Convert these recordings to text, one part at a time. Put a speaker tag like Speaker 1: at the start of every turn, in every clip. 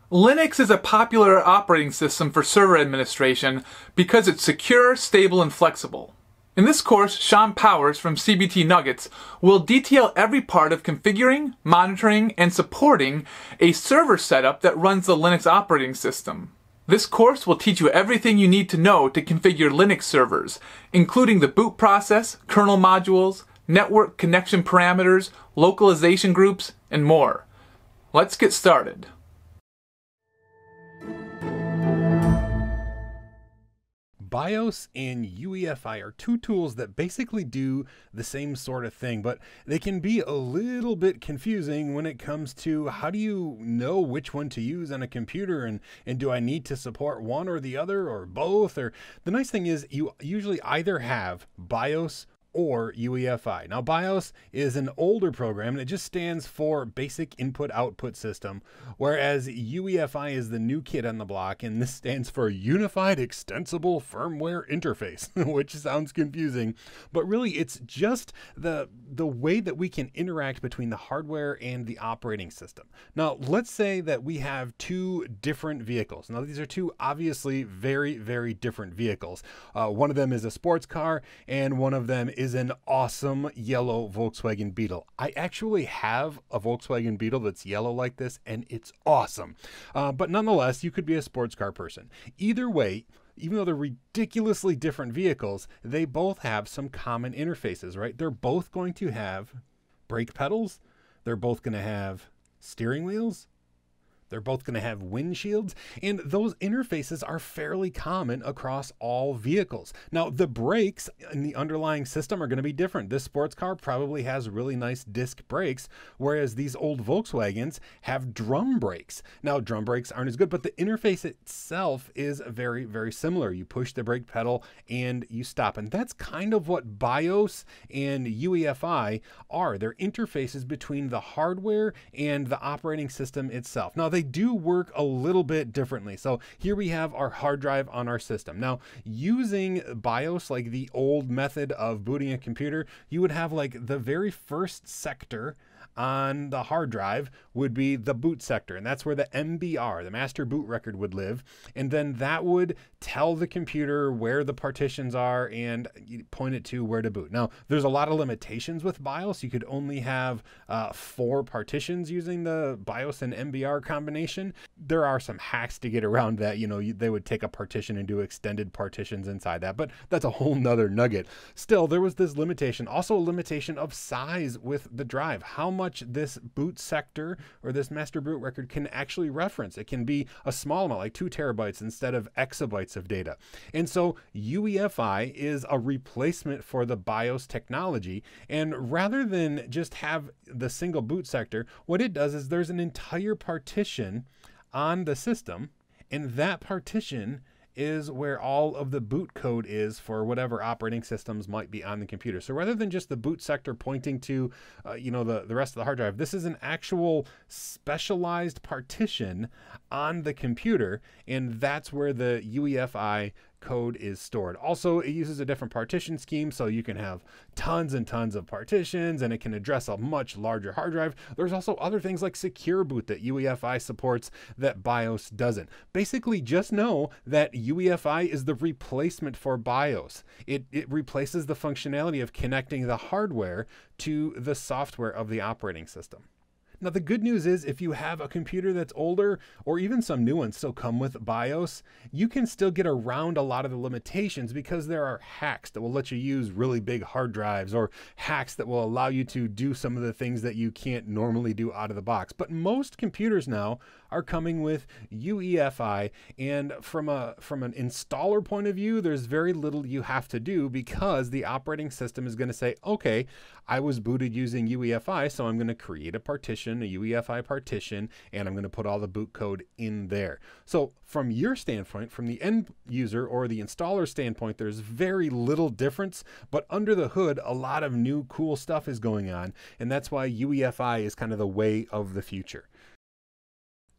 Speaker 1: Linux is a popular operating system for server administration because it's secure, stable, and flexible. In this course, Shawn Powers from CBT Nuggets will detail every part of configuring, monitoring, and supporting a server setup that runs the Linux operating system. This course will teach you everything you need to know to configure Linux servers, including the boot process, kernel modules, network connection parameters, localization groups, and more. Let's get started.
Speaker 2: BIOS and UEFI are two tools that basically do the same sort of thing, but they can be a little bit confusing when it comes to how do you know which one to use on a computer, and do I need to support one or the other or both? Or the nice thing is you usually either have BIOS or UEFI. Now, BIOS is an older program and it just stands for Basic Input-Output System, whereas UEFI is the new kid on the block, and this stands for Unified Extensible Firmware Interface, which sounds confusing, but really it's just the way that we can interact between the hardware and the operating system. Now, let's say that we have two different vehicles. Now, these are two obviously very, very different vehicles. One of them is a sports car, and one of them is an awesome yellow Volkswagen Beetle. I actually have a Volkswagen Beetle that's yellow like this, and it's awesome. But nonetheless, you could be a sports car person. Either way, even though they're ridiculously different vehicles, they both have some common interfaces, right? They're both going to have brake pedals. They're both going to have steering wheels. They're both going to have windshields, and those interfaces are fairly common across all vehicles. Now, the brakes in the underlying system are going to be different. This sports car probably has really nice disc brakes, whereas these old Volkswagens have drum brakes. Now, drum brakes aren't as good, but the interface itself is very, very similar. You push the brake pedal and you stop, and that's kind of what BIOS and UEFI are. They're interfaces between the hardware and the operating system itself. Now, they do work a little bit differently. So here we have our hard drive on our system. Now, using BIOS, like the old method of booting a computer, you would have like the very first sector on the hard drive would be the boot sector, and that's where the MBR, the master boot record, would live. And then that would tell the computer where the partitions are and point it to where to boot. Now, there's a lot of limitations with BIOS. You could only have 4 partitions using the BIOS and MBR combination. There are some hacks to get around that. They would take a partition and do extended partitions inside that, but that's a whole nother nugget. Still, there was this limitation, also a limitation of size with the drive. How much this boot sector or this master boot record can actually reference. It can be a small amount, like 2 terabytes instead of exabytes of data. And so UEFI is a replacement for the BIOS technology. And rather than just have the single boot sector, what it does is there's an entire partition on the system, and that partition is where all of the boot code is for whatever operating systems might be on the computer. So rather than just the boot sector pointing to, the rest of the hard drive, this is an actual specialized partition on the computer, and that's where the UEFI code is stored. Also, it uses a different partition scheme, so you can have tons and tons of partitions, and it can address a much larger hard drive. There's also other things like secure boot that UEFI supports that BIOS doesn't. Basically, just know that UEFI is the replacement for BIOS. It replaces the functionality of connecting the hardware to the software of the operating system. Now, the good news is if you have a computer that's older, or even some new ones still come with BIOS, you can still get around a lot of the limitations because there are hacks that will let you use really big hard drives, or hacks that will allow you to do some of the things that you can't normally do out of the box. But most computers now are coming with UEFI, and from an installer point of view, there's very little you have to do because the operating system is going to say, okay, I was booted using UEFI, so I'm going to create a partition, a UEFI partition, and I'm going to put all the boot code in there. So from your standpoint, from the end user or the installer standpoint, there's very little difference, but under the hood, a lot of new cool stuff is going on, and that's why UEFI is kind of the way of the future.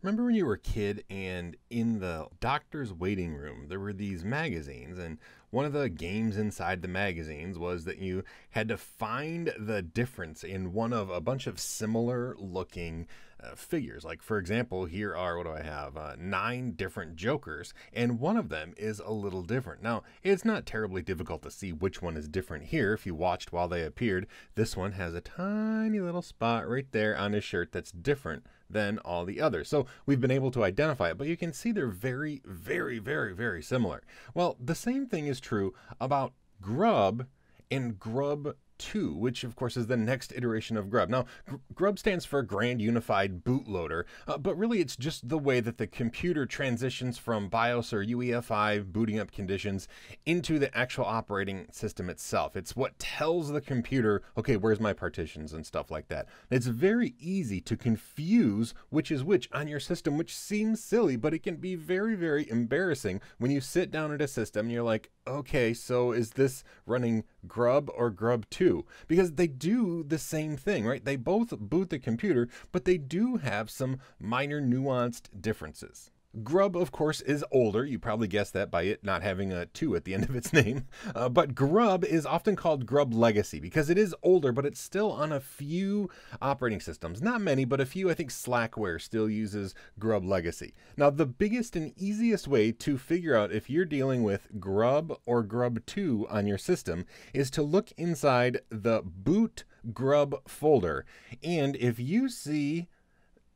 Speaker 2: Remember when you were a kid and in the doctor's waiting room, there were these magazines, and one of the games inside the magazines was that you had to find the difference in one of a bunch of similar looking figures. Like, for example, here are, what do I have? 9 different jokers, and one of them is a little different. Now, it's not terribly difficult to see which one is different here. If you watched while they appeared, this one has a tiny little spot right there on his shirt that's different than all the others. So we've been able to identify it, but you can see they're very, very, very, very similar. Well, the same thing is true about Grub and Grub 2, which of course is the next iteration of Grub. Now, Grub stands for Grand Unified Bootloader, but really it's just the way that the computer transitions from BIOS or UEFI booting up conditions into the actual operating system itself. It's what tells the computer, okay, where's my partitions and stuff like that. It's very easy to confuse which is which on your system, which seems silly, but it can be very, very embarrassing when you sit down at a system and you're like, okay, so is this running Grub or Grub 2? Because they do the same thing, right? They both boot the computer, but they do have some minor nuanced differences. Grub, of course, is older. You probably guessed that by it not having a 2 at the end of its name. But Grub is often called Grub Legacy because it is older, but it's still on a few operating systems. Not many, but a few. I think Slackware still uses Grub Legacy. Now, the biggest and easiest way to figure out if you're dealing with Grub or Grub 2 on your system is to look inside the boot Grub folder. And if you see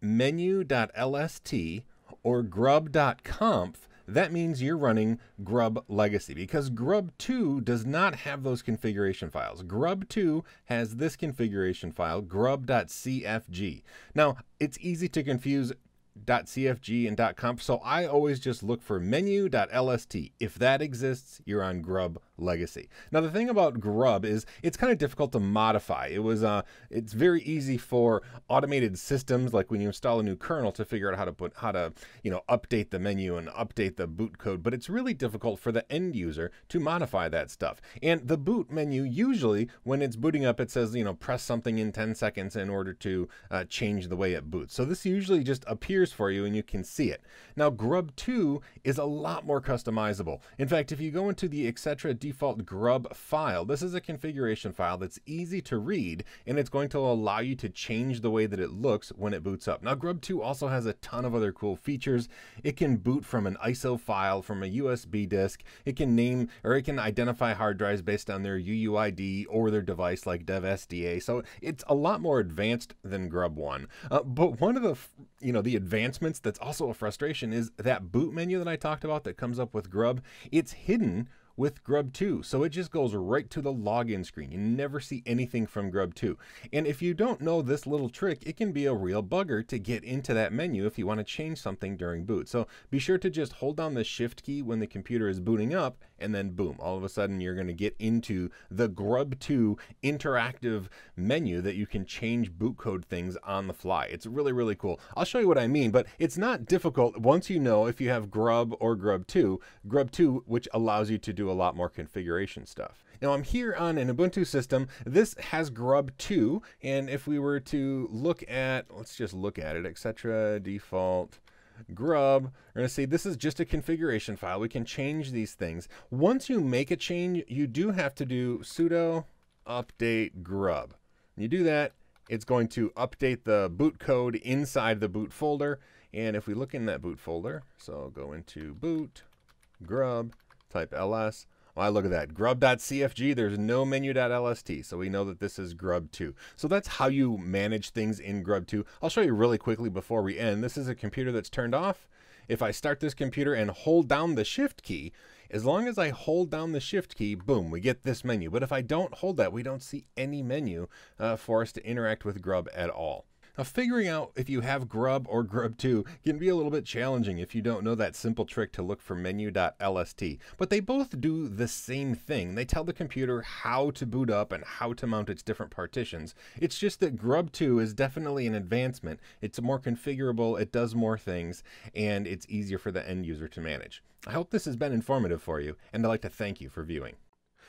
Speaker 2: menu.lst or grub.conf, that means you're running Grub Legacy because Grub 2 does not have those configuration files. Grub 2 has this configuration file, grub.cfg. Now, it's easy to confuse .cfg and .conf, so I always just look for menu.lst. If that exists, you're on Grub Legacy. Now, the thing about Grub is it's kind of difficult to modify. It's very easy for automated systems, like when you install a new kernel, to figure out how to update the menu and update the boot code. But it's really difficult for the end user to modify that stuff. And the boot menu, usually when it's booting up, it says, press something in 10 seconds in order to change the way it boots. So this usually just appears for you and you can see it. Now, Grub 2 is a lot more customizable. In fact, if you go into the etc. default Grub file, this is a configuration file that's easy to read, and it's going to allow you to change the way that it looks when it boots up. Now, Grub 2 also has a ton of other cool features. It can boot from an ISO file, from a USB disk. It can name, or it can identify hard drives based on their UUID or their device, like DevSDA. So it's a lot more advanced than Grub 1. But one of the advancements that's also a frustration is that boot menu that I talked about that comes up with Grub. It's hidden with Grub 2, so it just goes right to the login screen. You never see anything from Grub 2. And if you don't know this little trick, it can be a real bugger to get into that menu if you want to change something during boot. So be sure to just hold down the shift key when the computer is booting up, and then boom, all of a sudden you're going to get into the Grub 2 interactive menu that you can change boot code things on the fly. It's really, really cool. I'll show you what I mean, but it's not difficult once you know if you have Grub or Grub 2, which allows you to do a lot more configuration stuff. Now, I'm here on an Ubuntu system. This has Grub 2, and if we were to look at, let's just look at it, etc. default Grub, we're going to see this is just a configuration file. We can change these things. Once you make a change, you do have to do sudo update grub. When you do that, it's going to update the boot code inside the boot folder. And if we look in that boot folder, so go into boot, grub, type ls. Well, look at that, grub.cfg, there's no menu.lst, so we know that this is Grub 2. So that's how you manage things in Grub 2. I'll show you really quickly before we end. This is a computer that's turned off. If I start this computer and hold down the shift key, as long as I hold down the shift key, boom, we get this menu. But if I don't hold that, we don't see any menu for us to interact with Grub at all. Now, figuring out if you have Grub or Grub 2 can be a little bit challenging if you don't know that simple trick to look for menu.lst. But they both do the same thing. They tell the computer how to boot up and how to mount its different partitions. It's just that Grub 2 is definitely an advancement. It's more configurable, it does more things, and it's easier for the end user to manage. I hope this has been informative for you, and I'd like to thank you for viewing.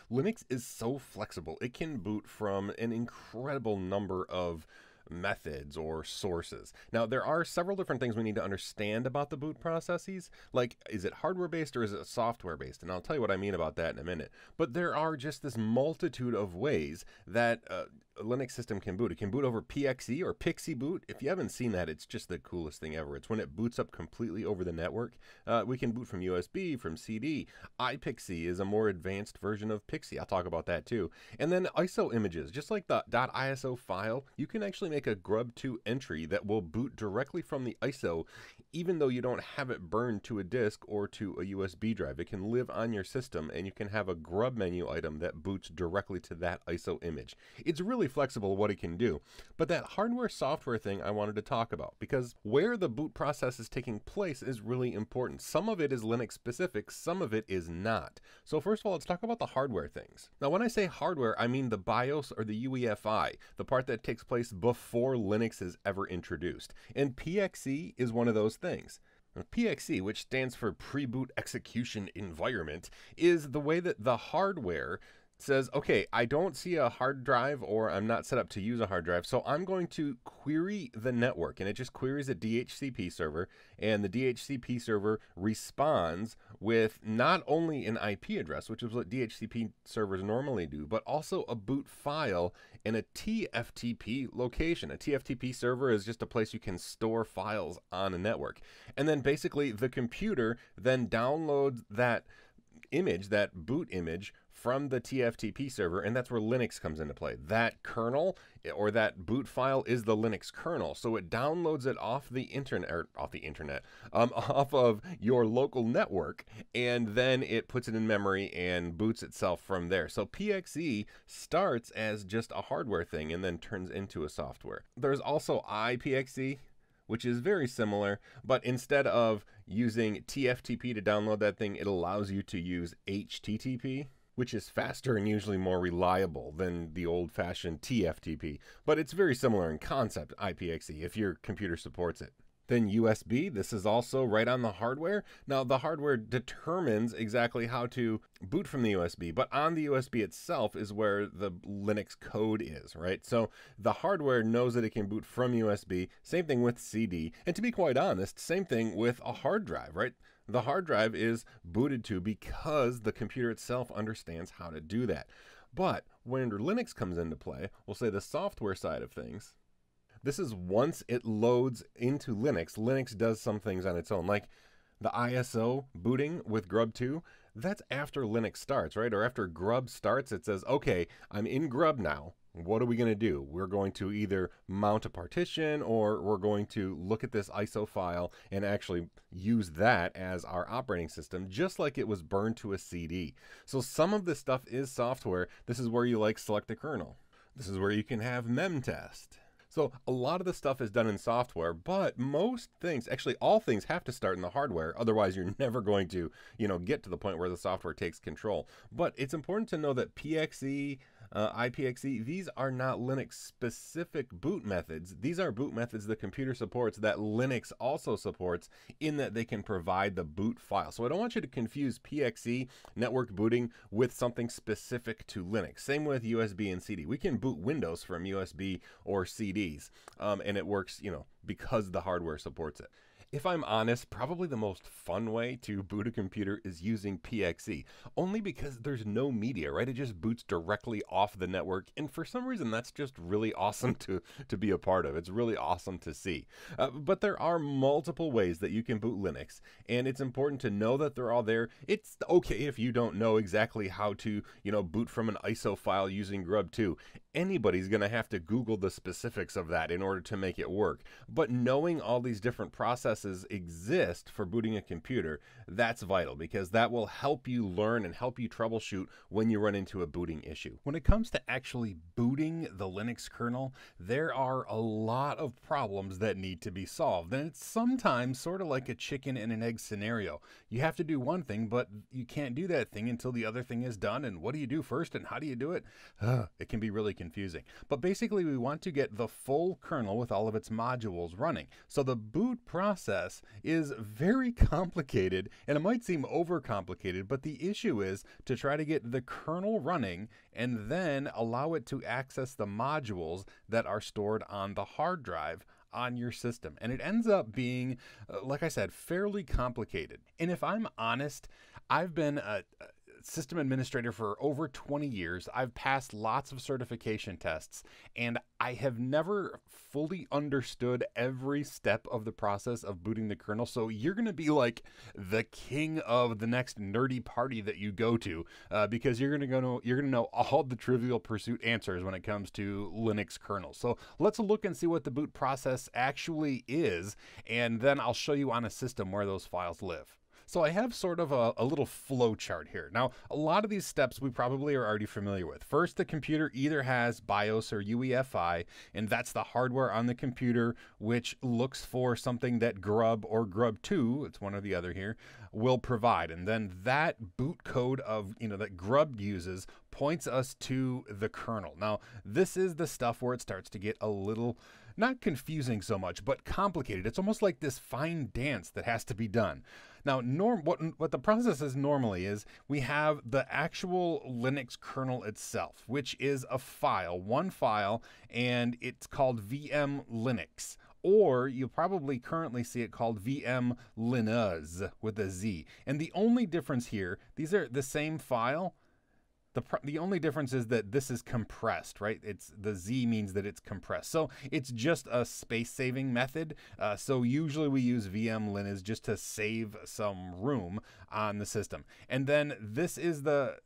Speaker 2: Linux is so flexible. It can boot from an incredible number of methods or sources. Now, there are several different things we need to understand about the boot processes, like is it hardware based or is it software based? And I'll tell you what I mean about that in a minute. But there are just this multitude of ways that a Linux system can boot. It can boot over PXE or Pixie boot. If you haven't seen that, it's just the coolest thing ever. It's when it boots up completely over the network. We can boot from USB, from CD. iPixie is a more advanced version of Pixie. I'll talk about that too. And then ISO images, just like the .iso file, you can actually make a grub2 entry that will boot directly from the ISO, even though you don't have it burned to a disk or to a USB drive. It can live on your system, and you can have a grub menu item that boots directly to that ISO image. It's really flexible what it can do. But that hardware-software thing I wanted to talk about, because where the boot process is taking place is really important. Some of it is Linux specific, some of it is not. So first of all, let's talk about the hardware things. Now, when I say hardware, I mean the BIOS or the UEFI, the part that takes place before Linux is ever introduced. And PXE is one of those things. PXE, which stands for Pre-Boot Execution Environment, is the way that the hardware says, okay, I don't see a hard drive, or I'm not set up to use a hard drive, so I'm going to query the network. And it just queries a DHCP server, and the DHCP server responds with not only an IP address, which is what DHCP servers normally do, but also a boot file and a TFTP location. A TFTP server is just a place you can store files on a network. And then basically the computer then downloads that image, that boot image, from the TFTP server, and that's where Linux comes into play. That kernel or that boot file is the Linux kernel, so it downloads it off the internet, off of your local network, and then it puts it in memory and boots itself from there. So PXE starts as just a hardware thing and then turns into a software. There's also iPXE, which is very similar, but instead of using TFTP to download that thing, it allows you to use HTTP, which is faster and usually more reliable than the old-fashioned TFTP. But it's very similar in concept, iPXE, if your computer supports it. Then USB, this is also right on the hardware. Now, the hardware determines exactly how to boot from the USB, but on the USB itself is where the Linux code is, right? So the hardware knows that it can boot from USB. Same thing with CD. And to be quite honest, same thing with a hard drive, right? The hard drive is booted to because the computer itself understands how to do that. But when Linux comes into play, we'll say the software side of things, this is once it loads into Linux, Linux does some things on its own, like the ISO booting with grub2. That's after Linux starts, right? Or after grub starts, it says, okay, I'm in grub now. What are we going to do? We're going to either mount a partition, or we're going to look at this ISO file and actually use that as our operating system, just like it was burned to a CD. So some of this stuff is software. This is where you select a kernel. This is where you can have memtest. So a lot of the stuff is done in software, but most things, actually all things, have to start in the hardware. Otherwise, you're never going to, get to the point where the software takes control. But it's important to know that PXE, iPXE, these are not Linux specific boot methods. These are boot methods the computer supports that Linux also supports, in that they can provide the boot file. So I don't want you to confuse PXE, network booting, with something specific to Linux. Same with USB and CD. We can boot Windows from USB or CD. And it works, because the hardware supports it. If I'm honest, probably the most fun way to boot a computer is using PXE, only because there's no media, right? It just boots directly off the network, and for some reason that's just really awesome to be a part of. It's really awesome to see. But there are multiple ways that you can boot Linux, and it's important to know that they're all there. It's okay if you don't know exactly how to, boot from an ISO file using grub2. Anybody's going to have to Google the specifics of that in order to make it work. But knowing all these different processes exist for booting a computer, that's vital, because that will help you learn and help you troubleshoot when you run into a booting issue. When it comes to actually booting the Linux kernel, there are a lot of problems that need to be solved. And it's sometimes sort of like a chicken and an egg scenario. You have to do one thing, but you can't do that thing until the other thing is done. And what do you do first, and how do you do it? It can be really confusing. But basically, we want to get the full kernel with all of its modules running. So the boot process is very complicated, and it might seem overcomplicated, but the issue is to try to get the kernel running and then allow it to access the modules that are stored on the hard drive on your system. And it ends up being, like I said, fairly complicated. And if I'm honest, I've been system administrator for over 20 years. I've passed lots of certification tests, and I have never fully understood every step of the process of booting the kernel. So you're going to be like the king of the next nerdy party that you go to, because you're going to know all the Trivial Pursuit answers when it comes to Linux kernels. So let's look and see what the boot process actually is, and then I'll show you on a system where those files live. So I have sort of a little flow chart here. Now, a lot of these steps we probably are already familiar with. First, the computer either has BIOS or UEFI, and that's the hardware on the computer which looks for something that Grub or Grub2, it's one or the other here, will provide. And then that boot code of, that Grub uses points us to the kernel. Now, this is the stuff where it starts to get a little, not confusing so much, but complicated. It's almost like this fine dance that has to be done. Now, what the process is normally is we have the actual Linux kernel itself, which is a file, one file, and it's called VM Linux. Or you'll probably currently see it called VM Linux with a Z. And the only difference here, these are the same file. The only difference is that this is compressed, right? The Z means that it's compressed. So it's just a space saving method. So usually we use VM Linux just to save some room on the system. And then this is the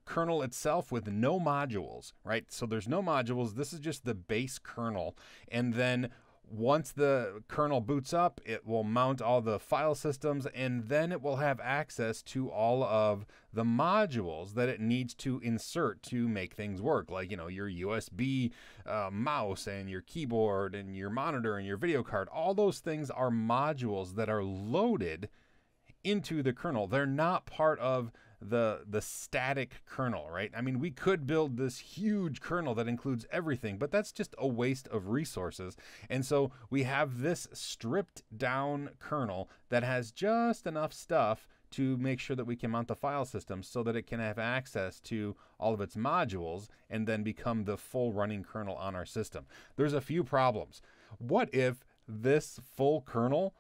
Speaker 2: kernel itself with no modules, right? So there's no modules. This is just the base kernel. And then once the kernel boots up, it will mount all the file systems, and then it will have access to all of the modules that it needs to insert to make things work, like, your USB mouse and your keyboard and your monitor and your video card. All those things are modules that are loaded into the kernel. They're not part of the static kernel, right? I mean, we could build this huge kernel that includes everything, but that's just a waste of resources. And so we have this stripped down kernel that has just enough stuff to make sure that we can mount the file system so that it can have access to all of its modules and then become the full running kernel on our system. There's a few problems. What if this full kernel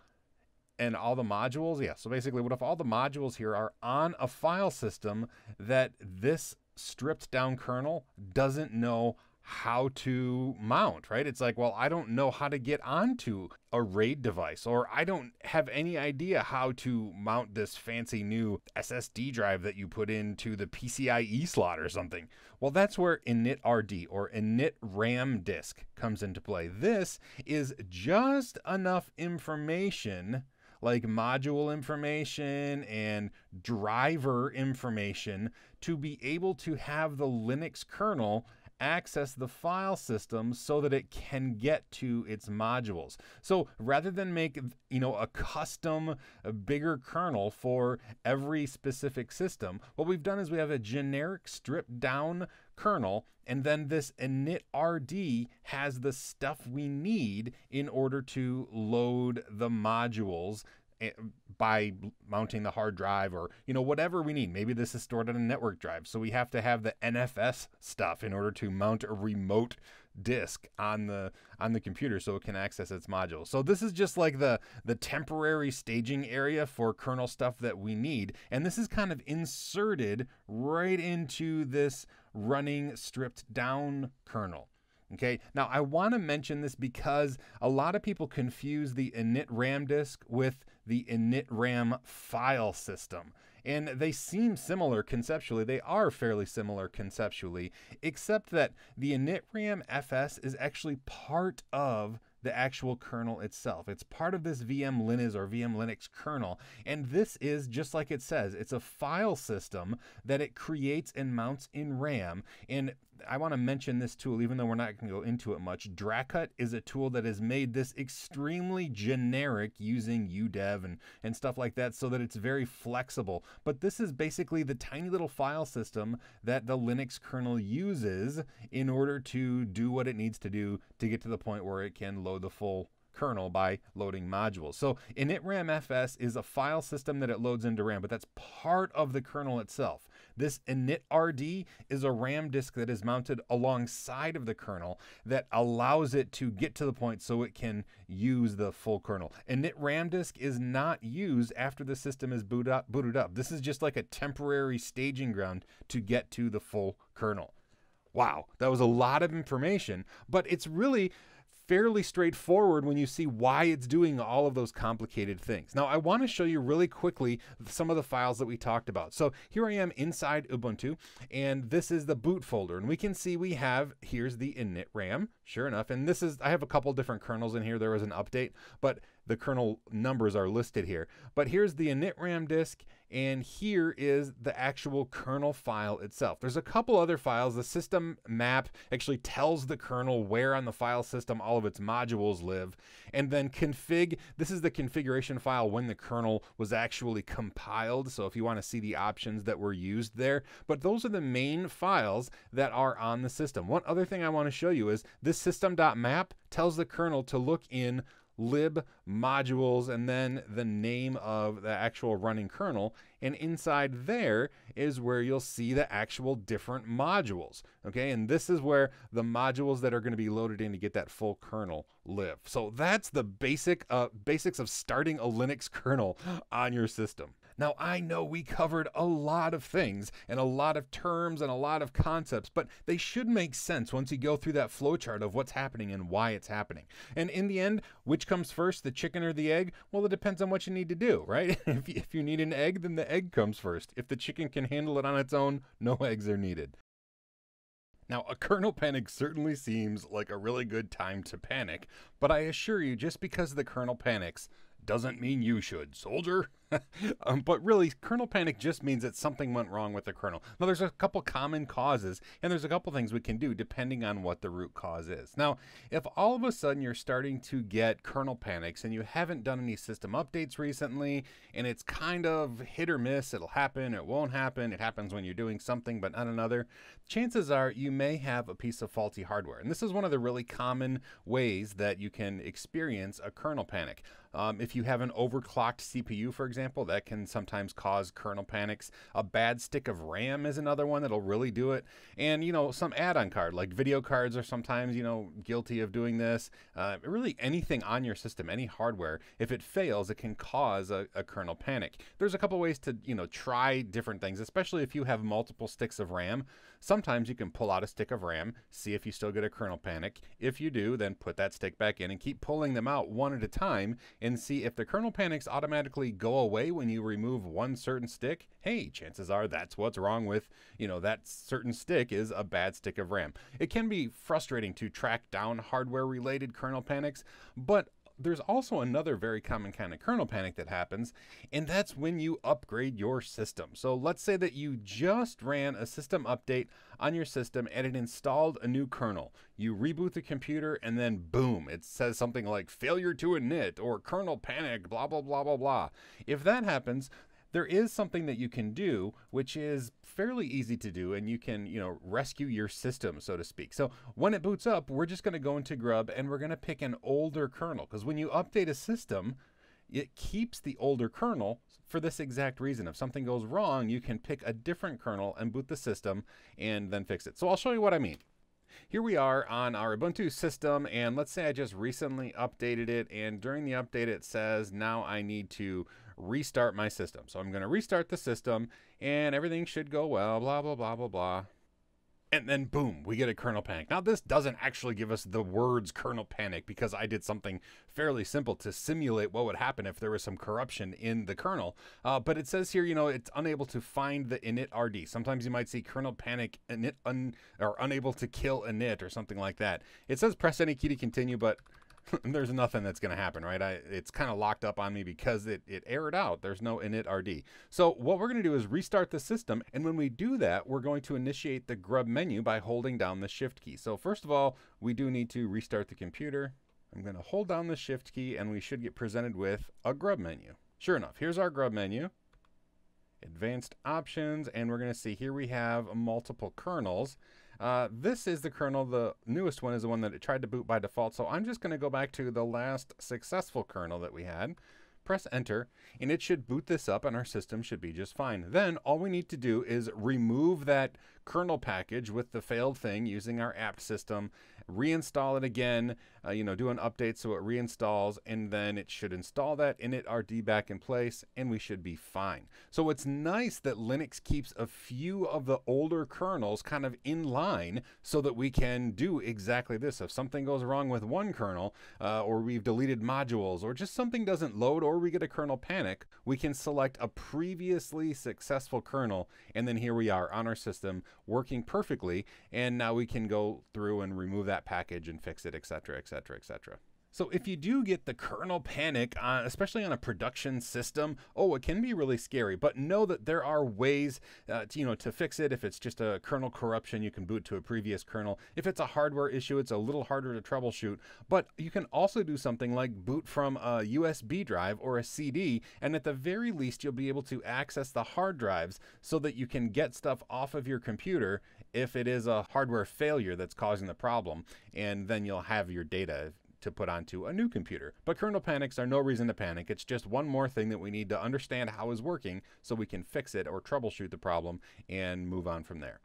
Speaker 2: and all the modules, so basically what if all the modules here are on a file system that this stripped down kernel doesn't know how to mount, right? It's like, well, I don't know how to get onto a RAID device, or I don't have any idea how to mount this fancy new SSD drive that you put into the PCIe slot or something. Well, that's where initrd or init RAM disk comes into play. This is just enough information, like module information and driver information, to be able to have the Linux kernel access the file system so that it can get to its modules. So rather than make, a custom, a bigger kernel for every specific system, what we've done is we have a generic stripped down kernel, and then this initrd has the stuff we need in order to load the modules by mounting the hard drive, or whatever we need. Maybe this is stored on a network drive, so we have to have the NFS stuff in order to mount a remote disk on the computer so it can access its modules. So this is just like the temporary staging area for kernel stuff that we need, and this is kind of inserted right into this running stripped down kernel. Okay, now I want to mention this because a lot of people confuse the init RAM disk with the init RAM file system. And they seem similar conceptually. They are fairly similar conceptually, except that the init RAM FS is actually part of the actual kernel itself. It's part of this VM Linux or VM Linux kernel. And this is, just like it says, it's a file system that it creates and mounts in RAM. And I want to mention this tool, even though we're not going to go into it much. Dracut is a tool that has made this extremely generic using UDEV and stuff like that, so that it's very flexible. But this is basically the tiny little file system that the Linux kernel uses in order to do what it needs to do to get to the point where it can load the full kernel by loading modules. So initramfs is a file system that it loads into RAM, but that's part of the kernel itself. This initrd is a RAM disk that is mounted alongside of the kernel that allows it to get to the point so it can use the full kernel. Initram disk is not used after the system is booted up. This is just like a temporary staging ground to get to the full kernel. Wow, that was a lot of information, but it's really fairly straightforward when you see why it's doing all of those complicated things. Now, I want to show you really quickly some of the files that we talked about. So here I am inside Ubuntu, and this is the boot folder, and we can see we have, here's the initram, sure enough, and this is, I have a couple different kernels in here. There was an update, but the kernel numbers are listed here. But here's the initram disk, and here is the actual kernel file itself. There's a couple other files. The system map actually tells the kernel where on the file system all of its modules live. And then config, this is the configuration file when the kernel was actually compiled. So if you want to see the options that were used there, but those are the main files that are on the system. One other thing I want to show you is this system.map tells the kernel to look in lib modules and then the name of the actual running kernel, and inside there is where you'll see the actual different modules. Okay, and this is where the modules that are going to be loaded in to get that full kernel live. So that's the basics of starting a Linux kernel on your system. Now, I know we covered a lot of things and a lot of terms and a lot of concepts, but they should make sense once you go through that flowchart of what's happening and why it's happening. And in the end, which comes first, the chicken or the egg? Well, it depends on what you need to do, right? If you need an egg, then the egg comes first. If the chicken can handle it on its own, no eggs are needed. Now, a kernel panic certainly seems like a really good time to panic, but I assure you, just because the kernel panics doesn't mean you should, soldier. But really, kernel panic just means that something went wrong with the kernel. Now, there's a couple common causes, and there's a couple things we can do depending on what the root cause is. Now, if all of a sudden you're starting to get kernel panics and you haven't done any system updates recently, and it's kind of hit or miss, it'll happen, it won't happen, it happens when you're doing something but not another, chances are you may have a piece of faulty hardware. And this is one of the really common ways that you can experience a kernel panic. If you have an overclocked CPU, for example, that can sometimes cause kernel panics. A bad stick of RAM is another one that'll really do it. And, some add-on card, like video cards are sometimes, guilty of doing this. Really anything on your system, any hardware, if it fails, it can cause a kernel panic. There's a couple ways to, try different things, especially if you have multiple sticks of RAM. Sometimes you can pull out a stick of RAM, see if you still get a kernel panic. If you do, then put that stick back in and keep pulling them out one at a time and see if the kernel panics automatically go away when you remove one certain stick. Hey, chances are that's what's wrong with, that certain stick is a bad stick of RAM. It can be frustrating to track down hardware-related kernel panics, but there's also another very common kind of kernel panic that happens, and that's when you upgrade your system. So let's say that you just ran a system update on your system and it installed a new kernel. You reboot the computer and then boom, it says something like failure to init or kernel panic, blah, blah, blah, blah, blah. If that happens, there is something that you can do, which is fairly easy to do, and you can, rescue your system, so to speak. So when it boots up, we're just going to go into Grub and we're going to pick an older kernel, because when you update a system, it keeps the older kernel for this exact reason. If something goes wrong, you can pick a different kernel and boot the system and then fix it. So I'll show you what I mean. Here we are on our Ubuntu system, and let's say I just recently updated it, and during the update it says now I need to restart my system. So I'm going to restart the system and everything should go well, blah, blah, blah, blah, blah. And then boom, we get a kernel panic. Now this doesn't actually give us the words kernel panic because I did something fairly simple to simulate what would happen if there was some corruption in the kernel. But it says here, it's unable to find the initrd. Sometimes you might see kernel panic init or unable to kill init or something like that. It says press any key to continue, but there's nothing that's going to happen, right? It's kind of locked up on me because it errored out. There's no initrd. So what we're going to do is restart the system. And when we do that, we're going to initiate the grub menu by holding down the shift key. So first of all, we do need to restart the computer. I'm going to hold down the shift key and we should get presented with a grub menu. Sure enough, here's our grub menu. Advanced options, and we're going to see here we have multiple kernels. This is the kernel. The newest one is the one that it tried to boot by default. So I'm just going to go back to the last successful kernel that we had. Press enter, and it should boot this up, and our system should be just fine. Then all we need to do is remove that kernel package with the failed thing using our apt system, reinstall it again, do an update so it reinstalls, and then it should install that, init-rd back in place, and we should be fine. So it's nice that Linux keeps a few of the older kernels kind of in line so that we can do exactly this. If something goes wrong with one kernel, or we've deleted modules, or just something doesn't load, or we get a kernel panic, we can select a previously successful kernel, and then here we are on our system working perfectly, and now we can go through and remove that package and fix it, etc., etc., etc. So if you do get the kernel panic, especially on a production system, it can be really scary. But know that there are ways, to fix it. If it's just a kernel corruption, you can boot to a previous kernel. If it's a hardware issue, it's a little harder to troubleshoot. But you can also do something like boot from a USB drive or a CD, and at the very least, you'll be able to access the hard drives so that you can get stuff off of your computer if it is a hardware failure that's causing the problem, and then you'll have your data to put onto a new computer. But kernel panics are no reason to panic. It's just one more thing that we need to understand how is working so we can fix it or troubleshoot the problem and move on from there.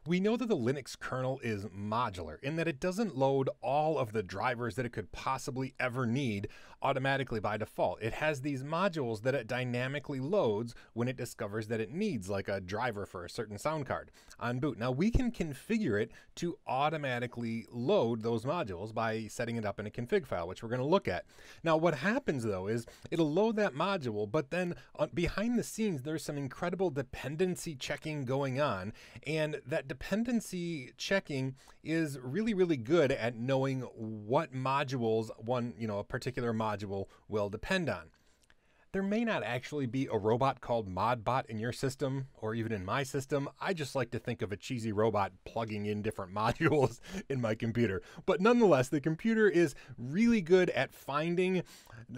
Speaker 2: We know that the Linux kernel is modular in that it doesn't load all of the drivers that it could possibly ever need automatically by default. It has these modules that it dynamically loads when it discovers that it needs, like a driver for a certain sound card on boot. Now we can configure it to automatically load those modules by setting it up in a config file, which we're going to look at. Now what happens though is it'll load that module, but then behind the scenes there's some incredible dependency checking going on, and that dependency checking is really, really good at knowing what modules a particular module will depend on. There may not actually be a robot called Modbot in your system or even in my system. I just like to think of a cheesy robot plugging in different modules in my computer. But nonetheless, the computer is really good at finding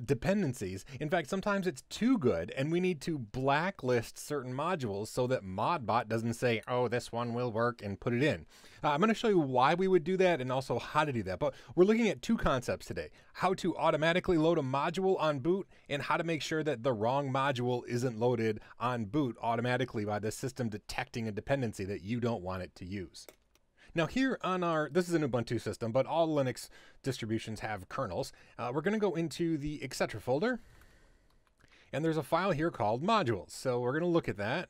Speaker 2: dependencies. In fact, sometimes it's too good and we need to blacklist certain modules so that Modbot doesn't say, oh, this one will work, and put it in. I'm going to show you why we would do that and also how to do that. But we're looking at two concepts today: how to automatically load a module on boot and how to make sure that the wrong module isn't loaded on boot automatically by the system detecting a dependency that you don't want it to use. Now here on this is an Ubuntu system, but all Linux distributions have kernels. We're going to go into the etc folder, and there's a file here called modules. So we're going to look at that.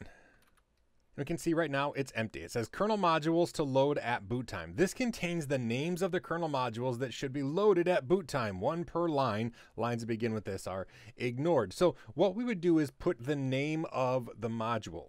Speaker 2: We can see right now it's empty. It says kernel modules to load at boot time. This contains the names of the kernel modules that should be loaded at boot time, one per line. Lines that begin with this are ignored. So what we would do is put the name of the module,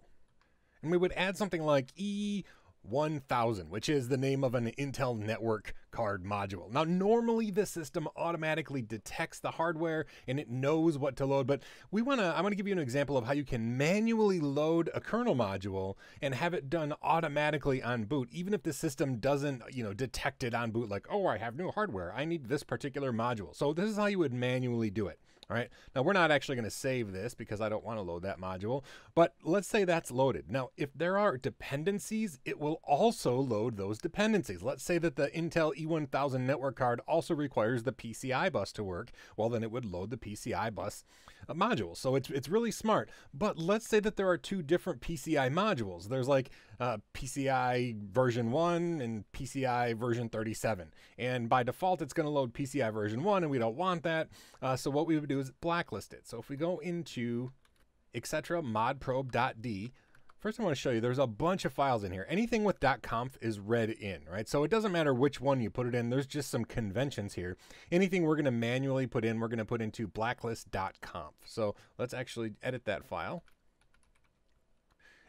Speaker 2: and we would add something like E1000, which is the name of an Intel network card module. Now, normally the system automatically detects the hardware and it knows what to load, but I want to give you an example of how you can manually load a kernel module and have it done automatically on boot, even if the system doesn't, detect it on boot, like, oh, I have new hardware, I need this particular module. So this is how you would manually do it. All right. Now we're not actually going to save this because I don't want to load that module, but let's say that's loaded. Now, if there are dependencies, it will also load those dependencies. Let's say that the Intel E1000 network card also requires the PCI bus to work. Well, then it would load the PCI bus module. So it's really smart. But let's say that there are two different PCI modules. There's like PCI version 1 and PCI version 37. And by default, it's going to load PCI version 1, and we don't want that. So what we would do is blacklist it. So if we go into etc modprobe.d, first I want to show you there's a bunch of files in here. Anything with .conf is read in, right? So it doesn't matter which one you put it in. There's just some conventions here. Anything we're going to manually put in, we're going to put into blacklist.conf. So let's actually edit that file.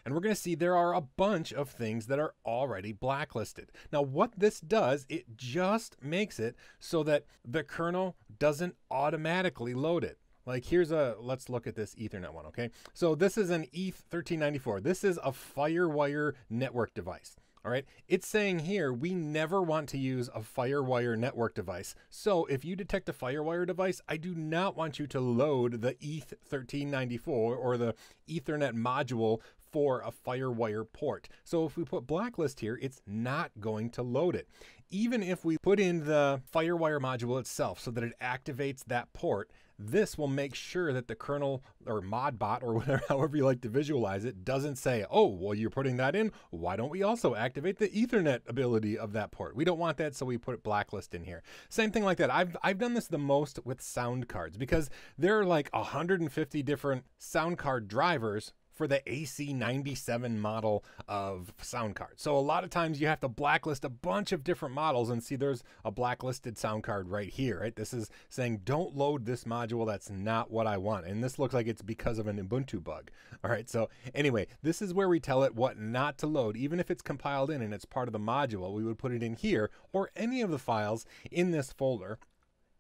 Speaker 2: And we're going to see there are a bunch of things that are already blacklisted. Now, what this does, it just makes it so that the kernel doesn't automatically load it. Like let's look at this Ethernet one, okay? So this is an ETH1394. This is a FireWire network device. All right, it's saying here we never want to use a FireWire network device. So if you detect a FireWire device, I do not want you to load the ETH1394 or the Ethernet module for a FireWire port. So if we put blacklist here, it's not going to load it. Even if we put in the FireWire module itself so that it activates that port, this will make sure that the kernel or modbot or whatever, however you like to visualize it, doesn't say, oh, well, you're putting that in. Why don't we also activate the Ethernet ability of that port? We don't want that, so we put blacklist in here. Same thing like that. I've done this the most with sound cards because there are like 150 different sound card drivers for the AC97 model of sound card. So a lot of times you have to blacklist a bunch of different models, and see there's a blacklisted sound card right here, right? This is saying don't load this module. That's not what I want. And this looks like it's because of an Ubuntu bug. All right. So anyway, this is where we tell it what not to load. Even if it's compiled in and it's part of the module, we would put it in here or any of the files in this folder.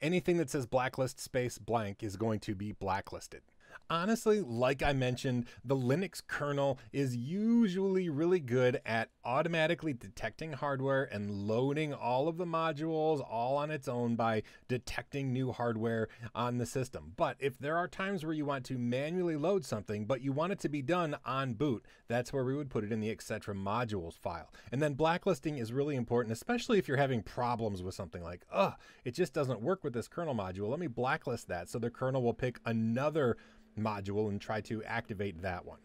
Speaker 2: Anything that says blacklist space blank is going to be blacklisted. Honestly, like I mentioned, the Linux kernel is usually really good at automatically detecting hardware and loading all of the modules all on its own by detecting new hardware on the system. But if there are times where you want to manually load something, but you want it to be done on boot, that's where we would put it in the etc modules file. And then blacklisting is really important, especially if you're having problems with something like, it just doesn't work with this kernel module. Let me blacklist that so the kernel will pick another module and try to activate that one.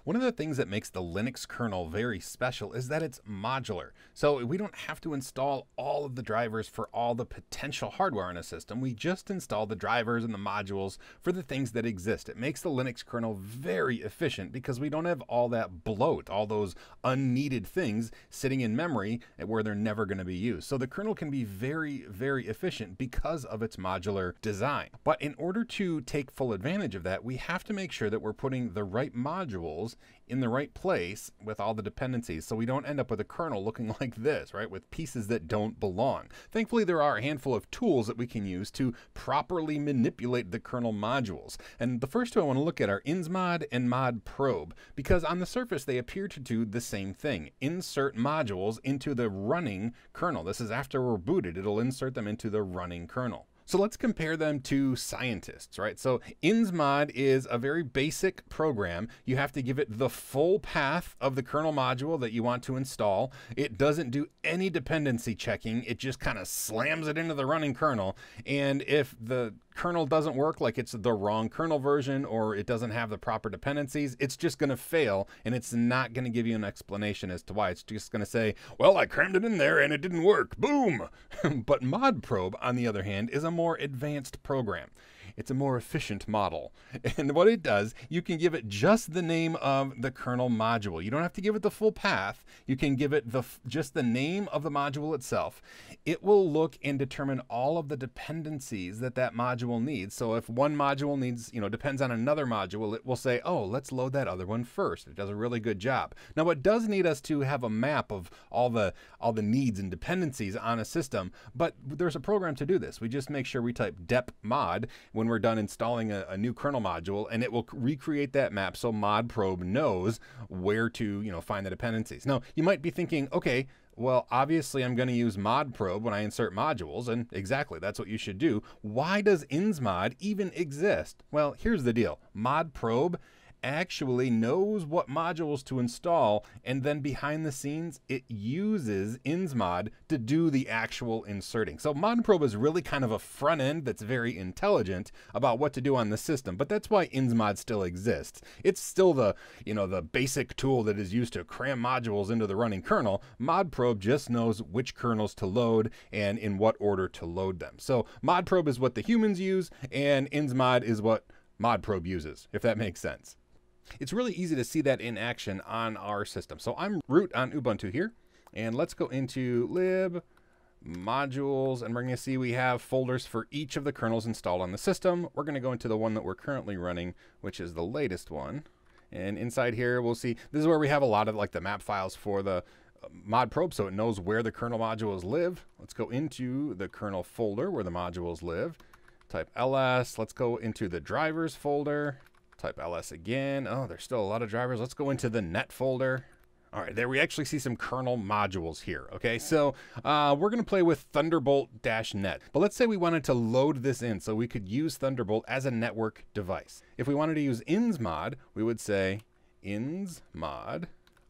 Speaker 2: One of the things that makes the Linux kernel very special is that it's modular. So we don't have to install all of the drivers for all the potential hardware in a system. We just install the drivers and the modules for the things that exist. It makes the Linux kernel very efficient because we don't have all that bloat, all those unneeded things sitting in memory where they're never going to be used. So the kernel can be very, very efficient because of its modular design. But in order to take full advantage of that, we have to make sure that we're putting the right modules in the right place with all the dependencies, so we don't end up with a kernel looking like this, right, with pieces that don't belong. Thankfully, there are a handful of tools that we can use to properly manipulate the kernel modules. And the first two I want to look at are insmod and modprobe, because on the surface they appear to do the same thing. Insert modules into the running kernel. This is after we're booted. It'll insert them into the running kernel. So let's compare them to scientists, right? So insmod is a very basic program. You have to give it the full path of the kernel module that you want to install. It doesn't do any dependency checking. It just kind of slams it into the running kernel. And if the kernel doesn't work, like it's the wrong kernel version or it doesn't have the proper dependencies, it's just going to fail, and it's not going to give you an explanation as to why. It's just going to say, well, I crammed it in there and it didn't work. Boom. But modprobe, on the other hand, is a more advanced program. It's a more efficient model. And what it does, you can give it just the name of the kernel module. You don't have to give it the full path. You can give it just the name of the module itself. It will look and determine all of the dependencies that that module needs. So if one module needs, depends on another module, it will say, oh, let's load that other one first. It does a really good job. Now, it does need us to have a map of all the needs and dependencies on a system, but there's a program to do this. We just make sure we type dep mod when we're done installing a new kernel module, and it will recreate that map so modprobe knows where to find the dependencies. Now, you might be thinking, okay, well, obviously I'm going to use modprobe when I insert modules, and exactly, that's what you should do. Why does insmod even exist? Well, here's the deal. Modprobe actually knows what modules to install, and then behind the scenes it uses insmod to do the actual inserting. So modprobe is really kind of a front end that's very intelligent about what to do on the system, but that's why insmod still exists. It's still the basic tool that is used to cram modules into the running kernel. Modprobe just knows which kernels to load and in what order to load them. So modprobe is what the humans use, and insmod is what modprobe uses, if that makes sense. It's really easy to see that in action on our system. So I'm root on Ubuntu here, and let's go into lib modules, and we're going to see we have folders for each of the kernels installed on the system. We're going to go into the one that we're currently running, which is the latest one. And inside here, we'll see this is where we have a lot of like the map files for the modprobe, so it knows where the kernel modules live. Let's go into the kernel folder where the modules live. Type ls. Let's go into the drivers folder. Type ls again. Oh, there's still a lot of drivers. Let's go into the net folder. All right, there we actually see some kernel modules here. Okay, so we're going to play with Thunderbolt-net. But let's say we wanted to load this in so we could use Thunderbolt as a network device. If we wanted to use insmod, we would say insmod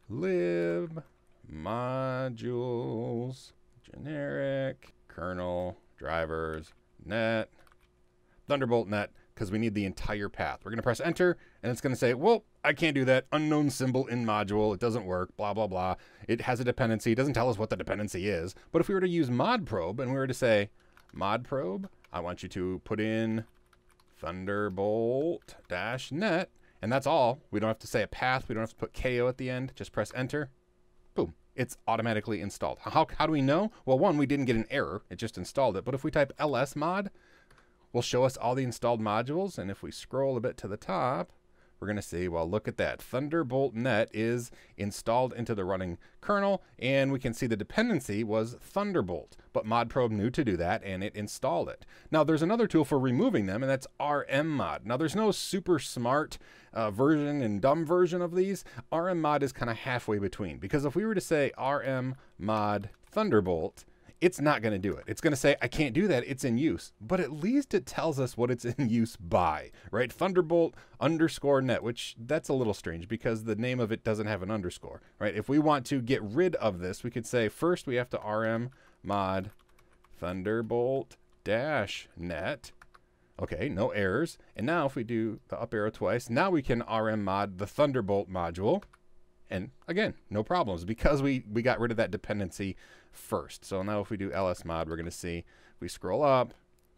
Speaker 2: lib modules generic kernel drivers net Thunderbolt-net, because we need the entire path. We're going to press enter, and it's going to say, well, I can't do that. Unknown symbol in module. It doesn't work, blah, blah, blah. It has a dependency. It doesn't tell us what the dependency is. But if we were to use modprobe, and we were to say, modprobe, I want you to put in Thunderbolt-net, and that's all. We don't have to say a path. We don't have to put KO at the end. Just press enter. Boom. It's automatically installed. How do we know? Well, one, we didn't get an error. It just installed it. But if we type lsmod, will show us all the installed modules, and if we scroll a bit to the top, we're going to see, well, look at that. Thunderbolt-net is installed into the running kernel, and we can see the dependency was Thunderbolt, but modprobe knew to do that, and it installed it. Now, there's another tool for removing them, and that's rmmod. Now, there's no super smart version and dumb version of these. rmmod is kind of halfway between, because if we were to say rmmod Thunderbolt, it's not going to do it. It's going to say, I can't do that. It's in use. But at least it tells us what it's in use by, right? Thunderbolt_net, which that's a little strange because the name of it doesn't have an underscore, right? If we want to get rid of this, we could say first we have to rmmod Thunderbolt-net. Okay, no errors. And now if we do the up arrow twice, now we can rmmod the Thunderbolt module. And again, no problems because we got rid of that dependency first. So now if we do lsmod, we're going to see, if we scroll up,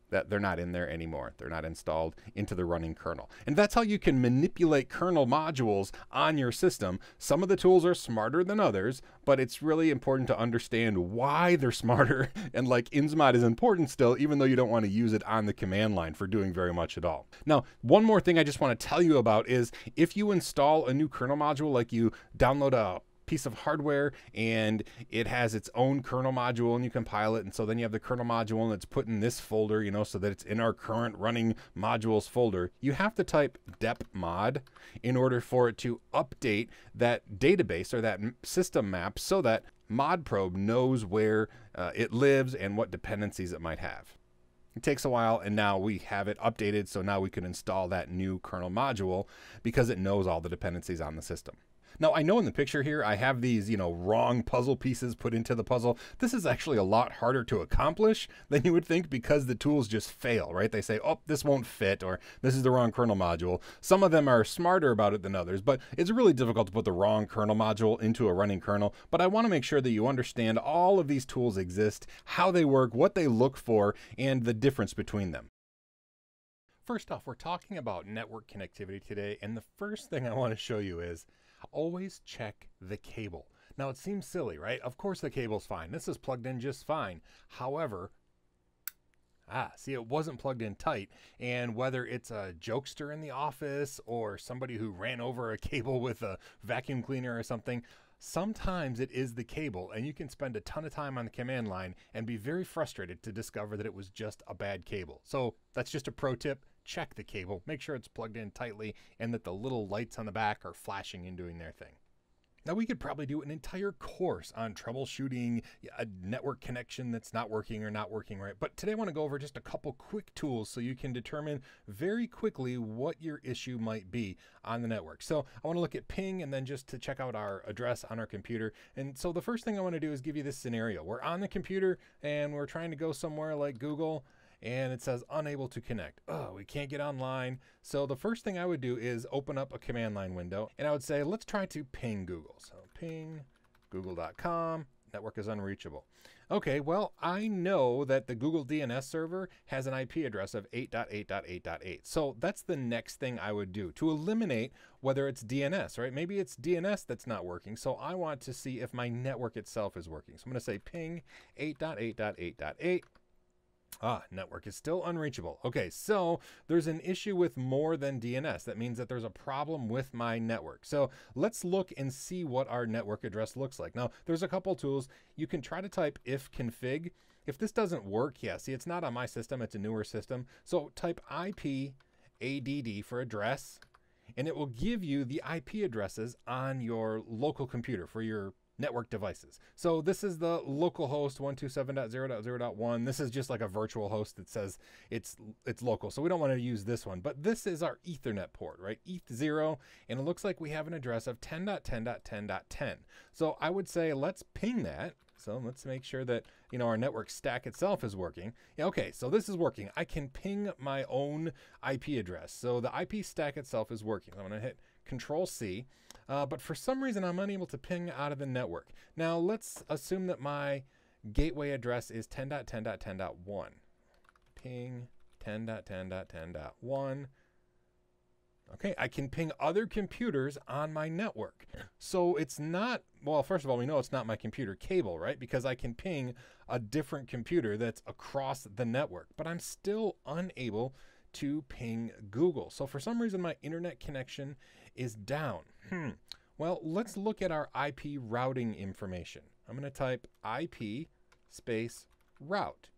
Speaker 2: that they're not in there anymore. They're not installed into the running kernel. And that's how you can manipulate kernel modules on your system. Some of the tools are smarter than others, but it's really important to understand why they're smarter. And like insmod is important still, even though you don't want to use it on the command line for doing very much at all. Now, one more thing I just want to tell you about is if you install a new kernel module, like you download a piece of hardware and it has its own kernel module and you compile it, and so then you have the kernel module and it's put in this folder, you know, so that it's in our current running modules folder, you have to type depmod in order for it to update that database or that system map so that modprobe knows where it lives and what dependencies it might have. It takes a while, and now we have it updated, so now we can install that new kernel module because it knows all the dependencies on the system. Now, I know in the picture here, I have these, wrong puzzle pieces put into the puzzle. This is actually a lot harder to accomplish than you would think because the tools just fail, right? They say, oh, this won't fit, or this is the wrong kernel module. Some of them are smarter about it than others, but it's really difficult to put the wrong kernel module into a running kernel. But I want to make sure that you understand all of these tools exist, how they work, what they look for, and the difference between them. First off, we're talking about network connectivity today, and the first thing I want to show you is always check the cable. Now, it seems silly, right? Of course the cable's fine. This is plugged in just fine. However, see, it wasn't plugged in tight. And whether it's a jokester in the office or somebody who ran over a cable with a vacuum cleaner or something, sometimes it is the cable, and you can spend a ton of time on the command line and be very frustrated to discover that it was just a bad cable. So that's just a pro tip. Check the cable, make sure it's plugged in tightly, and that the little lights on the back are flashing and doing their thing. Now, we could probably do an entire course on troubleshooting a network connection that's not working or not working right. But today I want to go over just a couple quick tools so you can determine very quickly what your issue might be on the network. So I want to look at ping and then just to check out our address on our computer. And so the first thing I want to do is give you this scenario. We're on the computer and we're trying to go somewhere like Google, and it says unable to connect. Oh, we can't get online. So the first thing I would do is open up a command line window, and I would say, let's try to ping Google. So ping google.com, network is unreachable. Okay, well, I know that the Google DNS server has an IP address of 8.8.8.8. So that's the next thing I would do to eliminate whether it's DNS, right? Maybe it's DNS that's not working. So I want to see if my network itself is working. So I'm going to say ping 8.8.8.8. Network is still unreachable. Okay, so there's an issue with more than DNS. That means that there's a problem with my network. So let's look and see what our network address looks like. Now, there's a couple tools. You can try to type ifconfig. If this doesn't work, see, it's not on my system. It's a newer system. So type IP add for address, and it will give you the IP addresses on your local computer for your network devices. So this is the local host 127.0.0.1. This is just like a virtual host that says it's local. So we don't want to use this one, but this is our Ethernet port, right? ETH0, and it looks like we have an address of 10.10.10.10. So I would say let's ping that. So let's make sure that, our network stack itself is working. Yeah, okay, so this is working. I can ping my own IP address. So the IP stack itself is working. I'm going to hit Control C, but for some reason I'm unable to ping out of the network. Now let's assume that my gateway address is 10.10.10.1. Ping 10.10.10.1. Okay, I can ping other computers on my network. So it's not, well, first of all, we know it's not my computer cable, right? Because I can ping a different computer that's across the network, but I'm still unable to ping Google. So for some reason, my internet connection is down. Well, let's look at our IP routing information. I'm going to type IP space route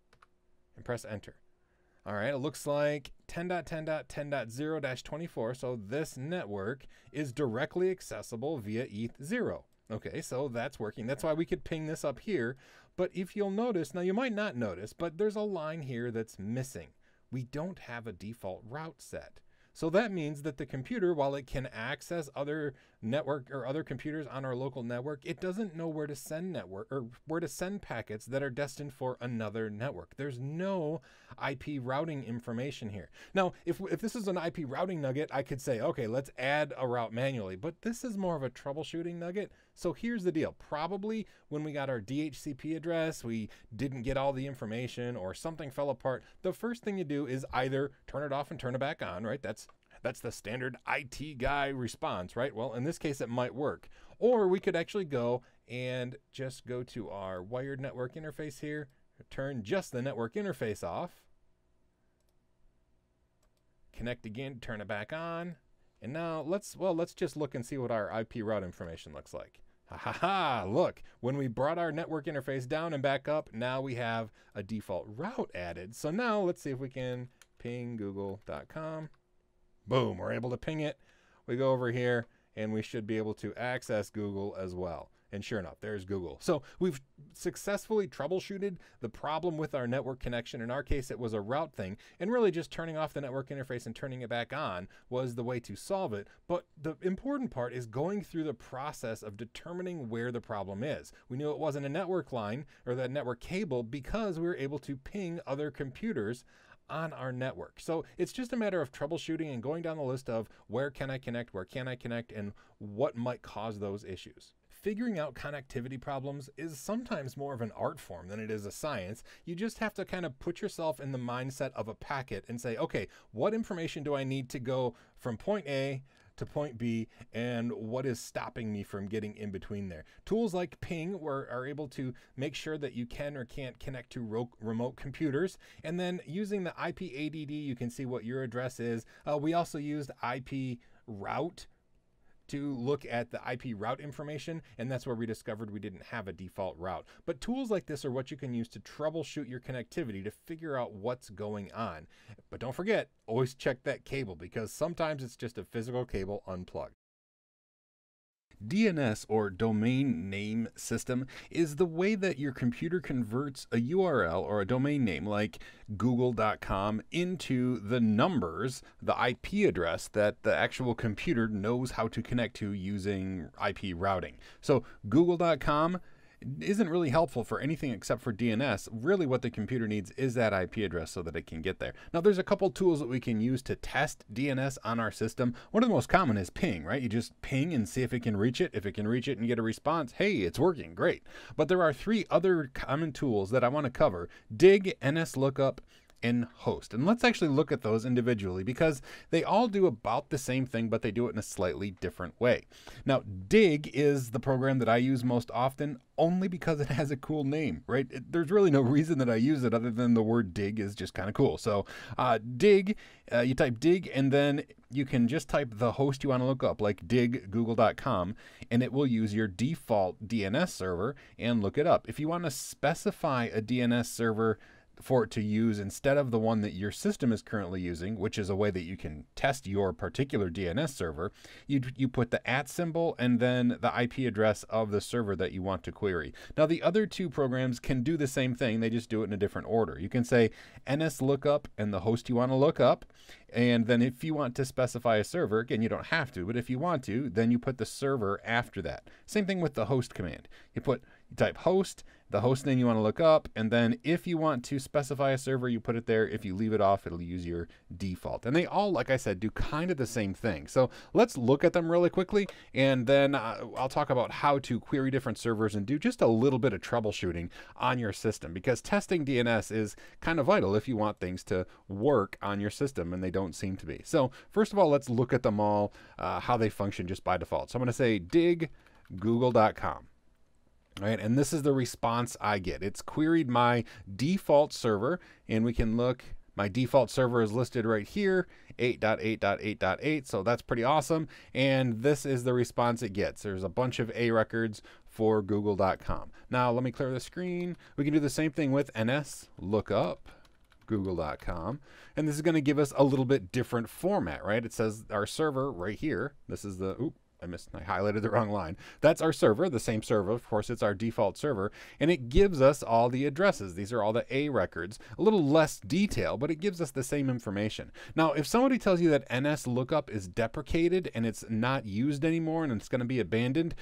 Speaker 2: and press enter. All right, it looks like 10.10.10.0-24, so this network is directly accessible via ETH0. Okay, so that's working. That's why we could ping this up here. But if you'll notice, now you might not notice, but there's a line here that's missing. We don't have a default route set. So that means that the computer, while it can access other network or other computers on our local network, it doesn't know where to send packets that are destined for another network. There's no IP routing information here. Now, if this is an IP routing nugget, I could say, okay, let's add a route manually, but this is more of a troubleshooting nugget. So here's the deal. Probably when we got our DHCP address, we didn't get all the information or something fell apart. The first thing you do is either turn it off and turn it back on, right? That's the standard IT guy response, right? Well, in this case, it might work. Or we could actually go and just go to our wired network interface here, turn just the network interface off, connect again, turn it back on. And now let's just look and see what our IP route information looks like. Look, when we brought our network interface down and back up, now we have a default route added. So now let's see if we can ping google.com. Boom, we're able to ping it. We go over here and we should be able to access Google as well. And sure enough, there's Google. So we've successfully troubleshooted the problem with our network connection. In our case, it was a route thing. And really just turning off the network interface and turning it back on was the way to solve it. But the important part is going through the process of determining where the problem is. We knew it wasn't a network line or the network cable because we were able to ping other computers on our network. So it's just a matter of troubleshooting and going down the list of where can I connect, and what might cause those issues. Figuring out connectivity problems is sometimes more of an art form than it is a science. You just have to kind of put yourself in the mindset of a packet and say, okay, what information do I need to go from point A to point B, and what is stopping me from getting in between there? Tools like Ping are able to make sure that you can or can't connect to remote computers, and then using the IP-ADD, you can see what your address is. We also used IP route to look at the IP route information, and that's where we discovered we didn't have a default route. But tools like this are what you can use to troubleshoot your connectivity to figure out what's going on. But don't forget, always check that cable because sometimes it's just a physical cable unplugged. DNS, or domain name system, is the way that your computer converts a URL or a domain name like google.com into the numbers, the IP address that the actual computer knows how to connect to using IP routing. So google.com isn't really helpful for anything except for DNS. Really what the computer needs is that IP address so that it can get there. Now there's a couple tools that we can use to test DNS on our system. One of the most common is Ping, right? You just ping and see if it can reach it. If it can reach it and get a response, hey, it's working, great. But there are three other common tools that I want to cover: Dig, NSLookup, and host. And let's actually look at those individually because they all do about the same thing, but they do it in a slightly different way. Now, Dig is the program that I use most often only because it has a cool name, right? There's really no reason that I use it other than the word dig is just kind of cool. So Dig, you type Dig, and then you can just type the host you want to look up, like diggoogle.com, and it will use your default DNS server and look it up. If you want to specify a DNS server for it to use instead of the one that your system is currently using, which is a way that you can test your particular DNS server, you put the @ symbol and then the IP address of the server that you want to query. Now, the other two programs can do the same thing. They just do it in a different order. You can say nslookup and the host you want to look up. And then if you want to specify a server, again, you don't have to, but if you want to, then you put the server after that. Same thing with the host command. You type host, the host name you want to look up, and then if you want to specify a server, you put it there. If you leave it off, it'll use your default. And they all, like I said, do kind of the same thing. So let's look at them really quickly, and then I'll talk about how to query different servers and do just a little bit of troubleshooting on your system, because testing DNS is kind of vital if you want things to work on your system, and they don't seem to be. So first of all, let's look at them all, how they function just by default. So I'm going to say dig google.com. All right, and this is the response I get. It's queried my default server, and we can look. My default server is listed right here, 8.8.8.8, so that's pretty awesome. And this is the response it gets. There's a bunch of A records for google.com. Now, let me clear the screen. We can do the same thing with nslookup google.com, and this is going to give us a little bit different format, right? It says our server right here. This is the, I highlighted the wrong line. That's our server, the same server. Of course, it's our default server, and it gives us all the addresses. These are all the A records. A little less detail, but it gives us the same information. Now, if somebody tells you that nslookup is deprecated and it's not used anymore and it's going to be abandoned,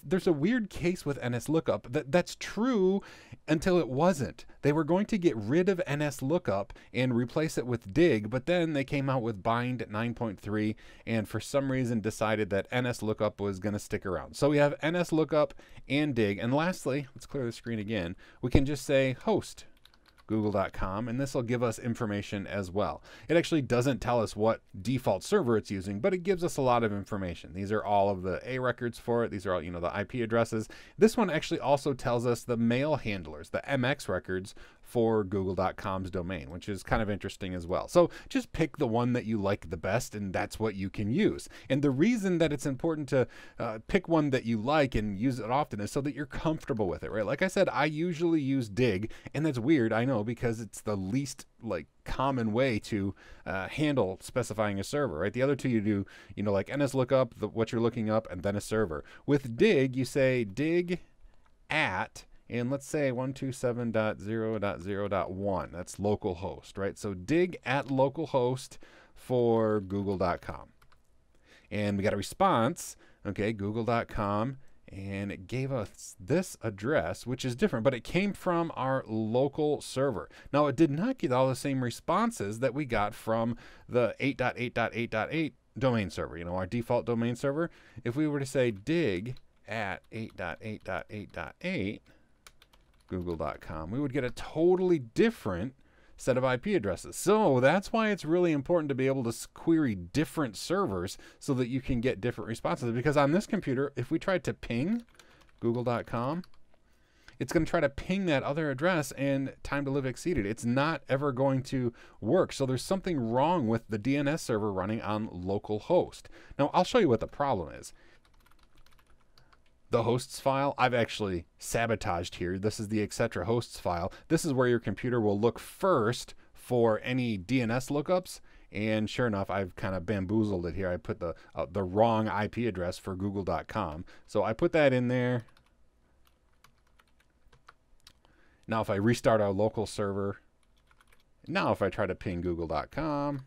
Speaker 2: there's a weird case with nslookup. That's true until it wasn't. They were going to get rid of nslookup and replace it with dig, but then they came out with bind 9.3 and for some reason decided that nslookup was going to stick around. So we have nslookup and dig. And lastly, let's clear the screen again. We can just say host google.com, and this will give us information as well. It actually doesn't tell us what default server it's using, but it gives us a lot of information. These are all of the A records for it. These are all, the IP addresses. This one actually also tells us the mail handlers, the MX records for google.com's domain, which is kind of interesting as well. So just pick the one that you like the best, and that's what you can use. And the reason that it's important to pick one that you like and use it often is so that you're comfortable with it, right? Like I said, I usually use dig, and that's weird, I know, because it's the least common way to handle specifying a server, right? The other two you do, like nslookup, what you're looking up, and then a server. With dig, you say dig at, and let's say 127.0.0.1. That's localhost, right? So dig at localhost for google.com. And we got a response, okay, google.com, and it gave us this address, which is different, but it came from our local server. Now, it did not get all the same responses that we got from the 8.8.8.8 domain server, our default domain server. If we were to say dig at 8.8.8.8, google.com, we would get a totally different set of IP addresses. So that's why it's really important to be able to query different servers so that you can get different responses. Because on this computer, if we tried to ping google.com, it's going to try to ping that other address and time to live exceeded. It's not ever going to work. So there's something wrong with the DNS server running on localhost. Now, I'll show you what the problem is. The hosts file, I've actually sabotaged here. This is the etc hosts file. This is where your computer will look first for any DNS lookups. And sure enough, I've kind of bamboozled it here. I put the wrong IP address for google.com. So I put that in there. Now if I restart our local server, now if I try to ping google.com,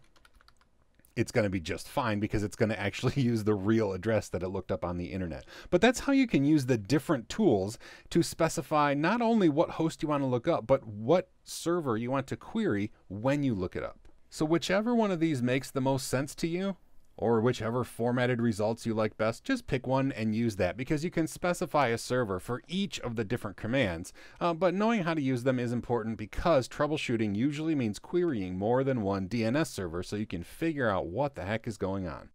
Speaker 2: it's going to be just fine because it's going to actually use the real address that it looked up on the internet. But that's how you can use the different tools to specify not only what host you want to look up, but what server you want to query when you look it up. So whichever one of these makes the most sense to you, or whichever formatted results you like best, just pick one and use that, because you can specify a server for each of the different commands. But knowing how to use them is important because troubleshooting usually means querying more than one DNS server so you can figure out what the heck is going on.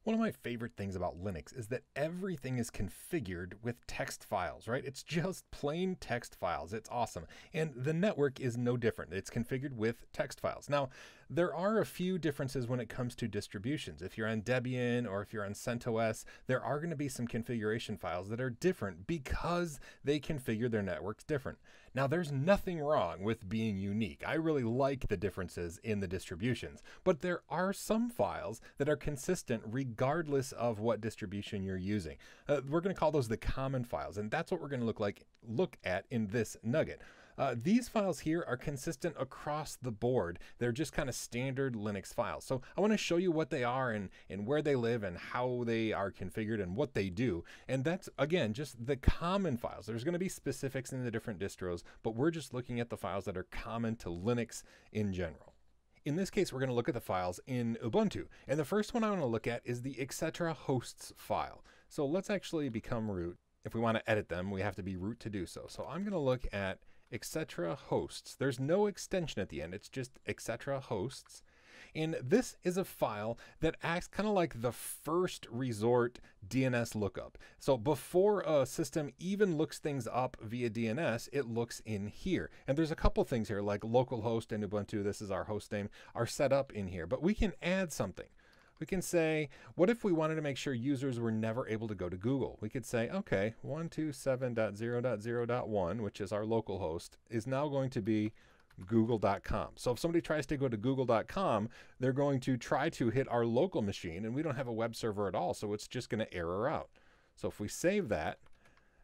Speaker 2: One of my favorite things about Linux is that everything is configured with text files, right? It's just plain text files. It's awesome. And the network is no different. It's configured with text files. Now, There are a few differences when it comes to distributions. If you're on Debian or if you're on CentOS, there are going to be some configuration files that are different because they configure their networks different. Now, there's nothing wrong with being unique. I really like the differences in the distributions, but there are some files that are consistent regardless of what distribution you're using. We're going to call those the common files, and that's what we're going to look at in this nugget. These files here are consistent across the board. They're just kind of standard Linux files. So I want to show you what they are and where they live and how they are configured and what they do. And that's, again, just the common files. There's going to be specifics in the different distros, but we're just looking at the files that are common to Linux in general. In this case, we're going to look at the files in Ubuntu. And the first one I want to look at is the etc hosts file. So let's actually become root. If we want to edit them, we have to be root to do so. So I'm going to look at etc hosts. There's no extension at the end. It's just etc hosts. And this is a file that acts kind of like the first resort DNS lookup. So before a system even looks things up via DNS, it looks in here. And there's a couple things here like localhost and Ubuntu, this is our host name, are set up in here. But we can add something. We can say, what if we wanted to make sure users were never able to go to Google? We could say, okay, 127.0.0.1, which is our local host, is now going to be google.com. So if somebody tries to go to google.com, they're going to try to hit our local machine, and we don't have a web server at all, so it's just going to error out. So if we save that,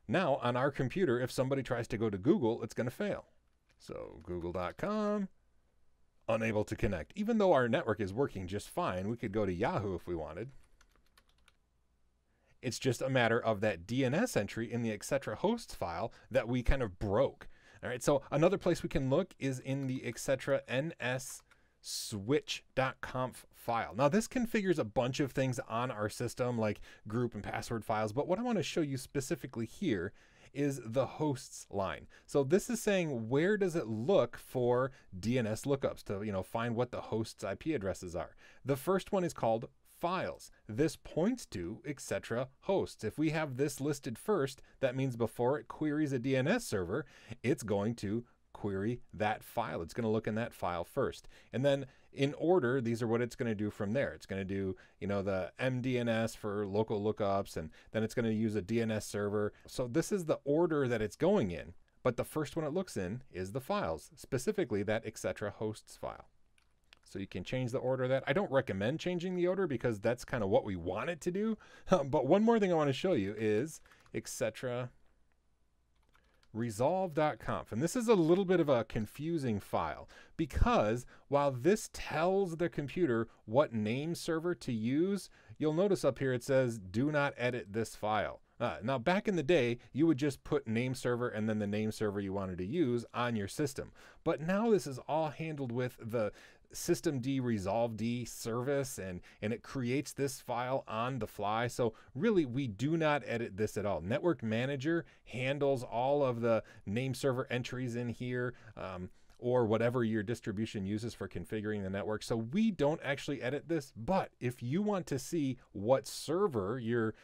Speaker 2: now on our computer, if somebody tries to go to Google, it's going to fail. So google.com. Unable to connect. Even though our network is working just fine, we could go to Yahoo if we wanted. It's just a matter of that DNS entry in the etc hosts file that we kind of broke. All right, so another place we can look is in the etc ns switch.conf file. Now this configures a bunch of things on our system like group and password files, but what I want to show you specifically here is the hosts line. So this is saying where does it look for DNS lookups to find what the host's IP addresses are. The first one is called files. This points to etc hosts. If we have this listed first, that means before it queries a DNS server, it's going to query that file. It's going to look in that file first. And then in order, these are what it's going to do from there. It's going to do, the MDNS for local lookups, and then it's going to use a DNS server. So this is the order that it's going in, but the first one it looks in is the files, specifically that etc hosts file. So you can change the order of that. I don't recommend changing the order because that's kind of what we want it to do. But one more thing I want to show you is etc resolve.conf. And this is a little bit of a confusing file because while this tells the computer what name server to use, you'll notice up here it says do not edit this file. Now back in the day, you would just put name server and then the name server you wanted to use on your system. But now this is all handled with the systemd resolved service, and it creates this file on the fly. So really, we do not edit this at all. Network Manager handles all of the name server entries in here, or whatever your distribution uses for configuring the network. So we don't actually edit this, but if you want to see what server your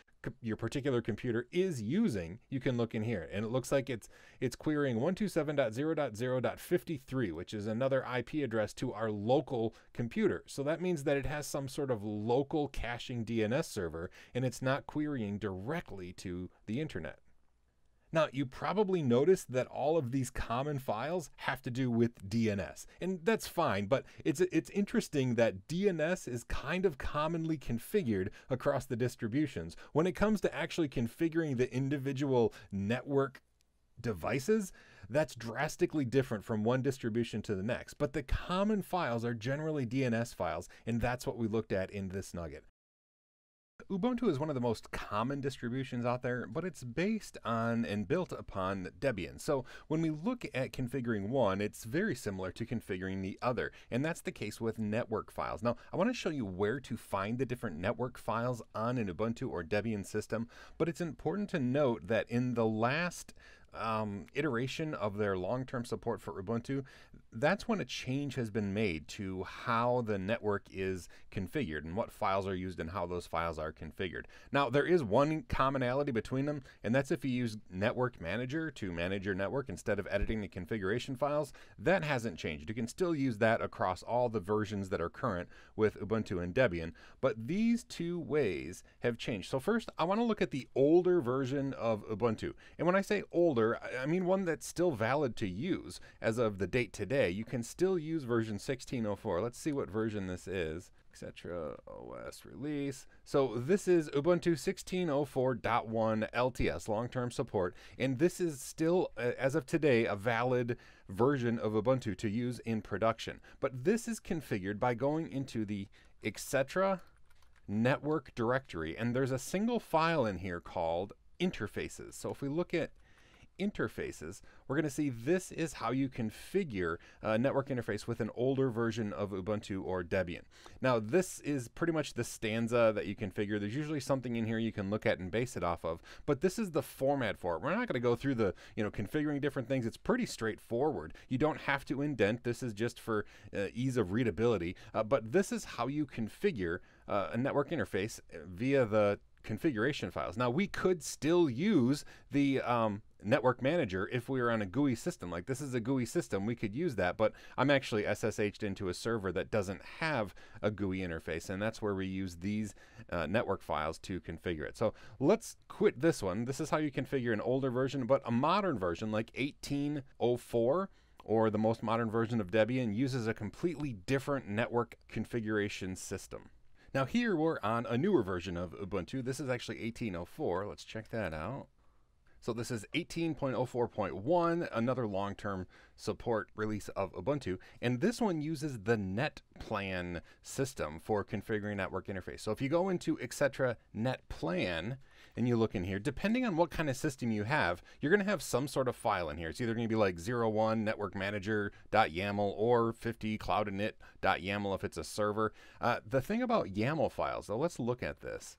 Speaker 2: particular computer is using, you can look in here. And it looks like it's querying 127.0.0.53, which is another IP address to our local computer. So that means that it has some sort of local caching DNS server, and it's not querying directly to the internet. Now, you probably noticed that all of these common files have to do with DNS, and that's fine, but it's interesting that DNS is kind of commonly configured across the distributions. When it comes to actually configuring the individual network devices, that's drastically different from one distribution to the next, but the common files are generally DNS files, and that's what we looked at in this nugget. Ubuntu is one of the most common distributions out there, but it's based on and built upon Debian. So when we look at configuring one, it's very similar to configuring the other, and that's the case with network files. Now, I want to show you where to find the different network files on an Ubuntu or Debian system, but it's important to note that in the last iteration of their long-term support for Ubuntu, that's when a change has been made to how the network is configured and what files are used and how those files are configured. Now, there is one commonality between them, and that's if you use Network Manager to manage your network instead of editing the configuration files. That hasn't changed. You can still use that across all the versions that are current with Ubuntu and Debian, but these two ways have changed. So first, I want to look at the older version of Ubuntu. And when I say older, I mean one that's still valid to use as of the date today. You can still use version 16.04. Let's see what version this is. Etc. OS release. So this is Ubuntu 16.04.1 LTS, long-term support, and this is still, as of today, a valid version of Ubuntu to use in production. But this is configured by going into the etc. network directory, and there's a single file in here called interfaces. So if we look at interfaces, we're going to see this is how you configure a network interface with an older version of Ubuntu or Debian. Now, this is pretty much the stanza that you configure. There's usually something in here you can look at and base it off of, but this is the format for it. We're not going to go through the, configuring different things. It's pretty straightforward. You don't have to indent. This is just for ease of readability, but this is how you configure a network interface via the configuration files. Now, we could still use the network manager if we were on a GUI system. Like this is a GUI system, we could use that, but I'm actually SSH'd into a server that doesn't have a GUI interface, and that's where we use these network files to configure it. So let's quit this one. This is how you configure an older version, but a modern version like 18.04 or the most modern version of Debian uses a completely different network configuration system. Now here we're on a newer version of Ubuntu. This is actually 18.04. Let's check that out. So this is 18.04.1, another long-term support release of Ubuntu, and this one uses the net plan system for configuring network interface. So if you go into etc. net plan and you look in here, depending on what kind of system you have, you're going to have some sort of file in here. It's either going to be like 01 networkmanager.yaml or 50 cloudinit.yaml if it's a server. The thing about YAML files, though, let's look at this.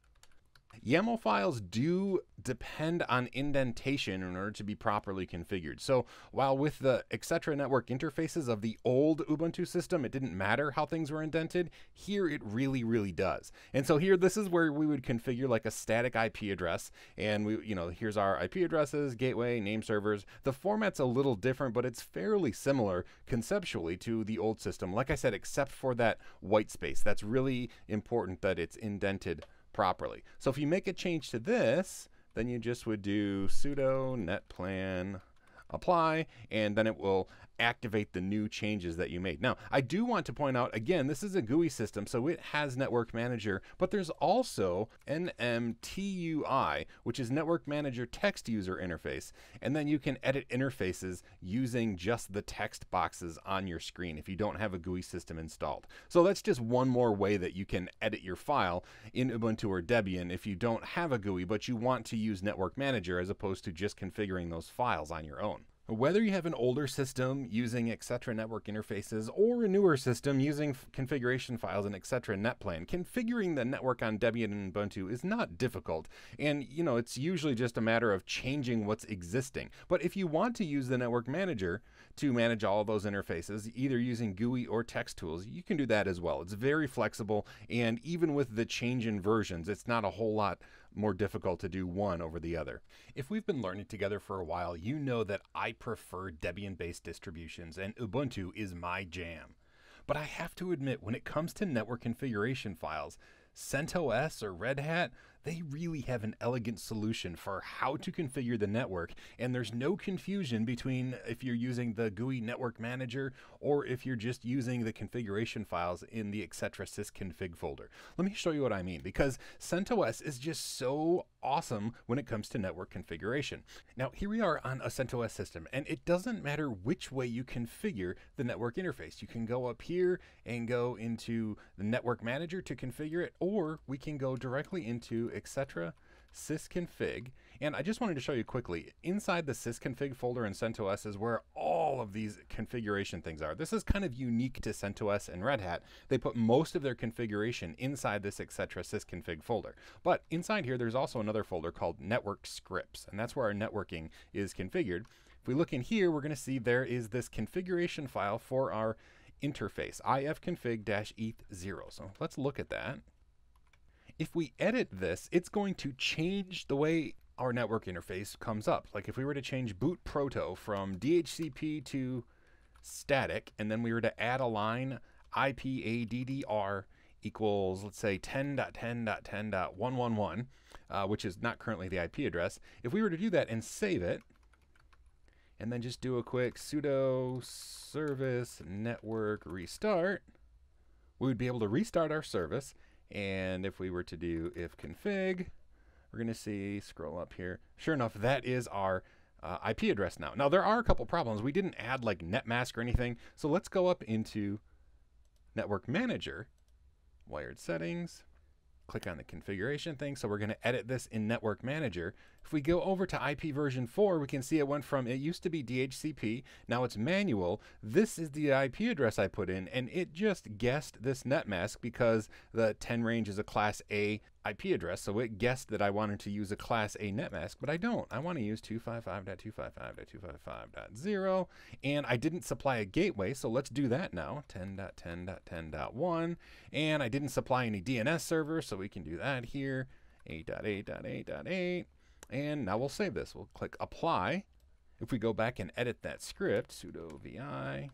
Speaker 2: YAML files do depend on indentation in order to be properly configured. So while with the etc. network interfaces of the old Ubuntu system, it didn't matter how things were indented, here it really, really does. And so here, this is where we would configure like a static IP address. And we, here's our IP addresses, gateway, name servers. The format's a little different, but it's fairly similar conceptually to the old system. Like I said, except for that white space. That's really important that it's indented properly. So if you make a change to this, then you just would do sudo netplan apply, and then it will activate the new changes that you made. Now, I do want to point out, again, this is a GUI system, so it has Network Manager, but there's also NMTUI, which is Network Manager Text User Interface, and then you can edit interfaces using just the text boxes on your screen if you don't have a GUI system installed. So that's just one more way that you can edit your file in Ubuntu or Debian if you don't have a GUI, but you want to use Network Manager as opposed to just configuring those files on your own. Whether you have an older system using etc. network interfaces or a newer system using configuration files in etc. netplan, configuring the network on Debian and Ubuntu is not difficult. And, it's usually just a matter of changing what's existing. But if you want to use the network manager to manage all of those interfaces, either using GUI or text tools, you can do that as well. It's very flexible, and even with the change in versions, it's not a whole lot more difficult to do one over the other. If we've been learning together for a while, you know that I prefer Debian-based distributions, and Ubuntu is my jam. But I have to admit, when it comes to network configuration files, CentOS or Red Hat, they really have an elegant solution for how to configure the network, and there's no confusion between if you're using the GUI network manager or if you're just using the configuration files in the etc. sysconfig folder. Let me show you what I mean, because CentOS is just so awesome when it comes to network configuration. Now, here we are on a CentOS system, and it doesn't matter which way you configure the network interface. You can go up here and go into the network manager to configure it, or we can go directly into etc. sysconfig, And I just wanted to show you quickly, inside the sysconfig folder in CentOS is where all of these configuration things are. This is kind of unique to CentOS and Red Hat. They put most of their configuration inside this etc sysconfig folder. But inside here, there's also another folder called network scripts, and that's where our networking is configured. If we look in here, we're going to see there is this configuration file for our interface, ifconfig-eth0. So let's look at that. If we edit this, it's going to change the way our network interface comes up. Like if we were to change boot proto from DHCP to static, and then we were to add a line IPADDR equals, let's say 10.10.10.111, which is not currently the IP address. If we were to do that and save it, and then just do a quick sudo service network restart, we would be able to restart our service. And if we were to do ifconfig, we're going to see, scroll up here. Sure enough, that is our IP address now. Now, there are a couple problems. We didn't add like netmask or anything. So let's go up into Network Manager, wired settings, click on the configuration thing. So we're going to edit this in Network Manager. If we go over to IP version 4, we can see it went from, it used to be DHCP, now it's manual. This is the IP address I put in, and it just guessed this netmask because the 10 range is a class A IP address. So it guessed that I wanted to use a class A netmask, but I don't. I want to use 255.255.255.0, and I didn't supply a gateway. So let's do that now. 10.10.10.1, and I didn't supply any DNS server, so we can do that here. 8.8.8.8. And now we'll save this. We'll click apply. If we go back and edit that script, sudo vi,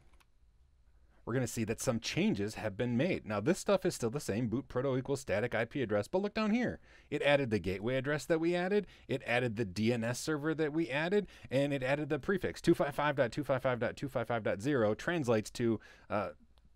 Speaker 2: we're going to see that some changes have been made. Now this stuff is still the same, boot proto equals static IP address, but look down here. It added the gateway address that we added, it added the DNS server that we added, and it added the prefix. 255.255.255.0 translates to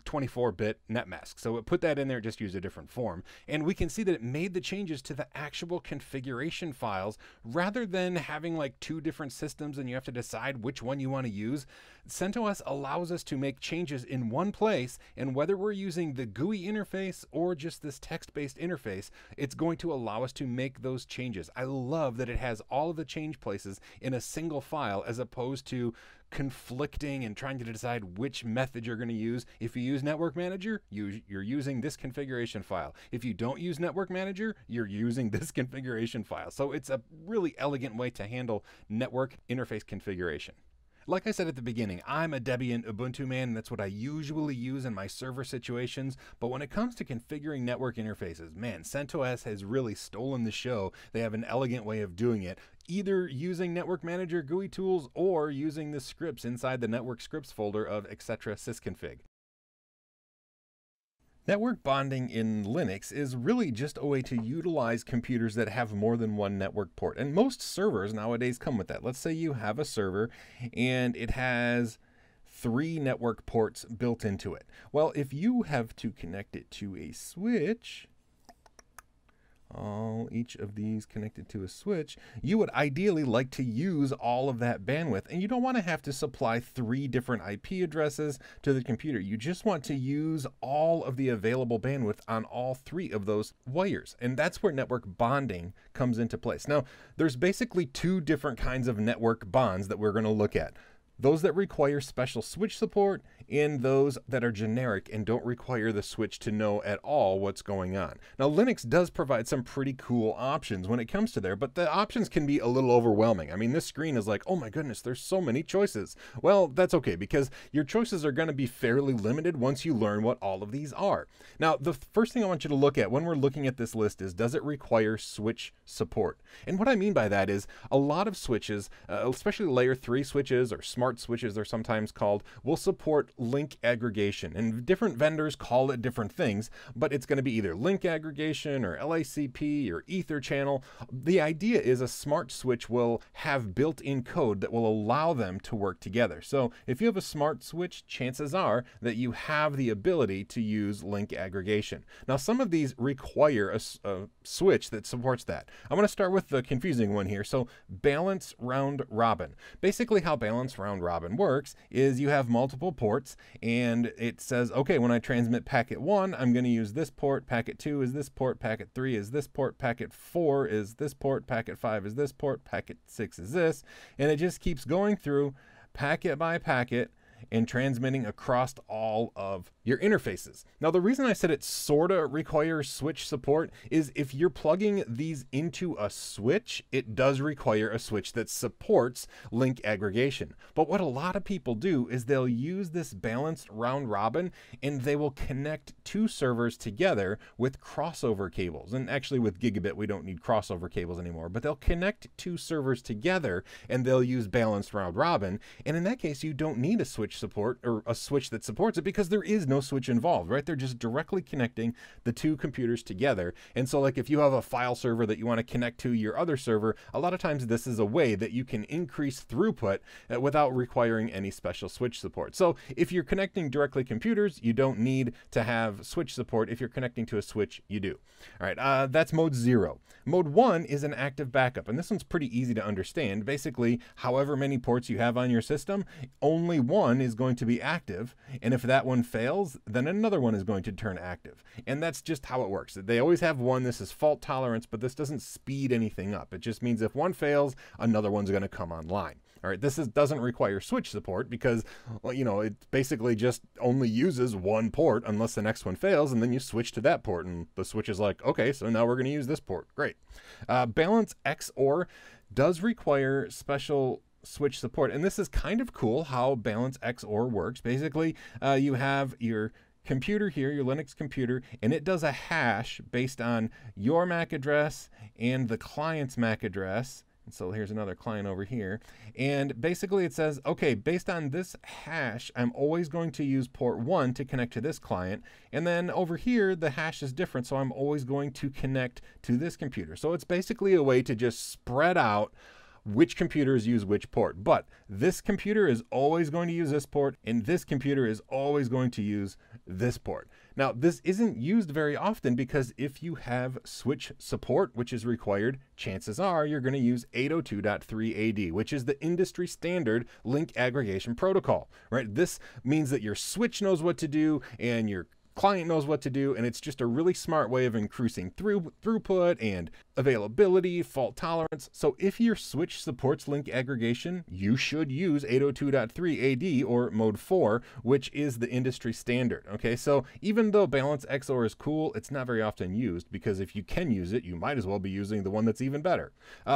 Speaker 2: 24-bit netmask. So it put that in there, just use a different form. And we can see that it made the changes to the actual configuration files rather than having like two different systems and you have to decide which one you want to use. CentOS allows us to make changes in one place, and whether we're using the GUI interface or just this text-based interface, it's going to allow us to make those changes. I love that it has all of the change places in a single file as opposed to conflicting and trying to decide which method you're going to use. If you use Network Manager, you're using this configuration file. If you don't use Network Manager, you're using this configuration file. So it's a really elegant way to handle network interface configuration. Like I said at the beginning, I'm a Debian Ubuntu man, and that's what I usually use in my server situations. But when it comes to configuring network interfaces, man, CentOS has really stolen the show. They have an elegant way of doing it, either using Network Manager GUI tools or using the scripts inside the network scripts folder of etc sysconfig. Network bonding in Linux is really just a way to utilize computers that have more than one network port. And most servers nowadays come with that. Let's say you have a server and it has 3 network ports built into it. Well, if you have to connect it to a switch, each of these connected to a switch, you would ideally like to use all of that bandwidth, and you don't want to have to supply 3 different IP addresses to the computer. You just want to use all of the available bandwidth on all 3 of those wires, and that's where network bonding comes into place. Now, there's basically 2 different kinds of network bonds that we're going to look at. Those that require special switch support and those that are generic and don't require the switch to know at all what's going on. Now, Linux does provide some pretty cool options when it comes to there, but the options can be a little overwhelming. I mean, this screen is like, oh my goodness, there's so many choices. Well, that's okay, because your choices are going to be fairly limited once you learn what all of these are. Now, the first thing I want you to look at when we're looking at this list is, does it require switch support? And what I mean by that is a lot of switches, especially layer 3 switches or smart switches they're sometimes called, will support link aggregation, and different vendors call it different things, but it's going to be either link aggregation or LACP or ether channel. The idea is a smart switch will have built-in code that will allow them to work together. So if you have a smart switch, chances are that you have the ability to use link aggregation. Now, some of these require a switch that supports that. I'm going to start with the confusing one here. So balance round robin. Basically how balance round round robin works is you have multiple ports, and it says, okay, when I transmit packet 1, I'm going to use this port, packet 2 is this port, packet 3 is this port, packet 4 is this port, packet 5 is this port, packet 6 is this, and it just keeps going through packet by packet and transmitting across all of your interfaces. Now, the reason I said it sort of requires switch support is if you're plugging these into a switch, it does require a switch that supports link aggregation. But what a lot of people do is they'll use this balanced round robin, and they will connect two servers together with crossover cables. And actually with gigabit, we don't need crossover cables anymore, but they'll connect two servers together and they'll use balanced round robin. And in that case, you don't need a switch support or a switch that supports it because there is no switch involved, right? They're just directly connecting the two computers together. And so like if you have a file server that you want to connect to your other server, a lot of times this is a way that you can increase throughput without requiring any special switch support. So if you're connecting directly computers, you don't need to have switch support. If you're connecting to a switch, you do. All right, that's mode 0. Mode 1 is an active backup, and this one's pretty easy to understand. Basically, however many ports you have on your system, only one is going to be active, and if that one fails, then another one is going to turn active. And that's just how it works. They always have one. This is fault tolerance, but this doesn't speed anything up. It just means if one fails, another one's going to come online. All right, this doesn't require switch support because, well, you know, it basically just only uses one port unless the next one fails, and then you switch to that port, and the switch is like, okay, so now we're going to use this port. Great. Balance XOR does require special switch support, and this is kind of cool how balance XOR works. Basically, you have your computer here, your Linux computer, and it does a hash based on your MAC address and the client's MAC address. And so here's another client over here. And basically it says, okay, based on this hash, I'm always going to use port 1 to connect to this client. And then over here, the hash is different, so I'm always going to connect to this computer. So it's basically a way to just spread out which computers use which port. But this computer is always going to use this port, and this computer is always going to use this port. Now, this isn't used very often because if you have switch support, which is required, chances are you're going to use 802.3 AD, which is the industry standard link aggregation protocol, right? This means that your switch knows what to do and your client knows what to do, and it's just a really smart way of increasing throughput and availability, fault tolerance. So if your switch supports link aggregation, you should use 802.3 AD or mode 4, which is the industry standard. Okay, so even though balance XOR is cool, it's not very often used because if you can use it, you might as well be using the one that's even better.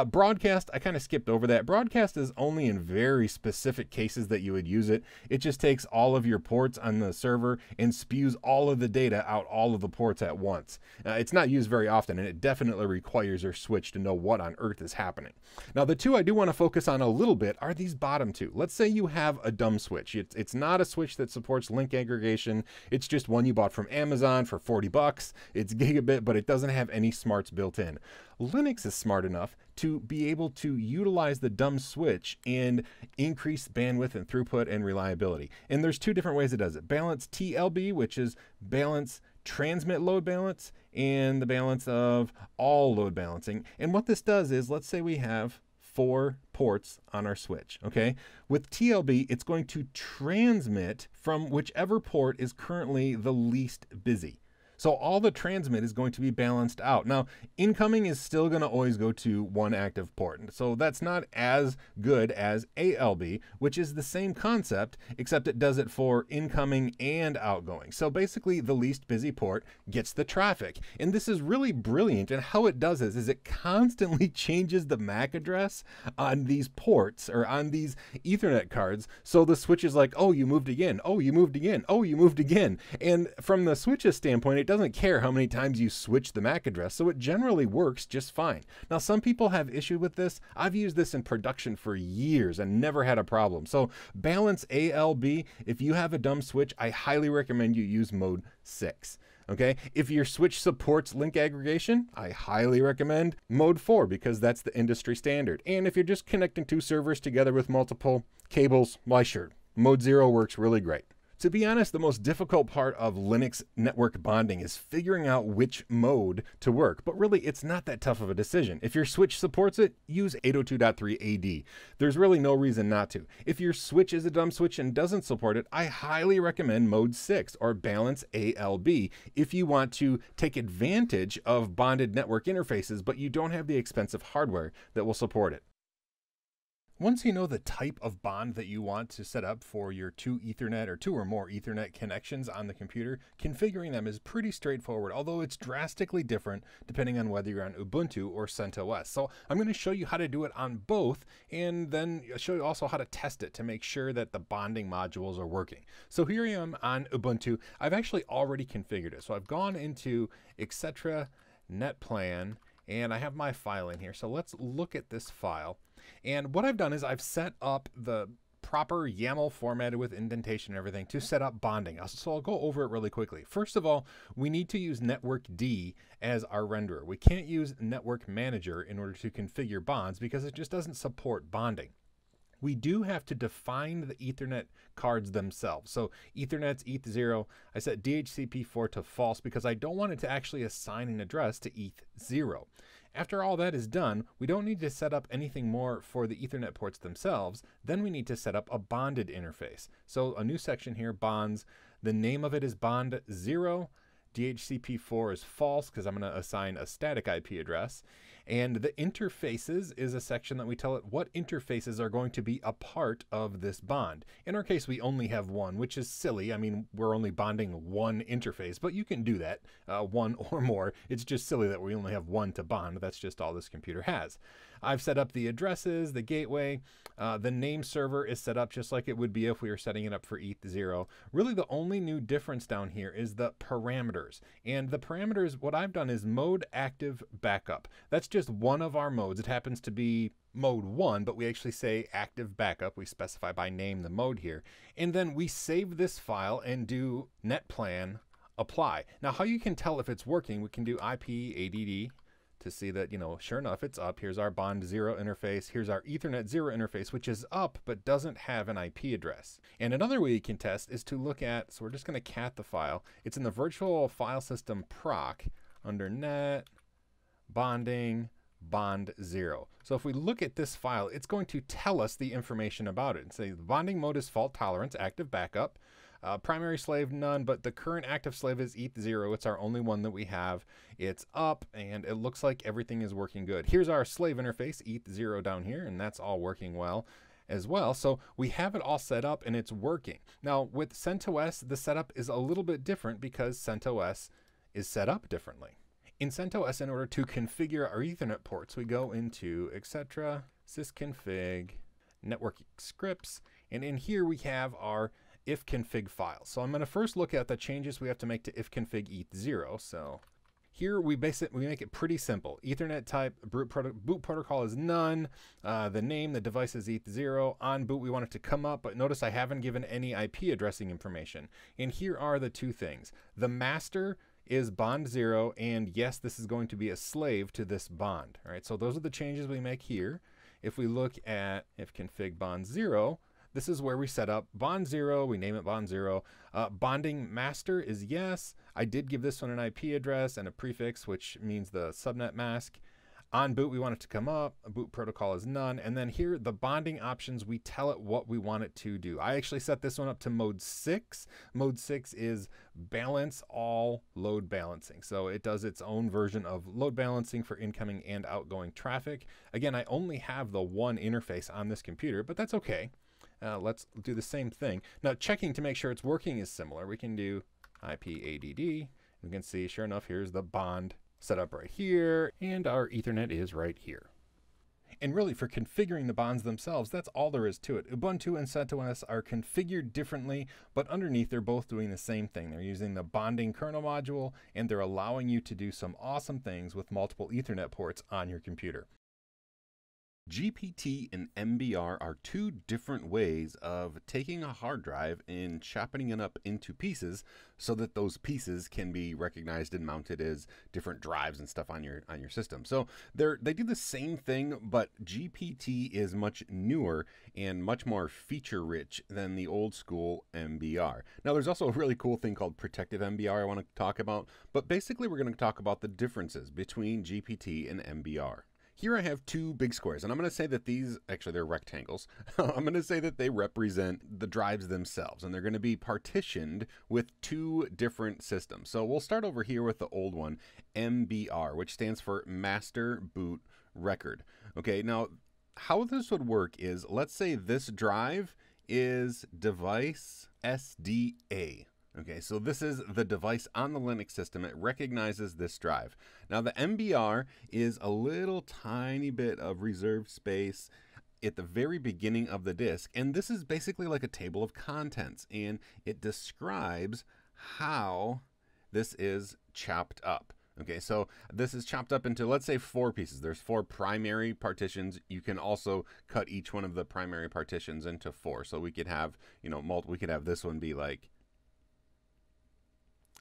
Speaker 2: Broadcast, I kind of skipped over that. Broadcast is only in very specific cases that you would use it. It just takes all of your ports on the server and spews all of the data out all of the ports at once. It's not used very often, and it definitely requires your switch to know what on earth is happening. Now, the two I do want to focus on a little bit are these bottom two. Let's say you have a dumb switch. It's not a switch that supports link aggregation. It's just one you bought from Amazon for 40 bucks. It's gigabit, but it doesn't have any smarts built in. Linux is smart enough to be able to utilize the dumb switch and increase bandwidth and throughput and reliability. And there's two different ways it does it. Balance TLB, which is balance transmit load balance, and the balance of all load balancing. And what this does is, let's say we have 4 ports on our switch, okay? With TLB, it's going to transmit from whichever port is currently the least busy. So all the transmit is going to be balanced out. Now, incoming is still going to always go to one active port. So that's not as good as ALB, which is the same concept, except it does it for incoming and outgoing. So basically, the least busy port gets the traffic. And this is really brilliant. And how it does this is it constantly changes the MAC address on these ports or on these Ethernet cards. So the switch is like, oh, you moved again. Oh, you moved again. Oh, you moved again. And from the switch's standpoint, it doesn't care how many times you switch the MAC address, so it generally works just fine. Now, some people have issue with this. I've used this in production for years and never had a problem. So balance ALB, if you have a dumb switch, I highly recommend you use mode 6. Okay, if your switch supports link aggregation, I highly recommend mode 4 because that's the industry standard. And if you're just connecting 2 servers together with multiple cables, why sure, mode 0 works really great. To be honest, the most difficult part of Linux network bonding is figuring out which mode to work, but really it's not that tough of a decision. If your switch supports it, use 802.3 AD. There's really no reason not to. If your switch is a dumb switch and doesn't support it, I highly recommend mode 6 or balance ALB if you want to take advantage of bonded network interfaces, but you don't have the expensive hardware that will support it. Once you know the type of bond that you want to set up for your two or more Ethernet connections on the computer, configuring them is pretty straightforward, although it's drastically different depending on whether you're on Ubuntu or CentOS. So I'm going to show you how to do it on both, and then show you also how to test it to make sure that the bonding modules are working. So here I am on Ubuntu. I've actually already configured it. So I've gone into etc. netplan, and I have my file in here. So let's look at this file. And what I've done is I've set up the proper YAML formatted with indentation and everything to set up bonding. So I'll go over it really quickly. First of all, we need to use network D as our renderer. We can't use network manager in order to configure bonds because it just doesn't support bonding. We do have to define the Ethernet cards themselves. So Ethernet's ETH0. I set DHCP4 to false because I don't want it to actually assign an address to ETH0. After all that is done, we don't need to set up anything more for the Ethernet ports themselves. Then we need to set up a bonded interface. So a new section here, bonds. The name of it is bond 0. DHCP4 is false because I'm going to assign a static IP address. And the interfaces is a section that we tell it what interfaces are going to be a part of this bond. In our case, we only have one, which is silly. I mean, we're only bonding one interface, but you can do that, one or more. It's just silly that we only have one to bond. That's just all this computer has. I've set up the addresses, the gateway. The name server is set up just like it would be if we were setting it up for ETH0. Really, the only new difference down here is the parameters. And the parameters, what I've done is mode active backup. That's just one of our modes. It happens to be mode 1, but we actually say active backup. We specify by name the mode here. And then we save this file and do netplan apply. Now, how you can tell if it's working, we can do IP ADD to see that, sure enough, it's up. Here's our bond 0 interface. Here's our Ethernet 0 interface, which is up but doesn't have an IP address. And another way you can test is to look at, so we're just going to cat the file. It's in the virtual file system proc under net bonding bond 0. So if we look at this file, it's going to tell us the information about it and say the bonding mode is fault tolerance, active backup. Primary slave, none, but the current active slave is ETH0. It's our only one that we have. It's up, and it looks like everything is working good. Here's our slave interface, ETH0 down here, and that's all working well as well. So we have it all set up, and it's working. Now, with CentOS, the setup is a little bit different because CentOS is set up differently. In CentOS, in order to configure our Ethernet ports, we go into etc. sysconfig network scripts, and in here we have our ifconfig file. So I'm going to first look at the changes we have to make to ifconfig ETH0. So here we make it pretty simple. Ethernet type, boot protocol is none. The name, the device is ETH0. On boot, we want it to come up, but notice I haven't given any IP addressing information. And here are the two things. The master is bond 0, and yes, this is going to be a slave to this bond. All right, so those are the changes we make here. If we look at ifconfig bond 0, this is where we set up bond 0. We name it bond 0. Bonding master is yes. I did give this one an IP address and a prefix, which means the subnet mask. On boot, we want it to come up. A boot protocol is none. And then here, the bonding options, we tell it what we want it to do. I actually set this one up to mode 6. Mode 6 is balance all load balancing. So it does its own version of load balancing for incoming and outgoing traffic. Again, I only have the one interface on this computer, but that's okay. Let's do the same thing. Now, checking to make sure it's working is similar. We can do IPADD. We can see, sure enough, here's the bond set up right here, and our Ethernet is right here. And really, for configuring the bonds themselves, that's all there is to it. Ubuntu and CentOS are configured differently, but underneath they're both doing the same thing. They're using the bonding kernel module, and they're allowing you to do some awesome things with multiple Ethernet ports on your computer. GPT and MBR are two different ways of taking a hard drive and chopping it up into pieces so that those pieces can be recognized and mounted as different drives and stuff on your system. So they do the same thing, but GPT is much newer and much more feature rich than the old school MBR. Now there's also a really cool thing called protective MBR I want to talk about, but basically we're going to talk about the differences between GPT and MBR. Here I have two big squares, and I'm going to say that these, actually they're rectangles. I'm going to say that they represent the drives themselves, and they're going to be partitioned with two different systems. So we'll start over here with the old one, MBR, which stands for Master Boot Record. Okay, now how this would work is, let's say this drive is device SDA. Okay, so this is the device on the Linux system. It recognizes this drive. Now the MBR is a little tiny bit of reserved space at the very beginning of the disk, and this is basically like a table of contents, and it describes how this is chopped up. Okay, so this is chopped up into, let's say, 4 pieces. There's 4 primary partitions. You can also cut each one of the primary partitions into 4. So we could have, we could have this one be like,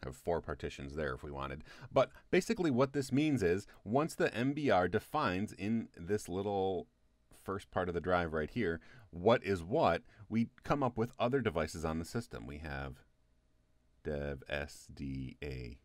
Speaker 2: have 4 partitions there if we wanted. But basically what this means is, once the MBR defines in this little first part of the drive right here, what is what, we come up with other devices on the system. We have dev SDA1,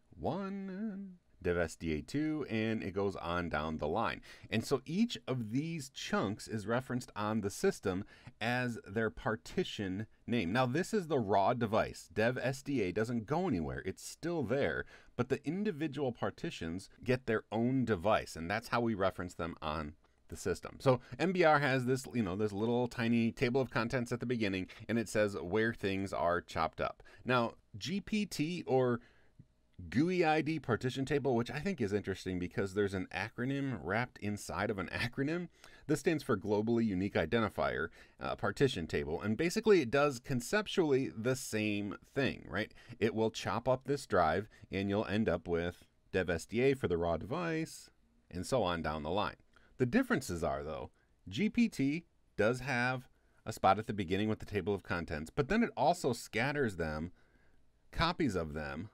Speaker 2: dev SDA2, and it goes on down the line. And so each of these chunks is referenced on the system as their partition name. Now this is the raw device. Dev SDA doesn't go anywhere. It's still there, but the individual partitions get their own device, and that's how we reference them on the system. So MBR has this, this little tiny table of contents at the beginning, and it says where things are chopped up. Now GPT, or GUI ID partition table, which I think is interesting because there's an acronym wrapped inside of an acronym. This stands for Globally Unique Identifier Partition Table, and basically it does conceptually the same thing, right? It will chop up this drive, and you'll end up with dev SDA for the raw device, and so on down the line. The differences are, though, GPT does have a spot at the beginning with the table of contents, but then it also scatters them, copies of them,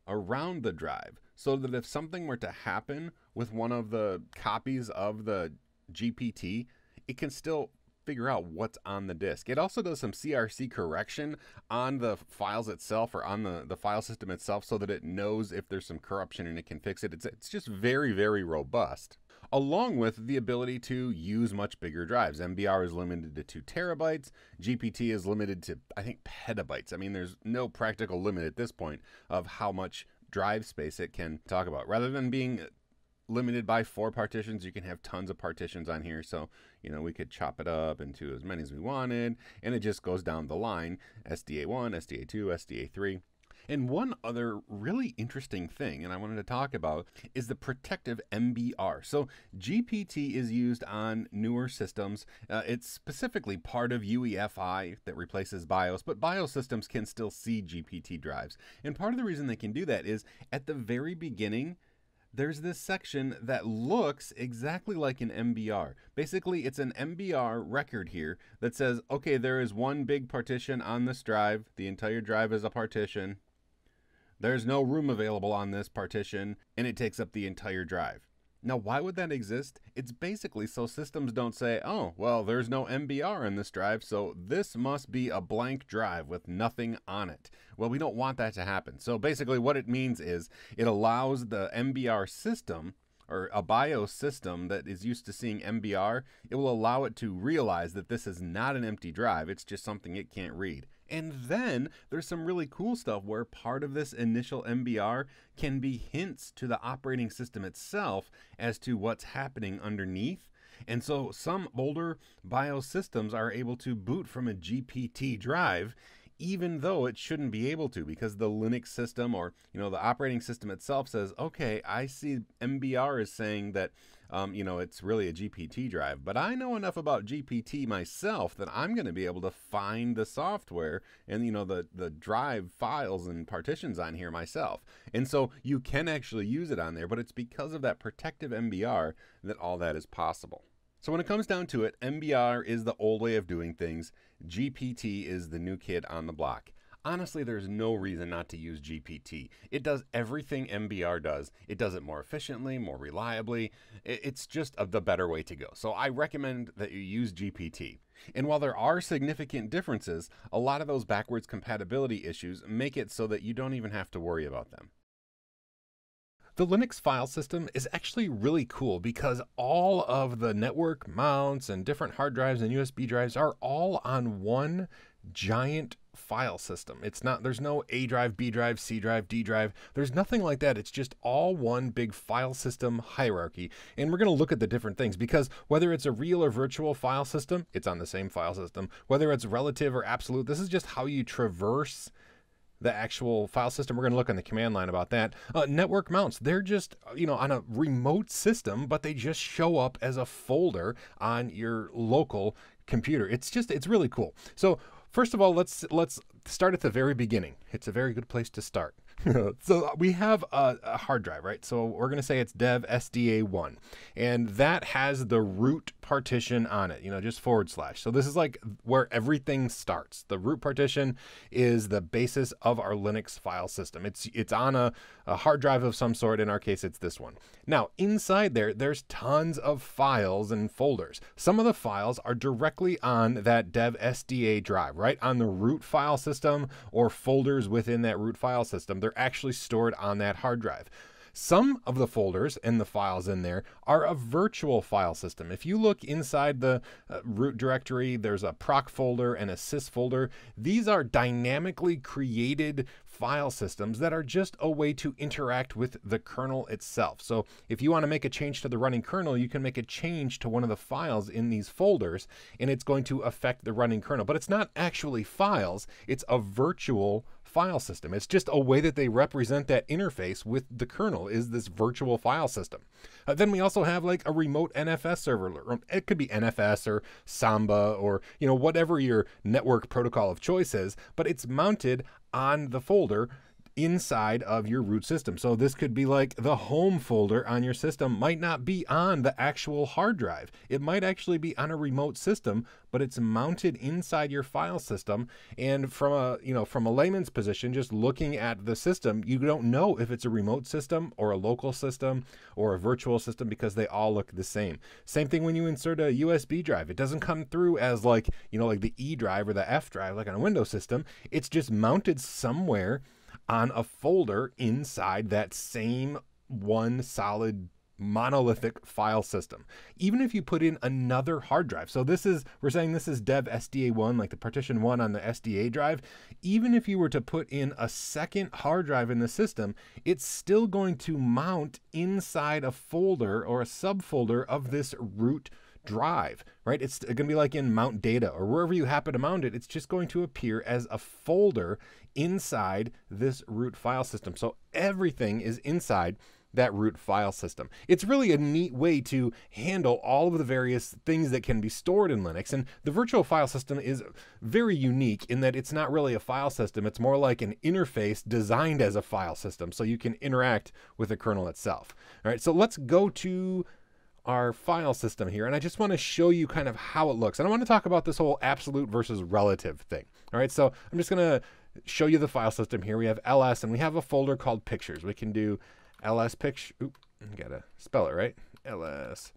Speaker 2: around the drive, so that if something were to happen with one of the copies of the GPT, it can still figure out what's on the disk. It also does some CRC correction on the files itself, or on the file system itself, so that it knows if there's some corruption and it can fix it. It's just very, very robust, along with the ability to use much bigger drives. MBR is limited to 2 terabytes. GPT is limited to, I think, petabytes. I mean, there's no practical limit at this point of how much drive space it can talk about. Rather than being limited by 4 partitions, you can have tons of partitions on here. So, we could chop it up into as many as we wanted, and it just goes down the line: SDA1, SDA2, SDA3. And one other really interesting thing, and I wanted to talk about, is the protective MBR. So GPT is used on newer systems. It's specifically part of UEFI that replaces BIOS, but BIOS systems can still see GPT drives. And part of the reason they can do that is, at the very beginning, there's this section that looks exactly like an MBR. Basically, it's an MBR record here that says, okay, there is one big partition on this drive. The entire drive is a partition. There's no room available on this partition, and it takes up the entire drive. Now, why would that exist? It's basically so systems don't say, oh, well, there's no MBR in this drive, so this must be a blank drive with nothing on it. Well, we don't want that to happen. So basically what it means is it allows the MBR system, or a BIOS system that is used to seeing MBR, it will allow it to realize that this is not an empty drive. It's just something it can't read. And then there's some really cool stuff where part of this initial MBR can be hints to the operating system itself as to what's happening underneath. And so some older BIOS systems are able to boot from a GPT drive, even though it shouldn't be able to, because the Linux system, or the operating system itself, says, okay, I see MBR is saying that it's really a GPT drive, but I know enough about GPT myself that I'm going to be able to find the software and the drive files and partitions on here myself. And so you can actually use it on there, but it's because of that protective MBR that all that is possible. So when it comes down to it, MBR is the old way of doing things. GPT is the new kid on the block. Honestly, there's no reason not to use GPT. It does everything MBR does. It does it more efficiently, more reliably. It's just the better way to go. So I recommend that you use GPT. And while there are significant differences, a lot of those backwards compatibility issues make it so that you don't even have to worry about them. The Linux file system is actually really cool because all of the network mounts and different hard drives and USB drives are all on one giant file system. There's no A drive, B drive, C drive, D drive. There's nothing like that. It's just all one big file system hierarchy. And we're going to look at the different things because whether it's a real or virtual file system, it's on the same file system. Whether it's relative or absolute, this is just how you traverse the actual file system. We're going to look on the command line about that. Network mounts, they're just, on a remote system, but they just show up as a folder on your local computer. It's really cool. So first of all, let's start at the very beginning. It's a very good place to start. So we have a hard drive, right? So we're going to say it's dev SDA1, and that has the root partition on it, just /. So this is like where everything starts. The root partition is the basis of our Linux file system. It's on a hard drive of some sort. In our case, it's this one. Now, inside there's tons of files and folders. Some of the files are directly on that dev SDA drive, right? On the root file system or folders within that root file system. They're actually stored on that hard drive. Some of the folders and the files in there are a virtual file system. If you look inside the root directory, there's a proc folder and a sys folder. These are dynamically created file systems that are just a way to interact with the kernel itself. So if you want to make a change to the running kernel, you can make a change to one of the files in these folders, and it's going to affect the running kernel. But it's not actually files, it's a virtual file system. It's just a way that they represent that interface with the kernel is this virtual file system. Then we also have like a remote NFS server. It could be NFS or Samba or whatever your network protocol of choice is, but it's mounted on the folder inside of your root system. So this could be like the home folder on your system might not be on the actual hard drive. It might actually be on a remote system, but it's mounted inside your file system. And from a layman's position, just looking at the system, you don't know if it's a remote system or a local system or a virtual system because they all look the same. Same thing when you insert a USB drive. It doesn't come through as like the E drive or the F drive like on a Windows system. It's just mounted somewhere on a folder inside that same one solid monolithic file system. Even if you put in another hard drive, so we're saying this is dev SDA1, like the partition 1 on the SDA drive. Even if you were to put in a second hard drive in the system, it's still going to mount inside a folder or a subfolder of this root drive, right? It's going to be like in mount data or wherever you happen to mount it. It's just going to appear as a folder inside this root file system. So everything is inside that root file system. It's really a neat way to handle all of the various things that can be stored in Linux. And the virtual file system is very unique in that it's not really a file system. It's more like an interface designed as a file system so you can interact with the kernel itself. All right, so let's go to our file system here, and I just want to show you kind of how it looks. And I want to talk about this whole absolute versus relative thing. All right, so I'm just going to show you the file system here. We have ls, and we have a folder called pictures. We can do ls picture. Oop, gotta spell it right. ls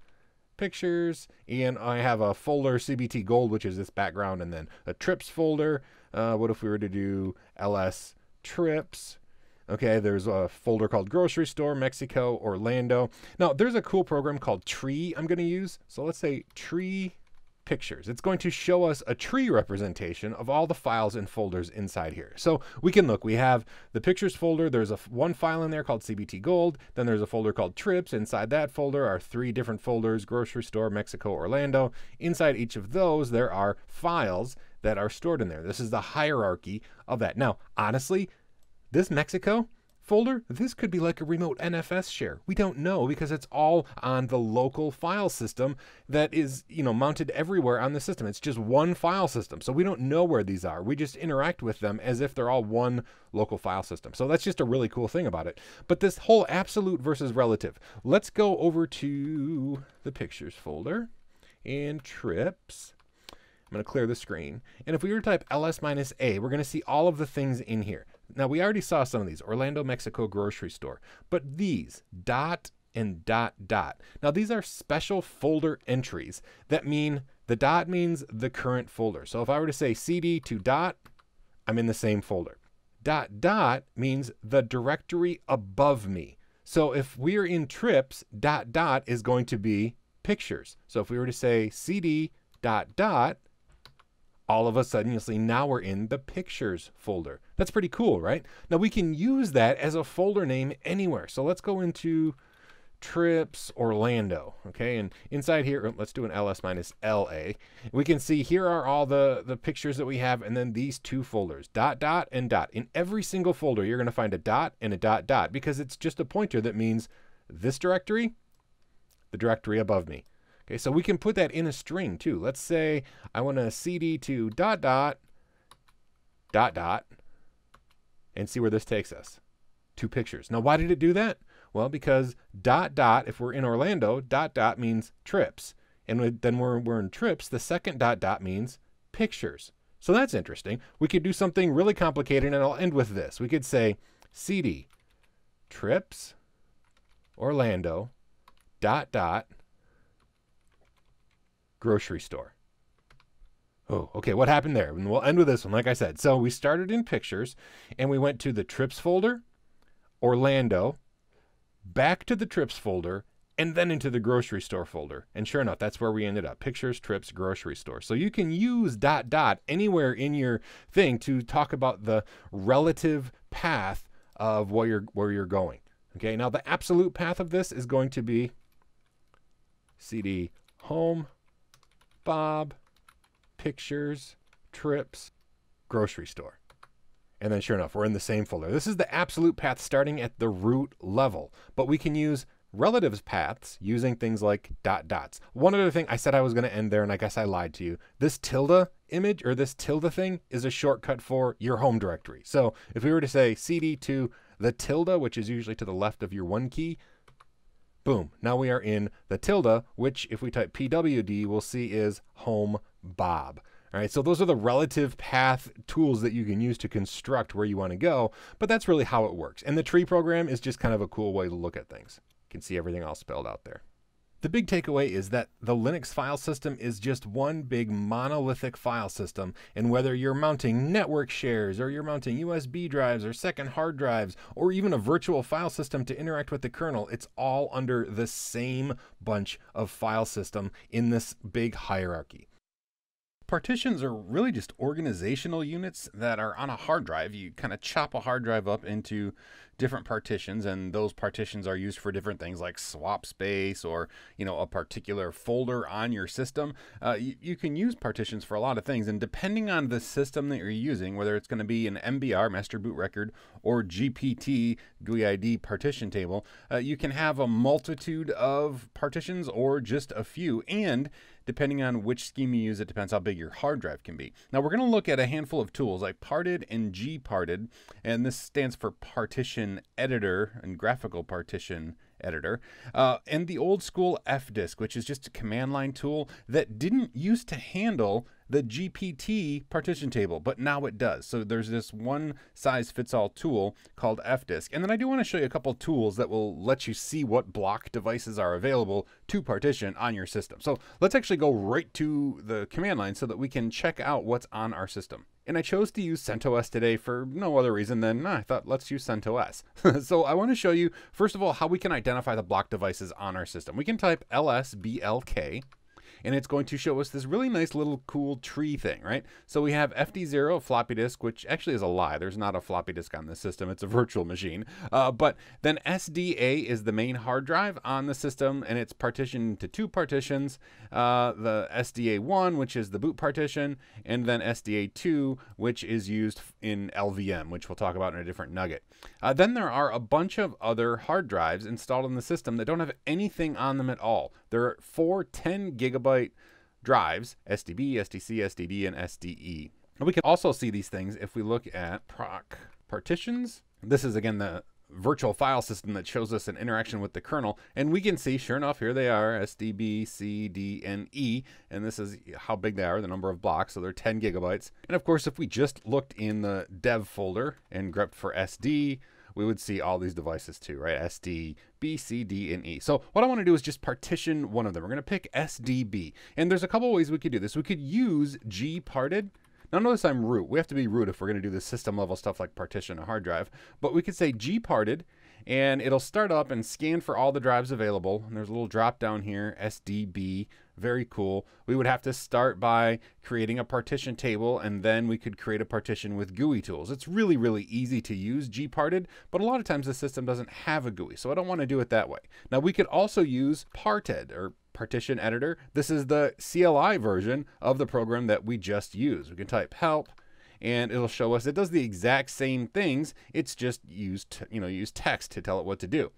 Speaker 2: pictures, and I have a folder CBT gold, which is this background, and then a trips folder. What if we were to do ls trips? Okay, there's a folder called Grocery Store, Mexico, Orlando. Now, there's a cool program called Tree I'm going to use. So let's say Tree Pictures. It's going to show us a tree representation of all the files and folders inside here. So we can look. We have the Pictures folder. There's one file in there called CBT Gold. Then there's a folder called Trips. Inside that folder are 3 different folders, Grocery Store, Mexico, Orlando. Inside each of those, there are files that are stored in there. This is the hierarchy of that. Now, honestly, this Mexico folder, this could be like a remote NFS share. We don't know because it's all on the local file system that is, mounted everywhere on the system. It's just one file system. So we don't know where these are. We just interact with them as if they're all one local file system. So that's just a really cool thing about it. But this whole absolute versus relative, let's go over to the pictures folder. and trips. I'm going to clear the screen. And if we were to type ls-a, we're going to see all of the things in here. Now, we already saw some of these, Orlando, Mexico grocery store. But these, dot and dot dot. Now, these are special folder entries that mean the dot means the current folder. So if I were to say cd to dot, I'm in the same folder. Dot dot means the directory above me. So if we're in trips, dot dot is going to be pictures. So if we were to say cd dot dot, all of a sudden you'll see now we're in the pictures folder. That's pretty cool, right? Now we can use that as a folder name anywhere. So let's go into trips Orlando, okay? And inside here, let's do an ls-la. We can see here are all the pictures that we have, and then these two folders, dot dot and dot. In every single folder, you're going to find a dot and a dot dot because it's just a pointer that means this directory, the directory above me. Okay, so we can put that in a string too. Let's say I want to cd to dot dot dot dot and see where this takes us. 2 pictures. Now, why did it do that? Well, because dot dot, if we're in Orlando, dot dot means trips. And then we're in trips, the second dot dot means pictures. So that's interesting. We could do something really complicated, and I'll end with this. We could say cd trips Orlando dot dot grocery store. Oh, okay, what happened there? And we'll end with this one, like I said. So we started in pictures, and we went to the trips folder, Orlando, back to the trips folder, and then into the grocery store folder. And sure enough, that's where we ended up. Pictures, trips, grocery store. So you can use dot dot anywhere in your thing to talk about the relative path of where you're going. Okay, now the absolute path of this is going to be cd home, Bob, pictures, trips, grocery store. And then sure enough, we're in the same folder. This is the absolute path starting at the root level, but we can use relatives paths using things like dot dots. One other thing, I said I was going to end there, and I guess I lied to you. This tilde image or this tilde thing is a shortcut for your home directory. So if we were to say cd to the tilde, which is usually to the left of your 1 key, boom, now we are in the tilde, which if we type pwd, we'll see is home Bob. All right, so those are the relative path tools that you can use to construct where you want to go, but that's really how it works. And the tree program is just kind of a cool way to look at things. You can see everything all spelled out there. The big takeaway is that the Linux file system is just one big monolithic file system, and whether you're mounting network shares or you're mounting USB drives or second hard drives or even a virtual file system to interact with the kernel, it's all under the same bunch of file system in this big hierarchy. Partitions are really just organizational units that are on a hard drive. You kind of chop a hard drive up into different partitions, and those partitions are used for different things like swap space or, a particular folder on your system. You can use partitions for a lot of things, and depending on the system that you're using, whether it's going to be an MBR, master boot record, or GPT, GUI ID partition table, you can have a multitude of partitions or just a few, and depending on which scheme you use, it depends how big your hard drive can be. Now we're going to look at a handful of tools like parted and gparted, and this stands for partition editor and graphical partition editor, and the old school fdisk, which is just a command line tool that didn't used to handle the GPT partition table, but now it does. So there's this one size fits all tool called fdisk. And then I do want to show you a couple tools that will let you see what block devices are available to partition on your system. So let's actually go right to the command line so that we can check out what's on our system. And I chose to use CentOS today for no other reason than I thought, let's use CentOS. So I want to show you, first of all, how we can identify the block devices on our system. We can type lsblk, and it's going to show us this really nice little cool tree thing, right? So we have FD0, floppy disk, which actually is a lie. There's not a floppy disk on this system. It's a virtual machine. But then SDA is the main hard drive on the system, and it's partitioned to 2 partitions, the SDA1, which is the boot partition, and then SDA2, which is used in LVM, which we'll talk about in a different nugget. Then there are a bunch of other hard drives installed in the system that don't have anything on them at all. There are 4 10 gigabyte drives, SDB, SDC, SDD, and SDE. And we can also see these things if we look at proc partitions. This is, again, the virtual file system that shows us an interaction with the kernel, and we can see, sure enough, here they are, SD, B, C, D, and E, and this is how big they are, the number of blocks, so they're 10 gigabytes. And of course, if we just looked in the dev folder and grepped for SD, we would see all these devices too, right? SD, B, C, D, and E. So what I want to do is just partition one of them. We're going to pick SDB, and there's a couple ways we could do this. We could use gparted. Now notice I'm root. We have to be root if we're going to do the system level stuff like partition a hard drive. But we could say gparted, and it'll start up and scan for all the drives available. And there's a little drop down here, SDB, very cool. We would have to start by creating a partition table, and then we could create a partition with GUI tools. It's really, really easy to use gparted, but a lot of times the system doesn't have a GUI, so I don't want to do it that way. Now we could also use parted, or partition editor. This is the CLI version of the program that we just used. We can type help, and it'll show us it does the exact same things. It's just use text to tell it what to do.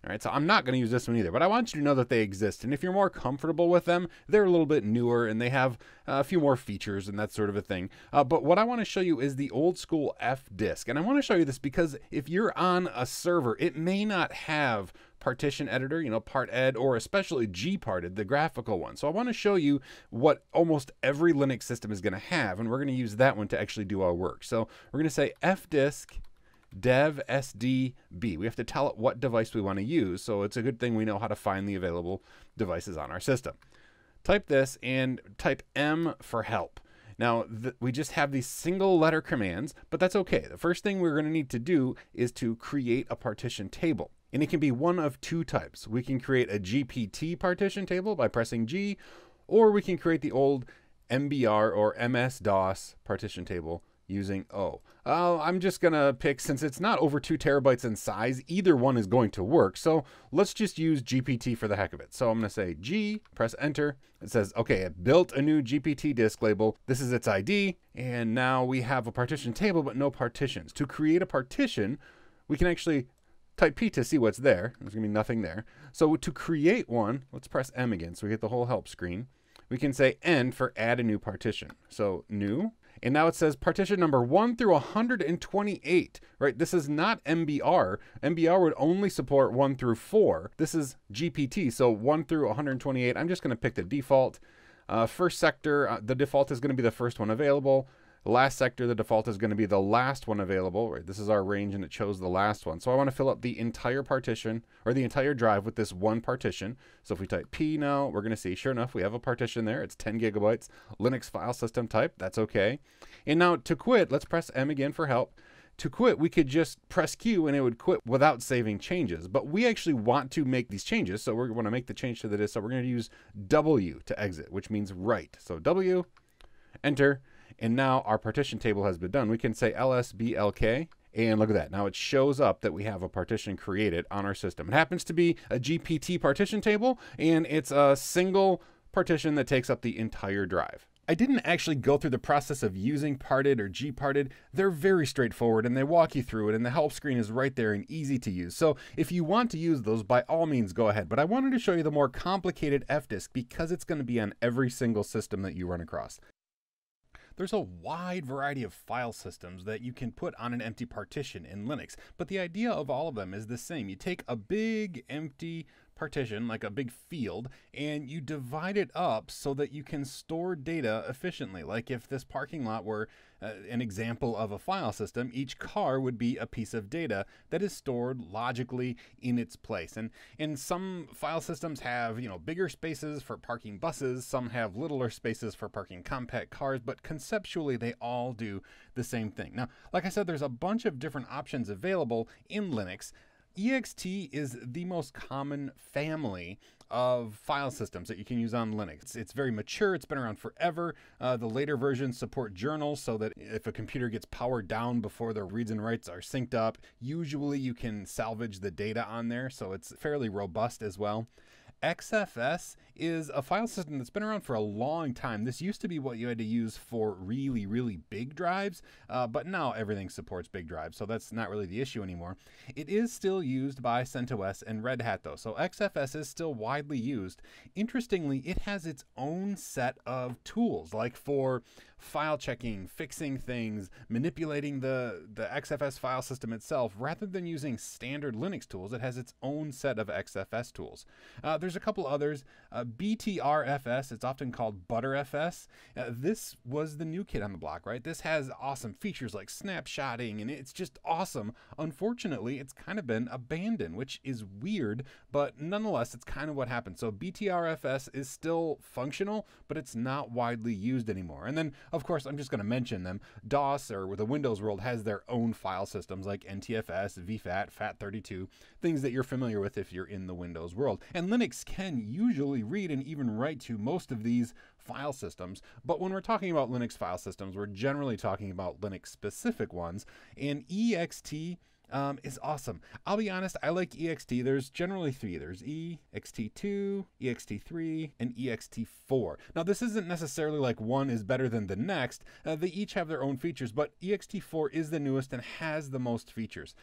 Speaker 2: All right, so I'm not going to use this one either, but I want you to know that they exist. And if you're more comfortable with them, they're a little bit newer and they have a few more features and that sort of a thing. But what I want to show you is the old school fdisk. And I want to show you this because if you're on a server, it may not have partition editor, parted, or especially gparted, the graphical one. So I want to show you what almost every Linux system is going to have, and we're going to use that one to actually do our work. So we're going to say fdisk dev SDB. We have to tell it what device we want to use, so it's a good thing we know how to find the available devices on our system. Type this and type M for help. Now, we just have these single letter commands, but that's okay. The first thing we're going to need to do is to create a partition table. And it can be one of two types. We can create a GPT partition table by pressing G, or we can create the old MBR or MS-DOS partition table using O. I'm just going to pick, since it's not over 2 terabytes in size, either one is going to work. So let's just use GPT for the heck of it. So I'm going to say G, press enter. It says, okay, it built a new GPT disk label. This is its ID. And now we have a partition table, but no partitions. To create a partition, we can actually type P to see what's there. There's going to be nothing there. So to create one, let's press M again so we get the whole help screen. We can say N for add a new partition. So new. And now it says partition number 1 through 128, right? This is not MBR. MBR would only support 1 through 4. This is GPT, so 1 through 128. I'm just going to pick the default. First sector, the default is going to be the first one available. Last sector, the default is going to be the last one available. Right? This is our range, and it chose the last one. So I want to fill up the entire partition, or the entire drive, with this one partition. So if we type P now, we're going to see, sure enough, we have a partition there. It's 10 gigabytes, Linux file system type. That's okay. And now to quit, let's press M again for help. To quit, we could just press Q and it would quit without saving changes. But we actually want to make these changes, so we want to make the change to the disk. So we're going to use W to exit, which means write. So W, enter. And now our partition table has been done. We can say lsblk, and look at that. Now it shows up that we have a partition created on our system. It happens to be a GPT partition table, and it's a single partition that takes up the entire drive. I didn't actually go through the process of using parted or gparted. They're very straightforward, and they walk you through it, and the help screen is right there and easy to use. So if you want to use those, by all means, go ahead. But I wanted to show you the more complicated fdisk because it's going to be on every single system that you run across. There's a wide variety of file systems that you can put on an empty partition in Linux, but the idea of all of them is the same. You take a big empty partition, like a big field, and you divide it up so that you can store data efficiently. Like if this parking lot were an example of a file system, each car would be a piece of data that is stored logically in its place. And some file systems have, bigger spaces for parking buses, some have littler spaces for parking compact cars, but conceptually they all do the same thing. Now, like I said, there's a bunch of different options available in Linux. ext is the most common family of file systems that you can use on Linux. It's very mature. It's been around forever. The later versions support journals so that if a computer gets powered down before the reads and writes are synced up, usually you can salvage the data on there, so it's fairly robust as well. XFS is a file system that's been around for a long time. This used to be what you had to use for really, really big drives, but now everything supports big drives, so that's not really the issue anymore. It is still used by CentOS and Red Hat, though, so XFS is still widely used. Interestingly, it has its own set of tools, like for file checking, fixing things, manipulating the XFS file system itself. Rather than using standard Linux tools, it has its own set of XFS tools. There's a couple others. BTRFS, it's often called ButterFS. This was the new kid on the block, right? This has awesome features like snapshotting, and it's just awesome. Unfortunately, it's kind of been abandoned, which is weird, but nonetheless, it's kind of what happened. So BTRFS is still functional, but it's not widely used anymore. And then, of course, I'm just going to mention them. DOS, or the Windows world, has their own file systems like NTFS, VFAT, FAT32, things that you're familiar with if you're in the Windows world. And Linux can usually read and even write to most of these file systems, but when we're talking about Linux file systems, we're generally talking about Linux-specific ones, and ext is awesome. I'll be honest, I like ext. There's generally three. There's ext2, ext3, and ext4. Now, this isn't necessarily like one is better than the next. They each have their own features, but ext4 is the newest and has the most features.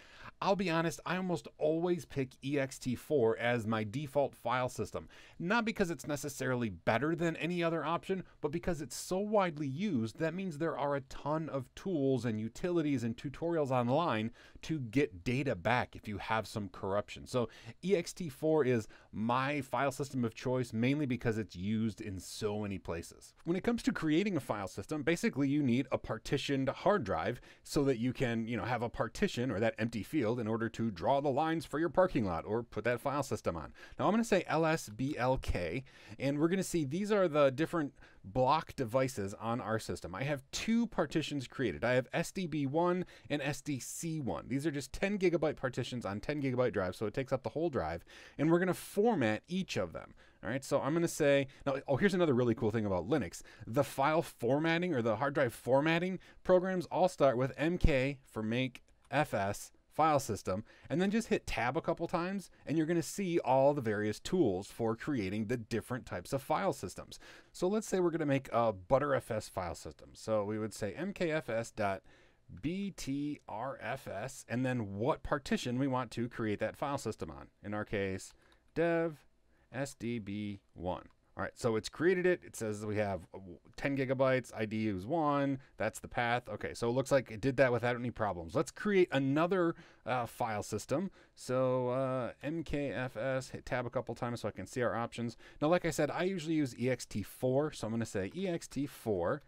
Speaker 2: I'll be honest, I almost always pick ext4 as my default file system. Not because it's necessarily better than any other option, but because it's so widely used. That means there are a ton of tools and utilities and tutorials online to get data back if you have some corruption. So ext4 is my file system of choice, mainly because it's used in so many places. When it comes to creating a file system, basically you need a partitioned hard drive so that you can, have a partition or that empty field in order to draw the lines for your parking lot or put that file system on. Now I'm going to say LSBLK, and we're going to see these are the different block devices on our system. I have two partitions created. I have SDB1 and SDC1. These are just 10 gigabyte partitions on 10 gigabyte drives, so it takes up the whole drive, and we're going to format each of them. All right, so I'm going to say, now, here's another really cool thing about Linux. The file formatting or the hard drive formatting programs all start with MK for make FS file system, and then just hit tab a couple times, and you're going to see all the various tools for creating the different types of file systems. So let's say we're going to make a ButterFS file system. So we would say mkfs.btrfs, and then what partition we want to create that file system on. In our case, dev SDB1. All right, so it's created it. It says we have 10 gigabytes, ID is 1, that's the path. Okay, so it looks like it did that without any problems. Let's create another file system. So mkfs, hit tab a couple times so I can see our options. Now, like I said, I usually use ext4, so I'm gonna say ext4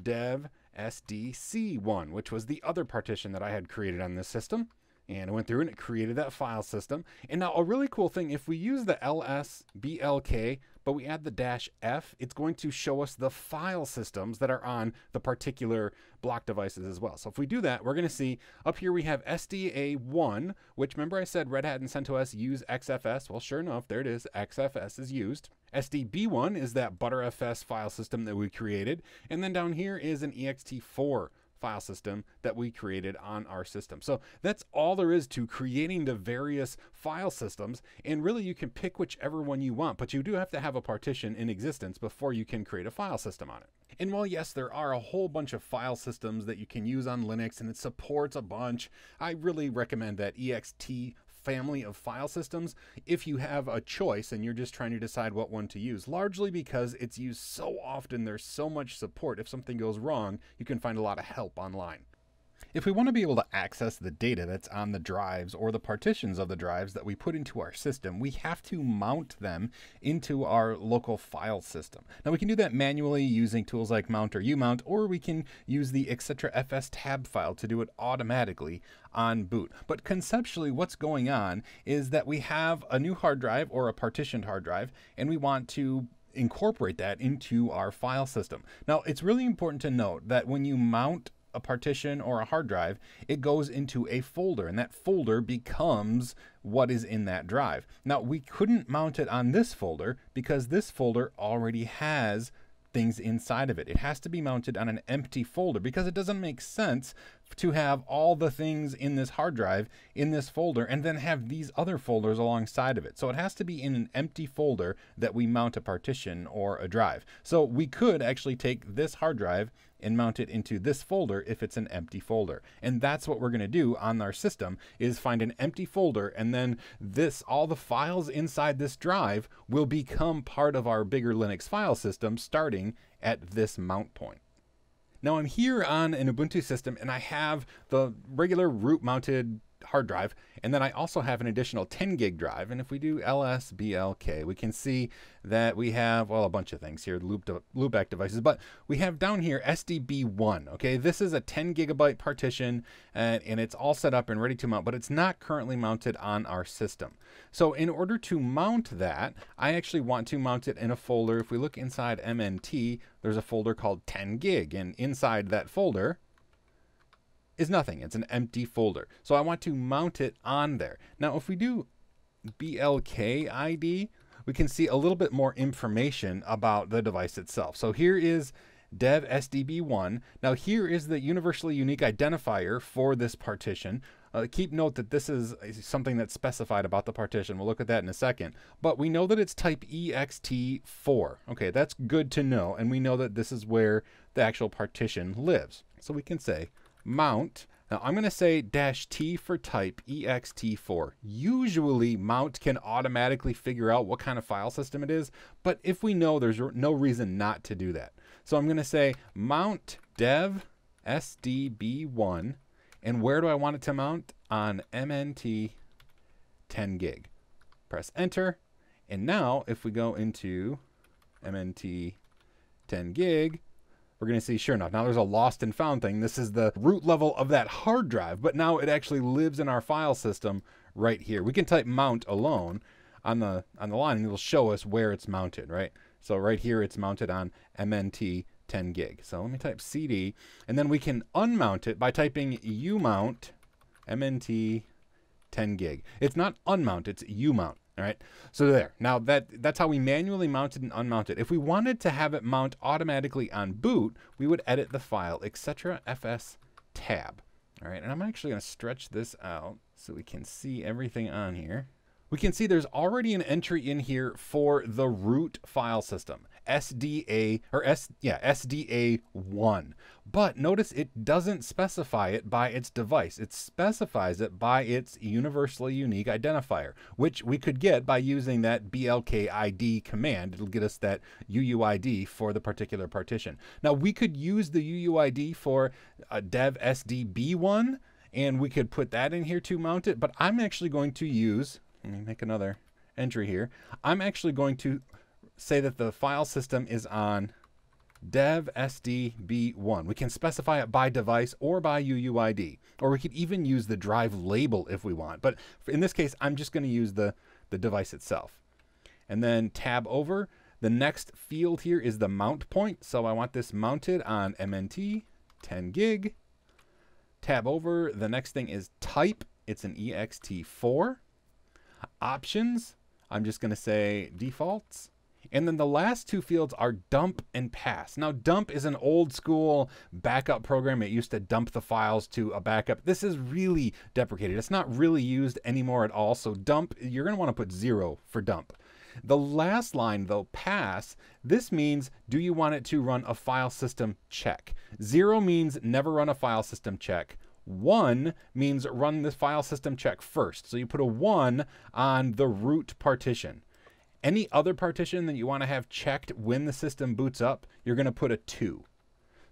Speaker 2: dev SDC1, which was the other partition that I had created on this system. And it went through and it created that file system. And now a really cool thing, if we use the LSBLK, but we add the -F, it's going to show us the file systems that are on the particular block devices as well. So if we do that, we're going to see up here we have SDA1, which remember I said Red Hat and CentOS use XFS. Well, sure enough, there it is. XFS is used. SDB1 is that ButterFS file system that we created. And then down here is an ext4 file system that we created on our system. So that's all there is to creating the various file systems, and really you can pick whichever one you want, but you do have to have a partition in existence before you can create a file system on it. And while yes, there are a whole bunch of file systems that you can use on Linux and it supports a bunch, I really recommend that ext family of file systems if you have a choice and you're just trying to decide what one to use, largely because it's used so often. There's so much support. If something goes wrong, you can find a lot of help online. If we want to be able to access the data that's on the drives or the partitions of the drives that we put into our system, we have to mount them into our local file system. Now we can do that manually using tools like mount or umount, or we can use the etc.fs tab file to do it automatically on boot. But conceptually what's going on is that we have a new hard drive or a partitioned hard drive, and we want to incorporate that into our file system. Now it's really important to note that when you mount a partition or a hard drive, it goes into a folder, and that folder becomes what is in that drive. Now, we couldn't mount it on this folder because this folder already has things inside of it. It has to be mounted on an empty folder because it doesn't make sense to have all the things in this hard drive in this folder and then have these other folders alongside of it. So it has to be in an empty folder that we mount a partition or a drive. So we could actually take this hard drive and mount it into this folder if it's an empty folder. And that's what we're going to do on our system, is find an empty folder, and then all the files inside this drive will become part of our bigger Linux file system starting at this mount point. Now I'm here on an Ubuntu system and I have the regular root mounted hard drive, and then I also have an additional 10 gig drive. And if we do lsblk, we can see that we have, well, a bunch of things here, loopback devices, but we have down here SDB1. Okay, this is a 10 gigabyte partition, and it's all set up and ready to mount, but it's not currently mounted on our system. So in order to mount that, I actually want to mount it in a folder. If we look inside MNT, there's a folder called 10 gig, and inside that folder is nothing. It's an empty folder. So I want to mount it on there. Now, if we do BLK ID, we can see a little bit more information about the device itself. So here is dev SDB1. Now here is the universally unique identifier for this partition. Keep note that this is something that's specified about the partition. We'll look at that in a second. But we know that it's type ext4. Okay, that's good to know. And we know that this is where the actual partition lives. So we can say mount. Now I'm going to say -T for type ext4. Usually mount can automatically figure out what kind of file system it is, but if we know, there's no reason not to do that. So I'm going to say mount dev SDB1, and where do I want it to mount? On MNT 10 gig. Press enter, and now if we go into MNT 10 gig, we're going to see, sure enough, now there's a lost and found thing. This is the root level of that hard drive, but now it actually lives in our file system right here. We can type mount alone on the line, and it'll show us where it's mounted, right? So right here, it's mounted on MNT 10 gig. So let me type CD, and then we can unmount it by typing umount MNT 10 gig. It's not unmount, it's umount. All right, so there. Now that's how we manually mount it and unmount it. If we wanted to have it mount automatically on boot, we would edit the file, etc. fs tab. All right, and I'm actually going to stretch this out so we can see everything on here. We can see there's already an entry in here for the root file system, SDA1. But notice it doesn't specify it by its device. It specifies it by its universally unique identifier, which we could get by using that blkid command. It'll get us that UUID for the particular partition. Now we could use the UUID for dev SDB1, and we could put that in here to mount it, but I'm actually going to use, let me make another entry here. I'm actually going to say that the file system is on dev SDB1. We can specify it by device or by UUID, or we could even use the drive label if we want. But in this case, I'm just going to use the device itself. And then tab over. The next field here is the mount point. So I want this mounted on MNT 10 gig. Tab over. The next thing is type. It's an ext4. Options, I'm just going to say defaults. And then the last two fields are dump and pass. Now, dump is an old school backup program. It used to dump the files to a backup. This is really deprecated. It's not really used anymore at all. So dump, you're going to want to put 0 for dump. The last line, though, pass, this means, do you want it to run a file system check? 0 means never run a file system check. 1 means run this file system check first. So you put a 1 on the root partition. Any other partition that you want to have checked when the system boots up, you're going to put a 2.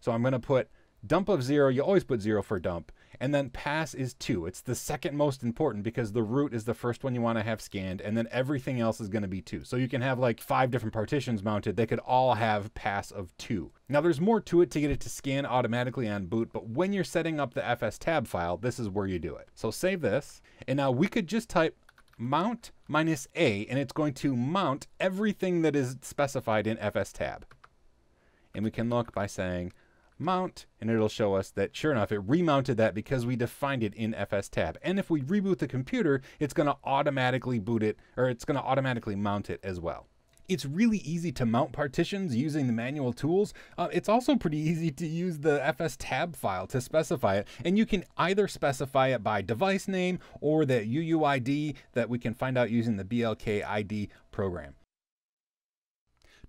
Speaker 2: So I'm going to put dump of 0. You always put 0 for dump. And then pass is 2. It's the second most important because the root is the first one you want to have scanned, and then everything else is going to be 2. So you can have like 5 different partitions mounted. They could all have pass of 2. Now there's more to it to get it to scan automatically on boot, but when you're setting up the fs tab file, this is where you do it. So save this, and now we could just type mount -A, and it's going to mount everything that is specified in fs tab. And we can look by saying mount, and it'll show us that sure enough it remounted that because we defined it in fs tab. And if we reboot the computer, it's going to automatically boot it, or it's going to automatically mount it as well. It's really easy to mount partitions using the manual tools. It's also pretty easy to use the FS tab file to specify it. And you can either specify it by device name or the UUID that we can find out using the BLK-ID program.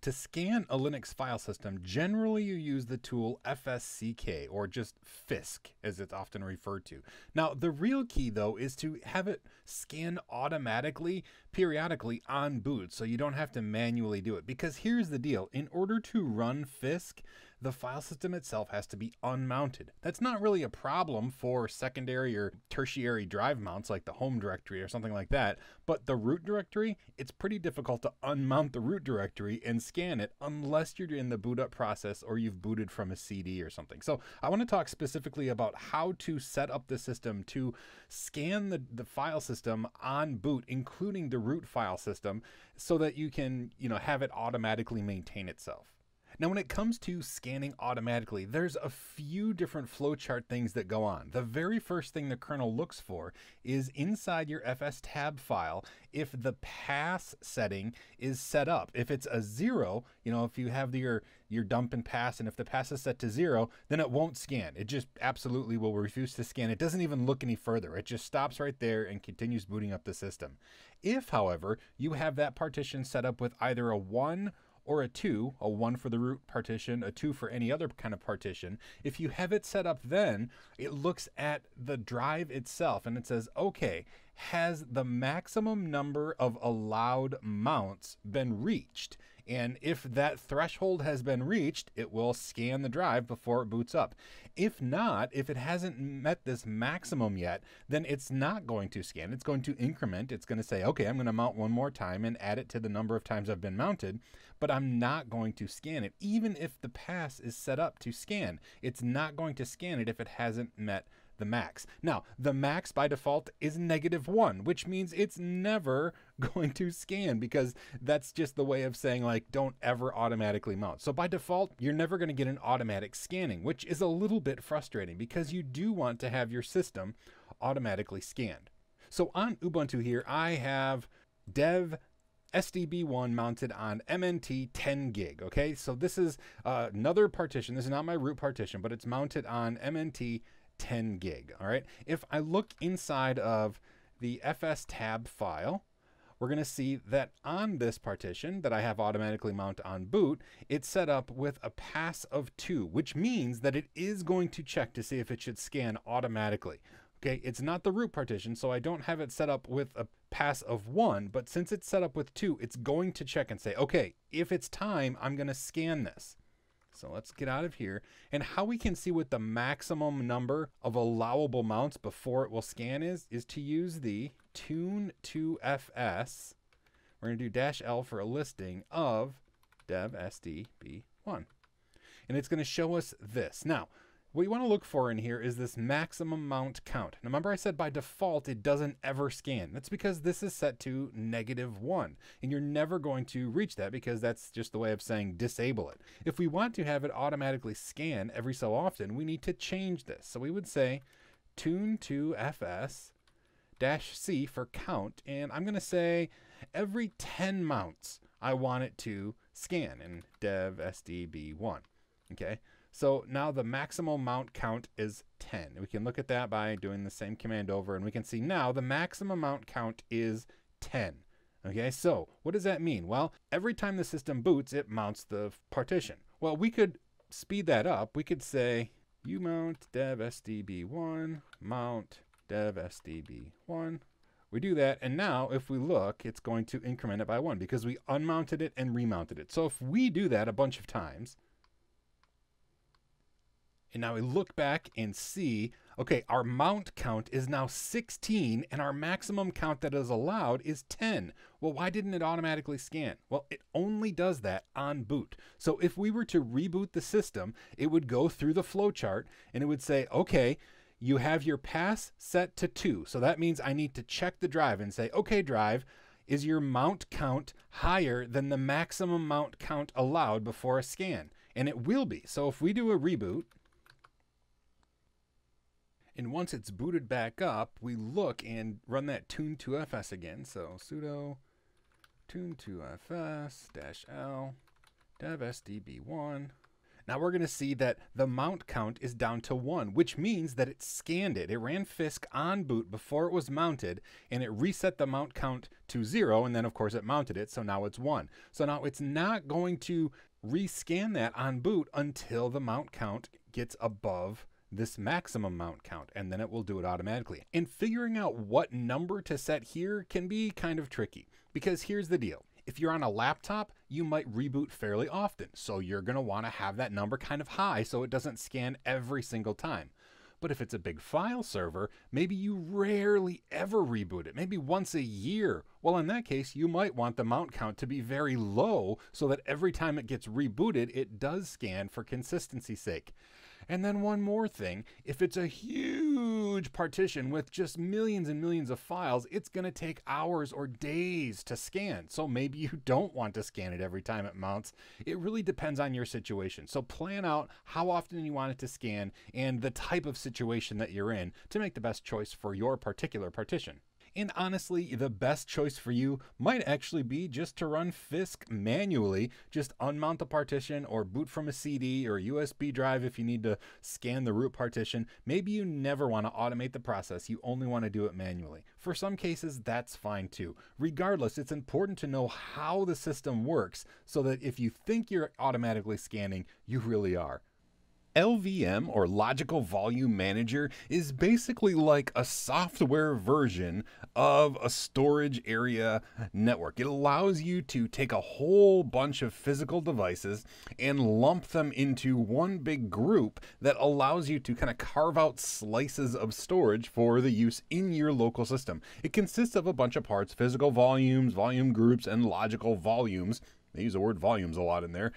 Speaker 2: To scan a Linux file system, generally you use the tool FSCK, or just FISC as it's often referred to. Now, the real key though is to have it scan automatically, periodically on boot, so you don't have to manually do it. Because here's the deal, in order to run FISC, the file system itself has to be unmounted. That's not really a problem for secondary or tertiary drive mounts like the home directory or something like that, but the root directory, it's pretty difficult to unmount the root directory and scan it unless you're in the boot up process or you've booted from a CD or something. So I want to talk specifically about how to set up the system to scan the file system on boot, including the root file system, so that you can, have it automatically maintain itself. Now, when it comes to scanning automatically, there's a few different flowchart things that go on. The very first thing the kernel looks for is inside your FS tab file, if the pass setting is set up. If it's a 0, if you have your dump and pass, and if the pass is set to 0, then it won't scan. It just absolutely will refuse to scan. It doesn't even look any further. It just stops right there and continues booting up the system. If, however, you have that partition set up with either a 1 or a 2, a 1 for the root partition, a 2 for any other kind of partition. If you have it set up then, it looks at the drive itself and it says, okay, has the maximum number of allowed mounts been reached? And if that threshold has been reached, it will scan the drive before it boots up. If not, if it hasn't met this maximum yet, then it's not going to scan. It's going to increment. It's going to say, okay, I'm going to mount one more time and add it to the number of times I've been mounted, but I'm not going to scan it. Even if the pass is set up to scan, it's not going to scan it if it hasn't met the max. Now, the max by default is -1, which means it's never going to scan, because that's just the way of saying, like, don't ever automatically mount. So by default, you're never going to get an automatic scanning, which is a little bit frustrating because you do want to have your system automatically scanned. So on Ubuntu here, I have dev SDB1 mounted on MNT 10 gig. Okay, so this is another partition. This is not my root partition, but it's mounted on MNT 10 gig. All right, if I look inside of the FS tab file, we're going to see that on this partition that I have automatically mounted on boot, it's set up with a pass of 2, which means that it is going to check to see if it should scan automatically. Okay, it's not the root partition, so I don't have it set up with a pass of 1, but since it's set up with 2, it's going to check and say, okay, if it's time, I'm going to scan this. So let's get out of here. And how we can see what the maximum number of allowable mounts before it will scan is to use the tune to FS. We're going to do -L for a listing of dev SDB1. And it's going to show us this. Now, what you want to look for in here is this maximum mount count. Now, remember I said by default it doesn't ever scan. That's because this is set to -1, and you're never going to reach that because that's just the way of saying disable it. If we want to have it automatically scan every so often, we need to change this. So we would say tune to FS -C for count, and I'm going to say every 10 mounts I want it to scan in dev SDB1. Okay. So now the maximum mount count is 10. We can look at that by doing the same command over, and we can see now the maximum mount count is 10. Okay, so what does that mean? Well, every time the system boots, it mounts the partition. Well, we could speed that up. We could say umount dev SDB1, mount dev SDB1. We do that, and now if we look, it's going to increment it by 1 because we unmounted it and remounted it. So if we do that a bunch of times, and now we look back and see, okay, our mount count is now 16 and our maximum count that is allowed is 10. Well, why didn't it automatically scan? Well, it only does that on boot. So if we were to reboot the system, it would go through the flowchart and it would say, okay, you have your pass set to 2. So that means I need to check the drive and say, okay, drive, is your mount count higher than the maximum mount count allowed before a scan? And it will be. So if we do a reboot, and once it's booted back up, we look and run that tune to FS again. So sudo tune2fs-l dev sdb1. Now we're going to see that the mount count is down to 1, which means that it scanned it. It ran fisk on boot before it was mounted, and it reset the mount count to 0, and then of course it mounted it, so now it's 1. So now it's not going to rescan that on boot until the mount count gets above this maximum mount count, and then it will do it automatically. And figuring out what number to set here can be kind of tricky, because here's the deal. If you're on a laptop, you might reboot fairly often, so you're going to want to have that number kind of high so it doesn't scan every single time. But if it's a big file server, maybe you rarely ever reboot it, maybe once a year. Well, in that case, you might want the mount count to be very low so that every time it gets rebooted, it does scan for consistency's sake. And then one more thing, if it's a huge partition with just millions and millions of files, it's going to take hours or days to scan. So maybe you don't want to scan it every time it mounts. It really depends on your situation. So plan out how often you want it to scan and the type of situation that you're in to make the best choice for your particular partition. And honestly, the best choice for you might actually be just to run fisk manually. Just unmount the partition or boot from a CD or USB drive if you need to scan the root partition. Maybe you never want to automate the process. You only want to do it manually. For some cases, that's fine too. Regardless, it's important to know how the system works so that if you think you're automatically scanning, you really are. LVM, or Logical Volume Manager, is basically like a software version of a storage area network. It allows you to take a whole bunch of physical devices and lump them into one big group that allows you to kind of carve out slices of storage for the use in your local system. It consists of a bunch of parts: physical volumes, volume groups, and logical volumes. They use the word volumes a lot in there.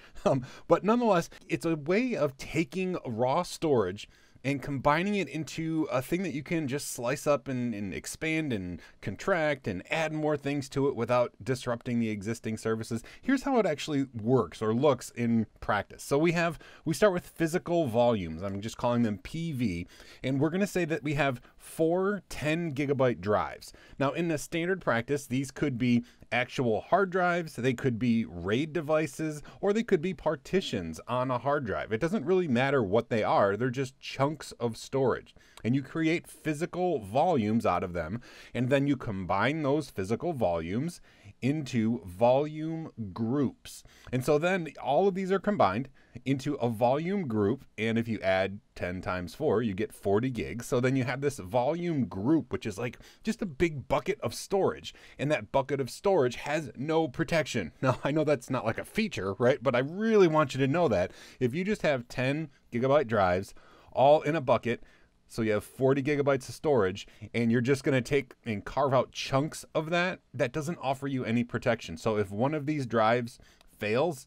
Speaker 2: But nonetheless, it's a way of taking raw storage and combining it into a thing that you can just slice up and expand and contract and add more things to it without disrupting the existing services. Here's how it actually works or looks in practice. So we start with physical volumes. I'm just calling them PV. And we're going to say that we have 4 10 gigabyte drives. Now in the standard practice, these could be actual hard drives, they could be RAID devices, or they could be partitions on a hard drive. It doesn't really matter what they are, they're just chunks of storage. And you create physical volumes out of them, and then you combine those physical volumes into volume groups. And so then all of these are combined into a volume group, and if you add 10 times 4, you get 40 gigs. So then you have this volume group, which is like just a big bucket of storage, and that bucket of storage has no protection. Now, I know that's not like a feature, right? But I really want you to know that if you just have 10 gigabyte drives all in a bucket, so you have 40 gigabytes of storage, and you're just going to take and carve out chunks of that, that doesn't offer you any protection. So if one of these drives fails,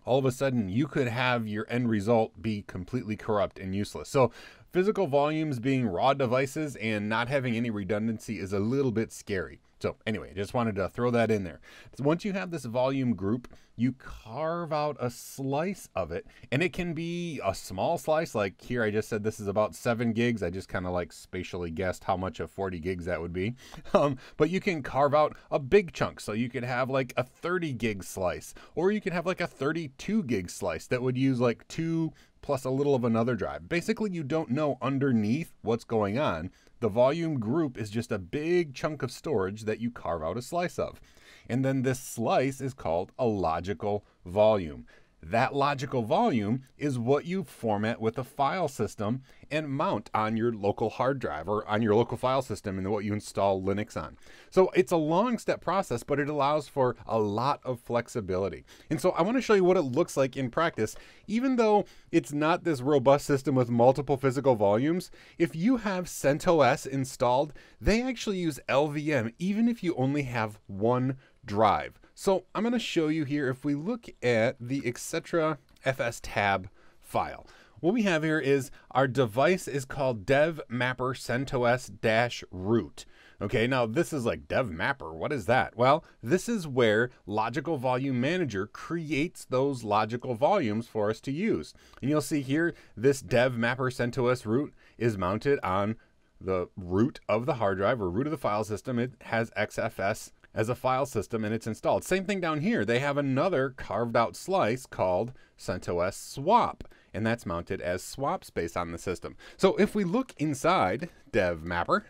Speaker 2: all of a sudden you could have your end result be completely corrupt and useless. So physical volumes being raw devices and not having any redundancy is a little bit scary. So anyway, just wanted to throw that in there. So once you have this volume group, you carve out a slice of it, and it can be a small slice. Like here, I just said this is about 7 gigs. I just kind of like spatially guessed how much of 40 gigs that would be. But you can carve out a big chunk. So you could have like a 30 gig slice, or you could have like a 32 gig slice that would use like 2 plus a little of another drive. Basically, you don't know underneath what's going on. The volume group is just a big chunk of storage that you carve out a slice of. And then this slice is called a logical volume. That logical volume is what you format with a file system and mount on your local hard drive or on your local file system and what you install Linux on. So it's a long step process, but it allows for a lot of flexibility. And so I want to show you what it looks like in practice. Even though it's not this robust system with multiple physical volumes, if you have CentOS installed, they actually use LVM even if you only have one drive. So I'm going to show you here, if we look at the etc fs tab file, what we have here is our device is called dev mapper CentOS-root. Okay, now this is like dev mapper. What is that? Well, this is where Logical Volume Manager creates those logical volumes for us to use. And you'll see here, this dev mapper CentOS-root is mounted on the root of the hard drive or root of the file system. It has XFS as a file system and it's installed. Same thing down here. They have another carved out slice called CentOS swap, and that's mounted as swap space on the system. So if we look inside dev mapper,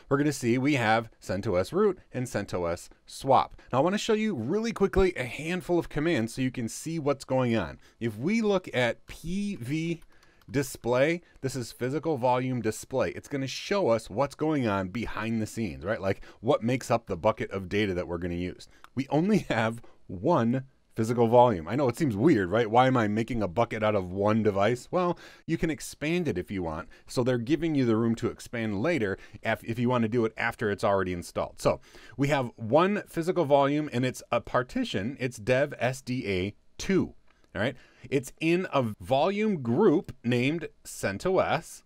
Speaker 2: we're going to see we have CentOS root and CentOS swap. Now I want to show you really quickly a handful of commands so you can see what's going on. If we look at PV display, this is physical volume display. It's going to show us what's going on behind the scenes, right? Like what makes up the bucket of data that we're going to use. We only have one physical volume. I know it seems weird, right? Why am I making a bucket out of one device? Well, you can expand it if you want. So they're giving you the room to expand later if you want to do it after it's already installed. So we have one physical volume and it's a partition. It's dev SDA2. All right. It's in a volume group named CentOS.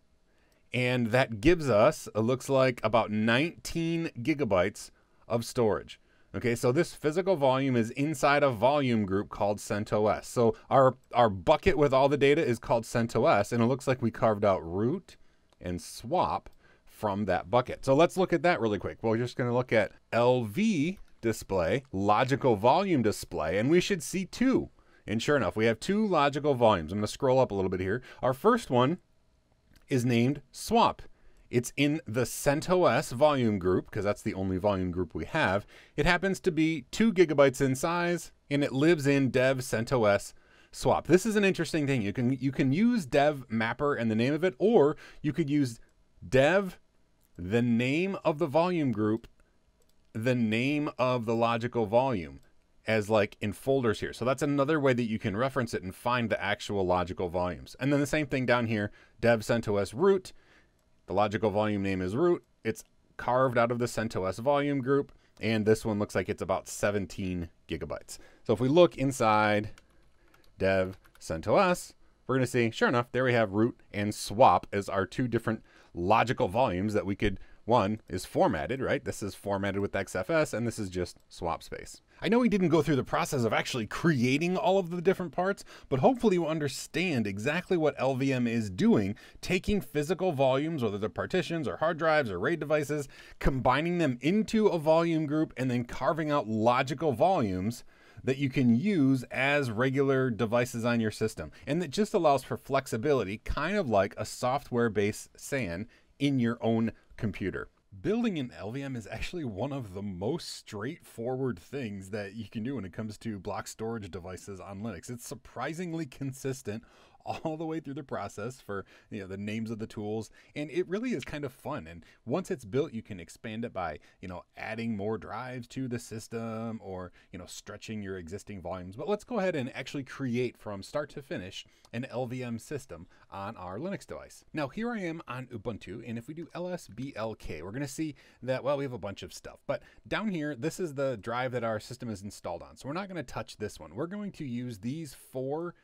Speaker 2: And that gives us, it looks like about 19 gigabytes of storage. Okay, so this physical volume is inside a volume group called CentOS. So our bucket with all the data is called CentOS, and it looks like we carved out root and swap from that bucket. So let's look at that really quick. We're just going to look at LV display, logical volume display, and we should see two. And sure enough, we have two logical volumes. I'm going to scroll up a little bit here. Our first one is named swap. It's in the CentOS volume group because that's the only volume group we have. It happens to be 2 gigabytes in size and it lives in dev CentOS swap. This is an interesting thing. You can use dev mapper and the name of it, or you could use dev, the name of the volume group, the name of the logical volume as like in folders here. So that's another way that you can reference it and find the actual logical volumes. And then the same thing down here, dev CentOS root. The logical volume name is root. It's carved out of the CentOS volume group. And this one looks like it's about 17 gigabytes. So if we look inside dev CentOS, we're going to see, sure enough, there we have root and swap as our two different logical volumes that we could, one is formatted, right? This is formatted with XFS, and this is just swap space. I know we didn't go through the process of actually creating all of the different parts, but hopefully you understand exactly what LVM is doing, taking physical volumes, whether they're partitions or hard drives or RAID devices, combining them into a volume group, and then carving out logical volumes that you can use as regular devices on your system. And that just allows for flexibility, kind of like a software-based SAN in your own computer. Building an LVM is actually one of the most straightforward things that you can do when it comes to block storage devices on Linux. It's surprisingly consistent all the way through the process for the names of the tools, and it really is kind of fun. And once it's built, you can expand it by adding more drives to the system, or stretching your existing volumes. But let's go ahead and actually create from start to finish an LVM system on our Linux device. Now here I am on Ubuntu, and if we do lsblk, we're going to see that, well, we have a bunch of stuff. But down here, this is the drive that our system is installed on. So we're not going to touch this one. We're going to use these 4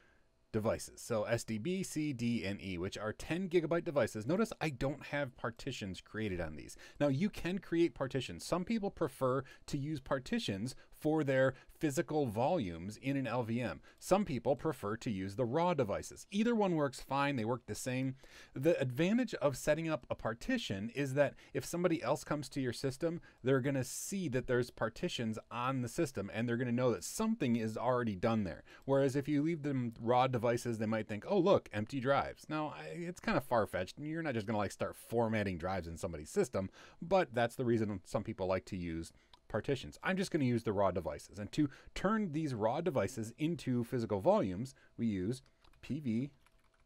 Speaker 2: devices. So SDB, C, D, and E, which are 10 gigabyte devices. Notice I don't have partitions created on these. Now you can create partitions. Some people prefer to use partitions for their physical volumes in an LVM. Some people prefer to use the raw devices. Either one works fine. They work the same. The advantage of setting up a partition is that if somebody else comes to your system, they're going to see that there's partitions on the system, and they're going to know that something is already done there. Whereas if you leave them raw devices, they might think, oh, look, empty drives. Now, it's kind of far-fetched. You're not just going to start formatting drives in somebody's system, but that's the reason some people like to use partitions. I'm just going to use the raw devices. And to turn these raw devices into physical volumes, we use pv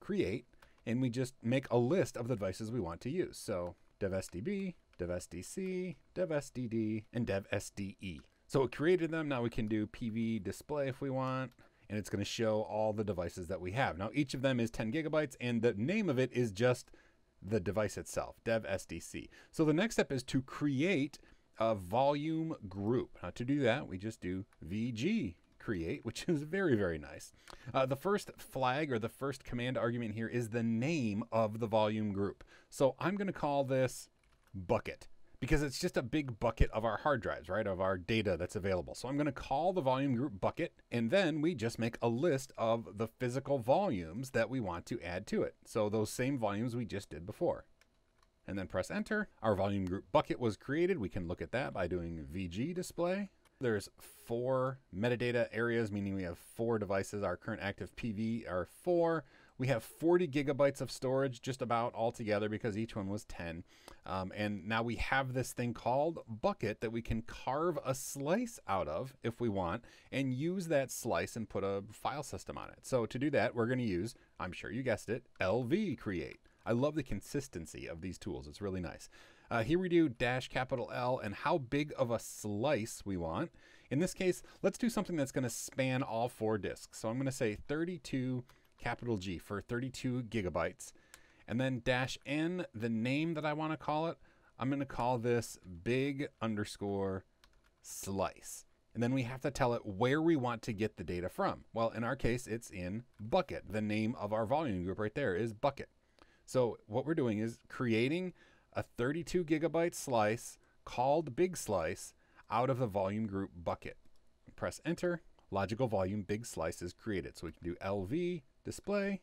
Speaker 2: create, and we just make a list of the devices we want to use. So dev SDB, dev SDC, dev SDD, and dev SDE. So it created them. Now we can do pv display if we want, and it's going to show all the devices that we have. Now each of them is 10 gigabytes, and the name of it is just the device itself, dev SDC. So the next step is to create a volume group. Now to do that, we just do VG create, which is very, very nice. The first flag, or the first command argument here, is the name of the volume group. So I'm going to call this bucket, because it's just a big bucket of our hard drives, right, of our data that's available. So I'm going to call the volume group bucket, and then we just make a list of the physical volumes that we want to add to it. So those same volumes we just did before. and then press enter. Our volume group bucket was created. We can look at that by doing VG display. There's 4 metadata areas, meaning we have 4 devices. Our current active PV are 4. We have 40 gigabytes of storage just about all together because each one was 10. And now we have this thing called bucket that we can carve a slice out of if we want and use that slice and put a file system on it. So to do that, we're going to use, I'm sure you guessed it, LV create. I love the consistency of these tools. It's really nice. Here we do -L and how big of a slice we want. In this case, let's do something that's going to span all 4 disks. So I'm going to say 32 G for 32 gigabytes. And then -N, the name that I want to call it, I'm going to call this big_slice. And then we have to tell it where we want to get the data from. Well, in our case, it's in bucket. The name of our volume group right there is bucket. So what we're doing is creating a 32 gigabyte slice called big slice out of the volume group bucket. Press enter. Logical volume big slice is created. So we can do LV display.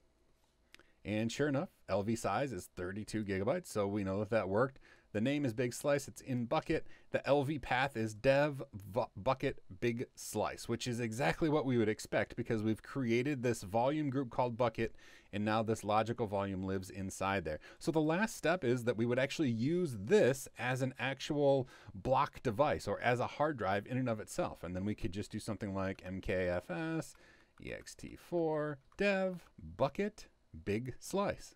Speaker 2: And sure enough, LV size is 32 gigabytes. So we know that worked. The name is big slice. It's in bucket. The LV path is dev bucket big slice, which is exactly what we would expect because we've created this volume group called bucket. And now this logical volume lives inside there. So the last step is that we would actually use this as an actual block device or as a hard drive in and of itself. And then we could just do something like mkfs ext4 dev bucket big slice.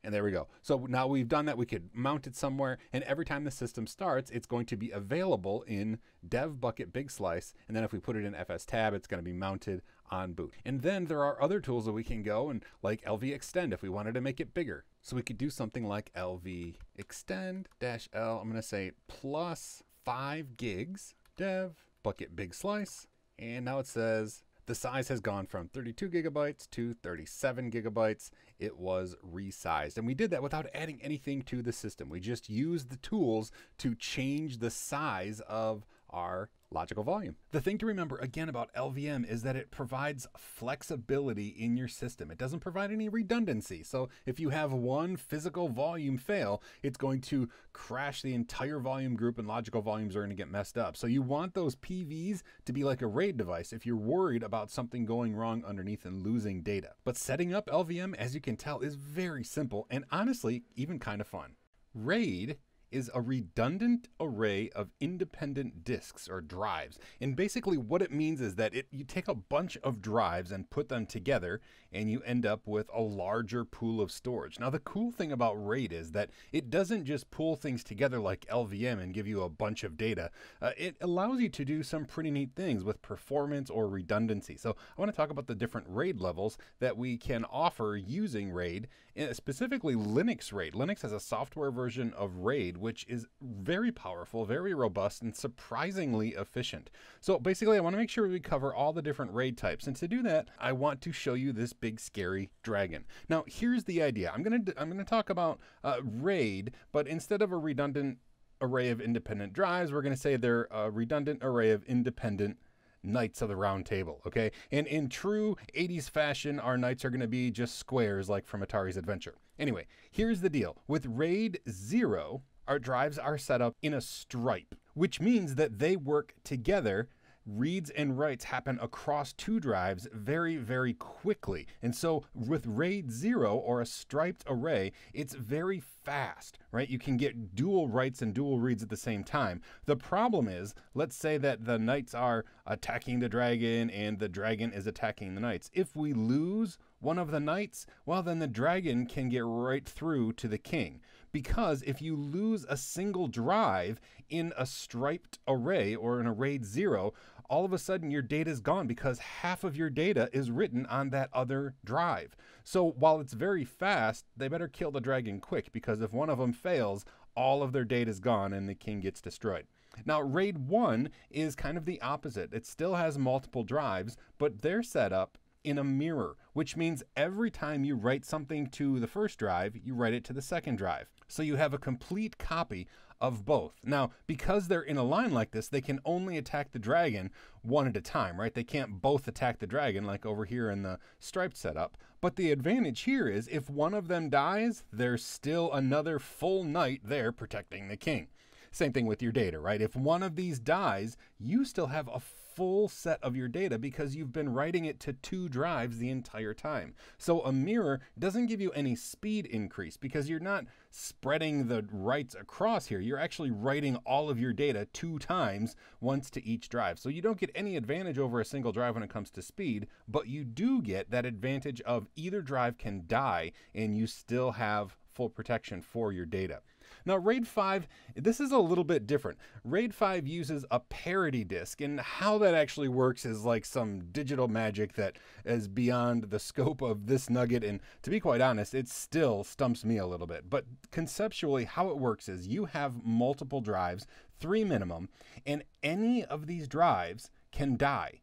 Speaker 2: And there we go. So now we've done that. We could mount it somewhere. And every time the system starts, it's going to be available in dev bucket big slice. And then if we put it in FS tab, it's going to be mounted on boot. And then there are other tools that we can go and like LV extend if we wanted to make it bigger. So we could do something like LV extend -L. I'm going to say +5 gigs dev bucket big slice. And now it says the size has gone from 32 gigabytes to 37 gigabytes. It was resized. And we did that without adding anything to the system. We just used the tools to change the size of our logical volume. The thing to remember again about LVM is that it provides flexibility in your system. It doesn't provide any redundancy. So if you have one physical volume fail, it's going to crash the entire volume group and logical volumes are going to get messed up. So you want those PVs to be like a RAID device if you're worried about something going wrong underneath and losing data. But setting up LVM, as you can tell, is very simple and honestly, even kind of fun. RAID is a redundant array of independent disks or drives. And basically what it means is that you take a bunch of drives and put them together and you end up with a larger pool of storage. Now the cool thing about RAID is that it doesn't just pull things together like LVM and give you a bunch of data. It allows you to do some pretty neat things with performance or redundancy. So I want to talk about the different RAID levels that we can offer using RAID, specifically Linux RAID. Linux has a software version of RAID which is very powerful, very robust, and surprisingly efficient. So basically, I want to make sure we cover all the different RAID types. And to do that, I want to show you this big, scary dragon. Now, here's the idea. I'm going to talk about RAID, but instead of a redundant array of independent drives, we're going to say they're a redundant array of independent Knights of the Round Table, okay? And in true 80s fashion, our knights are going to be just squares like from Atari's Adventure. Anyway, here's the deal. With RAID 0, our drives are set up in a stripe, which means that they work together. Reads and writes happen across 2 drives very, very quickly. And so with RAID 0 or a striped array, it's very fast, right? You can get dual writes and dual reads at the same time. The problem is, let's say that the knights are attacking the dragon and the dragon is attacking the knights. If we lose one of the knights, well, then the dragon can get right through to the king. Because if you lose a single drive in a striped array or in a RAID 0, all of a sudden your data is gone because half of your data is written on that other drive. So while it's very fast, they better kill the dragon quick because if one of them fails, all of their data is gone and the king gets destroyed. Now, RAID 1 is kind of the opposite. It still has multiple drives, but they're set up in a mirror, which means every time you write something to the first drive, you write it to the second drive. So you have a complete copy of both. Now, because they're in a line like this, they can only attack the dragon one at a time, right? They can't both attack the dragon like over here in the striped setup. But the advantage here is if one of them dies, there's still another full knight there protecting the king. Same thing with your data, right? If one of these dies, you still have a full set of your data because you've been writing it to 2 drives the entire time. So a mirror doesn't give you any speed increase because you're not spreading the writes across here. You're actually writing all of your data 2 times, once to each drive. So you don't get any advantage over a single drive when it comes to speed, but you do get that advantage of either drive can die and you still have full protection for your data. Now, RAID 5, this is a little bit different. RAID 5 uses a parity disk, and how that actually works is like some digital magic that is beyond the scope of this nugget, and to be quite honest, it still stumps me a little bit. But conceptually, how it works is you have multiple drives, 3 minimum, and any of these drives can die.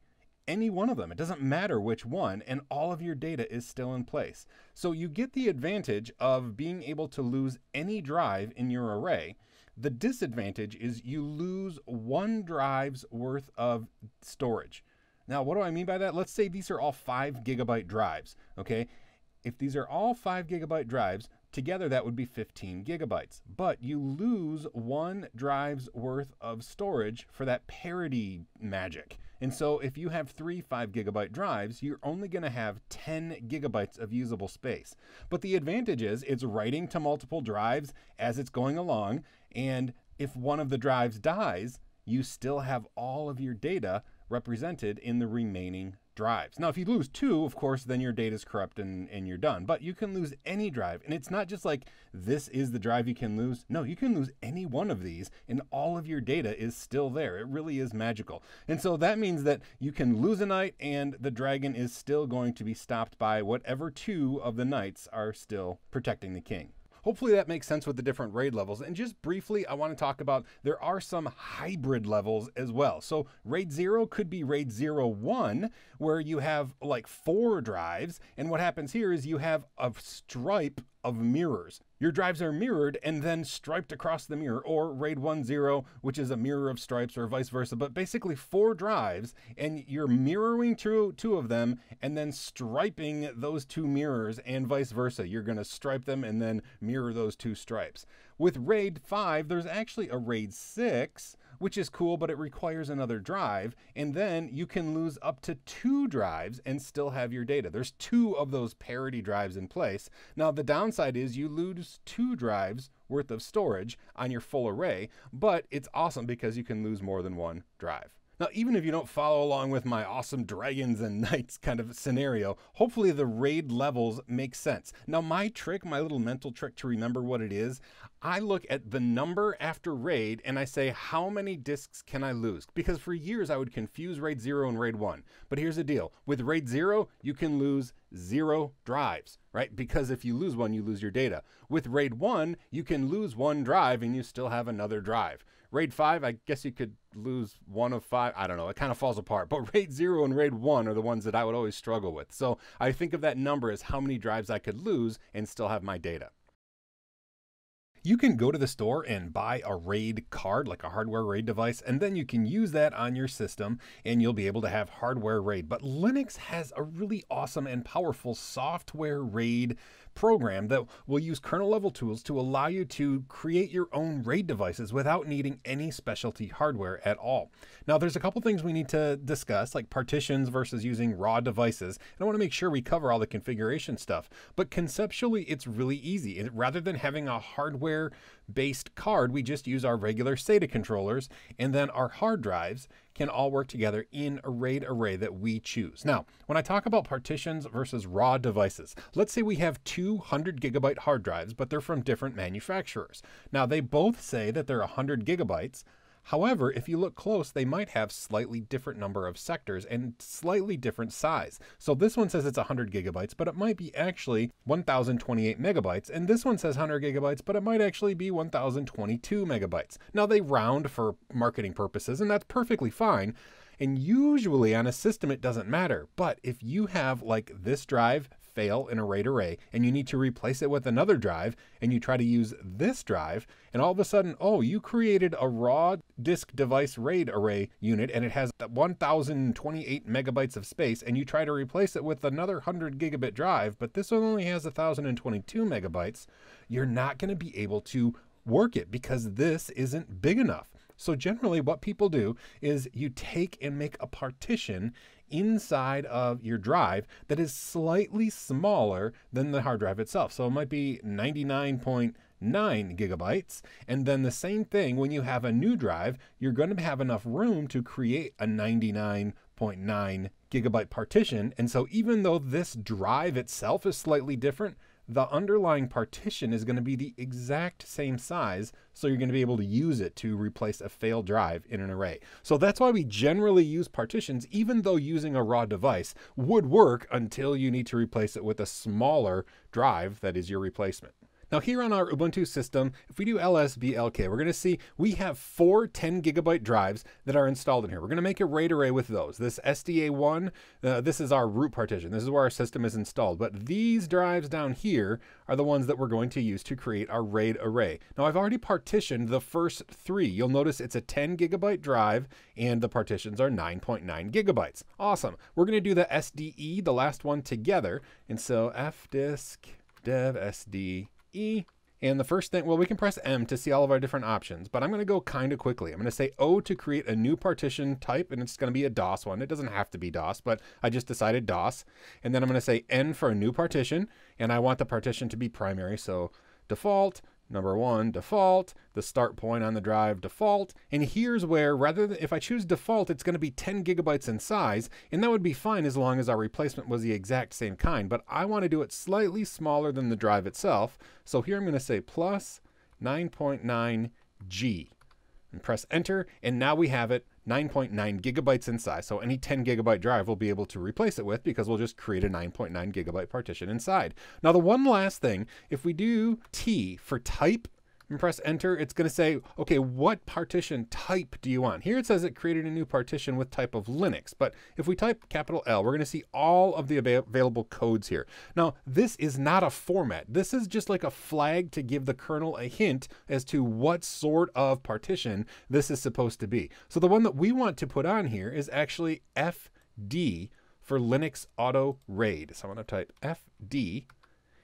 Speaker 2: Any one of them. It doesn't matter which one, and all of your data is still in place. So you get the advantage of being able to lose any drive in your array. The disadvantage is you lose 1 drive's worth of storage. Now, what do I mean by that? Let's say these are all 5 gigabyte drives, okay? If these are all 5 gigabyte drives, together that would be 15 gigabytes. But you lose 1 drive's worth of storage for that parity magic. And so if you have 3 5 gigabyte drives, you're only going to have 10 gigabytes of usable space. But the advantage is it's writing to multiple drives as it's going along. And if one of the drives dies, you still have all of your data represented in the remaining drives. Now, if you lose 2, of course, then your data is corrupt and you're done. But you can lose any drive. And it's not just like this is the drive you can lose. No, you can lose any one of these and all of your data is still there. It really is magical. And so that means that you can lose a knight and the dragon is still going to be stopped by whatever 2 of the knights are still protecting the king. Hopefully that makes sense with the different RAID levels. And just briefly, I want to talk about there are some hybrid levels as well. So RAID 0 could be RAID 01, where you have like 4 drives. And what happens here is you have a stripe of mirrors. Your drives are mirrored and then striped across the mirror, or RAID 10, which is a mirror of stripes, or vice versa. But basically 4 drives, and you're mirroring 2 of them and then striping those 2 mirrors, and vice versa. You're going to stripe them and then mirror those 2 stripes. With RAID 5, there's actually a RAID 6, which is cool, but it requires another drive. And then you can lose up to 2 drives and still have your data. There's 2 of those parity drives in place. Now, the downside is you lose 2 drives worth of storage on your full array, but it's awesome because you can lose more than 1 drive. Now, even if you don't follow along with my awesome dragons and knights kind of scenario, hopefully the RAID levels make sense. Now, my trick, my little mental trick to remember what it is, I look at the number after RAID and I say, how many disks can I lose? Because for years I would confuse RAID 0 and RAID 1. But here's the deal. With RAID 0, you can lose 0 drives, right? Because if you lose 1, you lose your data. With RAID 1, you can lose 1 drive and you still have another drive. RAID 5, I guess you could lose 1 of 5. I don't know. It kind of falls apart. But RAID 0 and RAID 1 are the ones that I would always struggle with. So I think of that number as how many drives I could lose and still have my data. You can go to the store and buy a RAID card, like a hardware RAID device, and then you can use that on your system and you'll be able to have hardware RAID. But Linux has a really awesome and powerful software RAID program that will use kernel level tools to allow you to create your own RAID devices without needing any specialty hardware at all. Now, there's a couple things we need to discuss, like partitions versus using raw devices. And I want to make sure we cover all the configuration stuff. But conceptually, it's really easy. Rather than having a hardware-based card, we just use our regular SATA controllers, and then our hard drives can all work together in a RAID array that we choose. Now, when I talk about partitions versus raw devices, let's say we have 200 gigabyte hard drives, but they're from different manufacturers. Now, they both say that they're 100 gigabytes. However, if you look close, they might have slightly different number of sectors and slightly different size. So this one says it's 100 gigabytes, but it might be actually 1028 megabytes. And this one says 100 gigabytes, but it might actually be 1022 megabytes. Now, they round for marketing purposes, and that's perfectly fine. And usually on a system, it doesn't matter. But if you have like this drive fail in a RAID array and you need to replace it with another drive, and you try to use this drive, and all of a sudden, oh, you created a raw disk device RAID array unit and it has 1028 megabytes of space, and you try to replace it with another 100 gigabit drive, but this one only has 1022 megabytes, you're not going to be able to work it because this isn't big enough. So generally what people do is you take and make a partition inside of your drive that is slightly smaller than the hard drive itself. So it might be 99.9 gigabytes. And then the same thing, when you have a new drive, you're going to have enough room to create a 99.9 gigabyte partition. And so even though this drive itself is slightly different, the underlying partition is going to be the exact same size, so you're going to be able to use it to replace a failed drive in an array. So that's why we generally use partitions, even though using a raw device would work until you need to replace it with a smaller drive that is your replacement. Now here on our Ubuntu system, if we do lsblk, we're going to see we have 4 10 gigabyte drives that are installed in here. We're going to make a RAID array with those. This SDA1, this is our root partition. This is where our system is installed. But these drives down here are the ones that we're going to use to create our RAID array. Now I've already partitioned the first 3. You'll notice it's a 10 gigabyte drive and the partitions are 9.9 gigabytes. Awesome. We're going to do the SDE, the last one, together. And so fdisk dev SDE. And the first thing, well, we can press M to see all of our different options, but I'm going to go kind of quickly. I'm going to say O to create a new partition type, and it's going to be a DOS one. It doesn't have to be DOS, but I just decided DOS. And then I'm going to say N for a new partition, and I want the partition to be primary. So default, number 1, default, the start point on the drive, default. And here's where, rather than, if I choose default, it's going to be 10 gigabytes in size, and that would be fine as long as our replacement was the exact same kind. But I want to do it slightly smaller than the drive itself. So here I'm going to say plus 9.9 G and press enter. And now we have it 9.9 gigabytes in size. So any 10 gigabyte drive we'll be able to replace it with because we'll just create a 9.9 gigabyte partition inside. Now the one last thing, if we do T for type and press enter, it's going to say, okay, what partition type do you want? Here it says it created a new partition with type of Linux, but if we type capital L, we're going to see all of the available codes here. Now, this is not a format. This is just like a flag to give the kernel a hint as to what sort of partition this is supposed to be. So the one that we want to put on here is actually FD for Linux Auto RAID. So I'm going to type FD.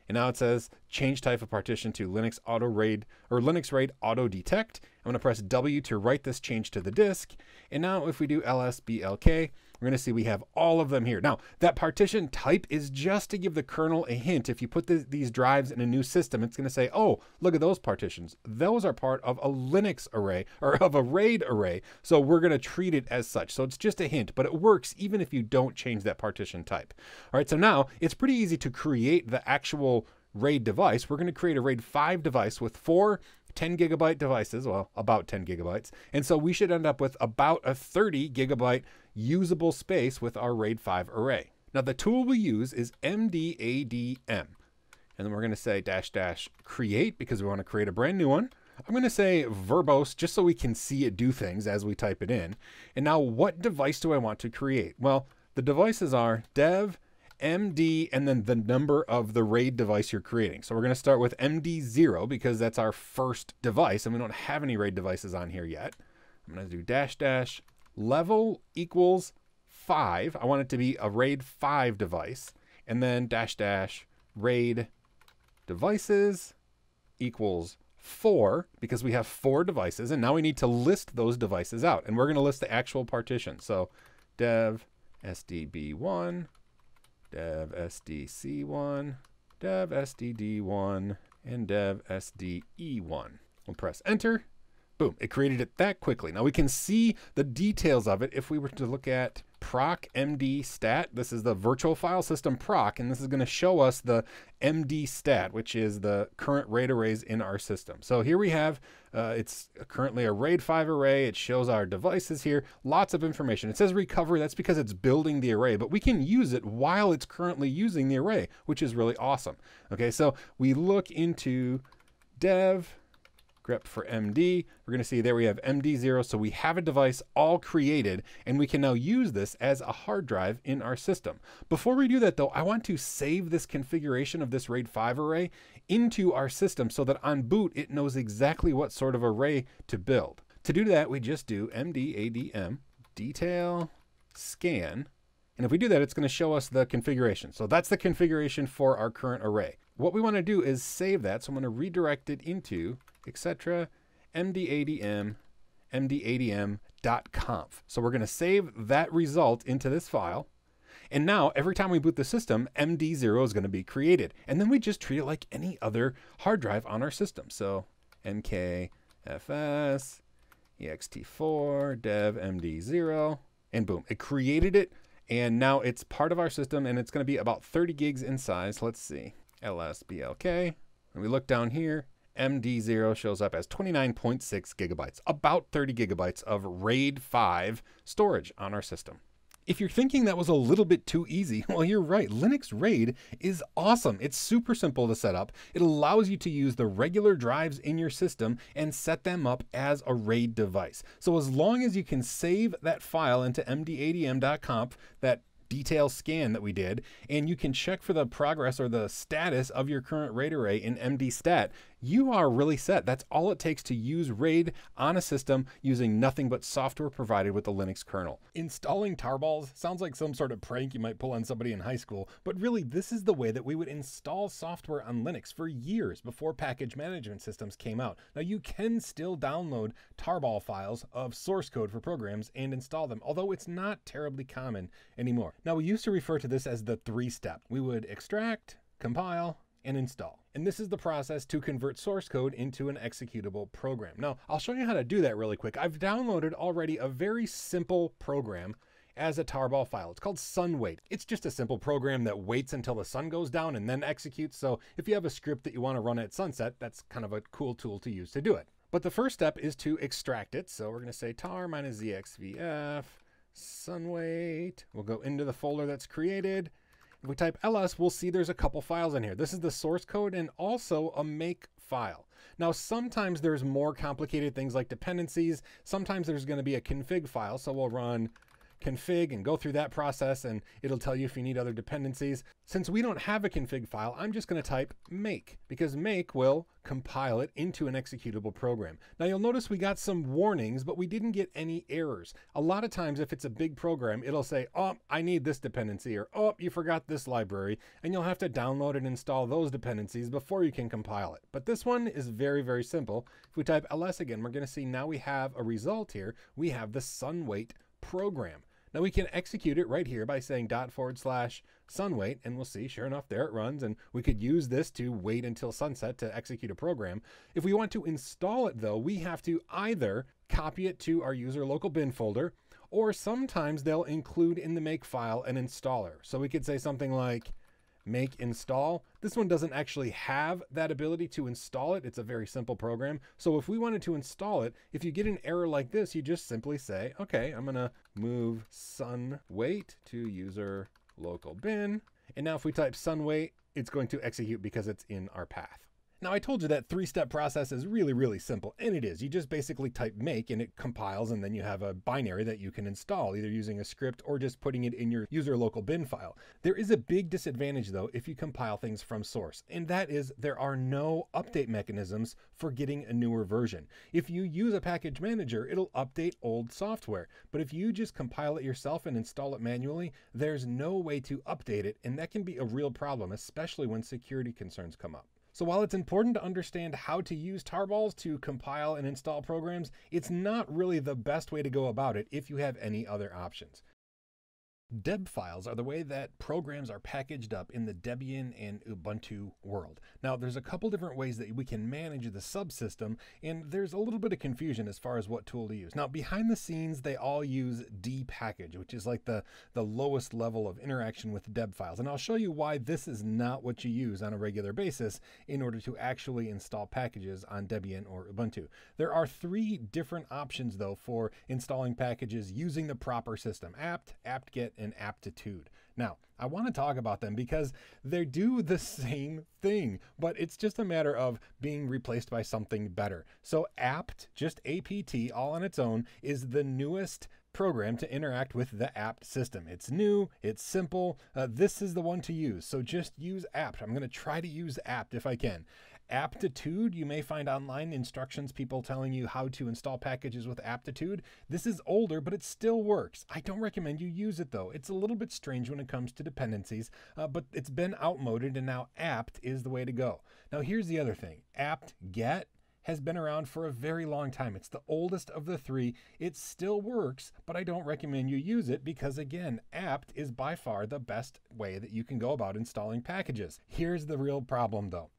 Speaker 2: And now it says change type of partition to Linux Auto RAID or Linux RAID Auto Detect. I'm going to press W to write this change to the disk. And now if we do lsblk, we're going to see we have all of them here. Now that partition type is just to give the kernel a hint. If you put these drives in a new system, it's going to say, oh, look at those partitions. Those are part of a Linux array or of a RAID array. So we're going to treat it as such. So it's just a hint, but it works even if you don't change that partition type. All right, so now it's pretty easy to create the actual RAID device. We're going to create a RAID 5 device with 4 10 gigabyte devices, well, about 10 gigabytes. And so we should end up with about a 30 gigabyte usable space with our RAID 5 array. Now the tool we use is mdadm. And then we're going to say -- create because we want to create a brand new one. I'm going to say verbose just so we can see it do things as we type it in. And now what device do I want to create? Well, the devices are dev MD and then the number of the RAID device you're creating. So we're going to start with MD0 because that's our first device and we don't have any RAID devices on here yet. I'm going to do -- level equals 5. I want it to be a RAID 5 device. And then -- RAID devices equals 4 because we have 4 devices. And now we need to list those devices out. And we're going to list the actual partition. So dev SDB1, dev SDC1, dev SDD1, and dev SDE1. We'll press enter. Boom, it created it that quickly. Now we can see the details of it if we were to look at proc md stat. This is the virtual file system proc, and this is going to show us the md stat, which is the current RAID arrays in our system. So here we have, it's currently a RAID 5 array. It shows our devices here, lots of information. It says recovery, that's because it's building the array, but we can use it while it's currently using the array, which is really awesome. Okay, so we look into dev grep for MD. We're going to see there we have MD0. So we have a device all created, and we can now use this as a hard drive in our system. Before we do that though, I want to save this configuration of this RAID 5 array into our system so that on boot, it knows exactly what sort of array to build. To do that, we just do mdadm detail scan. And if we do that, it's going to show us the configuration. So that's the configuration for our current array. What we want to do is save that. So I'm going to redirect it into etc mdadm mdadm.conf. So we're going to save that result into this file. And now every time we boot the system, MD0 is going to be created. And then we just treat it like any other hard drive on our system. So mkfs ext4 dev md0, and boom, it created it. And now it's part of our system, and it's going to be about 30 gigs in size. Let's see, lsblk. And we look down here, MD0 shows up as 29.6 gigabytes, about 30 gigabytes of RAID 5 storage on our system. If you're thinking that was a little bit too easy, well, you're right. Linux RAID is awesome. It's super simple to set up. It allows you to use the regular drives in your system and set them up as a RAID device. So as long as you can save that file into mdadm.conf, that detail scan that we did, and you can check for the progress or the status of your current RAID array in mdstat, you are really set. That's all it takes to use RAID on a system using nothing but software provided with the Linux kernel. Installing tarballs sounds like some sort of prank you might pull on somebody in high school, but really this is the way that we would install software on Linux for years before package management systems came out. Now you can still download tarball files of source code for programs and install them, although it's not terribly common anymore. Now we used to refer to this as the 3-step. We would extract, compile, and install. And this is the process to convert source code into an executable program. Now, I'll show you how to do that really quick. I've downloaded already a very simple program as a tarball file. It's called sunwait. It's just a simple program that waits until the sun goes down and then executes. So if you have a script that you want to run at sunset, that's kind of a cool tool to use to do it. But the first step is to extract it. So we're going to say tar -zxvf sunwait. We'll go into the folder that's created. If we type ls, we'll see there's a couple files in here. This is the source code and also a make file. Now, sometimes there's more complicated things like dependencies. Sometimes there's going to be a config file. So we'll run config and go through that process, and it'll tell you if you need other dependencies. Since we don't have a config file, I'm just going to type make, because make will compile it into an executable program. Now you'll notice we got some warnings, but we didn't get any errors. A lot of times if it's a big program, it'll say, oh, I need this dependency, or oh, you forgot this library, and you'll have to download and install those dependencies before you can compile it. But this one is very, very simple. If we type ls again, we're going to see now we have a result here. We have the sunwait program. Now we can execute it right here by saying /sunwait, and we'll see, sure enough, there it runs, and we could use this to wait until sunset to execute a program. If we want to install it though, we have to either copy it to our user local bin folder, or sometimes they'll include in the make file an installer. So we could say something like make install. This one doesn't actually have that ability to install it. It's a very simple program. So if we wanted to install it, if you get an error like this, you just simply say, okay, I'm gonna move sunwait to user local bin. And now if we type sunwait, it's going to execute because it's in our path. Now I told you that 3-step process is really, really simple, and it is. You just basically type make and it compiles, and then you have a binary that you can install, either using a script or just putting it in your user local bin file. There is a big disadvantage though if you compile things from source, and that is there are no update mechanisms for getting a newer version. If you use a package manager, it'll update old software, but if you just compile it yourself and install it manually, there's no way to update it, and that can be a real problem, especially when security concerns come up. So while it's important to understand how to use tarballs to compile and install programs, it's not really the best way to go about it if you have any other options. Deb files are the way that programs are packaged up in the Debian and Ubuntu world. Now, there's a couple different ways that we can manage the subsystem, and there's a little bit of confusion as far as what tool to use. Now, behind the scenes, they all use dpackage, which is like the lowest level of interaction with Deb files. And I'll show you why this is not what you use on a regular basis in order to actually install packages on Debian or Ubuntu. There are 3 different options, though, for installing packages using the proper system: apt, apt-get, and aptitude. Now, I want to talk about them because they do the same thing, but it's just a matter of being replaced by something better. So apt, just APT, all on its own, is the newest program to interact with the apt system. It's new, it's simple. This is the one to use. So just use apt. I'm going to try to use apt if I can. Aptitude, you may find online instructions, people telling you how to install packages with aptitude. This is older, but it still works. I don't recommend you use it though. It's a little bit strange when it comes to dependencies, but it's been outmoded and now apt is the way to go. Now here's the other thing. apt-get has been around for a very long time. It's the oldest of the three. It still works, but I don't recommend you use it because, again, apt is by far the best way that you can go about installing packages. Here's the real problem though.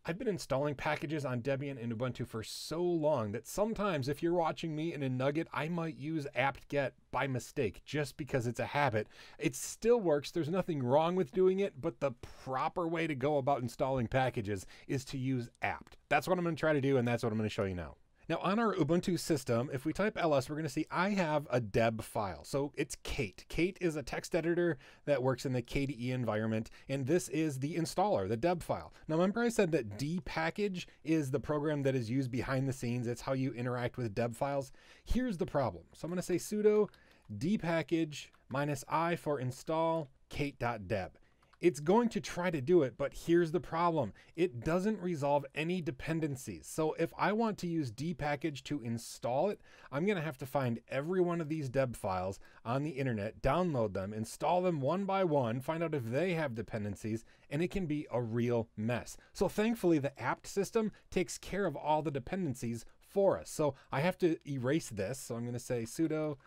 Speaker 2: I've been installing packages on Debian and Ubuntu for so long that sometimes if you're watching me in a nugget, I might use apt-get by mistake just because it's a habit. It still works. There's nothing wrong with doing it, but the proper way to go about installing packages is to use apt. That's what I'm going to try to do, and that's what I'm going to show you now. Now on our Ubuntu system, if we type ls, we're going to see I have a deb file. So it's Kate. Kate is a text editor that works in the KDE environment, and this is the installer, the deb file. Now remember I said that dpackage is the program that is used behind the scenes. It's how you interact with deb files. Here's the problem. So I'm going to say sudo dpackage -i for install kate.deb. It's going to try to do it, but here's the problem. It doesn't resolve any dependencies. So if I want to use dpackage to install it, I'm going to have to find every one of these deb files on the internet, download them, install them one by one, find out if they have dependencies, and it can be a real mess. So thankfully, the apt system takes care of all the dependencies for us. So I have to erase this. So I'm going to say sudo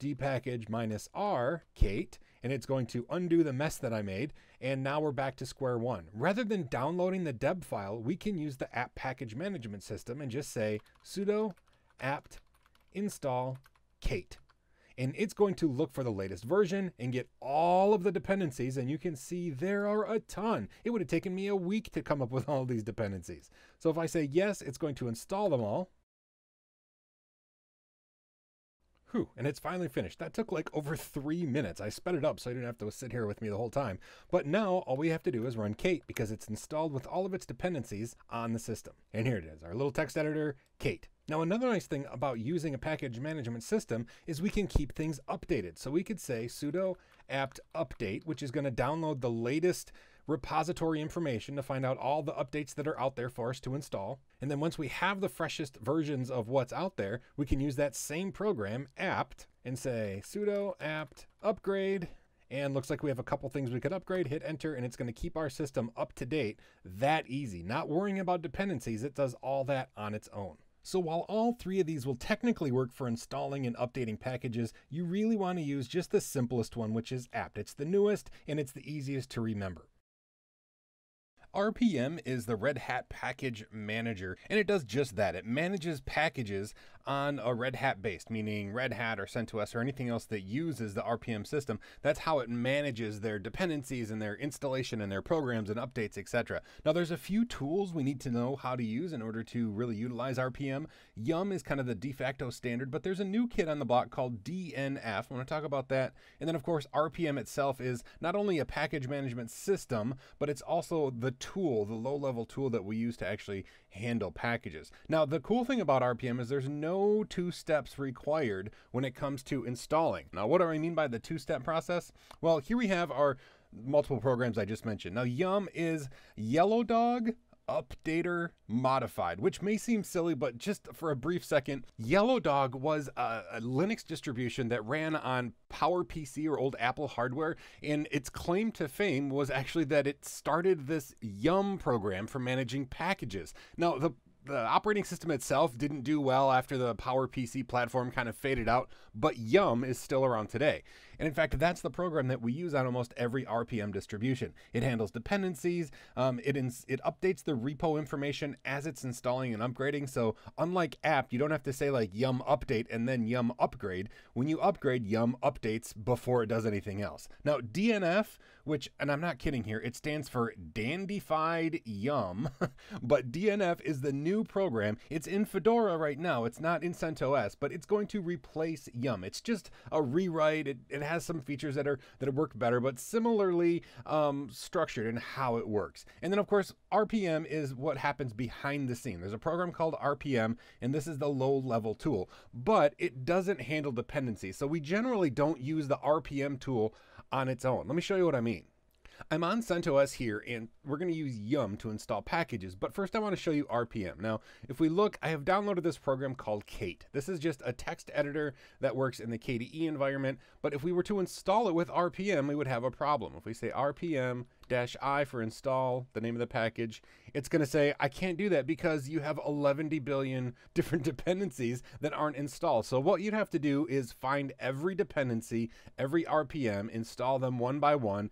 Speaker 2: dpackage -r Kate, and it's going to undo the mess that I made. And now we're back to square one. Rather than downloading the deb file, we can use the apt package management system and just say sudo apt install Kate. And it's going to look for the latest version and get all of the dependencies. And you can see there are a ton. It would have taken me a week to come up with all these dependencies. So if I say yes, it's going to install them all. And it's finally finished. That took like over 3 minutes. I sped it up so you didn't have to sit here with me the whole time. But now all we have to do is run Kate because it's installed with all of its dependencies on the system. And here it is, our little text editor, Kate. Now another nice thing about using a package management system is we can keep things updated. So we could say sudo apt update, which is going to download the latest repository information to find out all the updates that are out there for us to install. And then once we have the freshest versions of what's out there, we can use that same program, apt, and say sudo apt upgrade. And looks like we have a couple things we could upgrade, hit enter, and it's going to keep our system up to date. That easy. Not worrying about dependencies. It does all that on its own. So while all three of these will technically work for installing and updating packages, you really want to use just the simplest one, which is apt. It's the newest and it's the easiest to remember. RPM is the Red Hat Package Manager, and it does just that. It manages packages on a Red Hat base, meaning Red Hat or CentOS or anything else that uses the RPM system. That's how it manages their dependencies and their installation and their programs and updates, etc. Now there's a few tools we need to know how to use in order to really utilize RPM. Yum is kind of the de facto standard, but there's a new kid on the block called DNF. I want to talk about that. And then of course, RPM itself is not only a package management system, but it's also the tool, the low-level tool that we use to actually handle packages. Now, the cool thing about RPM is there's no 2 steps required when it comes to installing. Now, what do I mean by the 2-step process? Well, here we have our multiple programs I just mentioned. Now, Yum is Yellow Dog Updater Modified, which may seem silly, but just for a brief second, Yellow Dog was a Linux distribution that ran on PowerPC or old Apple hardware, and its claim to fame was actually that it started this Yum program for managing packages. Now, the operating system itself didn't do well after the PowerPC platform kind of faded out, but Yum is still around today. And in fact, that's the program that we use on almost every RPM distribution. It handles dependencies, it updates the repo information as it's installing and upgrading. So unlike apt, you don't have to say like Yum update and then Yum upgrade. When you upgrade, Yum updates before it does anything else. Now DNF, which, and I'm not kidding here, it stands for Dandified Yum, but DNF is the new program. It's in Fedora right now. It's not in CentOS, but it's going to replace Yum. It's just a rewrite. It has some features that work better, but similarly structured in how it works. And then of course, RPM is what happens behind the scene. There's a program called RPM, and this is the low-level tool, but it doesn't handle dependencies. So we generally don't use the RPM tool on its own. Let me show you what I mean. I'm on CentOS here, and we're going to use yum to install packages, but first I want to show you RPM. Now, if we look, I have downloaded this program called Kate. This is just a text editor that works in the KDE environment, but if we were to install it with RPM, we would have a problem. If we say RPM-I for install, the name of the package, it's going to say, I can't do that because you have 11 billion different dependencies that aren't installed. So what you'd have to do is find every dependency, every RPM, install them one by one.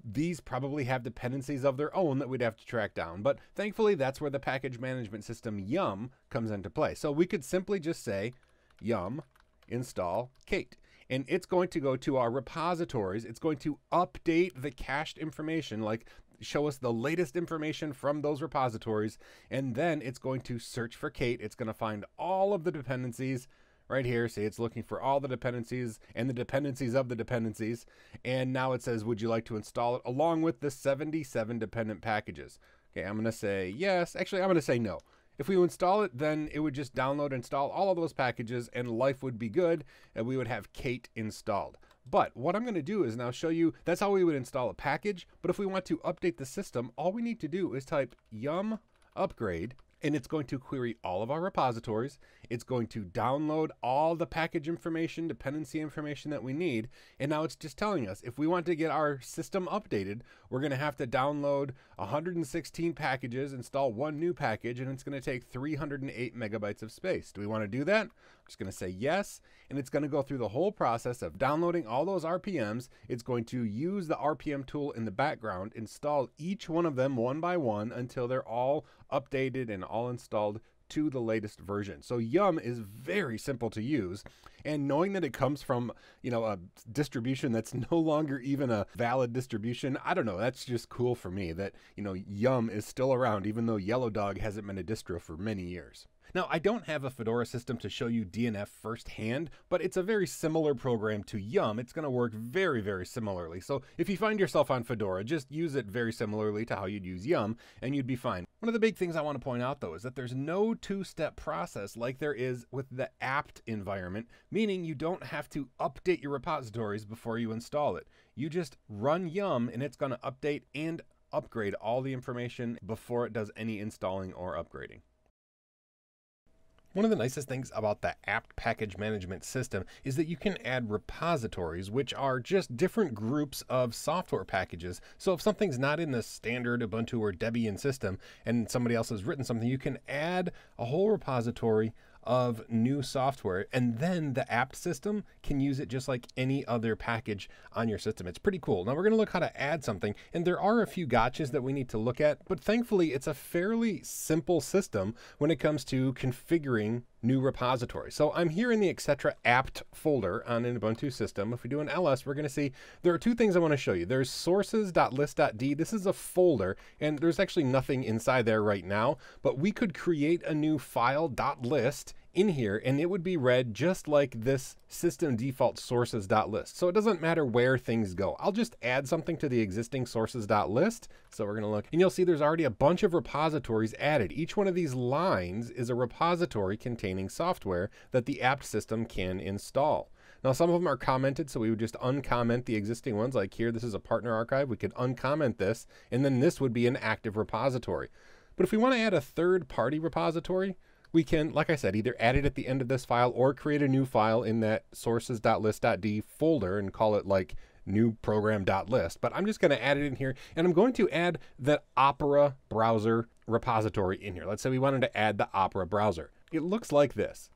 Speaker 2: These probably have dependencies of their own that we'd have to track down. But thankfully, that's where the package management system yum comes into play. So we could simply just say yum install Kate. And it's going to go to our repositories. It's going to update the cached information, like show us the latest information from those repositories. And then it's going to search for Kate. It's going to find all of the dependencies right here. See, it's looking for all the dependencies and the dependencies of the dependencies. And now it says, would you like to install it along with the 77 dependent packages? Okay, I'm going to say yes. Actually, I'm going to say no. If we install it, then it would just download and install all of those packages and life would be good and we would have Kate installed. But what I'm going to do is now show you, that's how we would install a package. But if we want to update the system, all we need to do is type yum upgrade, and it's going to query all of our repositories. It's going to download all the package information, dependency information that we need. And now it's just telling us if we want to get our system updated, we're going to have to download 116 packages, install one new package, and it's going to take 308 megabytes of space. Do we want to do that? I'm just going to say yes. And it's going to go through the whole process of downloading all those RPMs. It's going to use the RPM tool in the background, install each one of them one by one until they're all updated and all installed to the latest version. So yum is very simple to use, and knowing that it comes from, a distribution that's no longer even a valid distribution, I don't know, that's just cool for me that, yum is still around even though Yellow Dog hasn't been a distro for many years. Now, I don't have a Fedora system to show you DNF firsthand, but it's a very similar program to yum. It's going to work very, very similarly. So if you find yourself on Fedora, just use it very similarly to how you'd use yum, and you'd be fine. One of the big things I want to point out, though, is that there's no two-step process like there is with the apt environment, meaning you don't have to update your repositories before you install it. You just run yum, and it's going to update and upgrade all the information before it does any installing or upgrading. One of the nicest things about the apt package management system is that you can add repositories, which are just different groups of software packages. So if something's not in the standard Ubuntu or Debian system and somebody else has written something, you can add a whole repository of new software, and then the apt system can use it just like any other package on your system. It's pretty cool. Now we're going to look how to add something, and there are a few gotchas that we need to look at, but thankfully it's a fairly simple system when it comes to configuring new repositories. So I'm here in the etc apt folder on an Ubuntu system. If we do an ls, we're going to see there are two things I want to show you. There's sources.list.d. This is a folder, and there's actually nothing inside there right now, but we could create a new file.list in here, and it would be read just like this system default sources.list. So it doesn't matter where things go. I'll just add something to the existing sources.list. So we're going to look, and you'll see there's already a bunch of repositories added. Each one of these lines is a repository containing software that the apt system can install. Now, some of them are commented, so we would just uncomment the existing ones. Like here, this is a partner archive. We could uncomment this, and then this would be an active repository. But if we want to add a third-party repository, we can, like I said, either add it at the end of this file or create a new file in that sources.list.d folder and call it like new program.list. But I'm just going to add it in here, and I'm going to add the Opera browser repository in here. Let's say we wanted to add the Opera browser. It looks like this.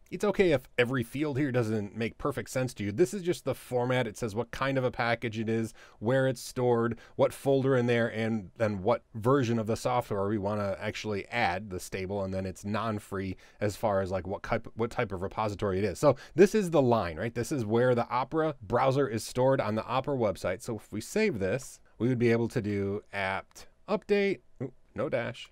Speaker 2: It's okay if every field here doesn't make perfect sense to you. This is just the format. It says what kind of a package it is, where it's stored, what folder in there, and then what version of the software we want to actually add, the stable, and then it's non-free as far as like what type of repository it is. So this is the line, right? This is where the Opera browser is stored on the Opera website. So if we save this, we would be able to do apt update, no dash,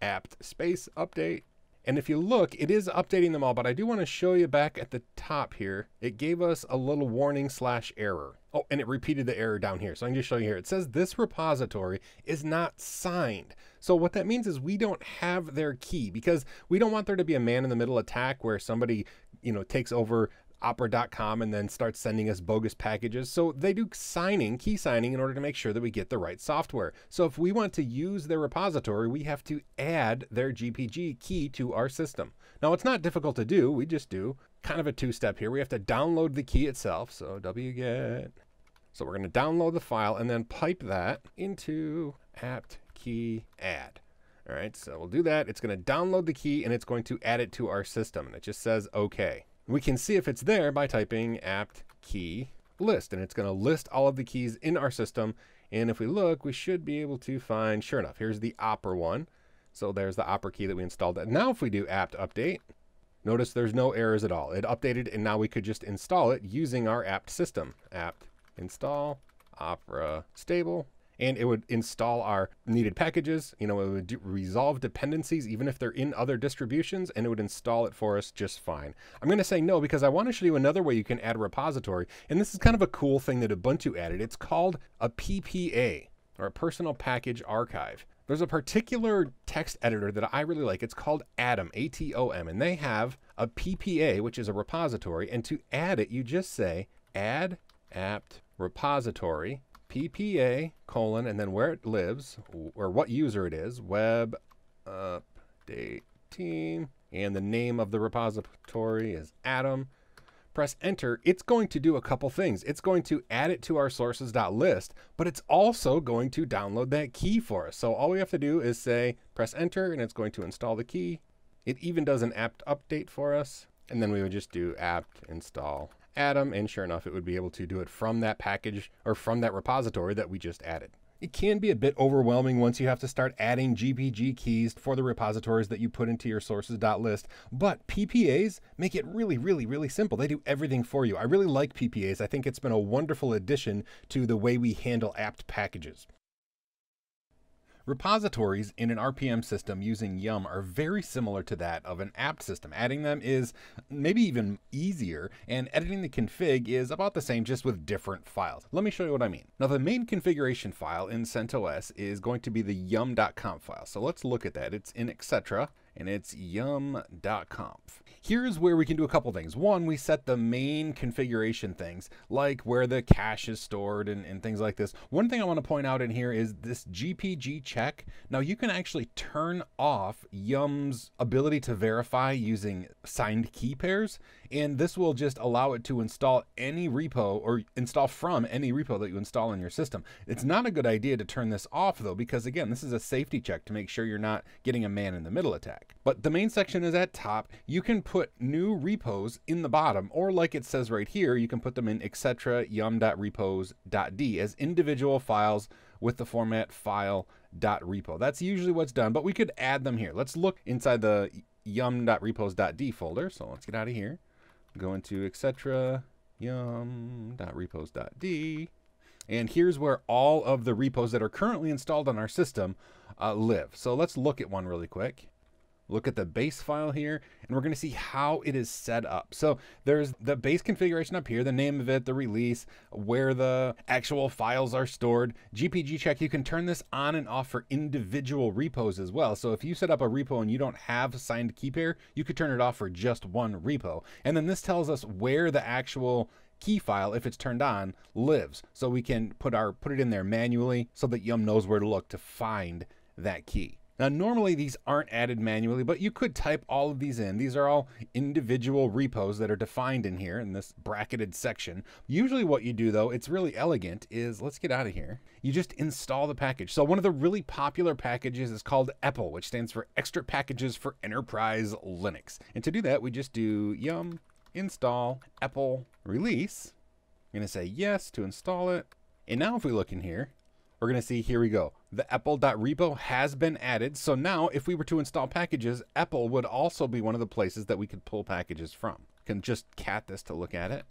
Speaker 2: apt space update. And if you look, it is updating them all, but I do want to show you back at the top here. It gave us a little warning / error. Oh, and it repeated the error down here. So I can just show you here. It says this repository is not signed. So what that means is we don't have their key, because we don't want there to be a man-in-the-middle attack where somebody, takes over opera.com and then starts sending us bogus packages. So they do key signing in order to make sure that we get the right software. So if we want to use their repository, we have to add their GPG key to our system. Now, it's not difficult to do. We just do kind of a two-step here. We have to download the key itself. So wget. So we're going to download the file and then pipe that into apt key add. All right, so we'll do that. It's going to download the key and it's going to add it to our system. And it just says OK. We can see if it's there by typing apt key list, and it's going to list all of the keys in our system. And if we look, we should be able to find, sure enough, here's the Opera one. So there's the Opera key that we installed. Now if we do apt update, notice there's no errors at all. It updated, and now we could just install it using our apt system. Apt install Opera stable. And it would install our needed packages. It would resolve dependencies even if they're in other distributions, and it would install it for us just fine. I'm going to say no because I want to show you another way you can add a repository. And this is kind of a cool thing that Ubuntu added. It's called a PPA, or a personal package archive. There's a particular text editor that I really like. It's called Atom, A-T-O-M, and they have a PPA, which is a repository. And to add it, you just say add apt repository PPA : and then where it lives, or what user it is, web update team, and the name of the repository is Atom. Press enter. It's going to do a couple things. It's going to add it to our sources.list, but it's also going to download that key for us. So all we have to do is say press enter, and it's going to install the key. It even does an apt update for us, and then we would just do apt install Atom, and sure enough, it would be able to do it from that package or from that repository that we just added. It can be a bit overwhelming once you have to start adding GPG keys for the repositories that you put into your sources.list, but PPAs make it really, really, really simple. They do everything for you. I really like PPAs. I think it's been a wonderful addition to the way we handle apt packages. Repositories in an RPM system using Yum are very similar to that of an apt system. Adding them is maybe even easier, and editing the config is about the same, just with different files. Let me show you what I mean. Now, the main configuration file in CentOS is going to be the yum.conf file. So let's look at that. It's in etc. and it's yum.conf. Here's where we can do a couple things. One, we set the main configuration things, like where the cache is stored and things like this. One thing I want to point out in here is this GPG check. Now you can actually turn off Yum's ability to verify using signed key pairs, and this will just allow it to install any repo or install from any repo that you install in your system. It's not a good idea to turn this off though, because again, this is a safety check to make sure you're not getting a man-in-the-middle attack. But the main section is at top. You can put new repos in the bottom, or like it says right here, you can put them in etc yum.repos.d as individual files with the format file.repo. That's usually what's done, but we could add them here. Let's look inside the yum.repos.d folder. So let's get out of here. Go into etc yum.repos.d. And here's where all of the repos that are currently installed on our system live. So let's look at one really quick. Look at the base file here, and we're going to see how it is set up. So there's the base configuration up here, the name of it, the release, where the actual files are stored. GPG check, you can turn this on and off for individual repos as well. So if you set up a repo and you don't have a signed key pair, you could turn it off for just one repo. And then this tells us where the actual key file, if it's turned on, lives. So we can put it in there manually so that Yum knows where to look to find that key. Now, normally these aren't added manually, but you could type all of these in. These are all individual repos that are defined in here in this bracketed section. Usually what you do, though, it's really elegant, is let's get out of here. You just install the package. So one of the really popular packages is called EPEL, which stands for Extra Packages for Enterprise Linux. And to do that, we just do yum install EPEL release. I'm going to say yes to install it. And now if we look in here, we're going to see, here we go. The epel.repo has been added. So now if we were to install packages, EPEL would also be one of the places that we could pull packages from. You can just cat this to look at it.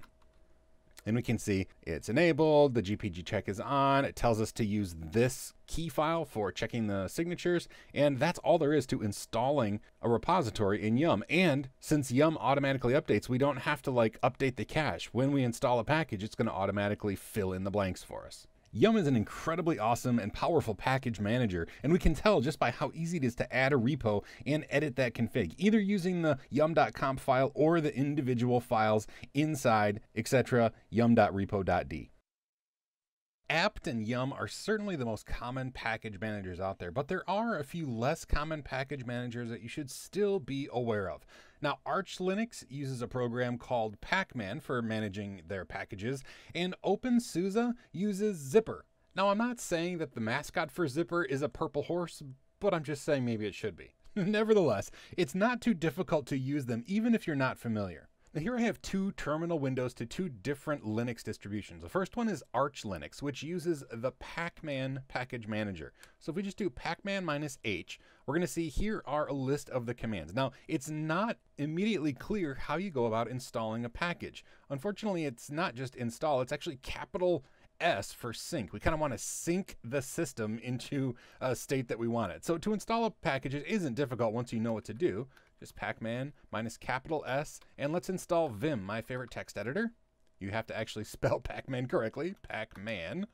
Speaker 2: And we can see it's enabled, the GPG check is on, it tells us to use this key file for checking the signatures, and that's all there is to installing a repository in Yum. And since Yum automatically updates, we don't have to update the cache. When we install a package, it's going to automatically fill in the blanks for us. Yum is an incredibly awesome and powerful package manager, and we can tell just by how easy it is to add a repo and edit that config, either using the yum.conf file or the individual files inside, etc., yum.repo.d. apt and Yum are certainly the most common package managers out there, but there are a few less common package managers that you should still be aware of. Now, Arch Linux uses a program called Pacman for managing their packages, and OpenSUSE uses Zypper. Now, I'm not saying that the mascot for Zypper is a purple horse, but I'm just saying maybe it should be. Nevertheless, it's not too difficult to use them, even if you're not familiar. Now here I have two terminal windows to two different Linux distributions. The first one is Arch Linux, which uses the Pacman package manager. So if we just do pacman -h, we're going to see here are a list of the commands. Now, it's not immediately clear how you go about installing a package. Unfortunately, it's not just install, it's actually capital S for sync. We kind of want to sync the system into a state that we want it. So to install a package, it isn't difficult once you know what to do. Just pacman -S, and let's install Vim, my favorite text editor. You have to actually spell Pacman correctly. Pacman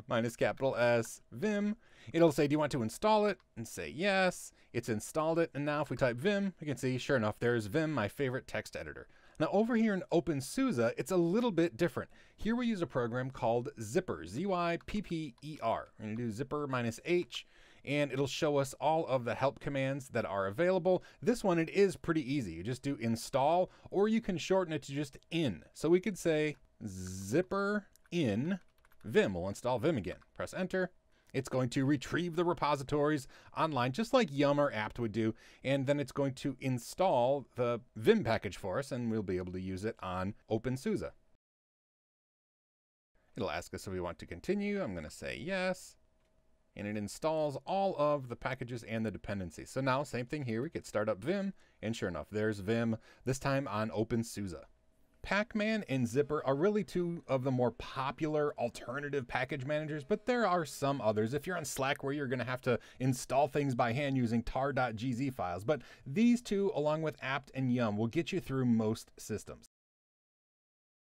Speaker 2: -S, Vim. It'll say, do you want to install it? And say yes. It's installed it. And now if we type Vim, we can see, sure enough, there's Vim, my favorite text editor. Now over here in OpenSUSE, it's a little bit different. Here we use a program called Zypper, Z-Y-P-P-E-R. We're going to do Zypper -H, and it'll show us all of the help commands that are available. This one, it is pretty easy. You just do install, or you can shorten it to just in. So we could say Zypper in Vim. We'll install Vim again. Press enter. It's going to retrieve the repositories online, just like Yum or apt would do, and then it's going to install the Vim package for us, and we'll be able to use it on OpenSUSE. It'll ask us if we want to continue. I'm going to say yes, and it installs all of the packages and the dependencies. So now, same thing here. We could start up Vim, and sure enough, there's Vim, this time on OpenSUSE. Pacman and Zypper are really two of the more popular alternative package managers, but there are some others. If you're on Slack, where you're going to have to install things by hand using tar.gz files, but these two, along with apt and Yum, will get you through most systems.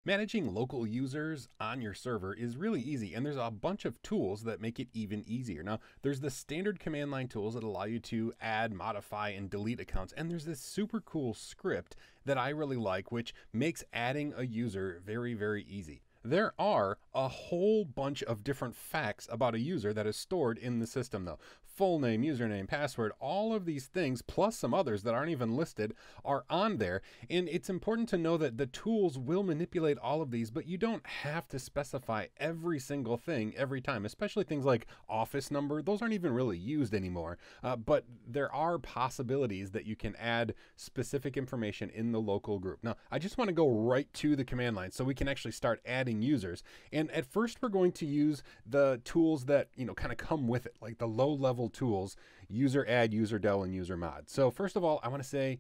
Speaker 2: Managing local users on your server is really easy, and there's a bunch of tools that make it even easier. Now, there's the standard command line tools that allow you to add, modify, and delete accounts, and there's this super cool script that I really like, which makes adding a user very, very easy. There are a whole bunch of different facts about a user that is stored in the system, though. Full name, username, password, all of these things, plus some others that aren't even listed, are on there. And it's important to know that the tools will manipulate all of these, but you don't have to specify every single thing every time, especially things like office number. Those aren't even really used anymore. But there are possibilities that you can add specific information in the local group. Now, I just want to go right to the command line so we can actually start adding users. And at first, we're going to use the tools that, kind of come with it, like the low-level tools, user add, user del, and user mod. So first of all, I want to say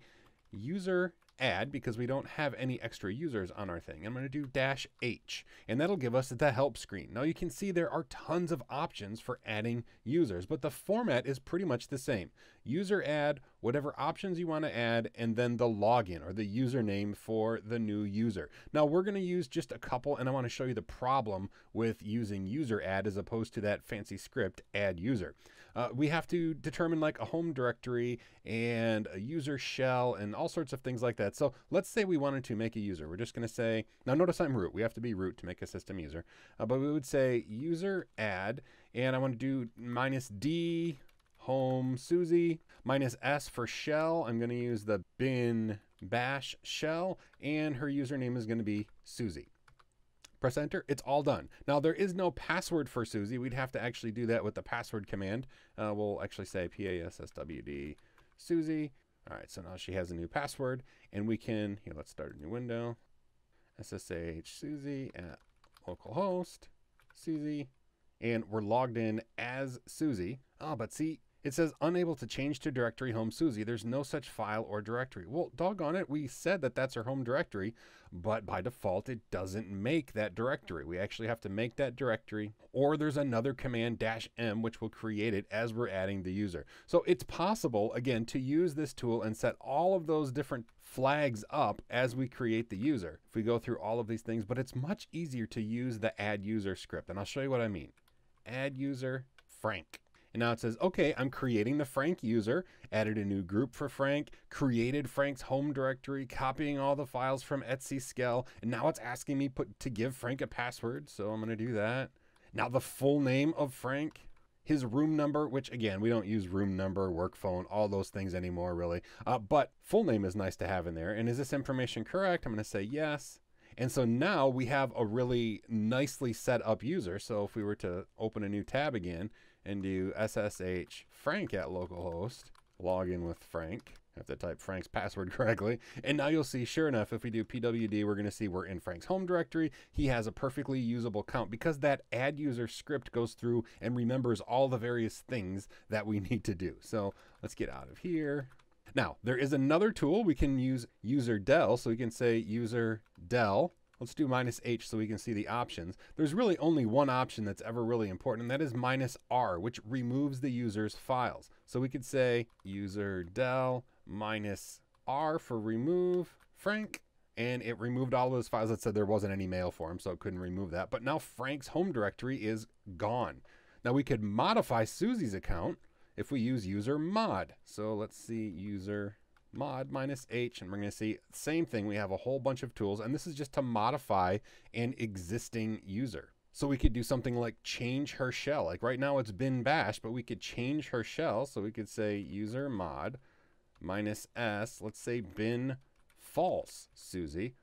Speaker 2: user add because we don't have any extra users on our thing. I'm going to do -H, and that'll give us the help screen. Now you can see there are tons of options for adding users, but the format is pretty much the same. User add, whatever options you want to add, and then the login or the username for the new user. Now we're going to use just a couple, and I want to show you the problem with using user add as opposed to that fancy script add user. We have to determine like a home directory and a user shell and all sorts of things like that. So let's say we wanted to make a user. We're just going to say, now notice I'm root. We have to be root to make a system user. But we would say user add, and I want to do -D home Susie, -S for shell. I'm going to use the bin bash shell, and her username is going to be Susie. Press enter, it's all done. Now there is no password for Susie. We'd have to actually do that with the password command. We'll actually say PASSWD Susie. All right, so now she has a new password, and we can, here, let's start a new window. SSH Susie at localhost Susie, and we're logged in as Susie. Oh, but see, It says unable to change to directory home Susie. There's no such file or directory. Well, doggone it, we said that that's our home directory, but by default, it doesn't make that directory. We actually have to make that directory, or there's another command -m, which will create it as we're adding the user. So it's possible, again, to use this tool and set all of those different flags up as we create the user. If we go through all of these things, but it's much easier to use the add user script. And I'll show you what I mean. Add user Frank. And now it says, okay, I'm creating the Frank user, added a new group for Frank, created Frank's home directory, copying all the files from etsy-skel, and now it's asking me to give Frank a password, so I'm going to do that. Now the full name of Frank, his room number, which again, we don't use room number, work phone, all those things anymore really, but full name is nice to have in there. And is this information correct? I'm going to say yes. And so now we have a really nicely set up user. So if we were to open a new tab again and do SSH Frank at localhost, log in with Frank, have to type Frank's password correctly. And now you'll see, sure enough, if we do pwd, we're going to see we're in Frank's home directory. He has a perfectly usable count because that add user script goes through and remembers all the various things that we need to do. So let's get out of here. Now, there is another tool. We can use user del. So we can say user del. Let's do -h so we can see the options. There's really only one option that's ever really important, and that is -r, which removes the user's files. So we could say user del -r for remove Frank, and it removed all those files that said there wasn't any mail for him, so it couldn't remove that. But now Frank's home directory is gone. Now we could modify Susie's account if we use user mod. So let's see user mod -h, and we're going to see same thing. We have a whole bunch of tools, and this is just to modify an existing user. So we could do something like change her shell. Like right now it's bin bash, but we could change her shell. So we could say user mod -s, let's say bin false Susie.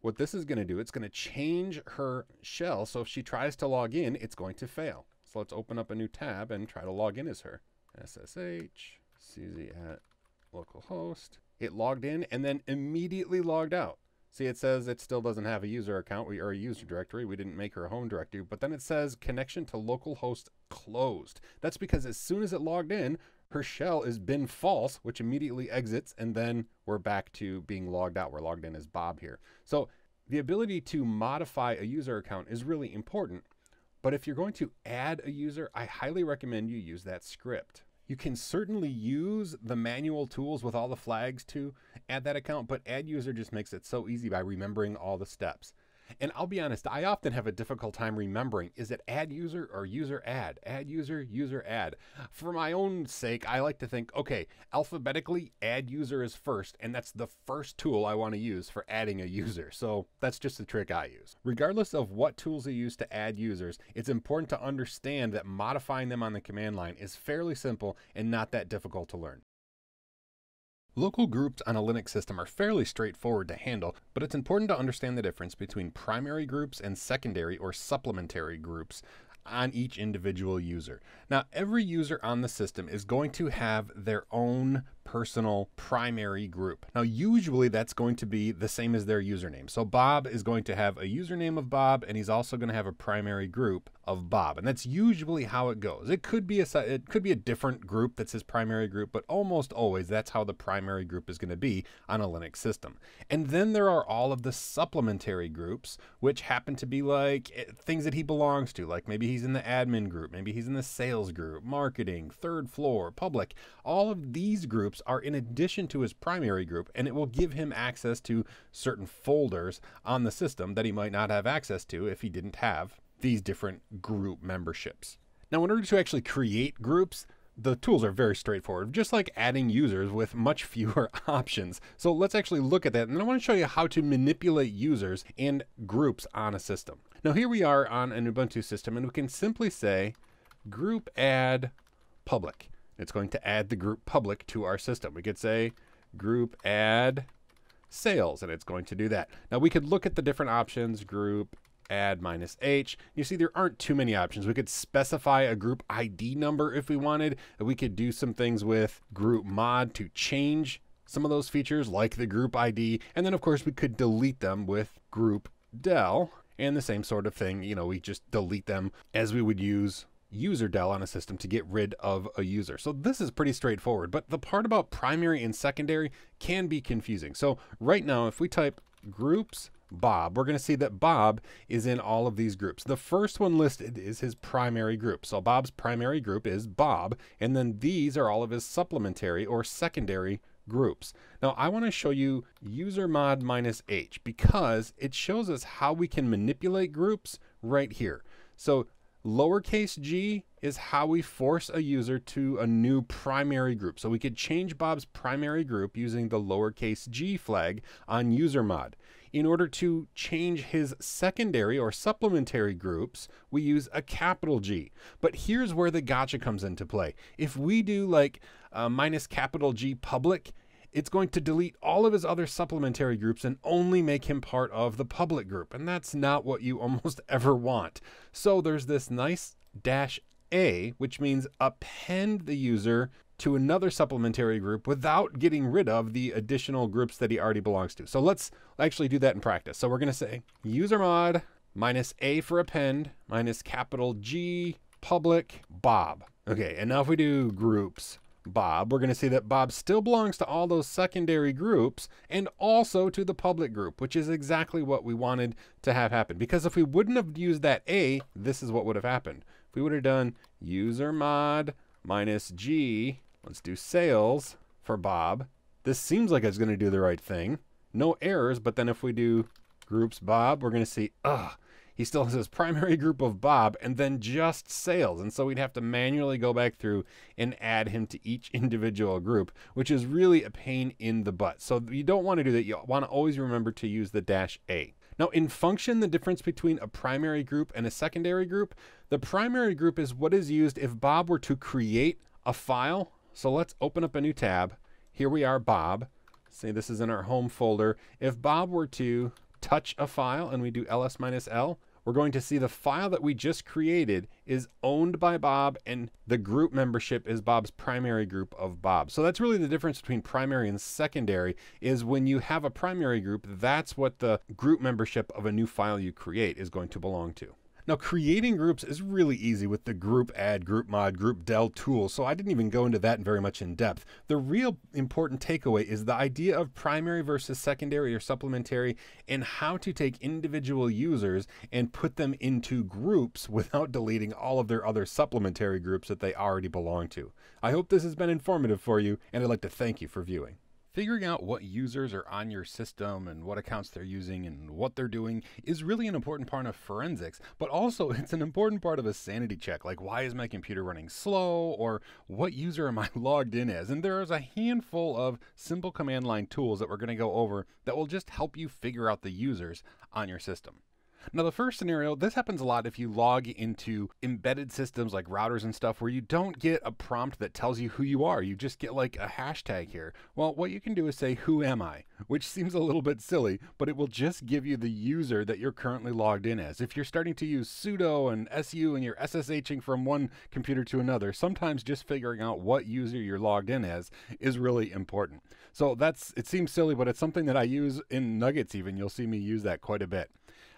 Speaker 2: What this is going to do, it's going to change her shell. So if she tries to log in, it's going to fail. So let's open up a new tab and try to log in as her. SSH Susie at localhost. It logged in and then immediately logged out. See, it says it still doesn't have a user account or a user directory. We didn't make her a home directory, but then it says connection to localhost closed. That's because as soon as it logged in, her shell is bin false, which immediately exits, and then we're back to being logged out. We're logged in as Bob here. So the ability to modify a user account is really important. But if you're going to add a user, I highly recommend you use that script. You can certainly use the manual tools with all the flags to add that account, but add user just makes it so easy by remembering all the steps. And I'll be honest, I often have a difficult time remembering, is it add user or user add? Add user, user add. For my own sake, I like to think, okay, alphabetically, add user is first, and that's the first tool I want to use for adding a user. So that's just the trick I use. Regardless of what tools you use to add users, it's important to understand that modifying them on the command line is fairly simple and not that difficult to learn. Local groups on a Linux system are fairly straightforward to handle, but it's important to understand the difference between primary groups and secondary or supplementary groups on each individual user. Now, every user on the system is going to have their own personal primary group. Now, usually that's going to be the same as their username. So Bob is going to have a username of Bob, and he's also going to have a primary group of Bob. And that's usually how it goes. It could be a different group that's his primary group, but almost always that's how the primary group is going to be on a Linux system. And then there are all of the supplementary groups, which happen to be like things that he belongs to. Like maybe he's in the admin group, maybe he's in the sales group, marketing, third floor, public. All of these groups are in addition to his primary group, and it will give him access to certain folders on the system that he might not have access to if he didn't have these different group memberships. Now, in order to actually create groups, the tools are very straightforward, just like adding users with much fewer options. So let's actually look at that, and then I want to show you how to manipulate users and groups on a system. Now, here we are on an Ubuntu system, and we can simply say group add public. It's going to add the group public to our system. We could say group add sales, and it's going to do that. Now we could look at the different options, group add -h. You see there aren't too many options. We could specify a group ID number if we wanted. We could do some things with group mod to change some of those features like the group ID. And then of course we could delete them with group del, and the same sort of thing. You know, we just delete them as we would use user del on a system to get rid of a user. So this is pretty straightforward, but the part about primary and secondary can be confusing. So right now, if we type groups Bob, we're going to see that Bob is in all of these groups. The first one listed is his primary group. So Bob's primary group is Bob, and then these are all of his supplementary or secondary groups. Now I want to show you user mod -h because it shows us how we can manipulate groups right here. So lowercase g is how we force a user to a new primary group. So we could change Bob's primary group using the lowercase g flag on user mod. In order to change his secondary or supplementary groups, we use a capital G. But here's where the gotcha comes into play. If we do like -G public, it's going to delete all of his other supplementary groups and only make him part of the public group. And that's not what you almost ever want. So there's this nice -A, which means append the user to another supplementary group without getting rid of the additional groups that he already belongs to. So let's actually do that in practice. So we're going to say user mod -A for append -G public Bob. Okay, and now if we do groups Bob, we're going to see that Bob still belongs to all those secondary groups and also to the public group, which is exactly what we wanted to have happen. Because if we wouldn't have used that A, this is what would have happened. If we would have done user mod -G, let's do sales for Bob. This seems like it's going to do the right thing. No errors, but then if we do groups Bob, we're going to see, he still has his primary group of Bob and then just sales. And so we'd have to manually go back through and add him to each individual group, which is really a pain in the butt. So you don't want to do that. You want to always remember to use the -A. Now in function, the difference between a primary group and a secondary group, the primary group is what is used if Bob were to create a file. So let's open up a new tab. Here we are, Bob. Say this is in our home folder. If Bob were to touch a file and we do ls-l, we're going to see the file that we just created is owned by Bob and the group membership is Bob's primary group of Bob. So that's really the difference between primary and secondary, is when you have a primary group, that's what the group membership of a new file you create is going to belong to. Now, creating groups is really easy with the group add, group mod, group del tools, so I didn't even go into that very much in depth. The real important takeaway is the idea of primary versus secondary or supplementary and how to take individual users and put them into groups without deleting all of their other supplementary groups that they already belong to. I hope this has been informative for you, and I'd like to thank you for viewing. Figuring out what users are on your system and what accounts they're using and what they're doing is really an important part of forensics, but also it's an important part of a sanity check, like why is my computer running slow, or what user am I logged in as? And there's a handful of simple command line tools that we're going to go over that will just help you figure out the users on your system. Now, the first scenario, this happens a lot if you log into embedded systems like routers and stuff where you don't get a prompt that tells you who you are. You just get like a hashtag here. Well, what you can do is say, who am I? Which seems a little bit silly, but it will just give you the user that you're currently logged in as. If you're starting to use sudo and su and you're SSHing from one computer to another, sometimes just figuring out what user you're logged in as is really important. So it seems silly, but it's something that I use in Nuggets even. You'll see me use that quite a bit.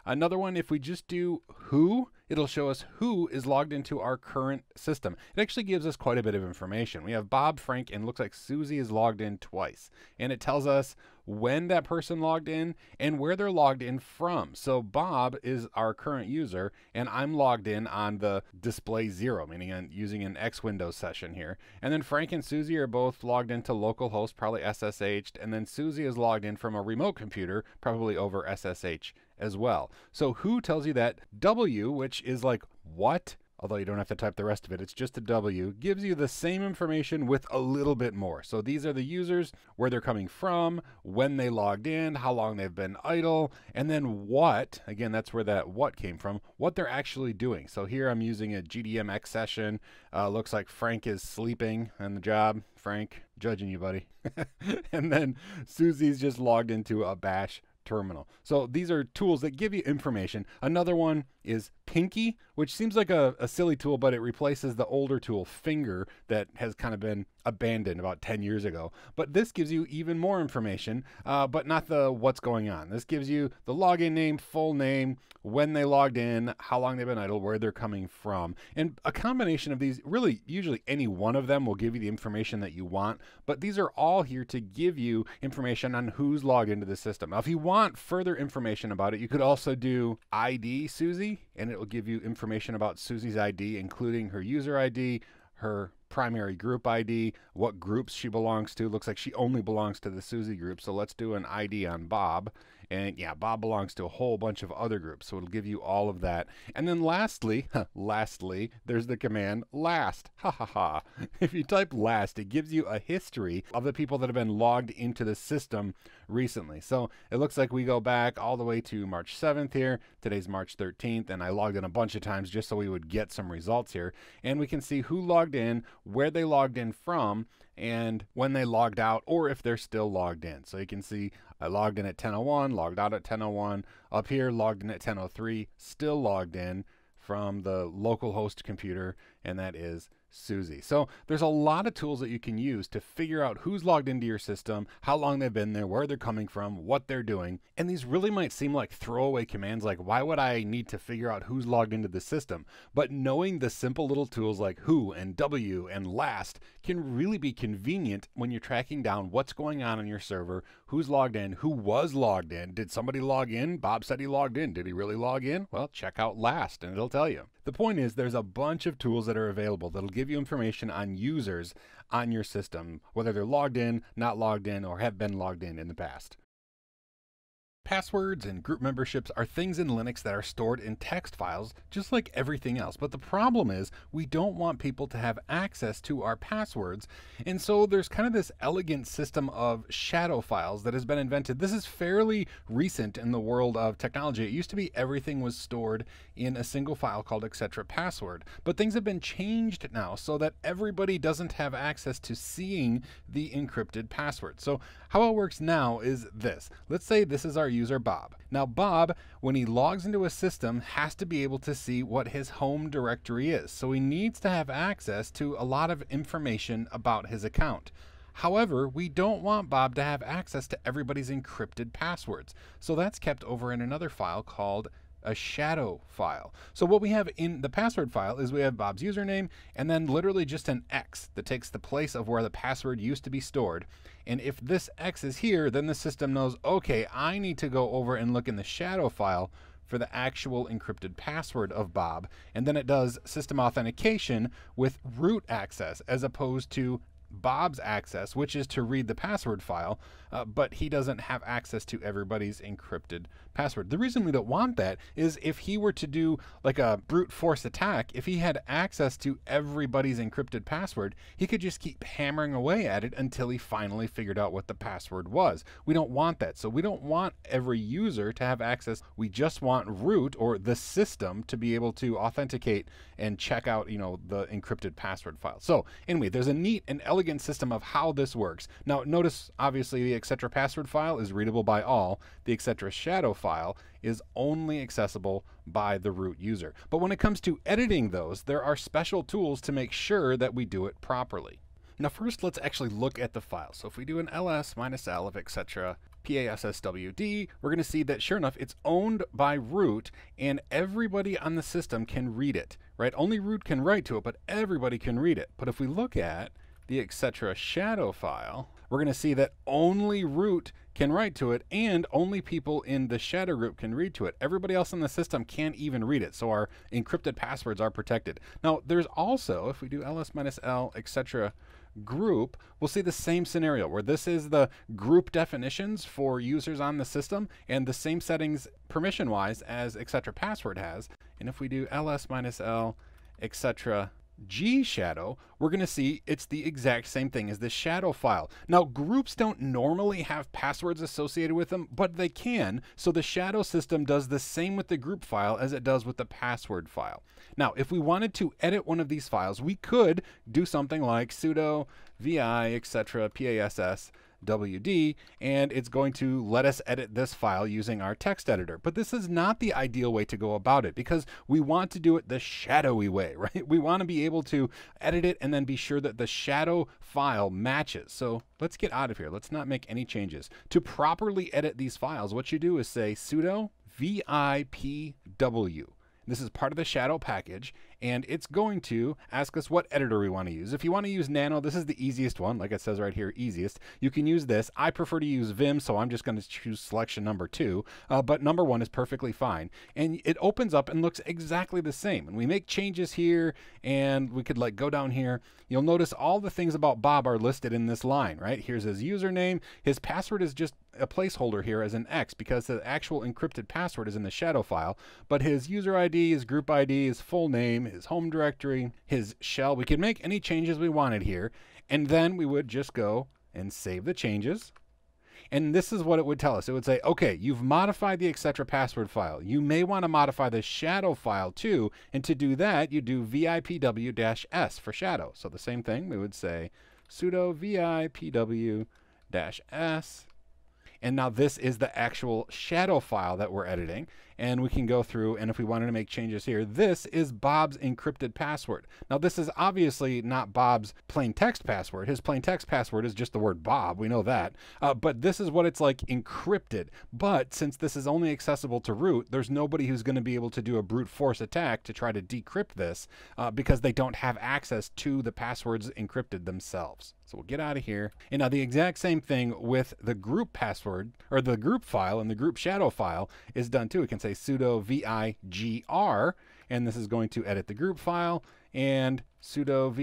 Speaker 2: Another one, if we just do who, it'll show us who is logged into our current system. It actually gives us quite a bit of information. We have Bob, Frank, and it looks like Susie is logged in twice. And it tells us when that person logged in and where they're logged in from. So Bob is our current user, and I'm logged in on the display 0, meaning I'm using an X Windows session here. And then Frank and Susie are both logged into localhost, probably SSH'd, and then Susie is logged in from a remote computer, probably over SSH as well. So who tells you that. W, which is like what, although you don't have to type the rest of it, it's just a W, gives you the same information with a little bit more. So these are the users, where they're coming from, when they logged in, how long they've been idle, and then what, again, that's where that what came from, what they're actually doing. So here I'm using a GDMX session. Looks like Frank is sleeping on the job. Frank, judging you, buddy. And then Susie's just logged into a bash terminal. So these are tools that give you information. Another one, is Pinky, which seems like a silly tool, but it replaces the older tool Finger that has kind of been abandoned about 10 years ago. But this gives you even more information, but not the what's going on. This gives you the login name, full name, when they logged in, how long they've been idle, where they're coming from. And a combination of these, really usually any one of them will give you the information that you want, but these are all here to give you information on who's logged into the system. Now, if you want further information about it, you could also do ID Susie, and it will give you information about Susie's ID, including her user ID, her primary group ID, what groups she belongs to. Looks like she only belongs to the Susie group, so let's do an ID on Bob. And yeah, Bob belongs to a whole bunch of other groups, so it'll give you all of that. And then lastly, there's the command last. Ha ha ha. If you type last, it gives you a history of the people that have been logged into the system recently. So it looks like we go back all the way to March 7th here. Today's March 13th, and I logged in a bunch of times just so we would get some results here. And we can see who logged in, where they logged in from, and when they logged out, or if they're still logged in. So you can see I logged in at 10:01, logged out at 10:01. Up here, logged in at 10:03, still logged in from the local host computer, and that is Susie. So there's a lot of tools that you can use to figure out who's logged into your system, how long they've been there, where they're coming from, what they're doing. And these really might seem like throwaway commands, like why would I need to figure out who's logged into the system? But knowing the simple little tools like who and W and last can really be convenient when you're tracking down what's going on your server, who's logged in, who was logged in. Did somebody log in? Bob said he logged in. Did he really log in? Well, check out last and it'll tell you. The point is there's a bunch of tools that are available that'll give you information on users on your system, whether they're logged in, not logged in, or have been logged in the past. Passwords and group memberships are things in Linux that are stored in text files, just like everything else. But the problem is we don't want people to have access to our passwords. And so there's kind of this elegant system of shadow files that has been invented. This is fairly recent in the world of technology. It used to be everything was stored in a single file called etc password. But things have been changed now so that everybody doesn't have access to seeing the encrypted password. So how it works now is this. Let's say this is our user Bob. Now Bob, when he logs into a system, has to be able to see what his home directory is. So he needs to have access to a lot of information about his account. However, we don't want Bob to have access to everybody's encrypted passwords. So that's kept over in another file called a shadow file. So what we have in the password file is we have Bob's username and then literally just an X that takes the place of where the password used to be stored. And if this X is here, then the system knows, okay, I need to go over and look in the shadow file for the actual encrypted password of Bob. And then it does system authentication with root access as opposed to Bob's access, which is to read the password file, but he doesn't have access to everybody's encrypted password. The reason we don't want that is if he were to do like a brute force attack, if he had access to everybody's encrypted password, he could just keep hammering away at it until he finally figured out what the password was. We don't want that. So we don't want every user to have access. We just want root, or the system, to be able to authenticate and check out, the encrypted password file. So anyway, there's a neat and elegant system of how this works. Now notice obviously the etc password file is readable by all. The etc shadow file is only accessible by the root user. But when it comes to editing those, there are special tools to make sure that we do it properly. Now first let's actually look at the file. So if we do an ls-l of etc passwd, we're going to see that sure enough it's owned by root and everybody on the system can read it, right? Only root can write to it, but everybody can read it. But if we look at the etc shadow file, we're going to see that only root can write to it and only people in the shadow group can read to it. Everybody else in the system can't even read it, so our encrypted passwords are protected. Now there's also, if we do ls-l etc group, we'll see the same scenario where this is the group definitions for users on the system and the same settings permission wise as etc password has. And if we do ls-l etc G shadow, we're going to see it's the exact same thing as the shadow file. Now groups don't normally have passwords associated with them, but they can. So the shadow system does the same with the group file as it does with the password file. Now if we wanted to edit one of these files, we could do something like sudo vi etc pass wd, and it's going to let us edit this file using our text editor. But this is not the ideal way to go about it, because we want to do it the shadowy way, right? We want to be able to edit it and then be sure that the shadow file matches. So let's get out of here. Let's not make any changes. To properly edit these files, what you do is say sudo vipw. This is part of the shadow package, and it's going to ask us what editor we want to use. If you want to use Nano, this is the easiest one. Like it says right here, easiest. You can use this. I prefer to use Vim, so I'm just going to choose selection number 2. But number 1 is perfectly fine. And it opens up and looks exactly the same. And we make changes here, and we could like go down here. You'll notice all the things about Bob are listed in this line, right? Here's his username. His password is just a placeholder here as an X, because the actual encrypted password is in the shadow file, but his user ID, his group ID, his full name, his home directory, his shell, we could make any changes we wanted here, and then we would just go and save the changes. And this is what it would tell us. It would say, okay, you've modified the etc password file. You may want to modify the shadow file too, and to do that, you do vipw-s for shadow. So the same thing, we would say sudo vipw-s. And now this is the actual shadow file that we're editing. And we can go through, and if we wanted to make changes here, this is Bob's encrypted password. Now this is obviously not Bob's plain text password. His plain text password is just the word Bob. We know that. But this is what it's like encrypted. But since this is only accessible to root, there's nobody who's going to be able to do a brute force attack to try to decrypt this because they don't have access to the passwords encrypted themselves. So we'll get out of here. And now the exact same thing with the group password, or the group file, and the group shadow file is done too. We can say sudo vigr, and this is going to edit the group file, and sudo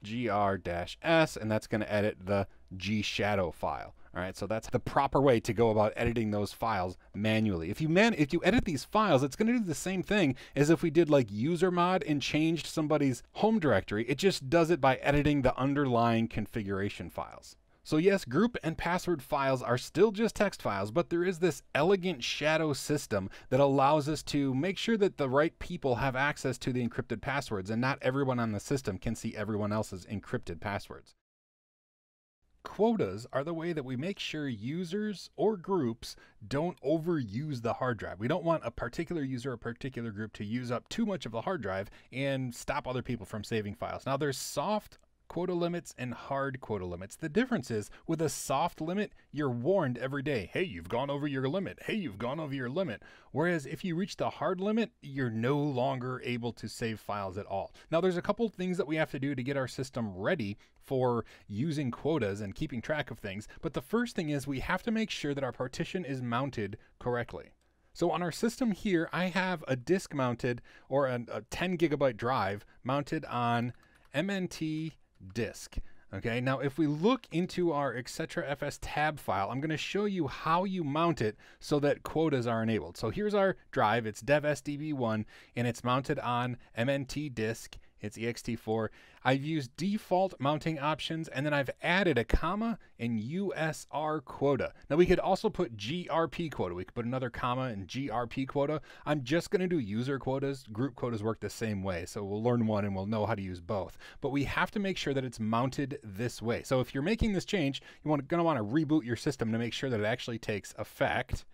Speaker 2: vigr-s, and that's going to edit the G shadow file. All right, so that's the proper way to go about editing those files manually. If you edit these files, it's going to do the same thing as if we did like user mod and changed somebody's home directory. It just does it by editing the underlying configuration files. So yes, group and password files are still just text files, but there is this elegant shadow system that allows us to make sure that the right people have access to the encrypted passwords, and not everyone on the system can see everyone else's encrypted passwords. Quotas are the way that we make sure users or groups don't overuse the hard drive. We don't want a particular user or a particular group to use up too much of the hard drive and stop other people from saving files. Now there's soft quota limits and hard quota limits. The difference is, with a soft limit, you're warned every day, hey, you've gone over your limit. Hey, you've gone over your limit. Whereas if you reach the hard limit, you're no longer able to save files at all. Now there's a couple things that we have to do to get our system ready for using quotas and keeping track of things. But the first thing is we have to make sure that our partition is mounted correctly. So on our system here, I have a disk mounted, or a 10 gigabyte drive mounted on MNT disk. Okay, now if we look into our etc.fs tab file, I'm going to show you how you mount it so that quotas are enabled. So here's our drive, it's devsdb1, and it's mounted on MNT disk. It's ext4. I've used default mounting options, and then I've added a comma and USR quota. Now we could also put GRP quota. We could put another comma and GRP quota. I'm just going to do user quotas. Group quotas work the same way, so we'll learn one and we'll know how to use both. But we have to make sure that it's mounted this way. So if you're making this change, you're going to want to reboot your system to make sure that it actually takes effect.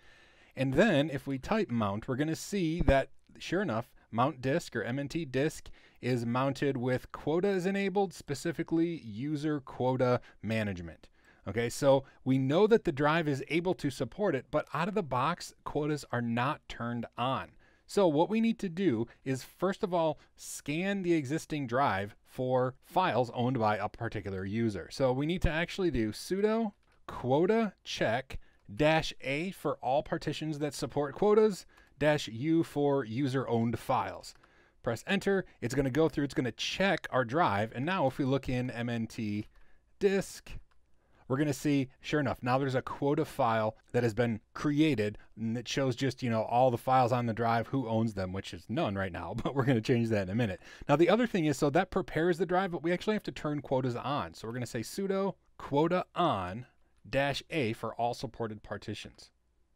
Speaker 2: And then if we type mount, we're going to see that, sure enough, mount disk, or MNT disk, is mounted with quotas enabled, specifically user quota management. Okay, so we know that the drive is able to support it, but out of the box, quotas are not turned on. So what we need to do is, first of all, scan the existing drive for files owned by a particular user. So we need to actually do sudo quota check -a for all partitions that support quotas, -u for user-owned files. Press enter. It's going to go through, it's going to check our drive. And now if we look in MNT disk, we're going to see, sure enough, now there's a quota file that has been created, and it shows just, all the files on the drive, who owns them, which is none right now, but we're going to change that in a minute. Now the other thing is, so that prepares the drive, but we actually have to turn quotas on. So we're going to say sudo quota on -a for all supported partitions.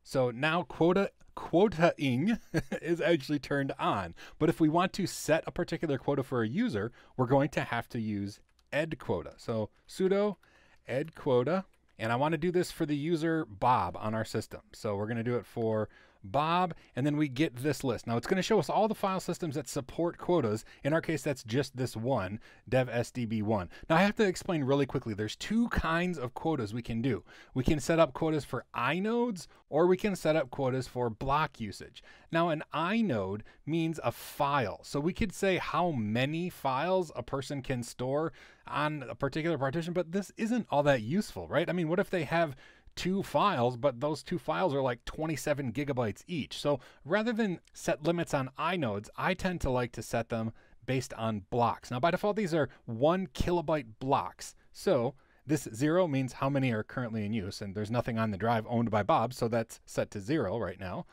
Speaker 2: So now quotaing is actually turned on. But if we want to set a particular quota for a user, we're going to have to use ed quota. So sudo ed quota, And I want to do this for the user Bob on our system. So we're going to do it for Bob, and then we get this list. Now it's going to show us all the file systems that support quotas. In our case, that's just this one, dev-sdb1. Now I have to explain really quickly. There's two kinds of quotas we can do. We can set up quotas for inodes, or we can set up quotas for block usage. Now an inode means a file. So we could say how many files a person can store on a particular partition, but this isn't all that useful, right? I mean, what if they have 2 files, but those 2 files are like 27 gigabytes each? So rather than set limits on inodes, I tend to like to set them based on blocks. Now by default, these are 1 kilobyte blocks. So this 0 means how many are currently in use, and there's nothing on the drive owned by Bob, so that's set to 0 right now.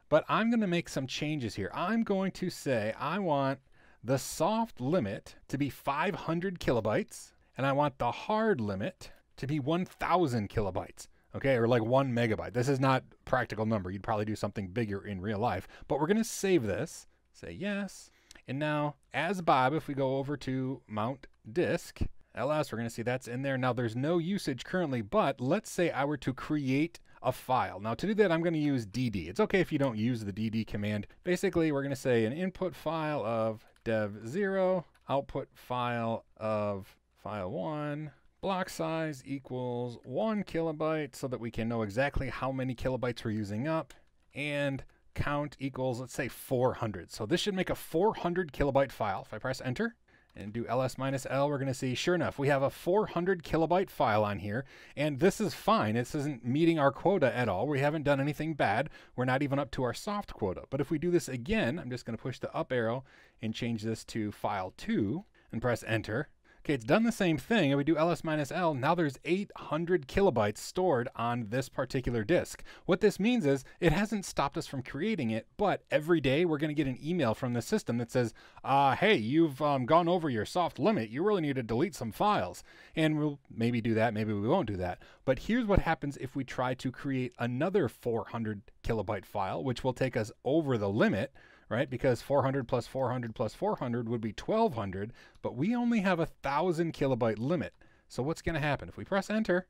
Speaker 2: But I'm going to make some changes here. I'm going to say I want the soft limit to be 500 kilobytes, and I want the hard limit to be 1,000 kilobytes. Okay, or like 1 megabyte. This is not a practical number. You'd probably do something bigger in real life, but we're going to save this, say yes. And now as Bob, if we go over to mount disk, ls, we're going to see that's in there. Now there's no usage currently, but let's say I were to create a file. Now to do that, I'm going to use dd. It's okay if you don't use the dd command. Basically, we're going to say an input file of dev0, output file of file1, block size equals 1 kilobyte so that we can know exactly how many kilobytes we're using up, and count equals, let's say 400. So this should make a 400 kilobyte file. If I press enter and do ls-l, we're going to see, sure enough, we have a 400 kilobyte file on here, and this is fine. This isn't meeting our quota at all. We haven't done anything bad. We're not even up to our soft quota. But if we do this again, I'm just going to push the up arrow and change this to file 2 and press enter. Okay, it's done the same thing, and we do ls-l. Now there's 800 kilobytes stored on this particular disk. What this means is it hasn't stopped us from creating it, but every day we're going to get an email from the system that says, hey, you've gone over your soft limit. You really need to delete some files. And we'll maybe do that, maybe we won't do that. But here's what happens if we try to create another 400 kilobyte file, which will take us over the limit, right? Because 400 plus 400 plus 400 would be 1200, but we only have 1,000 kilobyte limit. So what's going to happen? If we press enter,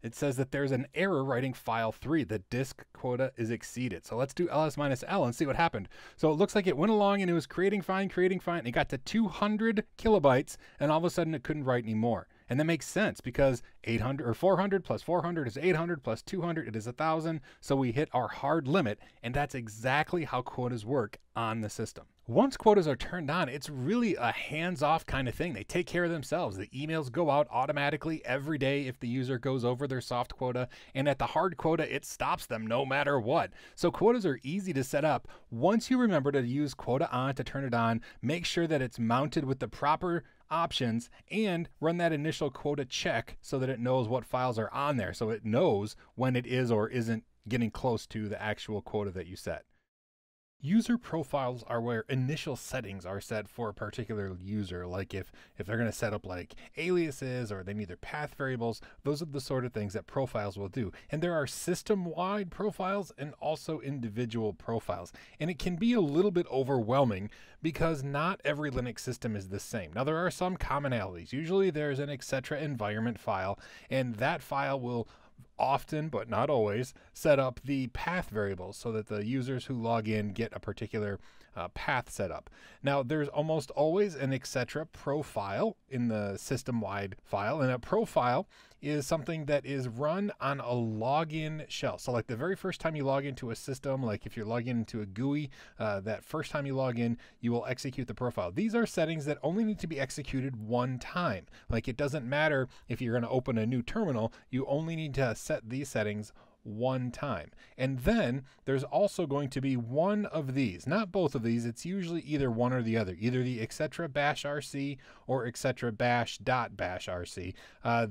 Speaker 2: it says that there's an error writing file 3. The disk quota is exceeded. So let's do ls-l and see what happened. So it looks like it went along and it was creating fine. And it got to 200 kilobytes, and all of a sudden it couldn't write anymore. And that makes sense because 800 or 400 plus 400 is 800 plus 200, it is 1,000. So we hit our hard limit, and that's exactly how quotas work on the system. Once quotas are turned on, it's really a hands-off kind of thing. They take care of themselves. The emails go out automatically every day if the user goes over their soft quota, and at the hard quota, it stops them no matter what. So quotas are easy to set up. Once you remember to use quota on to turn it on, make sure that it's mounted with the proper options and run that initial quota check so that it knows what files are on there, so it knows when it is or isn't getting close to the actual quota that you set. User profiles are where initial settings are set for a particular user. Like if they're going to set up like aliases or they need their path variables, those are the sort of things that profiles will do. And there are system-wide profiles and also individual profiles. And it can be a little bit overwhelming because not every Linux system is the same. Now there are some commonalities. Usually there's an etc environment file, and that file will often, but not always, set up the path variables so that the users who log in get a particular path set up. Now, there's almost always an etc profile in the system-wide file, and a profile is something that is run on a login shell. So like the very first time you log into a system, like if you're logging into a GUI, that first time you log in, you will execute the profile. These are settings that only need to be executed one time. Like it doesn't matter if you're going to open a new terminal, you only need to set these settings one time. And then there's also going to be one of these, not both of these. It's usually either one or the other, either the etc bash rc or etc bash.bash rc.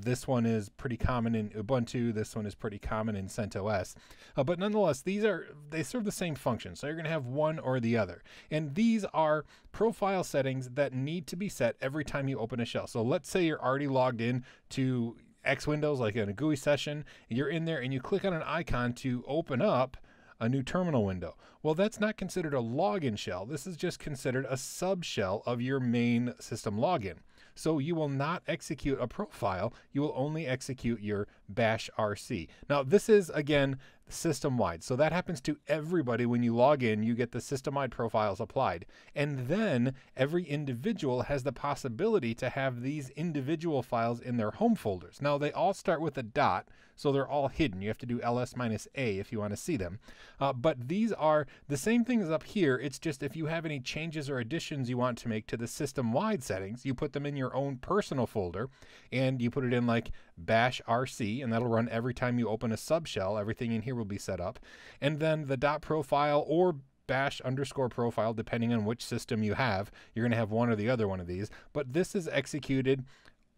Speaker 2: This one is pretty common in Ubuntu. This one is pretty common in CentOS. But nonetheless, they serve the same function. So you're going to have one or the other. And these are profile settings that need to be set every time you open a shell. So let's say you're already logged in to X Windows, like in a GUI session, you're in there and you click on an icon to open up a new terminal window. Well, that's not considered a login shell. This is just considered a subshell of your main system login. So you will not execute a profile. You will only execute your bash RC. Now, this is, again, system-wide. So that happens to everybody. When you log in, you get the system-wide profiles applied. And then every individual has the possibility to have these individual files in their home folders. Now, they all start with a dot, so they're all hidden. You have to do ls-a if you want to see them. But these are the same thing as up here. It's just if you have any changes or additions you want to make to the system-wide settings, you put them in your own personal folder, and you put it in like bash RC, and that'll run every time you open a subshell. Everything in here will be set up. And then the dot profile or bash underscore profile, depending on which system you have, you're going to have one or the other one of these. But this is executed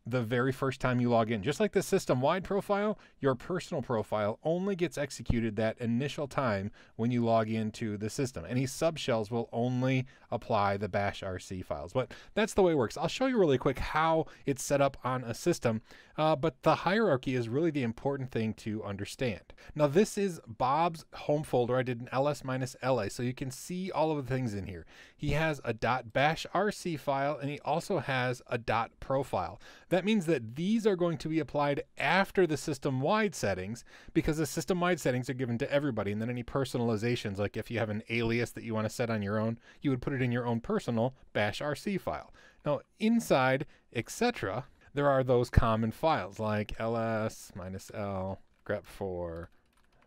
Speaker 2: the very first time you log in. Just like the system-wide profile, your personal profile only gets executed that initial time when you log into the system. Any subshells will only apply the bash RC files. But that's the way it works. I'll show you really quick how it's set up on a system, but the hierarchy is really the important thing to understand. Now, this is Bob's home folder. I did an ls-la, so you can see all of the things in here. He has a .bash RC file, and he also has a .profile. That means that these are going to be applied after the system-wide settings, because the system-wide settings are given to everybody. And then any personalizations, like if you have an alias that you want to set on your own, you would put it in your own personal bash RC file. Now, inside, etc., there are those common files like ls-l grep for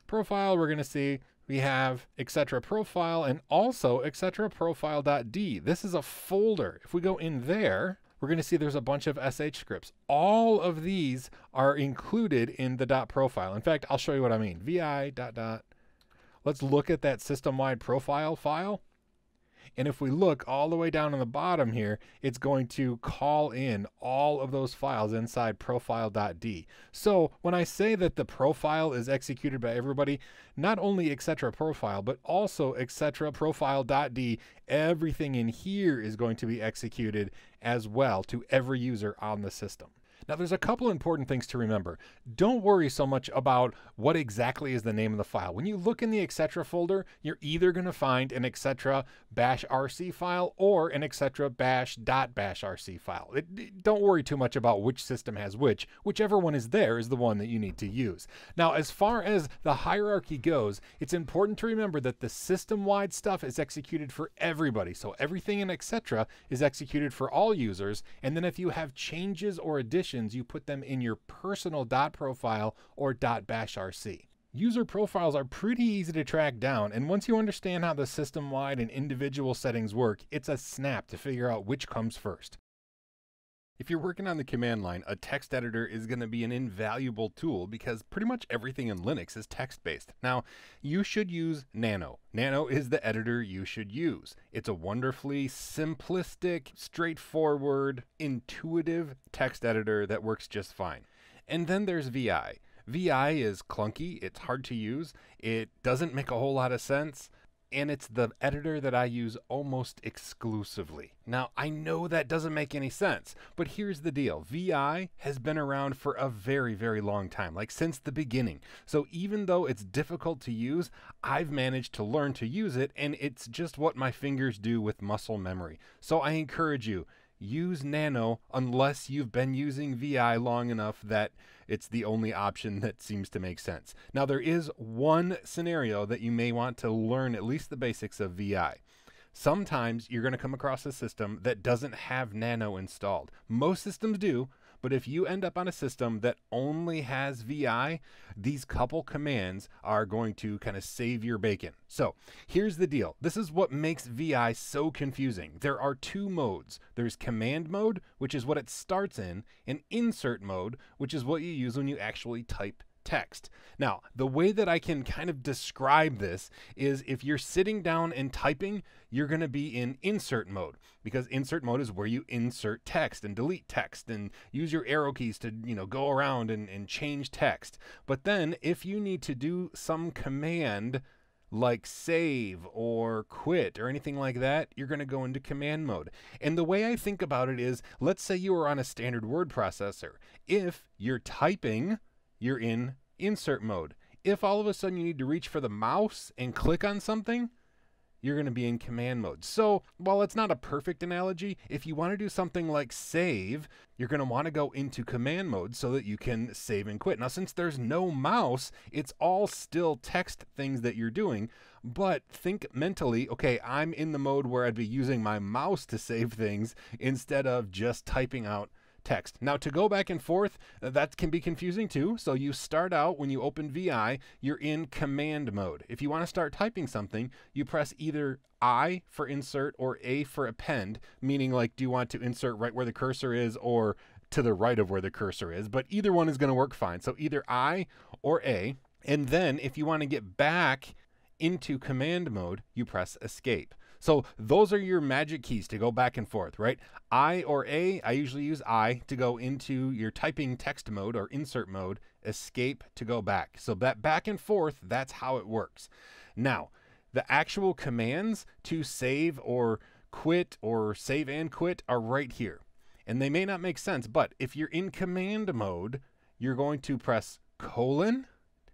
Speaker 2: profile. We're going to see we have etc profile and also etc profile.d. This is a folder. If we go in there, we're going to see there's a bunch of sh scripts. All of these are included in the .profile. In fact, I'll show you what I mean. vi ... Let's look at that system-wide profile file. And if we look all the way down on the bottom here, it's going to call in all of those files inside profile.d. So when I say that the profile is executed by everybody, not only etc profile, but also etc profile.d, everything in here is going to be executed as well to every user on the system. Now, there's a couple important things to remember. Don't worry so much about what exactly is the name of the file. When you look in the etc folder, you're either going to find an etc bash RC file or an etc bash .rc file. Don't worry too much about which system has which. Whichever one is there is the one that you need to use. Now, as far as the hierarchy goes, it's important to remember that the system-wide stuff is executed for everybody. So everything in etc is executed for all users. And then if you have changes or additions, you put them in your personal .profile or .bash RC. User profiles are pretty easy to track down, and once you understand how the system-wide and individual settings work, it's a snap to figure out which comes first. If you're working on the command line, a text editor is going to be an invaluable tool because pretty much everything in Linux is text-based. Now, you should use Nano. Nano is the editor you should use. It's a wonderfully simplistic, straightforward, intuitive text editor that works just fine. And then there's VI. VI is clunky, it's hard to use, it doesn't make a whole lot of sense, and it's the editor that I use almost exclusively. Now, I know that doesn't make any sense, but here's the deal. VI has been around for a very, very long time, like since the beginning. So even though it's difficult to use, I've managed to learn to use it, and it's just what my fingers do with muscle memory. So I encourage you, use Nano unless you've been using VI long enough that it's the only option that seems to make sense. Now, there is one scenario that you may want to learn at least the basics of VI. Sometimes you're going to come across a system that doesn't have Nano installed. Most systems do, but if you end up on a system that only has VI, these couple commands are going to kind of save your bacon. So here's the deal. This is what makes VI so confusing. There are two modes. There's command mode, which is what it starts in, and insert mode, which is what you use when you actually type text. Now, the way that I can kind of describe this is if you're sitting down and typing, you're going to be in insert mode, because insert mode is where you insert text and delete text and use your arrow keys to, go around and change text. But then if you need to do some command like save or quit or anything like that, you're going to go into command mode. And the way I think about it is, let's say you are on a standard word processor. If you're typing, you're in insert mode. If all of a sudden you need to reach for the mouse and click on something, you're going to be in command mode. So while it's not a perfect analogy, if you want to do something like save, you're going to want to go into command mode so that you can save and quit. Now, since there's no mouse, it's all still text things that you're doing, but think mentally, okay, I'm in the mode where I'd be using my mouse to save things instead of just typing out text. Now, to go back and forth, that can be confusing too. So you start out, when you open VI, you're in command mode. If you want to start typing something, you press either I for insert or A for append, meaning like, do you want to insert right where the cursor is or to the right of where the cursor is? But either one is going to work fine. So either I or A. And then if you want to get back into command mode, you press escape. So those are your magic keys to go back and forth, right? I or A, I usually use I to go into your typing text mode or insert mode, escape to go back. So that back and forth, that's how it works. Now, the actual commands to save or quit or save and quit are right here. And they may not make sense, but if you're in command mode, you're going to press colon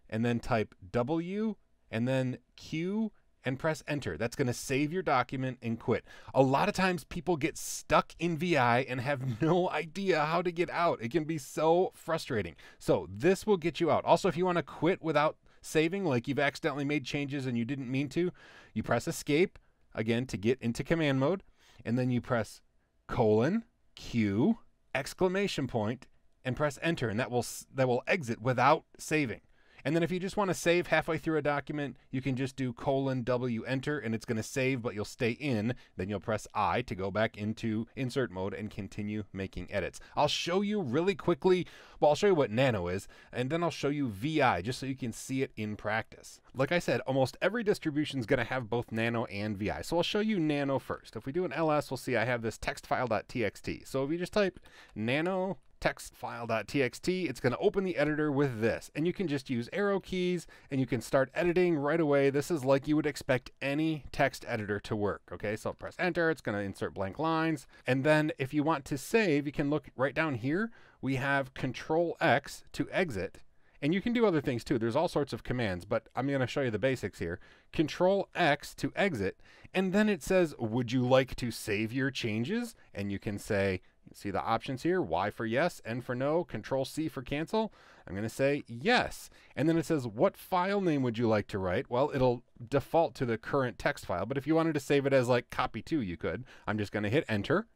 Speaker 2: and then type W and then Q and press enter. That's going to save your document and quit. A lot of times people get stuck in VI and have no idea how to get out. It can be so frustrating. So this will get you out. Also, if you want to quit without saving, like you've accidentally made changes and you didn't mean to, you press escape again to get into command mode, and then you press colon, Q, exclamation point, and press enter, and that will exit without saving. And then if you just want to save halfway through a document, you can just do colon W enter and it's going to save, but you'll stay in. Then you'll press I to go back into insert mode and continue making edits. I'll show you really quickly, well, I'll show you what Nano is, and then I'll show you VI just so you can see it in practice. Like I said, almost every distribution is going to have both Nano and VI. So I'll show you Nano first. If we do an LS, we'll see I have this text file.txt. So if you just type nano text file.txt, it's going to open the editor with this, and you can just use arrow keys and you can start editing right away. This is like you would expect any text editor to work. Okay, so press enter, it's going to insert blank lines, and then if you want to save, you can look right down here. We have Control X to exit, and you can do other things too. There's all sorts of commands, but I'm going to show you the basics here. Control X to exit, and then it says, would you like to save your changes? And you can say, see the options here, Y for yes, N for no, Control C for cancel. I'm going to say yes. And then it says, what file name would you like to write? Well, it'll default to the current text file, but if you wanted to save it as like copy to, you could. I'm just going to hit enter.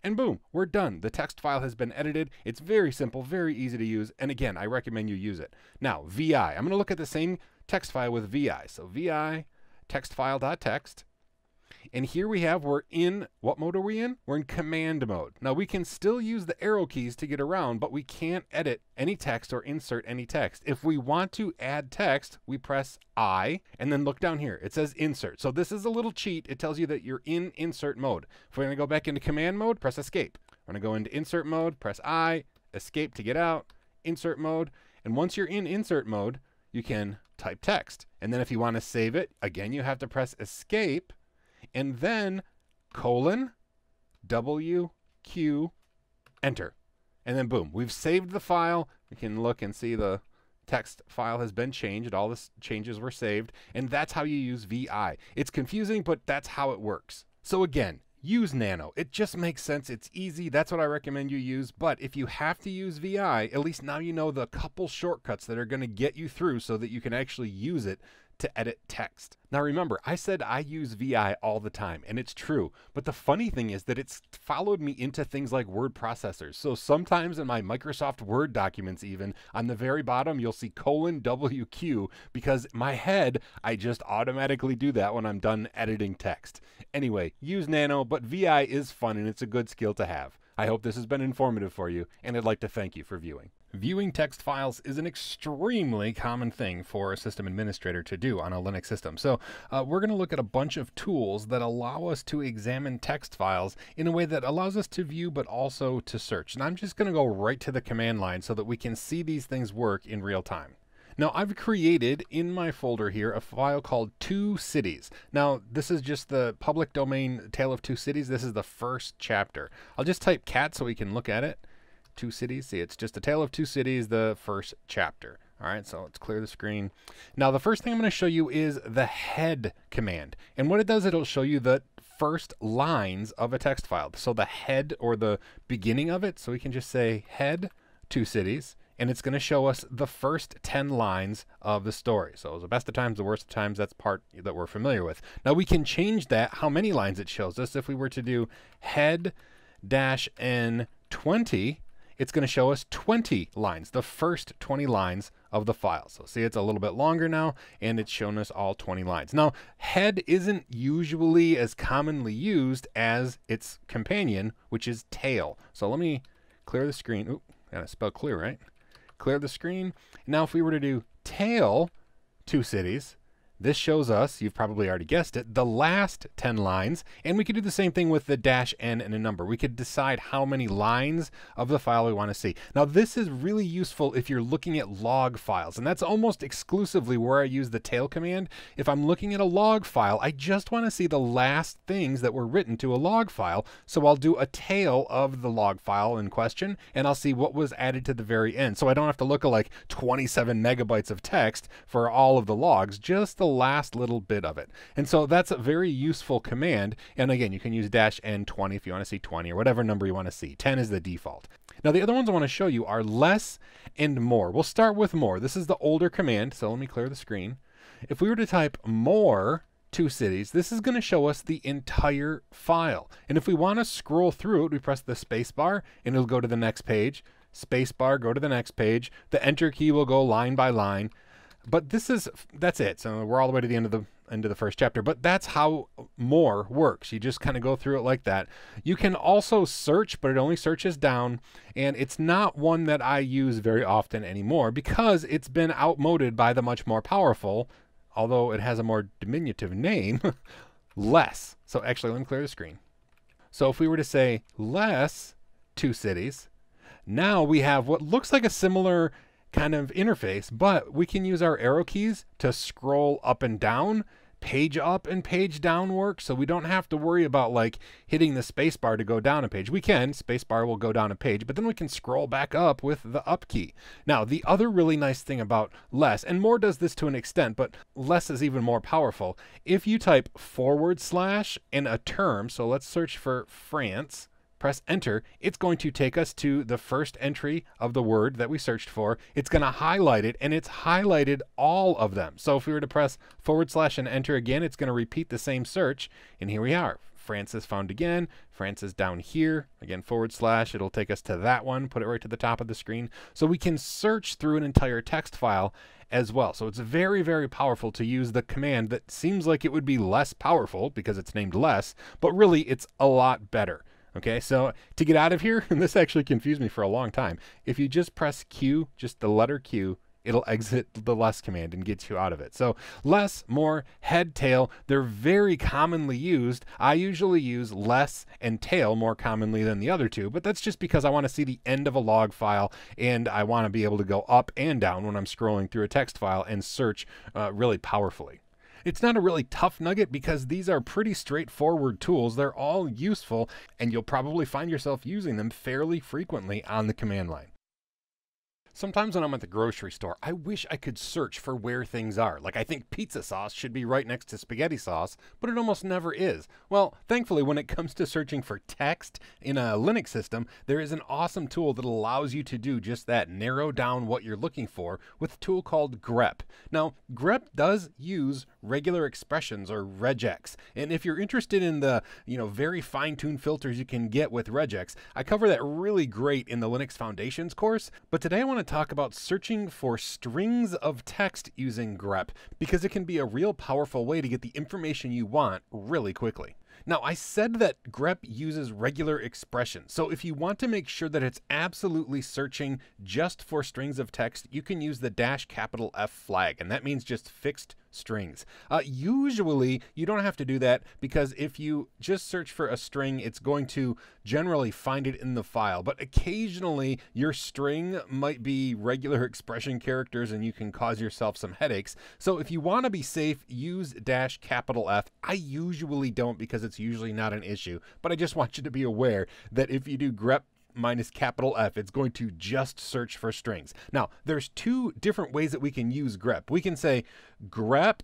Speaker 2: And boom, we're done. The text file has been edited. It's very simple, very easy to use. And again, I recommend you use it. Now, VI. I'm going to look at the same text file with VI. So VI text file.txt. And here we have, we're in, what mode are we in? We're in command mode. Now we can still use the arrow keys to get around, but we can't edit any text or insert any text. If we want to add text, we press I, and then look down here. It says insert. So this is a little cheat. It tells you that you're in insert mode. If we're going to go back into command mode, press escape. We're going to go into insert mode, press I, escape to get out, insert mode. And once you're in insert mode, you can type text. And then if you want to save it, again, you have to press escape, and then colon, W, Q, enter. And then boom, we've saved the file. We can look and see the text file has been changed. All the changes were saved. And that's how you use VI. It's confusing, but that's how it works. So again, use Nano. It just makes sense. It's easy. That's what I recommend you use. But if you have to use VI, at least now you know the couple shortcuts that are going to get you through so that you can actually use it to edit text. Now remember, I said I use VI all the time, and it's true. But the funny thing is that it's followed me into things like word processors. So sometimes in my Microsoft Word documents even, on the very bottom, you'll see colon WQ, because my head, I just automatically do that when I'm done editing text. Anyway, use Nano, but VI is fun and it's a good skill to have. I hope this has been informative for you, and I'd like to thank you for viewing. Viewing text files is an extremely common thing for a system administrator to do on a Linux system. So we're going to look at a bunch of tools that allow us to examine text files in a way that allows us to view but also to search. And I'm just going to go right to the command line so that we can see these things work in real time. Now, I've created in my folder here a file called Two Cities. Now, this is just the public domain Tale of Two Cities. This is the first chapter. I'll just type cat so we can look at it. Two Cities. See, it's just a Tale of Two Cities, the first chapter. All right, so let's clear the screen. Now, the first thing I'm going to show you is the head command. And what it does, it'll show you the first lines of a text file. So the head, or the beginning of it. So we can just say head, 2 cities, and it's going to show us the first 10 lines of the story. So the best of times, the worst of times, that's part that we're familiar with. Now we can change that, how many lines it shows us. If we were to do head -n 20, it's going to show us 20 lines, the first 20 lines of the file. So see, it's a little bit longer now, and it's shown us all 20 lines. Now, head isn't usually as commonly used as its companion, which is tail. So let me clear the screen. Oop, gotta spell clear, right? Clear the screen. Now, if we were to do tail 2 cities, this shows us, you've probably already guessed it, the last 10 lines, and we could do the same thing with the -n and a number. We could decide how many lines of the file we want to see. Now, this is really useful if you're looking at log files, and that's almost exclusively where I use the tail command. If I'm looking at a log file, I just want to see the last things that were written to a log file, so I'll do a tail of the log file in question, and I'll see what was added to the very end. So I don't have to look at like 27 megabytes of text for all of the logs, just the last little bit of it. And so that's a very useful command. And again, you can use -n 20 if you want to see 20 or whatever number you want to see. 10 is the default. Now the other ones I want to show you are less and more. We'll start with more. This is the older command. So let me clear the screen. If we were to type more 2 cities, this is going to show us the entire file. And if we want to scroll through it, we press the space bar and it'll go to the next page. Space bar, go to the next page. The enter key will go line by line. But that's it. So we're all the way to the end of the first chapter. But that's how more works. You just kind of go through it like that. You can also search, but it only searches down. And it's not one that I use very often anymore because it's been outmoded by the much more powerful, although it has a more diminutive name, less. So actually, let me clear the screen. So if we were to say less 2 cities, now we have what looks like a similar kind of interface, but we can use our arrow keys to scroll up and down. Page up and page down work, so we don't have to worry about like hitting the space bar to go down a page. We can, space bar will go down a page, but then we can scroll back up with the up key. Now, the other really nice thing about less, and more does this to an extent, but less is even more powerful. If you type / in a term, so let's search for France, press enter, it's going to take us to the first entry of the word that we searched for. It's going to highlight it, and it's highlighted all of them. So if we were to press / and enter again, it's going to repeat the same search. And here we are. France is found again. France is down here. Again, / it'll take us to that one, put it right to the top of the screen. So we can search through an entire text file as well. So it's very, very powerful to use the command that seems like it would be less powerful because it's named less, but really it's a lot better. Okay, so to get out of here, and this actually confused me for a long time, if you just press Q, just the letter Q, it'll exit the less command and get you out of it. So less, more, head, tail, they're very commonly used. I usually use less and tail more commonly than the other two, but that's just because I want to see the end of a log file and I want to be able to go up and down when I'm scrolling through a text file and search really powerfully. It's not a really tough nugget because these are pretty straightforward tools. They're all useful, and you'll probably find yourself using them fairly frequently on the command line. Sometimes when I'm at the grocery store, I wish I could search for where things are. Like I think pizza sauce should be right next to spaghetti sauce, but it almost never is. Well, thankfully, when it comes to searching for text in a Linux system, there is an awesome tool that allows you to do just that, narrow down what you're looking for with a tool called grep. Now, grep does use regular expressions or regex. And if you're interested in the, very fine-tuned filters you can get with regex, I cover that really great in the Linux Foundations course. But today I want to talk about searching for strings of text using grep because it can be a real powerful way to get the information you want really quickly. Now, I said that grep uses regular expressions, so if you want to make sure that it's absolutely searching just for strings of text, you can use the $F flag, and that means just fixed strings. Usually, you don't have to do that because if you just search for a string, it's going to generally find it in the file, but occasionally your string might be regular expression characters and you can cause yourself some headaches. So if you want to be safe, use $F. I usually don't because it's usually not an issue, but I just want you to be aware that if you do grep minus capital F. It's going to just search for strings. Now, there's two different ways that we can use grep. We can say grep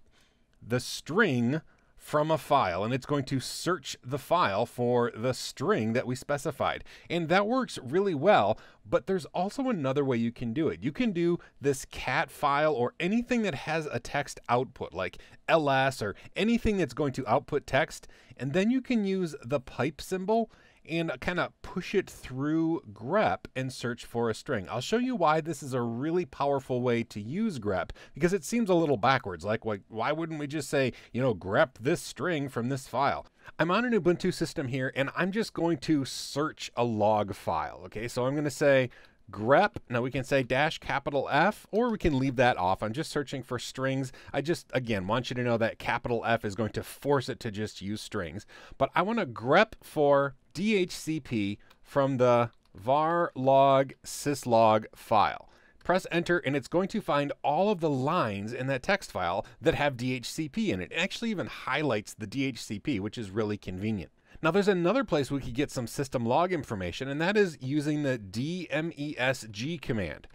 Speaker 2: the string from a file, and it's going to search the file for the string that we specified. And that works really well, but there's also another way you can do it. You can do this cat file or anything that has a text output, like ls or anything that's going to output text, and then you can use the pipe symbol and kind of push it through grep and search for a string. I'll show you why this is a really powerful way to use grep, because it seems a little backwards. Like, why wouldn't we just say, grep this string from this file? I'm on an Ubuntu system here, and I'm just going to search a log file. Okay, so I'm going to say grep. Now we can say -F, or we can leave that off. I'm just searching for strings. I just, again, want you to know that capital F is going to force it to just use strings. But I want to grep for DHCP from the var log syslog file. Press enter, and it's going to find all of the lines in that text file that have DHCP in it. It actually even highlights the DHCP, which is really convenient. Now, there's another place we could get some system log information, and that is using the dmesg command.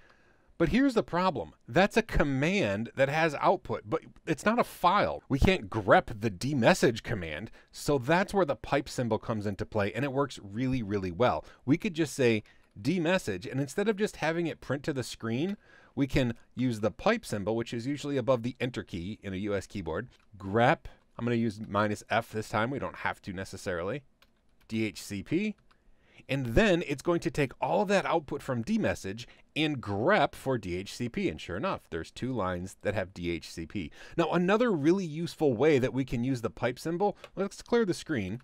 Speaker 2: But here's the problem. That's a command that has output, but it's not a file. We can't grep the dmesg command, so that's where the pipe symbol comes into play, and it works really, really well. We could just say dmesg, and instead of just having it print to the screen, we can use the pipe symbol, which is usually above the enter key in a US keyboard, grep. I'm going to use -F this time. We don't have to necessarily. DHCP. And then it's going to take all of that output from dmesg and grep for DHCP. And sure enough, there's two lines that have DHCP. Now, another really useful way that we can use the pipe symbol, let's clear the screen,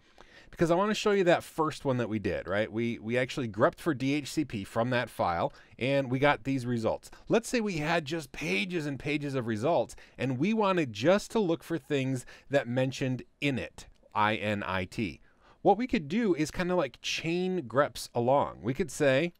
Speaker 2: because I want to show you that first one that we did, right? We actually grepped for DHCP from that file, and we got these results. Let's say we had just pages and pages of results, and we wanted just to look for things that mentioned init, I-N-I-T. What we could do is kind of like chain greps along. We could say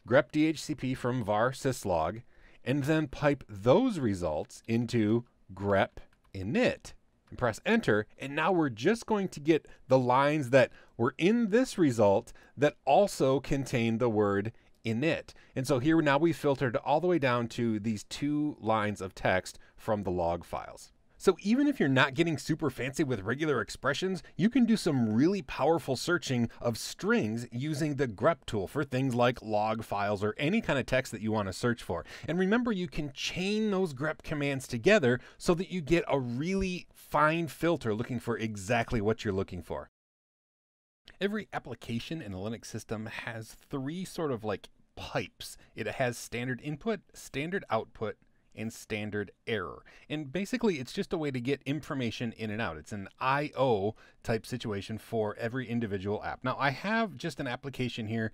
Speaker 2: grep DHCP from var syslog, and then pipe those results into grep init. And press enter, and now we're just going to get the lines that were in this result that also contain the word init. And so here now we filtered all the way down to these two lines of text from the log files. So even if you're not getting super fancy with regular expressions, you can do some really powerful searching of strings using the grep tool for things like log files or any kind of text that you want to search for. And remember, you can chain those grep commands together so that you get a really fine filter looking for exactly what you're looking for. Every application in a Linux system has three sort of like pipes. It has standard input, standard output, and standard error. And basically it's just a way to get information in and out. It's an I/O type situation for every individual app. Now I have just an application here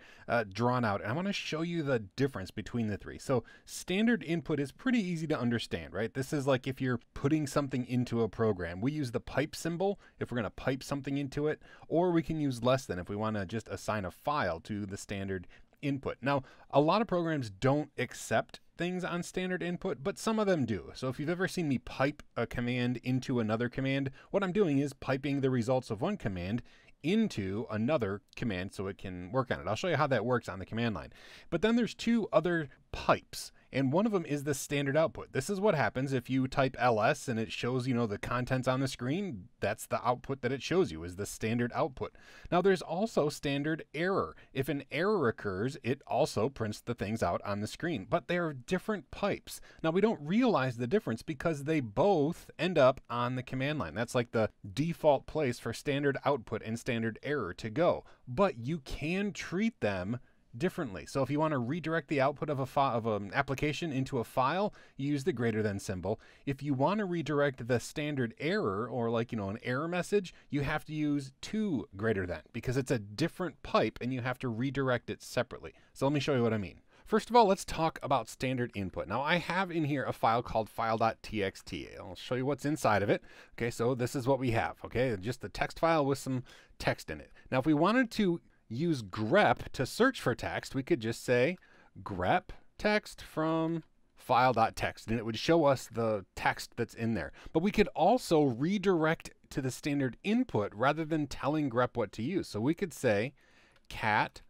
Speaker 2: drawn out, and I want to show you the difference between the three. So standard input is pretty easy to understand, right? This is like if you're putting something into a program. We use the pipe symbol if we're going to pipe something into it, or we can use less than if we want to just assign a file to the standard input. Now, a lot of programs don't accept things on standard input, but some of them do. So if you've ever seen me pipe a command into another command, what I'm doing is piping the results of one command into another command so it can work on it. I'll show you how that works on the command line. But then there's two other pipes, and one of them is the standard output. This is what happens if you type ls and it shows, the contents on the screen. That's the output that it shows you, is the standard output. Now there's also standard error. If an error occurs, it also prints the things out on the screen, but they're different pipes. Now we don't realize the difference because they both end up on the command line. That's like the default place for standard output and standard error to go, but you can treat them differently. So if you want to redirect the output of an application into a file, you use the greater than symbol. If you want to redirect the standard error, or like, an error message, you have to use two greater than, because it's a different pipe and you have to redirect it separately. So let me show you what I mean. First of all, let's talk about standard input. Now I have in here a file called file.txt. I'll show you what's inside of it. Okay, so this is what we have. Okay, just a text file with some text in it. Now if we wanted to use grep to search for text, we could just say grep text from file.txt, and it would show us the text that's in there. But we could also redirect to the standard input rather than telling grep what to use. So we could say cat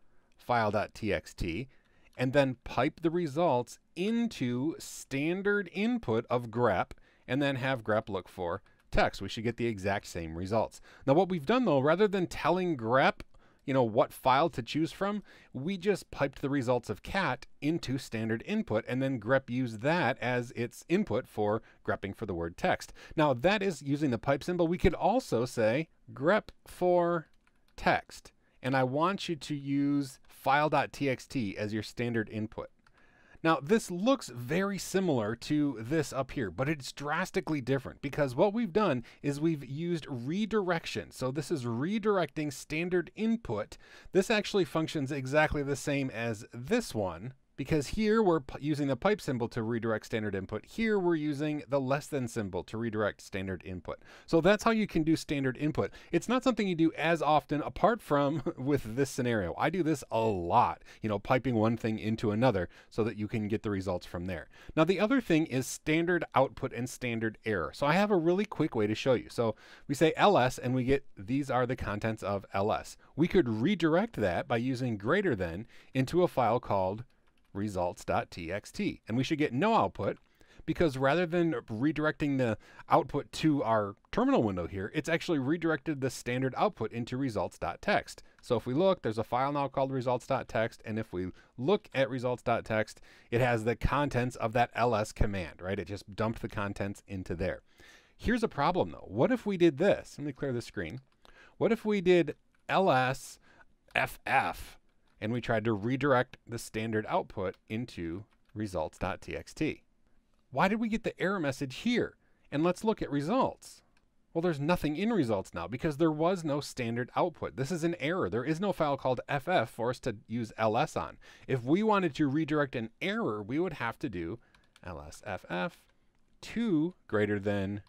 Speaker 2: file.txt, and then pipe the results into standard input of grep, and then have grep look for text. We should get the exact same results. Now what we've done though, rather than telling grep, what file to choose from, we just piped the results of cat into standard input, and then grep used that as its input for grepping for the word text. Now that is using the pipe symbol. We could also say grep for text, and I want you to use file.txt as your standard input. Now this looks very similar to this up here, but it's drastically different because what we've done is we've used redirection. So this is redirecting standard input. This actually functions exactly the same as this one, because here we're using the pipe symbol to redirect standard input. Here we're using the less than symbol to redirect standard input. So that's how you can do standard input. It's not something you do as often apart from with this scenario. I do this a lot, piping one thing into another so that you can get the results from there. Now the other thing is standard output and standard error. So I have a really quick way to show you. So we say ls and we get these are the contents of ls. We could redirect that by using greater than into a file called results.txt, and we should get no output because rather than redirecting the output to our terminal window here, it's actually redirected the standard output into results.txt. So if we look, there's a file now called results.txt, and if we look at results.txt, it has the contents of that ls command, right? It just dumped the contents into there. Here's a problem though. What if we did this? Let me clear the screen. What if we did ls ff and we tried to redirect the standard output into results.txt? Why did we get the error message here? And let's look at results. Well, there's nothing in results now because there was no standard output. This is an error. There is no file called ff for us to use ls on. If we wanted to redirect an error, we would have to do lsff to greater than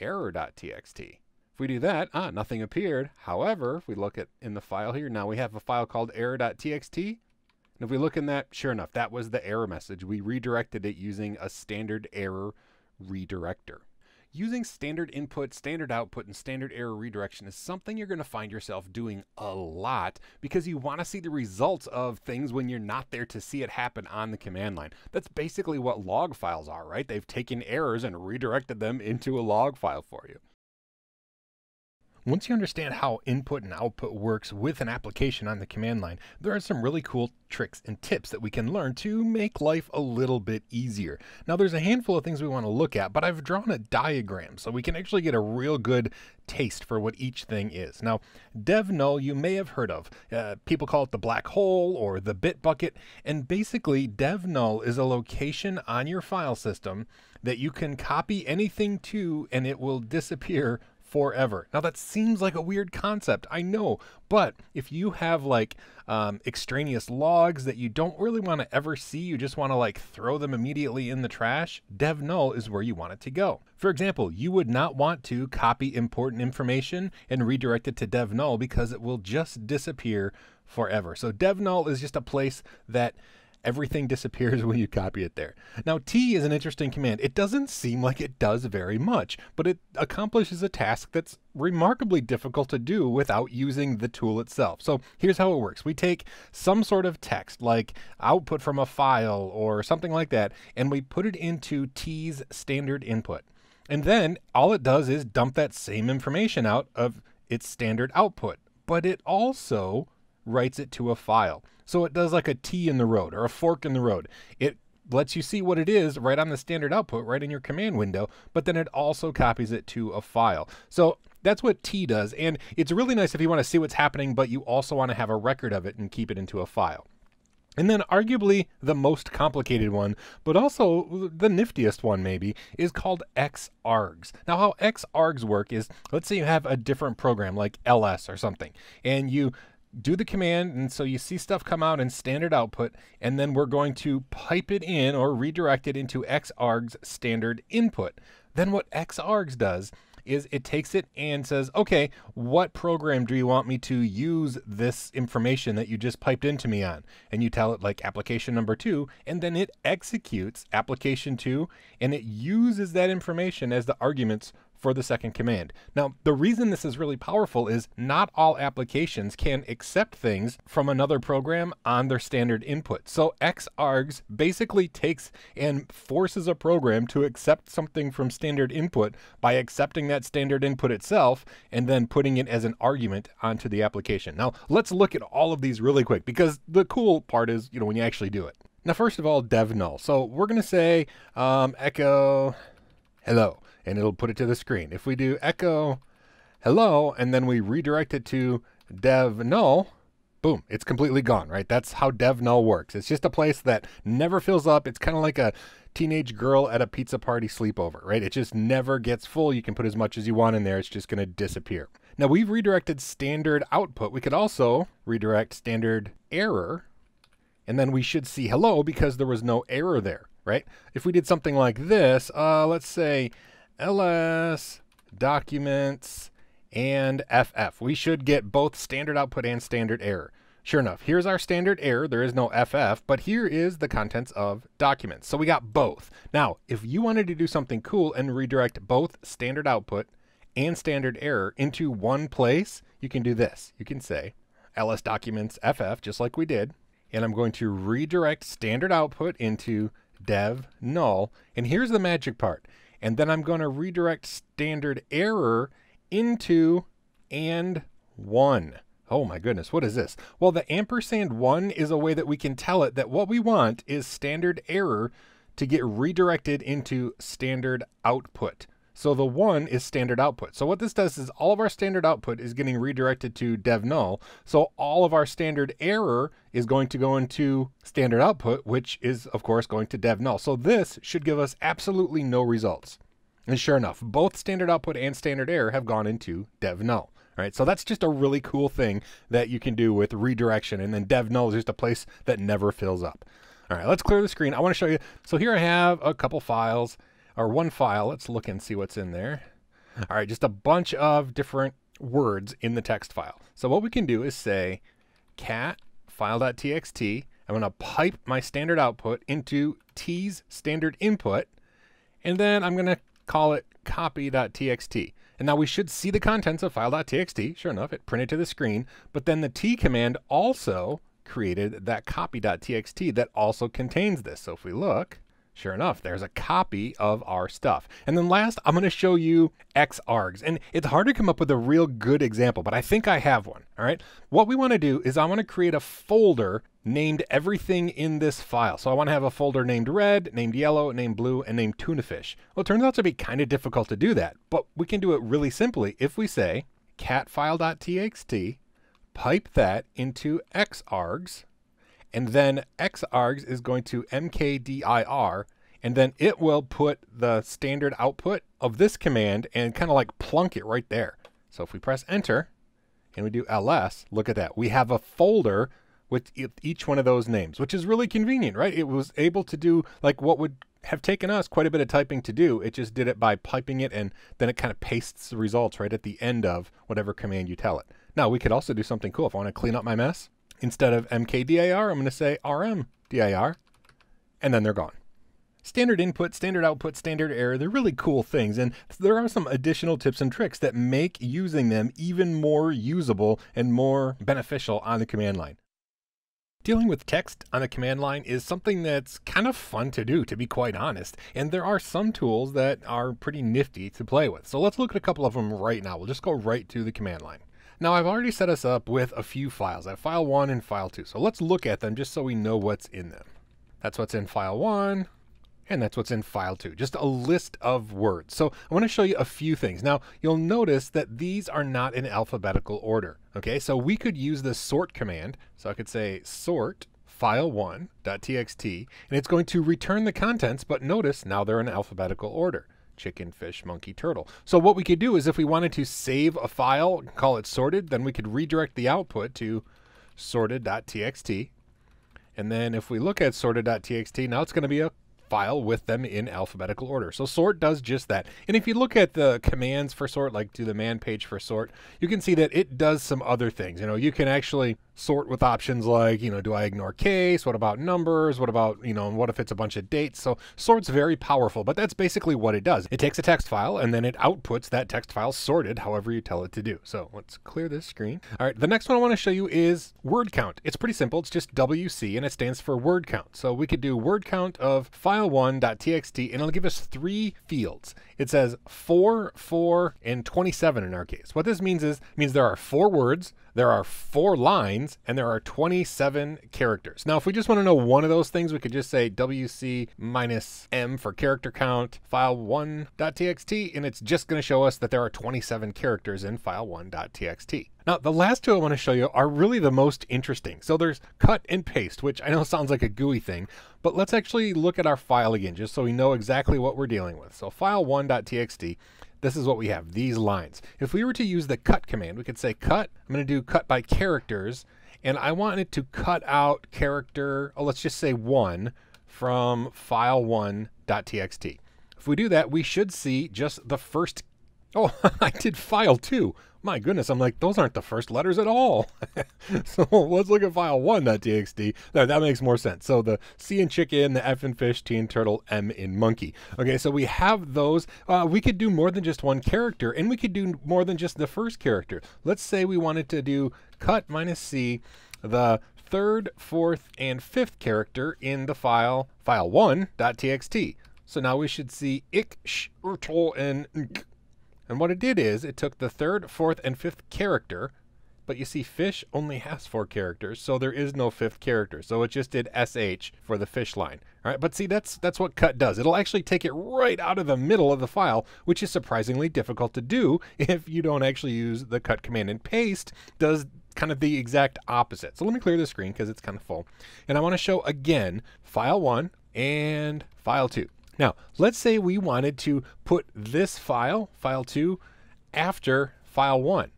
Speaker 2: error.txt. If we do that, nothing appeared. However, if we look at in the file here, now we have a file called error.txt. And if we look in that, sure enough, that was the error message. We redirected it using a standard error redirector. Using standard input, standard output, and standard error redirection is something you're going to find yourself doing a lot because you want to see the results of things when you're not there to see it happen on the command line. That's basically what log files are, right? They've taken errors and redirected them into a log file for you. Once you understand how input and output works with an application on the command line, there are some really cool tricks and tips that we can learn to make life a little bit easier. Now there's a handful of things we want to look at, but I've drawn a diagram so we can actually get a real good taste for what each thing is. Now dev null you may have heard of. People call it the black hole or the bit bucket, and basically dev null is a location on your file system that you can copy anything to and it will disappear forever. Now that seems like a weird concept, I know, but if you have like extraneous logs that you don't really want to ever see, you just want to like throw them immediately in the trash, dev null is where you want it to go. For example, you would not want to copy important information and redirect it to dev null because it will just disappear forever. So dev null is just a place that everything disappears when you copy it there. Now T is an interesting command. It doesn't seem like it does very much, but it accomplishes a task that's remarkably difficult to do without using the tool itself. So here's how it works. We take some sort of text like output from a file or something like that, and we put it into T's standard input. And then all it does is dump that same information out of its standard output, but it also writes it to a file. So it does like a T in the road or a fork in the road. It lets you see what it is right on the standard output, right in your command window, but then it also copies it to a file. So that's what T does. And it's really nice if you want to see what's happening, but you also want to have a record of it and keep it into a file. And then arguably the most complicated one, but also the niftiest one maybe, is called xargs. Now how xargs work is, let's say you have a different program like ls or something, and you do the command, and so you see stuff come out in standard output, and then we're going to pipe it in or redirect it into xargs standard input. Then what xargs does is it takes it and says, okay, what program do you want me to use this information that you just piped into me on? And you tell it like application number 2, and then it executes application 2, and it uses that information as the arguments for the second command. Now, the reason this is really powerful is not all applications can accept things from another program on their standard input. So xargs basically takes and forces a program to accept something from standard input by accepting that standard input itself and then putting it as an argument onto the application. Now, let's look at all of these really quick because the cool part is, when you actually do it. Now, first of all, dev null. So we're going to say echo hello, and it'll put it to the screen. If we do echo hello, and then we redirect it to dev null, boom, it's completely gone, right? That's how dev null works. It's just a place that never fills up. It's kind of like a teenage girl at a pizza party sleepover, right? It just never gets full. You can put as much as you want in there. It's just going to disappear. Now, we've redirected standard output. We could also redirect standard error, and then we should see hello because there was no error there, right? If we did something like this, let's say ls documents and ff, we should get both standard output and standard error. Sure enough, here's our standard error. There is no ff, but here is the contents of documents. So we got both. Now, if you wanted to do something cool and redirect both standard output and standard error into one place, you can do this. You can say ls documents ff, just like we did, and I'm going to redirect standard output into dev null. And here's the magic part. And then I'm going to redirect standard error into and one. Oh my goodness, what is this? Well, the &1 is a way that we can tell it that what we want is standard error to get redirected into standard output. So the 1 is standard output. So what this does is all of our standard output is getting redirected to dev null. So all of our standard error is going to go into standard output, which is of course going to dev null. So this should give us absolutely no results. And sure enough, both standard output and standard error have gone into dev null. All right, so that's just a really cool thing that you can do with redirection. And then dev null is just a place that never fills up. All right, let's clear the screen. I want to show you. So here I have a couple files. Or one file. Let's look and see what's in there. All right, just a bunch of different words in the text file. So what we can do is say cat file.txt. I'm going to pipe my standard output into t's standard input, and then I'm going to call it copy.txt. And now we should see the contents of file.txt. Sure enough, it printed to the screen, but then the t command also created that copy.txt that also contains this. So if we look, sure enough, there's a copy of our stuff. And then last, I'm going to show you xargs. And it's hard to come up with a real good example, but I think I have one. All right. What we want to do is I want to create a folder named everything in this file. So I want to have a folder named red, named yellow, named blue, and named tuna fish. Well, it turns out to be kind of difficult to do that, but we can do it really simply if we say cat file.txt, pipe that into xargs, and then xargs is going to mkdir, and then it will put the standard output of this command and kind of like plunk it right there. So if we press enter and we do ls, look at that. We have a folder with each one of those names, which is really convenient, right? It was able to do like what would have taken us quite a bit of typing to do. It just did it by piping it, and then it kind of pastes the results right at the end of whatever command you tell it. Now we could also do something cool. If I want to clean up my mess, instead of mkdir, I'm going to say rmdir, and then they're gone. Standard input, standard output, standard error, they're really cool things, and there are some additional tips and tricks that make using them even more usable and more beneficial on the command line. Dealing with text on a command line is something that's kind of fun to do, to be quite honest, and there are some tools that are pretty nifty to play with. So let's look at a couple of them right now. We'll just go right to the command line. Now, I've already set us up with a few files. I have file 1 and file 2. So let's look at them just so we know what's in them. That's what's in file 1, and that's what's in file 2. Just a list of words. So I want to show you a few things. Now, you'll notice that these are not in alphabetical order. Okay, so we could use the sort command. So I could say sort file1.txt, and it's going to return the contents, but notice now they're in alphabetical order. Chicken, fish, monkey, turtle. So what we could do is if we wanted to save a file, call it sorted, then we could redirect the output to sorted.txt. And then if we look at sorted.txt, now it's going to be a file with them in alphabetical order. So sort does just that. And if you look at the commands for sort, like do the man page for sort, you can see that it does some other things. You can actually sort with options like, do I ignore case? What about numbers? What about, what if it's a bunch of dates? So sort's very powerful, but that's basically what it does. It takes a text file and then it outputs that text file sorted however you tell it to do. So let's clear this screen. All right, the next one I want to show you is word count. It's pretty simple. It's just WC and it stands for word count. So we could do word count of file1.txt and it'll give us 3 fields. It says 4, 4, and 27 in our case. What this means there are 4 words, there are 4 lines, and there are 27 characters. Now, if we just want to know one of those things, we could just say WC minus M for character count file1.txt, and it's just going to show us that there are 27 characters in file1.txt. Now, the last 2 I want to show you are really the most interesting. So there's cut and paste, which I know sounds like a GUI thing, but let's actually look at our file again, just so we know exactly what we're dealing with. So file1.txt, this is what we have, these lines. If we were to use the cut command, we could say cut, I'm going to do cut by characters, and I want it to cut out character, let's just say 1 from file1.txt. If we do that, we should see just the first, I did file 2. My goodness, I'm like, those aren't the first letters at all. So let's look at file1.txt. That makes more sense. So the C in chicken, the F in fish, T in turtle, M in monkey. Okay, so we have those. We could do more than just one character, and we could do more than just the first character. Let's say we wanted to do cut minus C, the 3rd, 4th, and 5th character in the file1.txt. So now we should see ik, sh, urtol, and nk. And what it did is it took the 3rd, 4th, and 5th character, but you see fish only has 4 characters, so there is no 5th character. So it just did sh for the fish line. All right, but see, that's what cut does. It'll actually take it right out of the middle of the file, which is surprisingly difficult to do if you don't actually use the cut command. And paste does kind of the exact opposite. So let me clear the screen because it's kind of full. And I want to show again file 1 and file 2. Now, let's say we wanted to put this file, file 2, after file 1,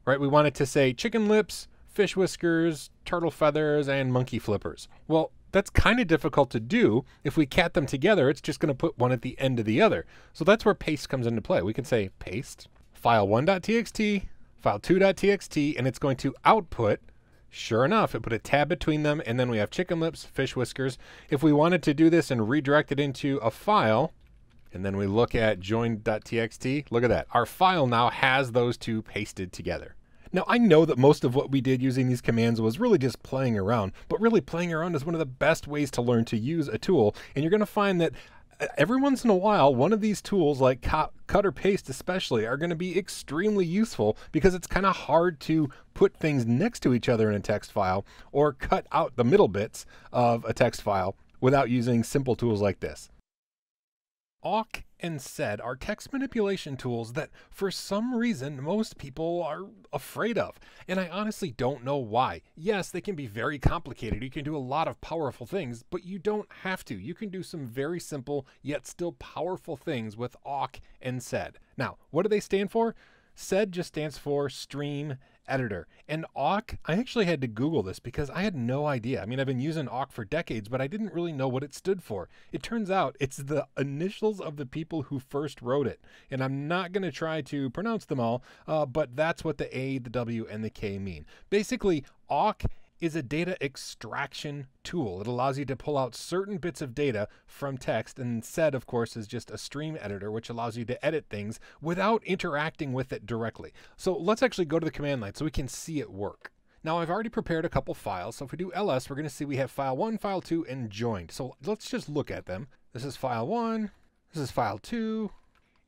Speaker 2: right? We wanted to say chicken lips, fish whiskers, turtle feathers, and monkey flippers. Well, that's kind of difficult to do. If we cat them together, it's just going to put one at the end of the other. So that's where paste comes into play. We can say paste file1.txt, file2.txt, and it's going to output. Sure enough, it put a tab between them, and then we have chicken lips, fish whiskers. If we wanted to do this and redirect it into a file, and then we look at join.txt, look at that. Our file now has those 2 pasted together. Now, I know that most of what we did using these commands was really just playing around, but really playing around is one of the best ways to learn to use a tool, and you're going to find that every once in a while, one of these tools, like cut or paste especially, are going to be extremely useful because it's kind of hard to put things next to each other in a text file or cut out the middle bits of a text file without using simple tools like this. Awk and sed are text manipulation tools that for some reason most people are afraid of, and I honestly don't know why. Yes, they can be very complicated. You can do a lot of powerful things, but you don't have to. You can do some very simple yet still powerful things with awk and sed. Now, what do they stand for? Sed just stands for stream editor. And awk, I actually had to Google this because I had no idea. I mean, I've been using awk for decades, but I didn't really know what it stood for. It turns out it's the initials of the people who first wrote it. And I'm not going to try to pronounce them all, but that's what the A, the W, and the K mean. Basically, awk is a data extraction tool. It allows you to pull out certain bits of data from text, and sed, of course, is just a stream editor, which allows you to edit things without interacting with it directly. So let's actually go to the command line so we can see it work. Now, I've already prepared a couple files, so if we do ls, we're going to see we have file 1, file 2, and joined. So let's just look at them. This is file 1, this is file 2,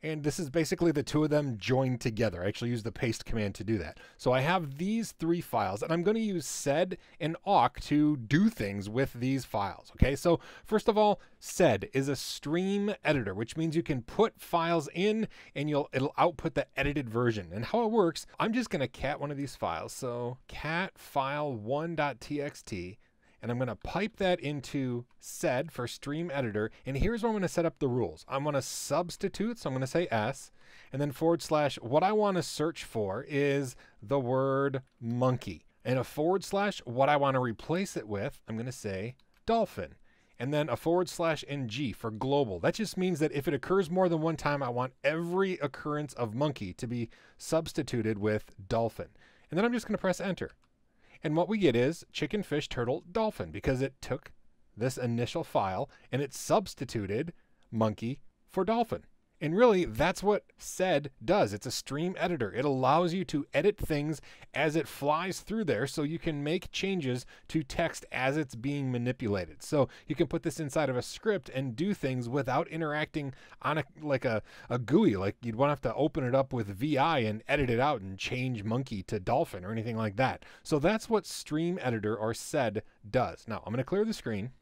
Speaker 2: and this is basically the 2 of them joined together. I actually used the paste command to do that. So I have these 3 files, and I'm going to use sed and awk to do things with these files. Okay, so first of all, sed is a stream editor, which means you can put files in and it'll output the edited version. And how it works, I'm just going to cat one of these files. So cat file1.txt. And I'm going to pipe that into sed for stream editor. And here's where I'm going to set up the rules. I'm going to substitute, so I'm going to say S, and then / what I want to search for is the word monkey. And a / what I want to replace it with, I'm going to say dolphin. and then a /NG for global. That just means that if it occurs more than one time, I want every occurrence of monkey to be substituted with dolphin. And then I'm just going to press enter. And what we get is chicken, fish, turtle, dolphin, because it took this initial file and it substituted monkey for dolphin. And really, that's what sed does. It's a stream editor. It allows you to edit things as it flies through there, so you can make changes to text as it's being manipulated. So you can put this inside of a script and do things without interacting on a GUI, like you'd want to have to open it up with VI and edit it out and change monkey to dolphin or anything like that. So that's what stream editor or sed does. Now I'm going to clear the screen.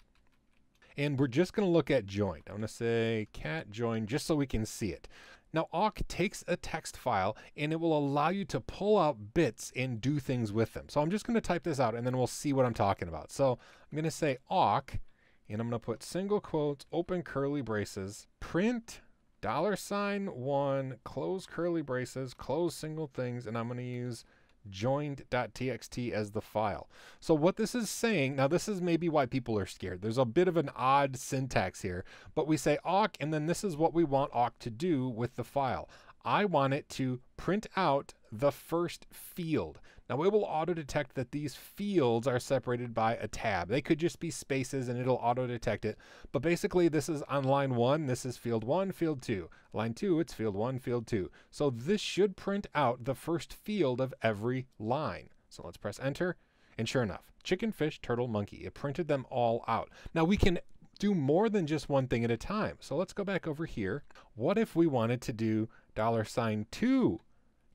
Speaker 2: And we're just going to look at joined. I'm going to say cat join just so we can see it. Now, awk takes a text file and it will allow you to pull out bits and do things with them. So I'm just going to type this out and then we'll see what I'm talking about. So I'm going to say awk, and I'm going to put single quotes, open curly braces, print $1, close curly braces, close single things, and I'm going to use joined.txt as the file. So what this is saying, now this is maybe why people are scared. There's a bit of an odd syntax here, but we say awk, and then this is what we want awk to do with the file. I want it to print out the first field. Now it will auto detect that these fields are separated by a tab. They could just be spaces and it'll auto detect it. But basically this is on line 1, this is field 1, field 2. Line 2, it's field 1, field 2. So this should print out the first field of every line. So let's press enter. And sure enough, chicken, fish, turtle, monkey. It printed them all out. Now we can do more than just one thing at a time. So let's go back over here. What if we wanted to do $2,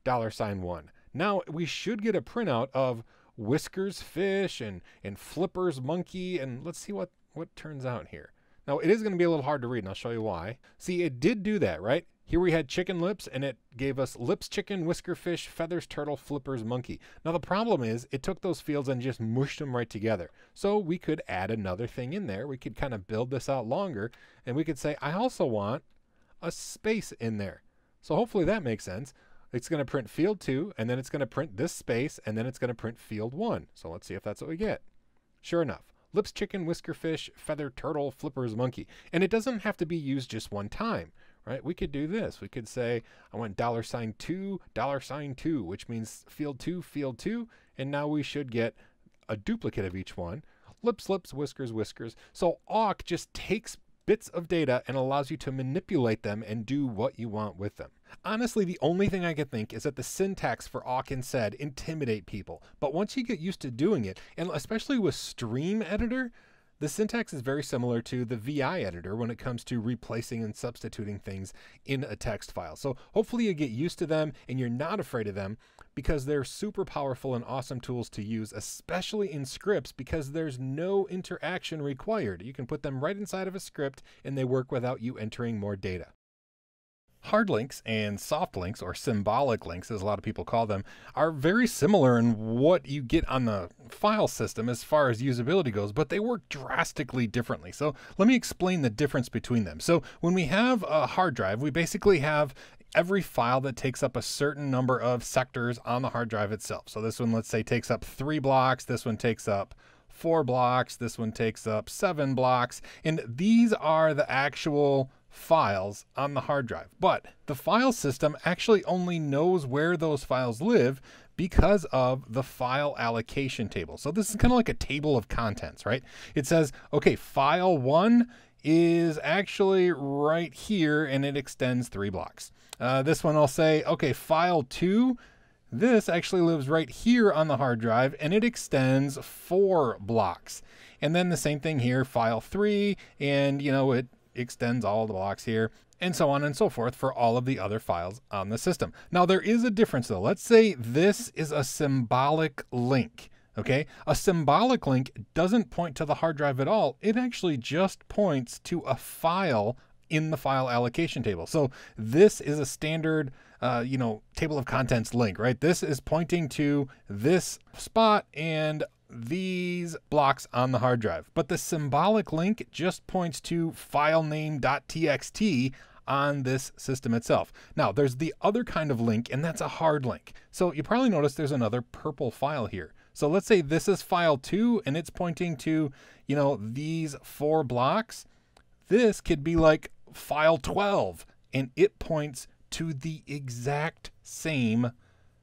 Speaker 2: $1? Now we should get a printout of whiskers fish and flippers monkey, and let's see what turns out here. Now it is going to be a little hard to read, and I'll show you why. See, it did do that, right? Here we had chicken lips, and it gave us lips chicken, whisker fish, feathers turtle, flippers monkey. Now the problem is it took those fields and just mushed them right together. So we could add another thing in there. We could kind of build this out longer, and we could say, I also want a space in there. So hopefully that makes sense. It's going to print field 2, and then it's going to print this space, and then it's going to print field 1. So let's see if that's what we get. Sure enough, lips chicken, whisker fish, feather turtle, flippers monkey. And it doesn't have to be used just one time, right? We could do this. We could say, I want $2, which means field 2, and now we should get a duplicate of each one. Lips, whiskers, whiskers. So awk just takes bits of data and allows you to manipulate them and do what you want with them. Honestly, the only thing I can think is that the syntax for awk and sed intimidate people. But once you get used to doing it, and especially with stream editor, the syntax is very similar to the VI editor when it comes to replacing and substituting things in a text file. So hopefully you get used to them and you're not afraid of them, because they're super powerful and awesome tools to use, especially in scripts, because there's no interaction required. You can put them right inside of a script and they work without you entering more data. Hard links and soft links, or symbolic links as a lot of people call them, are very similar in what you get on the file system as far as usability goes, but they work drastically differently. So let me explain the difference between them. So when we have a hard drive, we basically have every file that takes up a certain number of sectors on the hard drive itself. So this one, let's say, takes up 3 blocks. This one takes up 4 blocks. This one takes up 7 blocks. And these are the actual files on the hard drive. But the file system actually only knows where those files live because of the file allocation table. So this is kind of like a table of contents, right? It says, okay, file 1 is actually right here and it extends 3 blocks. This one I'll say, okay, file 2, this actually lives right here on the hard drive and it extends 4 blocks. And then the same thing here, file 3, and it extends all the blocks here, and so on and so forth for all of the other files on the system. Now there is a difference though. Let's say this is a symbolic link. Okay, a symbolic link doesn't point to the hard drive at all. It actually just points to a file in the file allocation table. So this is a standard, table of contents link, right? This is pointing to this spot and these blocks on the hard drive. But the symbolic link just points to filename.txt on this system itself. Now, there's the other kind of link, and that's a hard link. So you probably notice there's another purple file here. So let's say this is file 2 and it's pointing to, you know, these 4 blocks. This could be like file 12 and it points to the exact same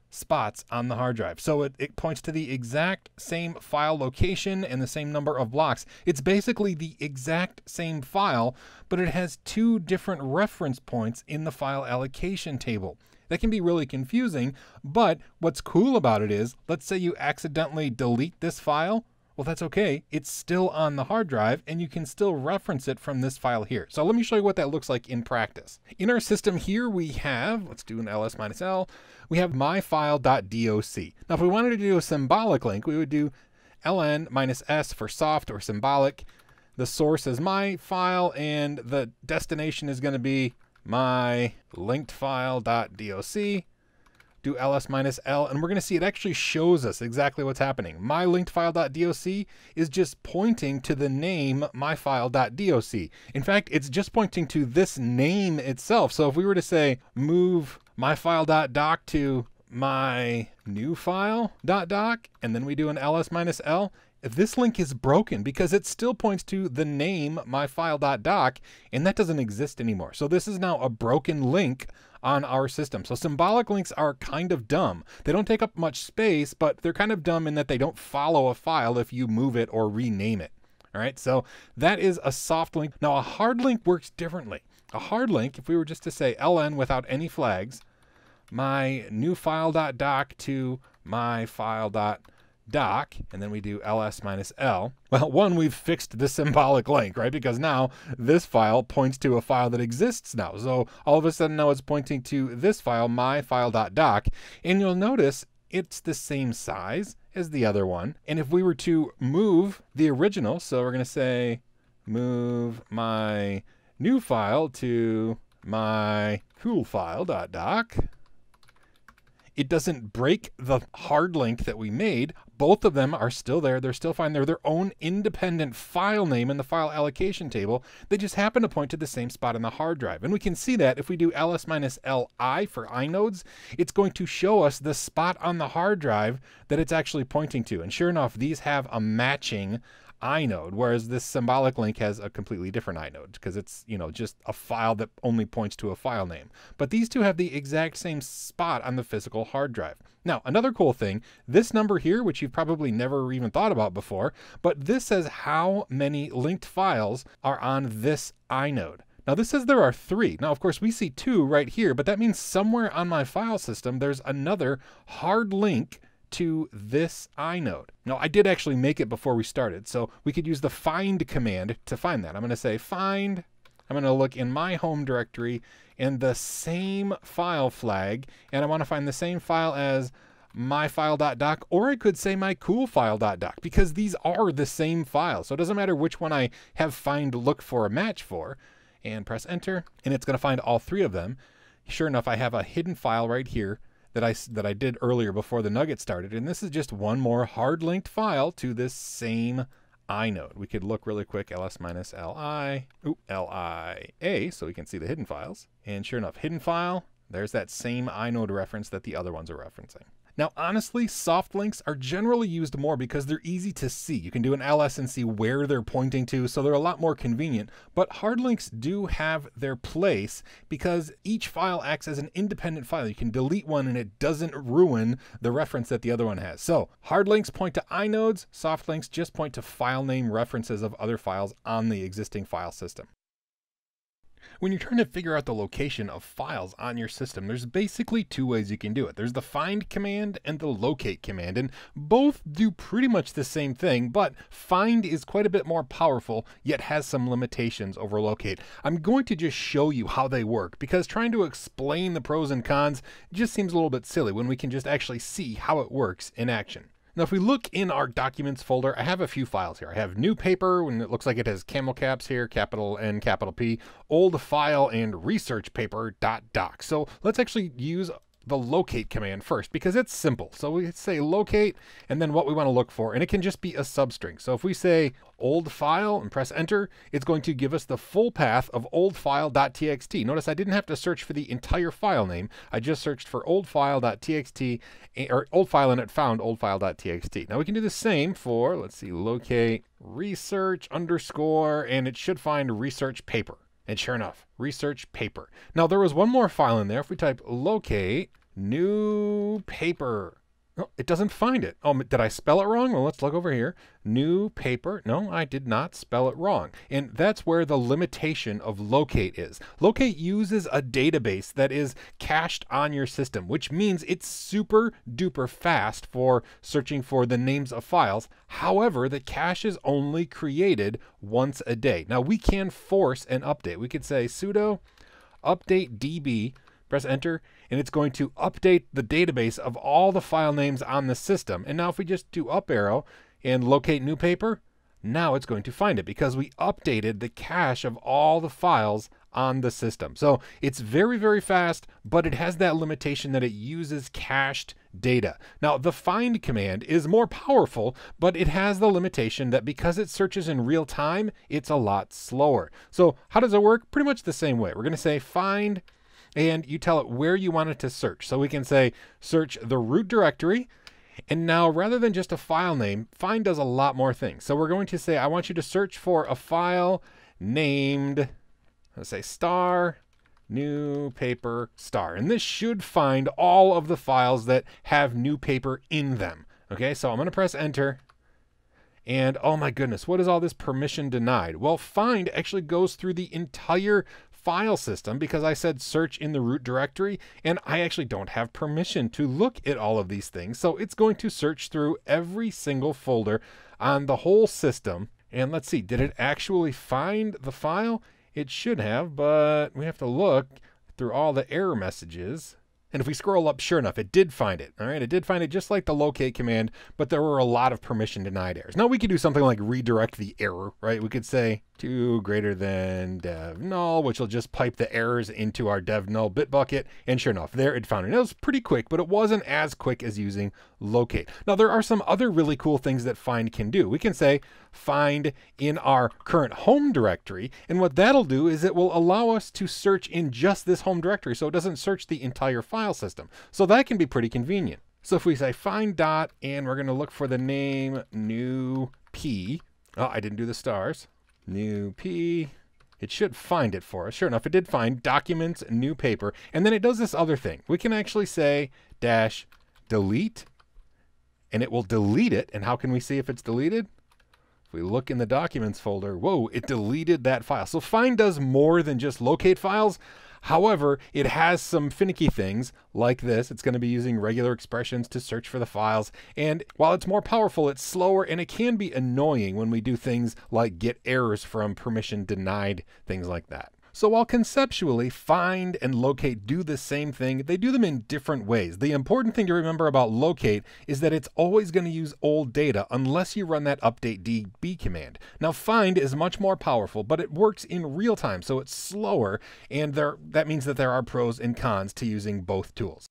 Speaker 2: spots on the hard drive. So it points to the exact same file location and the same number of blocks. It's basically the exact same file, but it has 2 different reference points in the file allocation table. That can be really confusing, but what's cool about it is, let's say you accidentally delete this file. Well, that's okay. It's still on the hard drive and you can still reference it from this file here. So let me show you what that looks like in practice. In our system here, we have, let's do an ls-l, we have myfile.doc. Now, if we wanted to do a symbolic link, we would do ln-s for soft or symbolic. The source is my file and the destination is going to be my linked file.doc. Do ls-l, and we're going to see it actually shows us exactly what's happening. My linked file.doc is just pointing to the name myfile.doc. In fact, it's just pointing to this name itself. So if we were to say move myfile.doc to my new file.doc, and then we do an ls-l, this link is broken because it still points to the name myfile.doc, and that doesn't exist anymore. So this is now a broken link on our system. So symbolic links are kind of dumb. They don't take up much space, but they're kind of dumb in that they don't follow a file if you move it or rename it. All right, so that is a soft link. Now a hard link works differently. A hard link, if we were just to say ln without any flags, my new file.doc to my file.doc, and then we do ls-l. Well, one, we've fixed the symbolic link, right? Because now this file points to a file that exists now. So all of a sudden now it's pointing to this file, myfile.doc, and you'll notice it's the same size as the other one. And if we were to move the original, so we're going to say move my new file to my cool file.doc, it doesn't break the hard link that we made. Both of them are still there. They're still fine. They're their own independent file name in the file allocation table. They just happen to point to the same spot on the hard drive. And we can see that if we do ls-li for inodes, it's going to show us the spot on the hard drive that it's actually pointing to. And sure enough, these have a matching inode, whereas this symbolic link has a completely different inode because it's, you know, just a file that only points to a file name. But these two have the exact same spot on the physical hard drive. Now, another cool thing, this number here, which you've probably never even thought about before, but this says how many linked files are on this inode. Now this says there are 3. Now, of course, we see 2 right here, but that means somewhere on my file system, there's another hard link to this inode. Now, I did actually make it before we started, so we could use the find command to find that. I'm going to say find. I'm going to look in my home directory in the same file flag, and I want to find the same file as myfile.doc, or I could say my cool file.doc, because these are the same file. So it doesn't matter which one I have find look for a match for, and press enter, and it's going to find all 3 of them. Sure enough, I have a hidden file right here that I did earlier before the nugget started, and this is just one more hard linked file to this same inode. We could look really quick, ls-li, lia, so we can see the hidden files. And sure enough, hidden file, there's that same inode reference that the other ones are referencing. Now, honestly, soft links are generally used more because they're easy to see. You can do an ls and see where they're pointing to, so they're a lot more convenient. But hard links do have their place because each file acts as an independent file. You can delete one and it doesn't ruin the reference that the other one has. So hard links point to inodes, soft links just point to file name references of other files on the existing file system. When you're trying to figure out the location of files on your system, there's basically 2 ways you can do it. There's the find command and the locate command, and both do pretty much the same thing, but find is quite a bit more powerful, yet has some limitations over locate. I'm going to just show you how they work, because trying to explain the pros and cons just seems a little bit silly when we can just actually see how it works in action. Now, if we look in our documents folder, I have a few files here. I have new paper, and it looks like it has camel caps here, capital N, capital P, old file, and research paper.doc. So let's actually use the locate command first because it's simple. So we say locate and then what we want to look for, and it can just be a substring. So if we say old file and press enter, it's going to give us the full path of oldfile.txt. Notice I didn't have to search for the entire file name. I just searched for oldfile.txt, or old file, and it found oldfile.txt. Now we can do the same for, let's see, locate research underscore, and it should find research paper. And sure enough, research paper. Now there was one more file in there. If we type locate new paper, oh, it doesn't find it. Oh, did I spell it wrong? Well, let's look over here. New paper. No, I did not spell it wrong. And that's where the limitation of locate is. Locate uses a database that is cached on your system, which means it's super duper fast for searching for the names of files. However, the cache is only created once a day. Now we can force an update. We could say sudo update db, press enter, and it's going to update the database of all the file names on the system. And now if we just do up arrow and locate new paper, now it's going to find it because we updated the cache of all the files on the system. So it's very, very fast, but it has that limitation that it uses cached data. Now the find command is more powerful, but it has the limitation that because it searches in real time, it's a lot slower. So how does it work? Pretty much the same way. We're going to say find, and you tell it where you want it to search. So we can say search the root directory. And now rather than just a file name, find does a lot more things. So we're going to say, I want you to search for a file named, let's say star, new paper, star. And this should find all of the files that have new paper in them. Okay, so I'm going to press enter. And oh my goodness, what is all this permission denied? Well, find actually goes through the entire file system because I said search in the root directory, and I actually don't have permission to look at all of these things. So it's going to search through every single folder on the whole system. And let's see, did it actually find the file? It should have, but we have to look through all the error messages. And if we scroll up, sure enough, it did find it. All right, it did find it just like the locate command, but there were a lot of permission denied errors. Now we could do something like redirect the error, right? We could say to greater than dev null, which will just pipe the errors into our dev null bit bucket. And sure enough, there it found it. It was pretty quick, but it wasn't as quick as using locate. Now there are some other really cool things that find can do. We can say find in our current home directory. And what that'll do is it will allow us to search in just this home directory. So it doesn't search the entire file system. So that can be pretty convenient. So if we say find dot, and we're going to look for the name new p. Oh, I didn't do the stars. New p. It should find it for us. Sure enough, it did find documents, new paper. And then it does this other thing. We can actually say dash delete, and it will delete it. And how can we see if it's deleted? If we look in the documents folder, whoa, it deleted that file. So find does more than just locate files. However, it has some finicky things like this. It's going to be using regular expressions to search for the files. And while it's more powerful, it's slower, and it can be annoying when we do things like get errors from permission denied, things like that. So while conceptually find and locate do the same thing, they do them in different ways. The important thing to remember about locate is that it's always going to use old data unless you run that update db command. Now find is much more powerful, but it works in real time, so it's slower, and that means that there are pros and cons to using both tools.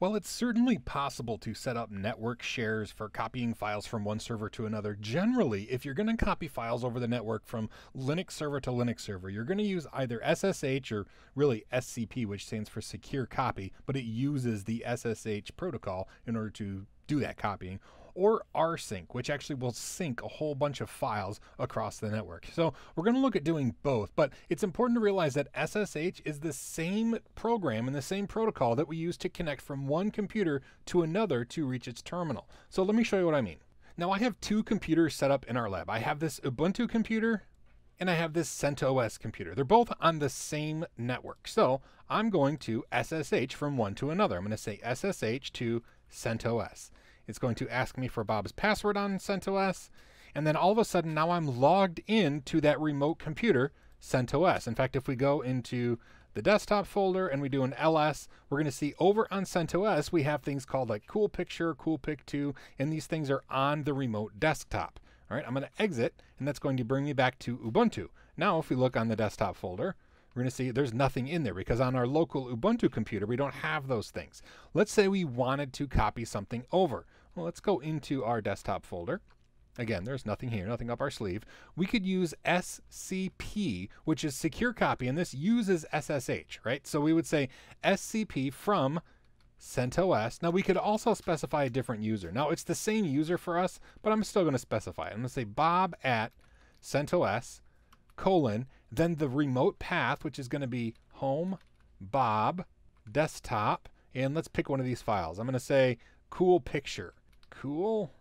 Speaker 2: While it's certainly possible to set up network shares for copying files from one server to another, generally, if you're going to copy files over the network from Linux server to Linux server, you're going to use either SSH or really SCP, which stands for Secure Copy, but it uses the SSH protocol in order to do that copying, or rsync, which actually will sync a whole bunch of files across the network. So we're going to look at doing both, but it's important to realize that SSH is the same program and the same protocol that we use to connect from one computer to another to reach its terminal. So let me show you what I mean. Now I have two computers set up in our lab. I have this Ubuntu computer and I have this CentOS computer. They're both on the same network. So I'm going to SSH from one to another. I'm going to say SSH to CentOS. It's going to ask me for Bob's password on CentOS, and then all of a sudden now I'm logged in to that remote computer, CentOS. In fact, if we go into the desktop folder and we do an ls, we're going to see over on CentOS we have things called like Cool Picture, Cool Pic 2, and these things are on the remote desktop. All right, I'm going to exit, and that's going to bring me back to Ubuntu. Now if we look on the desktop folder, we're going to see there's nothing in there because on our local Ubuntu computer, we don't have those things. Let's say we wanted to copy something over. Well, let's go into our desktop folder. Again, there's nothing here, nothing up our sleeve. We could use SCP, which is secure copy, and this uses SSH, right? So we would say SCP from CentOS. Now we could also specify a different user. Now it's the same user for us, but I'm still going to specify it. I'm going to say Bob at CentOS, then the remote path, which is going to be home, Bob, desktop, and let's pick one of these files. I'm going to say cool picture.jpg,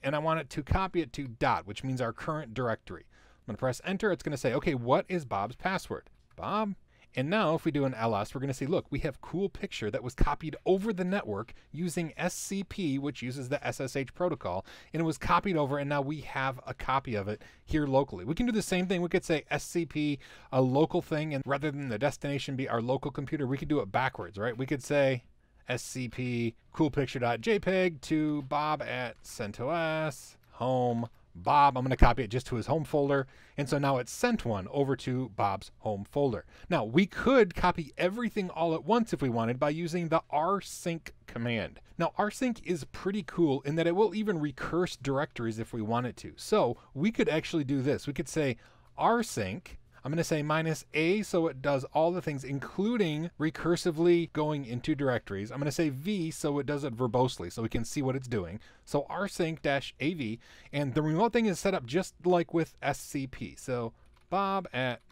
Speaker 2: and I want it to copy it to dot, which means our current directory. I'm going to press enter. It's going to say, okay, what is Bob's password? Bob. And now if we do an ls, we're going to see, look, we have cool picture that was copied over the network using SCP, which uses the SSH protocol, and it was copied over, and now we have a copy of it here locally. We can do the same thing. We could say SCP, a local thing, and rather than the destination be our local computer, we could do it backwards, right? We could say SCP coolpicture.jpg to Bob at CentOS, home, Bob. I'm going to copy it just to his home folder. And so now it's sent one over to Bob's home folder. Now we could copy everything all at once if we wanted by using the rsync command. Now rsync is pretty cool in that it will even recurse directories if we wanted to. So we could actually do this. We could say rsync. I'm going to say -a so it does all the things, including recursively going into directories. I'm going to say v so it does it verbosely so we can see what it's doing. So rsync-av, and the remote thing is set up just like with SCP. So Bob at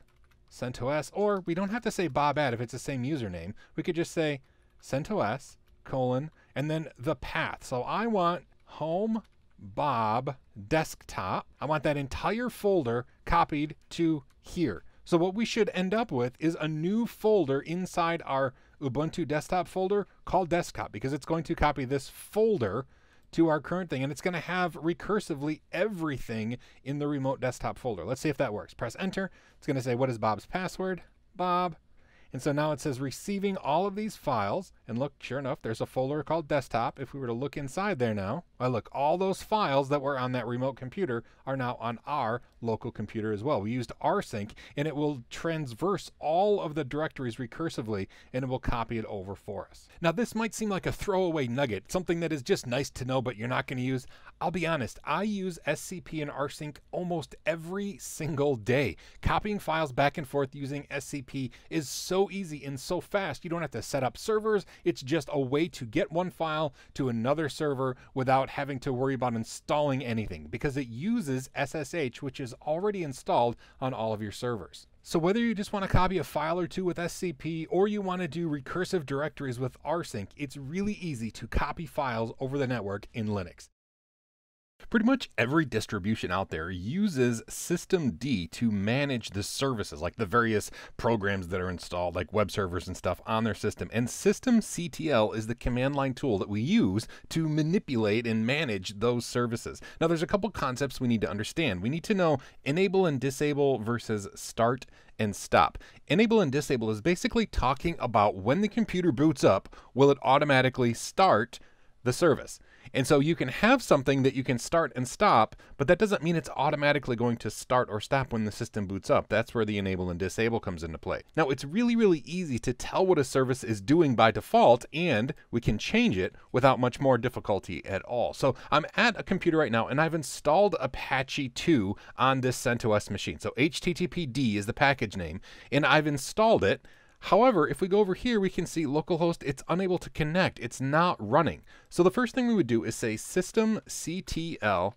Speaker 2: CentOS, or we don't have to say Bob at if it's the same username. We could just say CentOS, and then the path. So I want home, Bob, desktop. I want that entire folder copied to here. So what we should end up with is a new folder inside our Ubuntu desktop folder called desktop, because it's going to copy this folder to our current thing, and it's going to have recursively everything in the remote desktop folder. Let's see if that works. Press enter. It's going to say, what is Bob's password? Bob. And so now it says receiving all of these files, and look, sure enough, there's a folder called desktop. If we were to look inside there now, well, look, all those files that were on that remote computer are now on our local computer as well. We used rsync, and it will transverse all of the directories recursively, and it will copy it over for us. Now, this might seem like a throwaway nugget, something that is just nice to know, but you're not going to use. I'll be honest, I use SCP and rsync almost every single day. Copying files back and forth using SCP is so easy and so fast. You don't have to set up servers. It's just a way to get one file to another server without having to worry about installing anything, because it uses SSH, which is already installed on all of your servers. So whether you just want to copy a file or two with SCP, or you want to do recursive directories with rsync, it's really easy to copy files over the network in Linux. Pretty much every distribution out there uses systemd to manage the services, like the various programs that are installed, like web servers and stuff on their system. And systemctl is the command line tool that we use to manipulate and manage those services. Now, there's a couple concepts we need to understand. We need to know enable and disable versus start and stop. Enable and disable is basically talking about when the computer boots up, will it automatically start the service? And so you can have something that you can start and stop, but that doesn't mean it's automatically going to start or stop when the system boots up. That's where the enable and disable comes into play. Now, it's really, really easy to tell what a service is doing by default, and we can change it without much more difficulty at all. So I'm at a computer right now, and I've installed Apache 2 on this CentOS machine. So HTTPD is the package name, and I've installed it. However, if we go over here, we can see localhost, it's unable to connect. It's not running. So the first thing we would do is say systemctl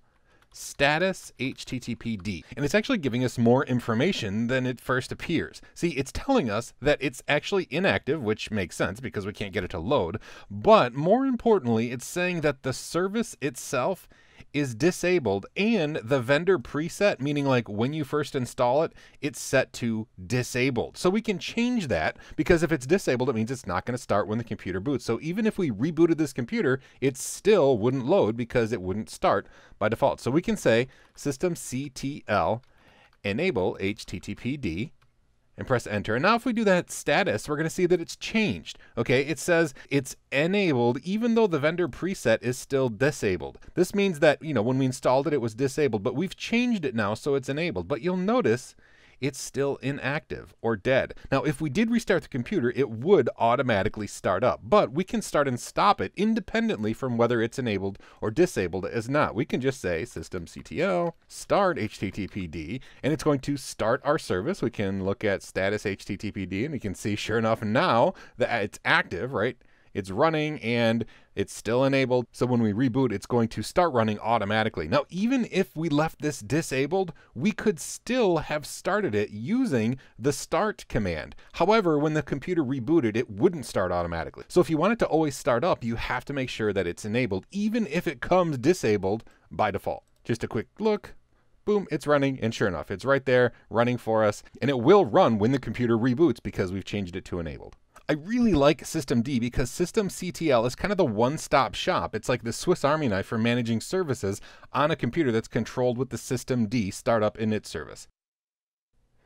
Speaker 2: status HTTPD. And it's actually giving us more information than it first appears. See, it's telling us that it's actually inactive, which makes sense because we can't get it to load. But more importantly, it's saying that the service itself is disabled, and the vendor preset, meaning like when you first install it, it's set to disabled. So we can change that, because if it's disabled, it means it's not going to start when the computer boots. So even if we rebooted this computer, it still wouldn't load because it wouldn't start by default. So we can say systemctl enable HTTPD and press enter. And now if we do that status, we're going to see that it's changed. Okay, it says it's enabled even though the vendor preset is still disabled. This means that, you know, when we installed it, it was disabled, but we've changed it now so it's enabled. But you'll notice it's still inactive or dead. Now, if we did restart the computer, it would automatically start up, but we can start and stop it independently from whether it's enabled or disabled as not. We can just say systemctl start HTTPD, and it's going to start our service. We can look at status HTTPD, and we can see, sure enough, now that it's active, right? It's running and it's still enabled. So when we reboot, it's going to start running automatically. Now, even if we left this disabled, we could still have started it using the start command. However, when the computer rebooted, it wouldn't start automatically. So if you want it to always start up, you have to make sure that it's enabled, even if it comes disabled by default. Just a quick look. Boom, it's running, and sure enough, it's right there running for us, and it will run when the computer reboots because we've changed it to enabled. I really like systemd because systemctl is kind of the one-stop shop. It's like the Swiss Army knife for managing services on a computer that's controlled with the systemd startup init service.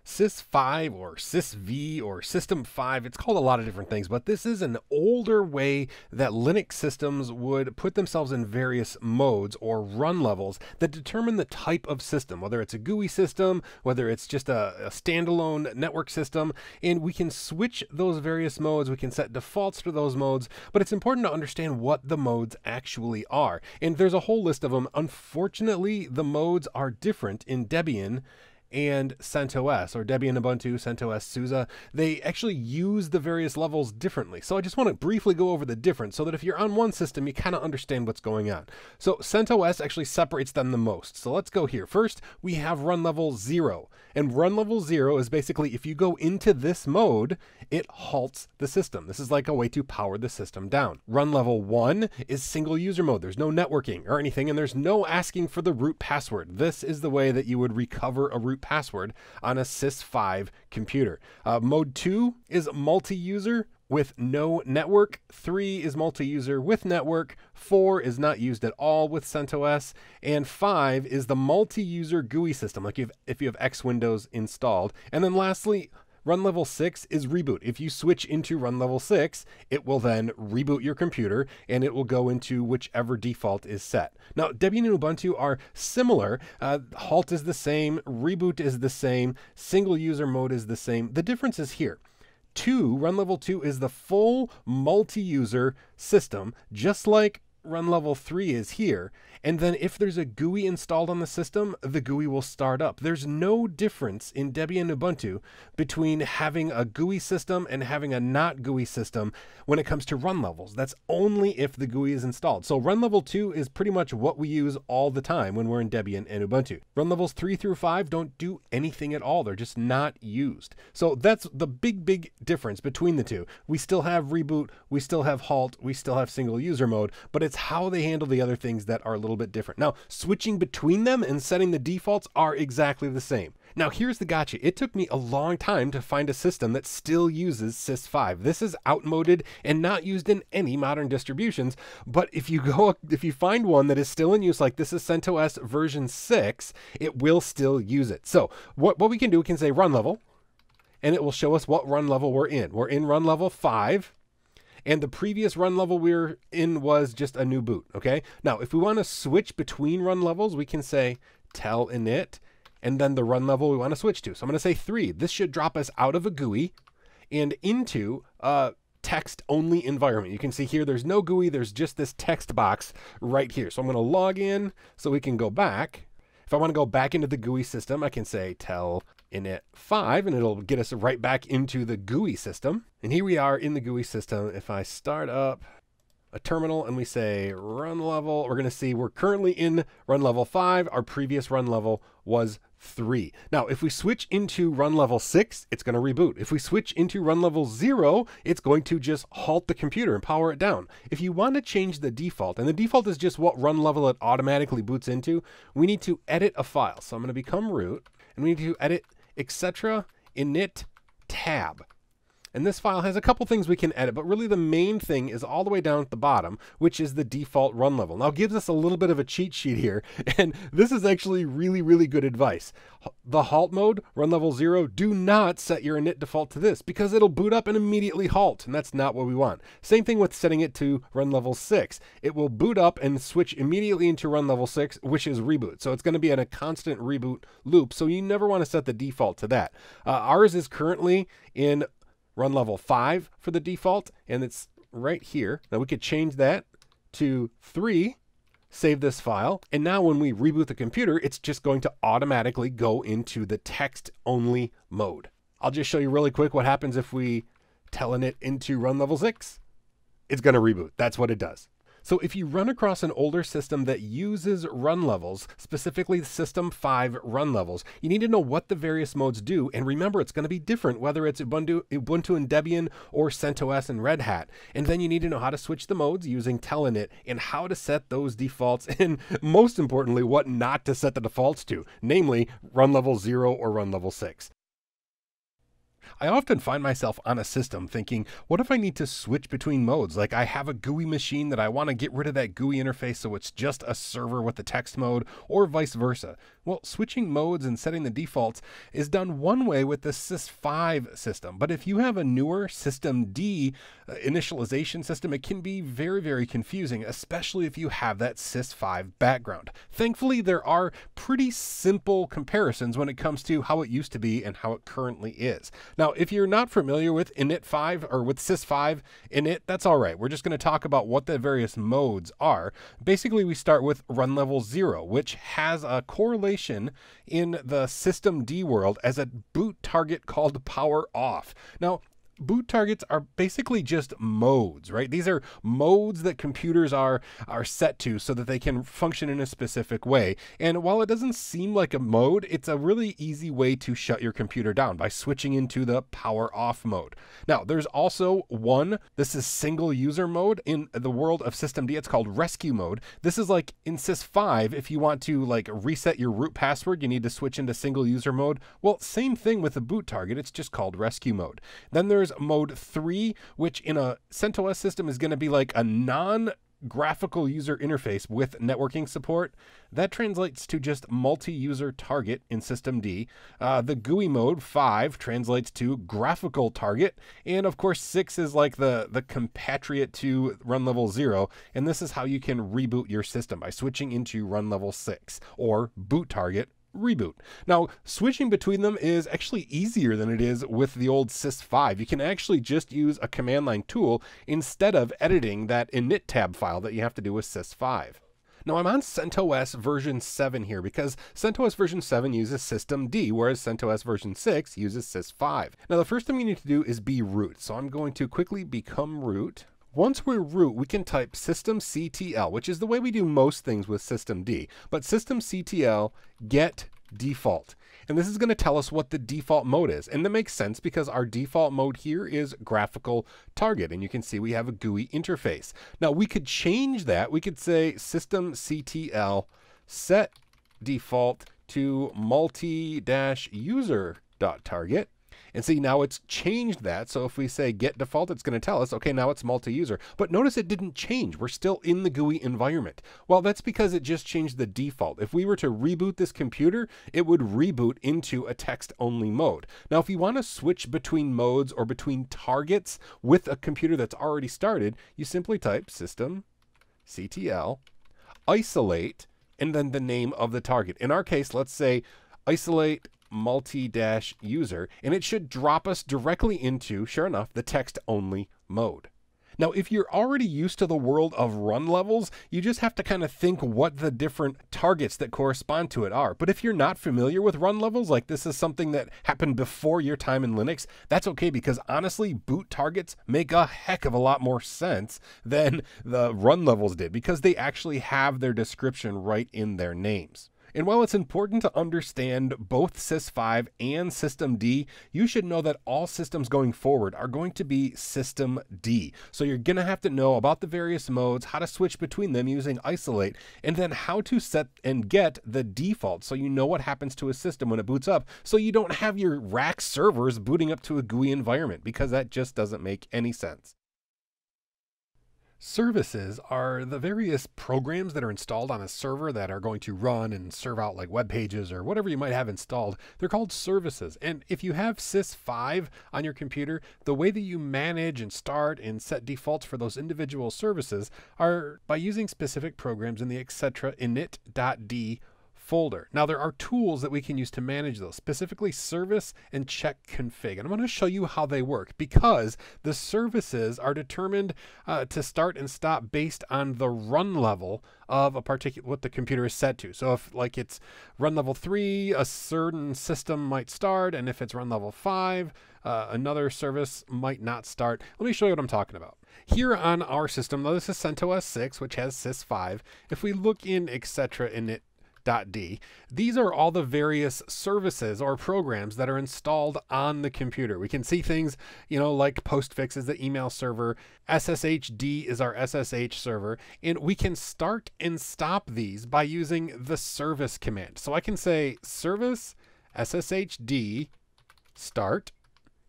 Speaker 2: sys5 or sysv or system5, it's called a lot of different things, but this is an older way that Linux systems would put themselves in various modes or run levels that determine the type of system, whether it's a GUI system, whether it's just a standalone network system, and we can switch those various modes. We can set defaults to those modes, but it's important to understand what the modes actually are. And there's a whole list of them. Unfortunately, the modes are different in Debian and CentOS, or Debian Ubuntu, CentOS, SUSE. They actually use the various levels differently. So I just want to briefly go over the difference so that if you're on one system, you kind of understand what's going on. So CentOS actually separates them the most. So let's go here. First, we have run level 0. And run level 0 is basically if you go into this mode, it halts the system. This is like a way to power the system down. Run level 1 is single user mode. There's no networking or anything, and there's no asking for the root password. This is the way that you would recover a root password on a sys5 computer. Mode 2 is multi-user with no network. 3 is multi-user with network. 4 is not used at all with CentOS. And 5 is the multi-user GUI system, like if you have X Windows installed. And then lastly, run level 6 is reboot. If you switch into run level 6, it will then reboot your computer and it will go into whichever default is set. Now, Debian and Ubuntu are similar. Halt is the same, reboot is the same, single user mode is the same. The difference is here. Run level 2 is the full multi-user system, just like run level 3 is here. And then if there's a GUI installed on the system, the GUI will start up. There's no difference in Debian and Ubuntu between having a GUI system and having a not GUI system when it comes to run levels. That's only if the GUI is installed. So run level 2 is pretty much what we use all the time when we're in Debian and Ubuntu. Run levels 3 through 5 don't do anything at all. They're just not used. So that's the big difference between the two. We still have reboot, we still have halt, we still have single user mode, but it's how they handle the other things that are a little bit different. Now, switching between them and setting the defaults are exactly the same. Now, here's the gotcha. It took me a long time to find a system that still uses sys5. This is outmoded and not used in any modern distributions, but if you find one that is still in use, like this is CentOS version 6, it will still use it. So what we can do, we can say run level, and it will show us what run level we're in. We're in run level 5. And the previous run level we were in was just a new boot, okay? Now, if we want to switch between run levels, we can say tell init, and then the run level we want to switch to. So I'm going to say 3. This should drop us out of a GUI and into a text-only environment. You can see here there's no GUI, there's just this text box right here. So I'm going to log in so we can go back. If I want to go back into the GUI system, I can say tell init 5, and it'll get us right back into the GUI system. And here we are in the GUI system. If I start up a terminal and we say run level, we're going to see we're currently in run level 5. Our previous run level was 3. Now, if we switch into run level 6, it's going to reboot. If we switch into run level 0, it's going to just halt the computer and power it down. If you want to change the default, and the default is just what run level it automatically boots into, we need to edit a file. So I'm going to become root, and we need to edit etc init tab. And this file has a couple things we can edit, but really the main thing is all the way down at the bottom, which is the default run level. Now it gives us a little bit of a cheat sheet here, and this is actually really, really good advice. The halt mode, run level 0, do not set your init default to this because it'll boot up and immediately halt, and that's not what we want. Same thing with setting it to run level 6. It will boot up and switch immediately into run level 6, which is reboot. So it's going to be in a constant reboot loop, so you never want to set the default to that. Ours is currently in run level 5 for the default, and it's right here. Now we could change that to 3, save this file, and now when we reboot the computer, it's just going to automatically go into the text-only mode. I'll just show you really quick what happens if we tell it into run level 6. It's going to reboot. That's what it does. So if you run across an older system that uses run levels, specifically System 5 run levels, you need to know what the various modes do. And remember, it's going to be different whether it's Ubuntu and Debian or CentOS and Red Hat. And then you need to know how to switch the modes using telnet and how to set those defaults. And most importantly, what not to set the defaults to, namely run level 0 or run level 6. I often find myself on a system thinking, what if I need to switch between modes? Like I have a GUI machine that I want to get rid of that GUI interface so it's just a server with the text mode, or vice versa. Well, switching modes and setting the defaults is done one way with the Sys5 system, but if you have a newer System D initialization system, it can be very, very confusing, especially if you have that Sys5 background. Thankfully, there are pretty simple comparisons when it comes to how it used to be and how it currently is. Now, if you're not familiar with init5 or with sys5 init, that's all right. We're just going to talk about what the various modes are. Basically, we start with run level 0, which has a correlation in the System D world as a boot target called power off. Now, boot targets are basically just modes, right? These are modes that computers are set to so that they can function in a specific way. And while it doesn't seem like a mode, it's a really easy way to shut your computer down by switching into the power off mode. Now, there's also one, this is single user mode. In the world of System D, it's called rescue mode. This is like in Sys5, if you want to like reset your root password, you need to switch into single user mode. Well, same thing with the boot target, it's just called rescue mode. Then there's mode 3, which in a CentOS system is going to be like a non-graphical user interface with networking support. That translates to just multi-user target in System D. The GUI mode 5 translates to graphical target. And of course 6 is like the compatriot to run level 0. And this is how you can reboot your system by switching into run level 6 or boot target reboot. Now, switching between them is actually easier than it is with the old Sys5. You can actually just use a command line tool instead of editing that init tab file that you have to do with Sys5. Now, I'm on CentOS version 7 here because CentOS version 7 uses System D, whereas CentOS version 6 uses Sys5. Now, the first thing we need to do is be root. So I'm going to quickly become root. Once we're root, we can type systemctl, which is the way we do most things with System D, but systemctl get default. And this is going to tell us what the default mode is. And that makes sense because our default mode here is graphical target. And you can see we have a GUI interface. Now we could change that. We could say systemctl set default to multi-user.target. And see, now it's changed that. So if we say get default, it's going to tell us, okay, now it's multi-user. But notice it didn't change. We're still in the GUI environment. Well, that's because it just changed the default. If we were to reboot this computer, it would reboot into a text-only mode. Now, if you want to switch between modes or between targets with a computer that's already started, you simply type systemctl isolate and then the name of the target. In our case, let's say isolate multi-user, and it should drop us directly into, sure enough, the text-only mode. Now, if you're already used to the world of run levels, you just have to kind of think what the different targets that correspond to it are. But if you're not familiar with run levels, like this is something that happened before your time in Linux, that's okay because honestly, boot targets make a heck of a lot more sense than the run levels did because they actually have their description right in their names. And while it's important to understand both sys5 and systemd, you should know that all systems going forward are going to be systemd. So you're going to have to know about the various modes, how to switch between them using isolate, and then how to set and get the default so you know what happens to a system when it boots up, so you don't have your rack servers booting up to a GUI environment, because that just doesn't make any sense. Services are the various programs that are installed on a server that are going to run and serve out like web pages or whatever you might have installed. They're called services. And if you have sys5 on your computer, the way that you manage and start and set defaults for those individual services are by using specific programs in the etc init.d folder. Now there are tools that we can use to manage those, specifically service and check config. And I'm going to show you how they work, because the services are determined to start and stop based on the run level of a particular, what the computer is set to. So if like it's run level 3, a certain system might start, and if it's run level 5, another service might not start. Let me show you what I'm talking about. Here on our system, though, this is CentOS 6, which has sys5. If we look in etc init .d. These are all the various services or programs that are installed on the computer. We can see things, like postfix is the email server, sshd is our SSH server, and we can start and stop these by using the service command. So I can say service sshd start,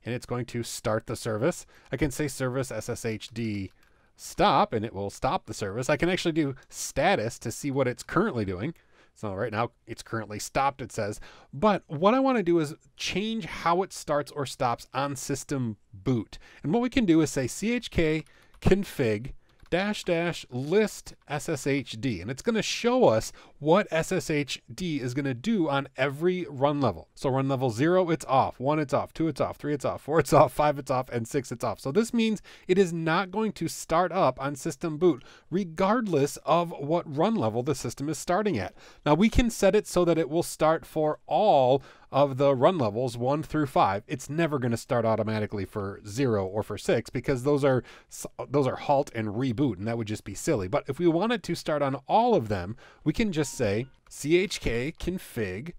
Speaker 2: and it's going to start the service. I can say service sshd stop, and it will stop the service. I can actually do status to see what it's currently doing. So right now it's currently stopped, it says. But what I want to do is change how it starts or stops on system boot. And what we can do is say chk config --list sshd, and it's going to show us what sshd is going to do on every run level. So run level 0, it's off, 1, it's off, 2, it's off, 3, it's off, 4, it's off, 5, it's off, and 6, it's off. So this means it is not going to start up on system boot regardless of what run level the system is starting at. Now we can set it so that it will start for all of the run levels 1 through 5. It's never going to start automatically for 0 or for 6, because those are halt and reboot, and that would just be silly. But if we want it to start on all of them, we can just say chk config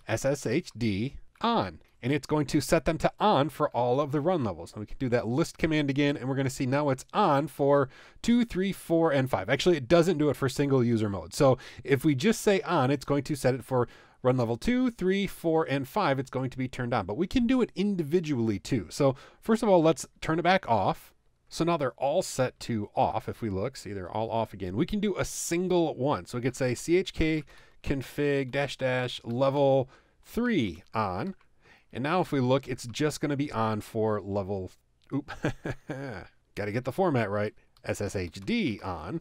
Speaker 2: sshd on, and it's going to set them to on for all of the run levels. And we can do that list command again, and we're going to see now it's on for 2, 3, 4, and 5. Actually, it doesn't do it for single user mode. So if we just say on, it's going to set it for run level 2, 3, 4, and 5, it's going to be turned on. But we can do it individually too. So first of all, let's turn it back off. So now they're all set to off. If we look, see, they're all off again. We can do a single one. So we could say chk config level 3 on. And now if we look, it's just going to be on for level, got to get the format right, sshd on.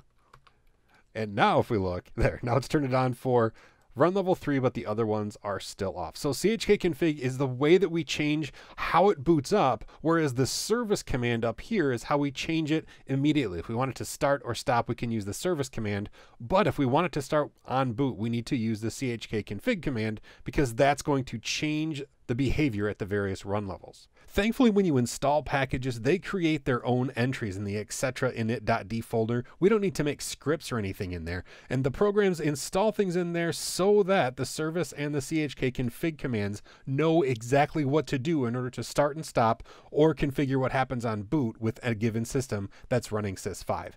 Speaker 2: And now if we look, there, now it's turned it on for run level 3, but the other ones are still off. So chk config is the way that we change how it boots up, whereas the service command up here is how we change it immediately. If we want it to start or stop, we can use the service command. But if we want it to start on boot, we need to use the chk config command, because that's going to change the behavior at the various run levels. Thankfully, when you install packages, they create their own entries in the etc init.d folder. We don't need to make scripts or anything in there. And the programs install things in there so that the service and the chk config commands know exactly what to do in order to start and stop or configure what happens on boot with a given system that's running sys5.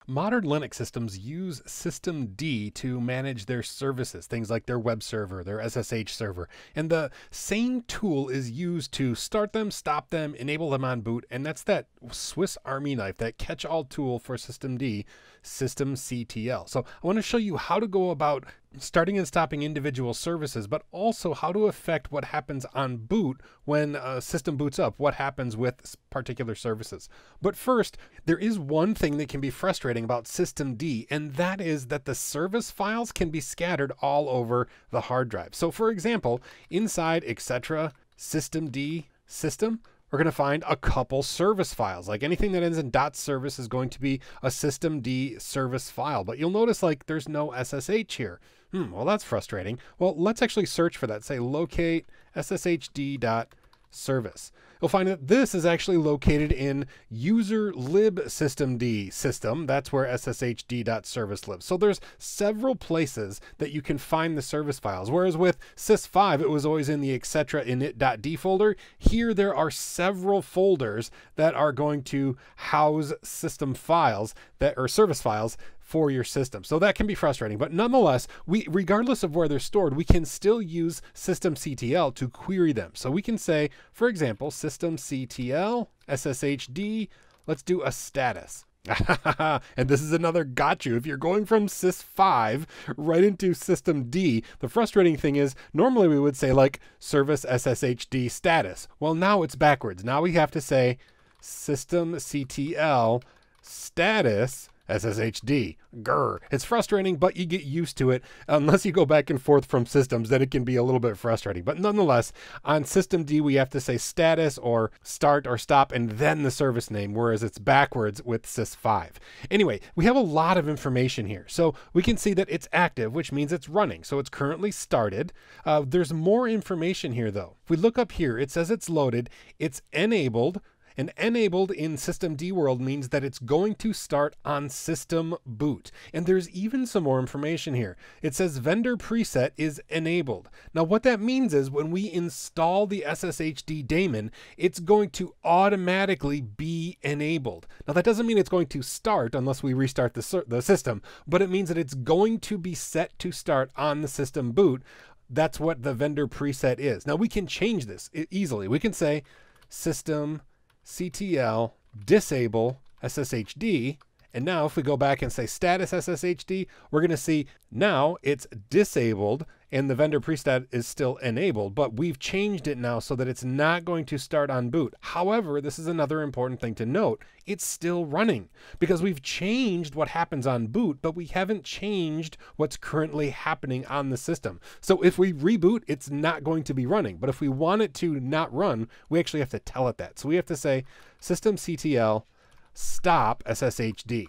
Speaker 2: Modern Linux systems use systemd to manage their services, things like their web server, their SSH server. And the same tool is used to start them, stop them, enable them on boot. And that's that Swiss Army knife, that catch-all tool for systemd, systemctl. So I want to show you how to go about starting and stopping individual services, but also how to affect what happens on boot when a system boots up, what happens with particular services. But first, there is one thing that can be frustrating about systemd, and that is that the service files can be scattered all over the hard drive. So for example, inside etc systemd system, we're going to find a couple service files. Like anything that ends in .service is going to be a systemd service file. But you'll notice like there's no SSH here. Well, that's frustrating. Well, let's actually search for that. Say locate sshd.service. service. You'll find that this is actually located in user lib systemd system. That's where sshd.service lives. So there's several places that you can find the service files. Whereas with sys5, it was always in the etc init.d folder. Here there are several folders that are going to house system files or service files for your system. So that can be frustrating, but nonetheless, regardless of where they're stored, we can still use systemctl to query them. So we can say, for example, systemctl sshd, let's do a status. And this is another gotcha. If you're going from sys5 right into systemd, the frustrating thing is normally we would say like service sshd status. Well, now it's backwards. Now we have to say systemctl status SSHD. Grr. It's frustrating, but you get used to it. Unless you go back and forth from systems, then it can be a little bit frustrating. But nonetheless, on systemd, we have to say status or start or stop and then the service name, whereas it's backwards with sys5. Anyway, we have a lot of information here. So we can see that it's active, which means it's running. So it's currently started. There's more information here, though. If we look up here, it says it's loaded, it's enabled. And enabled in systemd world means that it's going to start on system boot. And there's even some more information here. It says vendor preset is enabled. Now what that means is when we install the SSHD daemon, it's going to automatically be enabled. Now that doesn't mean it's going to start unless we restart the system, but it means that it's going to be set to start on the system boot. That's what the vendor preset is. Now we can change this easily. We can say systemctl disable SSHD. And now if we go back and say status SSHD, we're going to see now it's disabled and the vendor preset is still enabled, but we've changed it now so that it's not going to start on boot. However, this is another important thing to note. It's still running because we've changed what happens on boot, but we haven't changed what's currently happening on the system. So if we reboot, it's not going to be running. But if we want it to not run, we actually have to tell it that. So we have to say systemctl stop SSHD.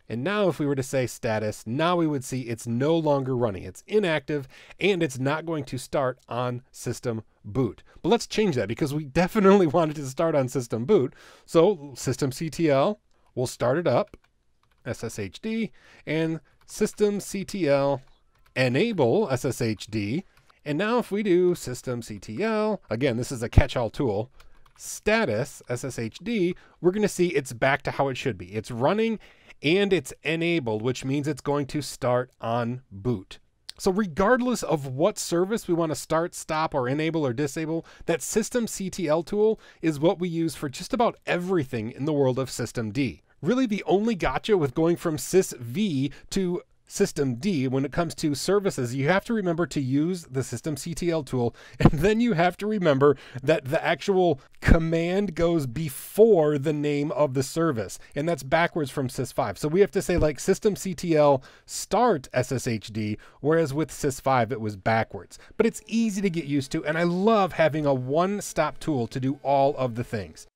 Speaker 2: And now if we were to say status, now we would see it's no longer running. It's inactive and it's not going to start on system boot. But let's change that because we definitely want it to start on system boot. So systemctl will start it up, SSHD, and systemctl enable SSHD. And now if we do systemctl, again, this is a catch-all tool, status SSHD, we're going to see it's back to how it should be. It's running and it's enabled, which means it's going to start on boot. So regardless of what service we want to start, stop, or enable or disable, that systemctl tool is what we use for just about everything in the world of systemd. Really the only gotcha with going from sysv to systemd when it comes to services, you have to remember to use the systemctl tool, and then you have to remember that the actual command goes before the name of the service, and that's backwards from sys5. So we have to say like systemctl start SSHD, whereas with sys5 it was backwards. But it's easy to get used to, and I love having a one-stop tool to do all of the things.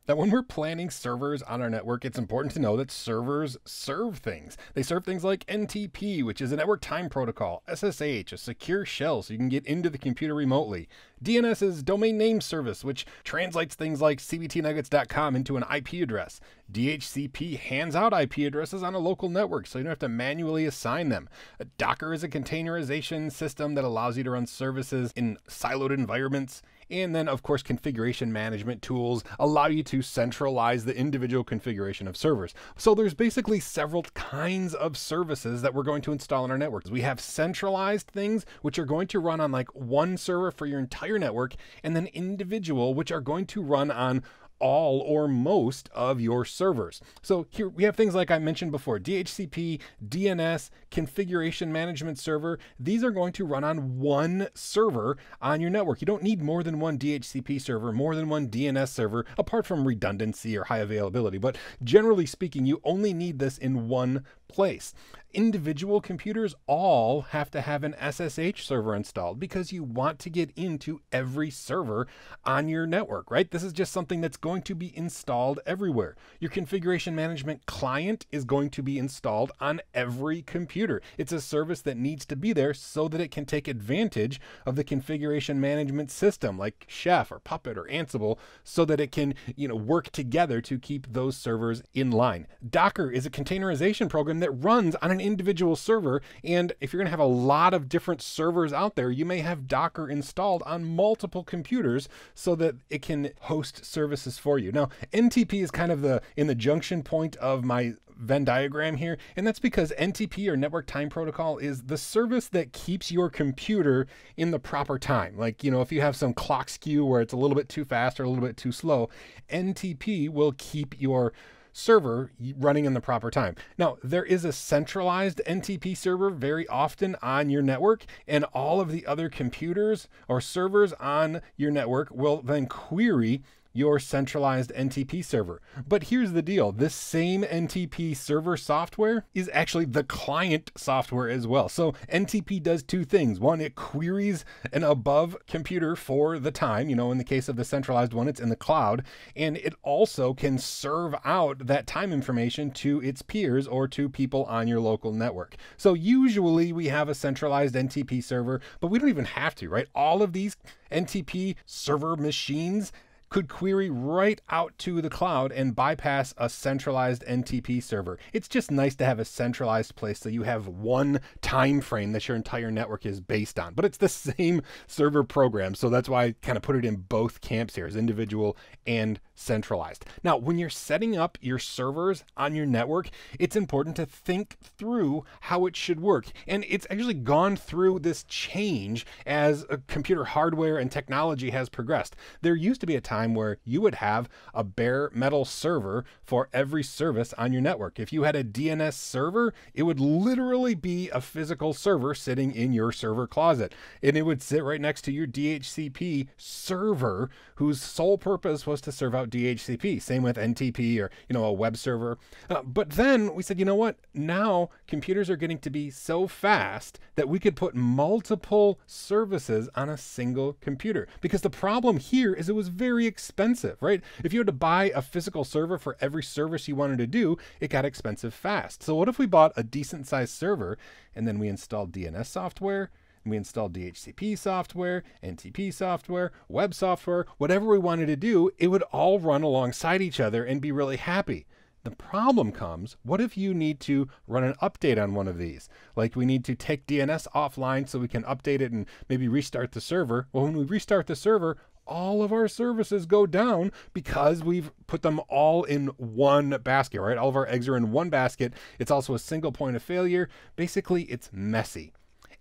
Speaker 2: That when we're planning servers on our network, it's important to know that servers serve things. They serve things like NTP, which is a network time protocol, SSH, a secure shell so you can get into the computer remotely. DNS is domain name service, which translates things like cbtnuggets.com into an IP address. DHCP hands out IP addresses on a local network so you don't have to manually assign them. Docker is a containerization system that allows you to run services in siloed environments. And then, of course, configuration management tools allow you to centralize the individual configuration of servers. So there's basically several kinds of services that we're going to install in our networks. We have centralized things, which are going to run on like one server for your entire network, and then individual, which are going to run on all or most of your servers. So here we have things like I mentioned before, DHCP, DNS, configuration management server. These are going to run on one server on your network. You don't need more than one DHCP server, more than one DNS server, apart from redundancy or high availability. But generally speaking, you only need this in one place. Individual computers all have to have an SSH server installed because you want to get into every server on your network, right? This is just something that's going to be installed everywhere. Your configuration management client is going to be installed on every computer. It's a service that needs to be there so that it can take advantage of the configuration management system like Chef or Puppet or Ansible so that it can, work together to keep those servers in line. Docker is a containerization program that runs on an individual server, and if you're going to have a lot of different servers out there, you may have Docker installed on multiple computers so that it can host services for you. Now, NTP is kind of in the junction point of my Venn diagram here, and that's because NTP, or Network Time Protocol, is the service that keeps your computer in the proper time. Like, if you have some clock skew where it's a little bit too fast or a little bit too slow, NTP will keep your server running in the proper time. Now, there is a centralized NTP server very often on your network, and all of the other computers or servers on your network will then query your centralized NTP server. But here's the deal. This same NTP server software is actually the client software as well. So NTP does two things. One, it queries an above computer for the time. In the case of the centralized one, it's in the cloud. And it also can serve out that time information to its peers or to people on your local network. So usually we have a centralized NTP server, but we don't even have to, right? All of these NTP server machines could query right out to the cloud and bypass a centralized NTP server. It's just nice to have a centralized place so you have one time frame that your entire network is based on. But it's the same server program, so that's why I kind of put it in both camps here, as individual and centralized. Now, when you're setting up your servers on your network, it's important to think through how it should work. And it's actually gone through this change as computer hardware and technology has progressed. There used to be a time where you would have a bare metal server for every service on your network. If you had a DNS server, it would literally be a physical server sitting in your server closet, and it would sit right next to your DHCP server, whose sole purpose was to serve out DHCP. Same with NTP or a web server. But then we said, what? Now computers are getting to be so fast that we could put multiple services on a single computer. Because the problem here is it was very expensive, right? If you had to buy a physical server for every service you wanted to do, it got expensive fast. So what if we bought a decent sized server and then we installed DNS software, and we installed DHCP software, NTP software, web software, whatever we wanted to do, it would all run alongside each other and be really happy. The problem comes, what if you need to run an update on one of these? Like we need to take DNS offline so we can update it and maybe restart the server. Well, when we restart the server, all of our services go down because we've put them all in one basket, right? All of our eggs are in one basket. It's also a single point of failure. Basically, it's messy.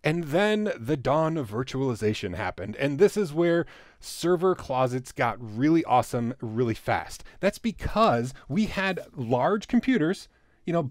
Speaker 2: And then the dawn of virtualization happened. And this is where server closets got really awesome really fast. That's because we had large computers,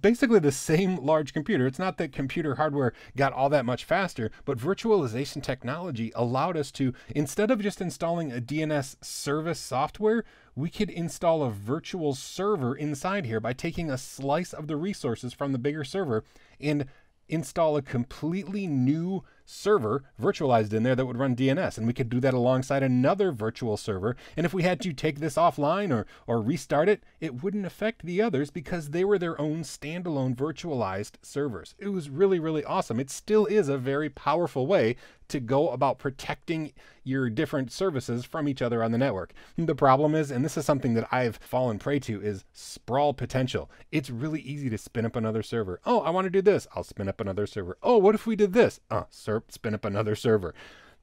Speaker 2: basically the same large computer. It's not that computer hardware got all that much faster, but virtualization technology allowed us to, instead of just installing a DNS service software, we could install a virtual server inside here by taking a slice of the resources from the bigger server and install a completely new server virtualized in there that would run DNS, and we could do that alongside another virtual server. And if we had to take this offline or restart it, it wouldn't affect the others because they were their own standalone virtualized servers. It was really, really awesome. It still is a very powerful way to go about protecting your different services from each other on the network. The problem is, and this is something that I've fallen prey to, is sprawl potential. It's really easy to spin up another server. Oh, I want to do this. I'll spin up another server. Oh, what if we did this? Spin up another server.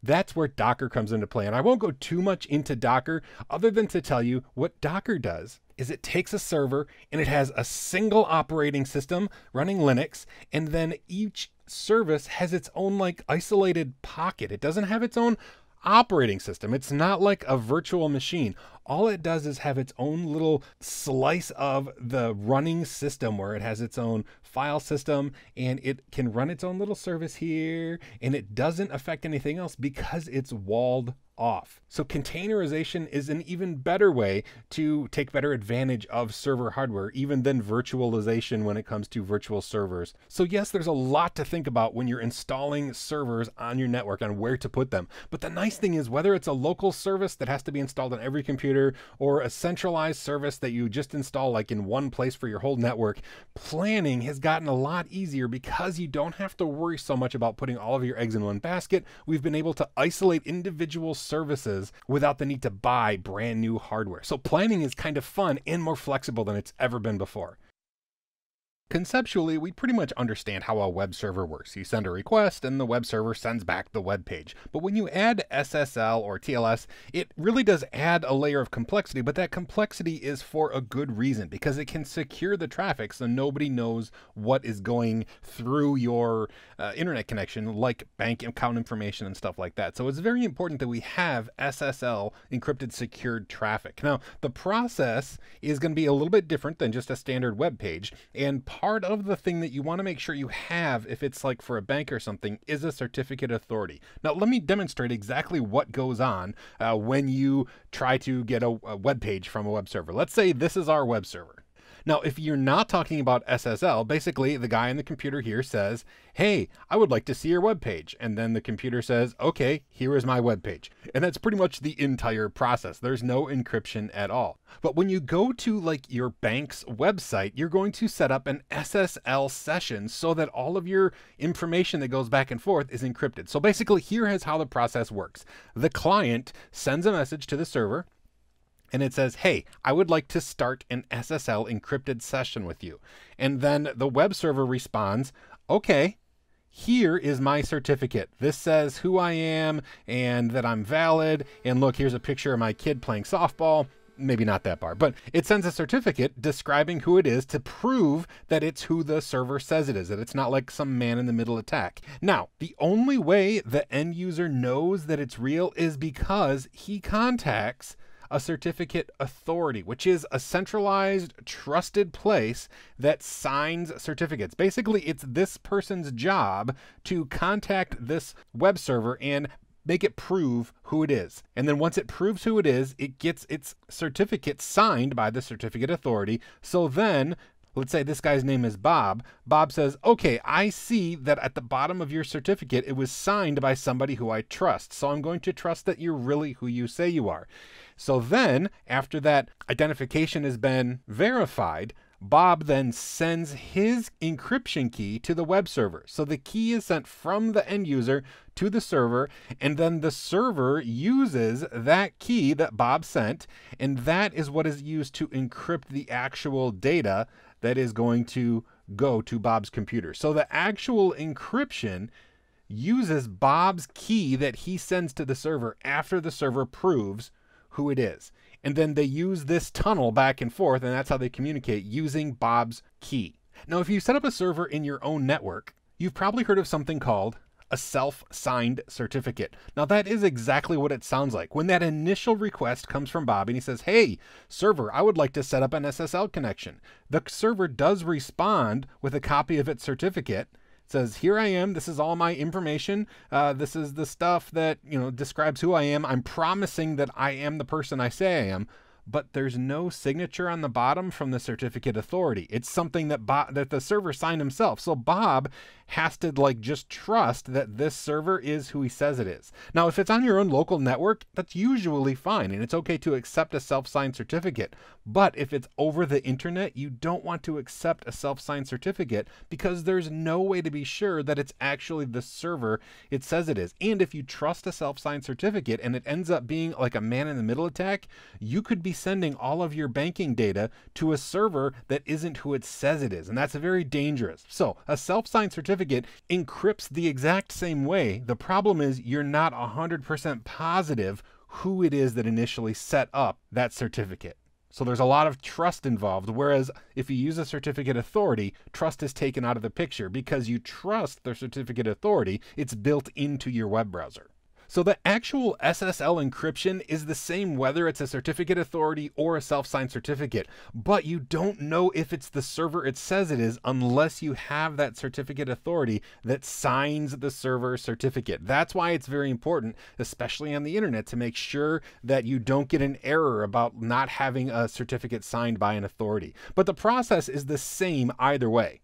Speaker 2: That's where Docker comes into play. And I won't go too much into Docker other than to tell you what Docker does is it takes a server and it has a single operating system running Linux, and then each service has its own isolated pocket. It doesn't have its own operating system. It's not like a virtual machine. All it does is have its own little slice of the running system where it has its own file system and it can run its own little service here, and it doesn't affect anything else because it's walled off. So containerization is an even better way to take better advantage of server hardware, even than virtualization when it comes to virtual servers. So yes, there's a lot to think about when you're installing servers on your network and where to put them. But the nice thing is, whether it's a local service that has to be installed on every computer or a centralized service that you just install like in one place for your whole network, planning has gotten a lot easier because you don't have to worry so much about putting all of your eggs in one basket. We've been able to isolate individual services without the need to buy brand new hardware. So planning is kind of fun and more flexible than it's ever been before. Conceptually, we pretty much understand how a web server works. You send a request and the web server sends back the web page. But when you add SSL or TLS, it really does add a layer of complexity, but that complexity is for a good reason, because it can secure the traffic so nobody knows what is going through your internet connection, like bank account information and stuff like that. So it's very important that we have SSL, encrypted secured traffic. Now, the process is going to be a little bit different than just a standard web page, and part of the thing that you want to make sure you have, if it's like for a bank or something, is a certificate authority. Now, let me demonstrate exactly what goes on when you try to get a web page from a web server. Let's say this is our web server. Now, if you're not talking about SSL, basically the guy on the computer here says, hey, I would like to see your web page. And then the computer says, okay, here is my web page. And that's pretty much the entire process. There's no encryption at all. But when you go to like your bank's website, you're going to set up an SSL session so that all of your information that goes back and forth is encrypted. So basically, here is how the process works. The client sends a message to the server, and it says, hey, I would like to start an SSL encrypted session with you. And then the web server responds, okay, here is my certificate. This says who I am and that I'm valid. And look, here's a picture of my kid playing softball. Maybe not that bar, but it sends a certificate describing who it is to prove that it's who the server says it is, that it's not like some man-in-the-middle attack. Now, the only way the end user knows that it's real is because he contacts a certificate authority, which is a centralized, trusted place that signs certificates. Basically, it's this person's job to contact this web server and make it prove who it is. And then once it proves who it is, it gets its certificate signed by the certificate authority. So then, let's say this guy's name is Bob. Bob says, okay, I see that at the bottom of your certificate, it was signed by somebody who I trust. So I'm going to trust that you're really who you say you are. So then, after that identification has been verified, Bob then sends his encryption key to the web server. So the key is sent from the end user to the server, and then the server uses that key that Bob sent, and that is what is used to encrypt the actual data that is going to go to Bob's computer. So the actual encryption uses Bob's key that he sends to the server after the server proves who it is. And then they use this tunnel back and forth, and that's how they communicate, using Bob's key. Now, if you set up a server in your own network, you've probably heard of something called a self-signed certificate. Now, that is exactly what it sounds like. When that initial request comes from Bob and he says, hey, server, I would like to set up an SSL connection. The server does respond with a copy of its certificate. Says, here I am, this is all my information, this is the stuff that, describes who I am. I'm promising that I am the person I say I am, but there's no signature on the bottom from the certificate authority. It's something that that the server signed himself. So Bob has to just trust that this server is who he says it is. Now, if it's on your own local network, that's usually fine, and it's okay to accept a self-signed certificate. But if it's over the internet, you don't want to accept a self-signed certificate because there's no way to be sure that it's actually the server it says it is. And if you trust a self-signed certificate and it ends up being like a man-in-the-middle attack, you could be sending all of your banking data to a server that isn't who it says it is, and that's very dangerous. So a self-signed certificate encrypts the exact same way. The problem is you're not 100% positive who it is that initially set up that certificate. So there's a lot of trust involved, whereas if you use a certificate authority, trust is taken out of the picture because you trust the certificate authority. It's built into your web browser. So the actual SSL encryption is the same whether it's a certificate authority or a self-signed certificate, but you don't know if it's the server it says it is unless you have that certificate authority that signs the server certificate. That's why it's very important, especially on the internet, to make sure that you don't get an error about not having a certificate signed by an authority. But the process is the same either way.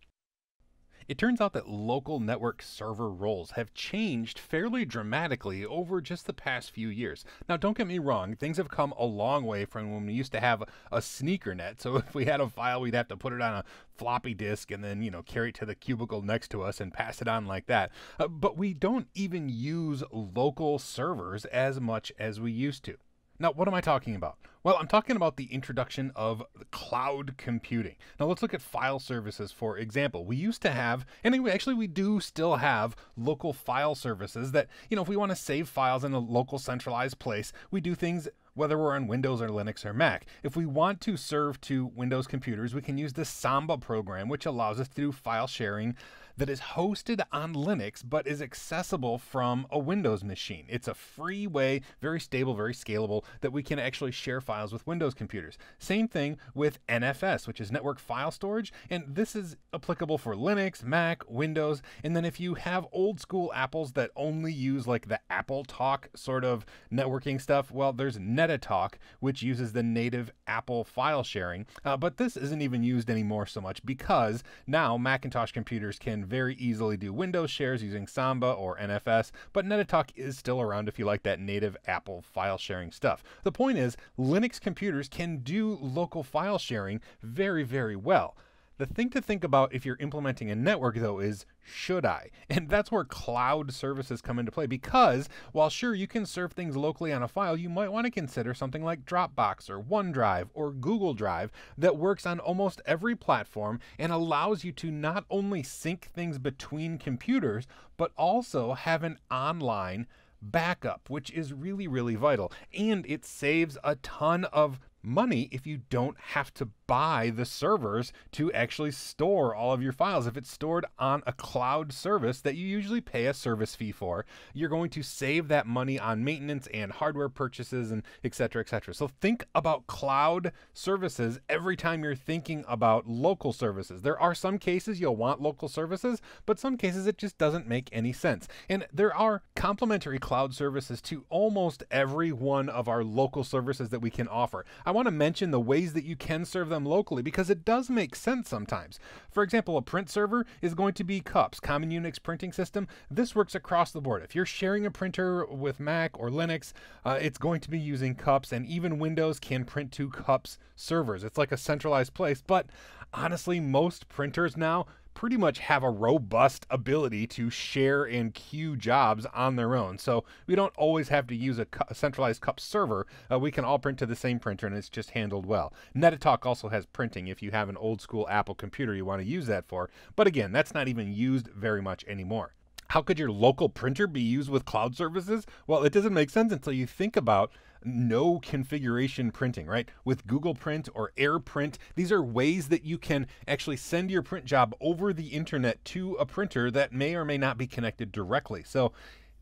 Speaker 2: It turns out that local network server roles have changed fairly dramatically over just the past few years. Now, don't get me wrong, things have come a long way from when we used to have a sneaker net. So if we had a file, we'd have to put it on a floppy disk and then, carry it to the cubicle next to us and pass it on like that. But we don't even use local servers as much as we used to. Now, what am I talking about? Well, I'm talking about the introduction of cloud computing. Now, let's look at file services, for example. We used to have, and we do still have local file services that, if we want to save files in a local centralized place, we do things whether we're on Windows or Linux or Mac. If we want to serve to Windows computers, we can use the Samba program, which allows us to do file sharing that is hosted on Linux but is accessible from a Windows machine. It's a free way, very stable, very scalable, that we can actually share files with Windows computers. Same thing with NFS, which is network file storage, and this is applicable for Linux, Mac, Windows. And then if you have old school Apples that only use like the Apple Talk sort of networking stuff, well, there's Netatalk, which uses the native Apple file sharing, but this isn't even used anymore so much because now Macintosh computers can very easily do Windows shares using Samba or NFS, but Netatalk is still around if you like that native Apple file sharing stuff. The point is, Linux computers can do local file sharing very, very well. The thing to think about if you're implementing a network, though, is should I? And that's where cloud services come into play, because while sure you can serve things locally on a file, you might want to consider something like Dropbox or OneDrive or Google Drive that works on almost every platform and allows you to not only sync things between computers, but also have an online backup, which is really, really vital. And it saves a ton of money if you don't have to buy the servers to actually store all of your files. If it's stored on a cloud service that you usually pay a service fee for, you're going to save that money on maintenance and hardware purchases and et cetera, et cetera. So think about cloud services every time you're thinking about local services. There are some cases you'll want local services, but some cases it just doesn't make any sense. And there are complementary cloud services to almost every one of our local services that we can offer. I want to mention the ways that you can serve them locally because it does make sense sometimes. For example, a print server is going to be CUPS, Common Unix Printing System. This works across the board. If you're sharing a printer with Mac or Linux, it's going to be using CUPS, and even Windows can print to CUPS servers. It's like a centralized place, but honestly, most printers now pretty much have a robust ability to share and queue jobs on their own. So we don't always have to use a centralized CUPS server. We can all print to the same printer and it's just handled well. Netatalk also has printing if you have an old school Apple computer you want to use that for. But again, that's not even used very much anymore. How could your local printer be used with cloud services? Well, it doesn't make sense until you think about no configuration printing, right? With Google Print or AirPrint, these are ways that you can actually send your print job over the internet to a printer that may or may not be connected directly. So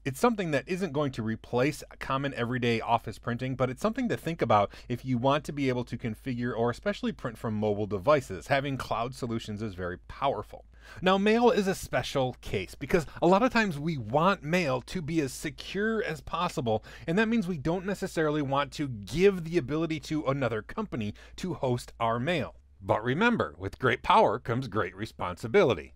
Speaker 2: it's something that isn't going to replace common everyday office printing, but it's something to think about if you want to be able to configure or especially print from mobile devices. Having cloud solutions is very powerful. Now, mail is a special case because a lot of times we want mail to be as secure as possible, and that means we don't necessarily want to give the ability to another company to host our mail. But remember, with great power comes great responsibility.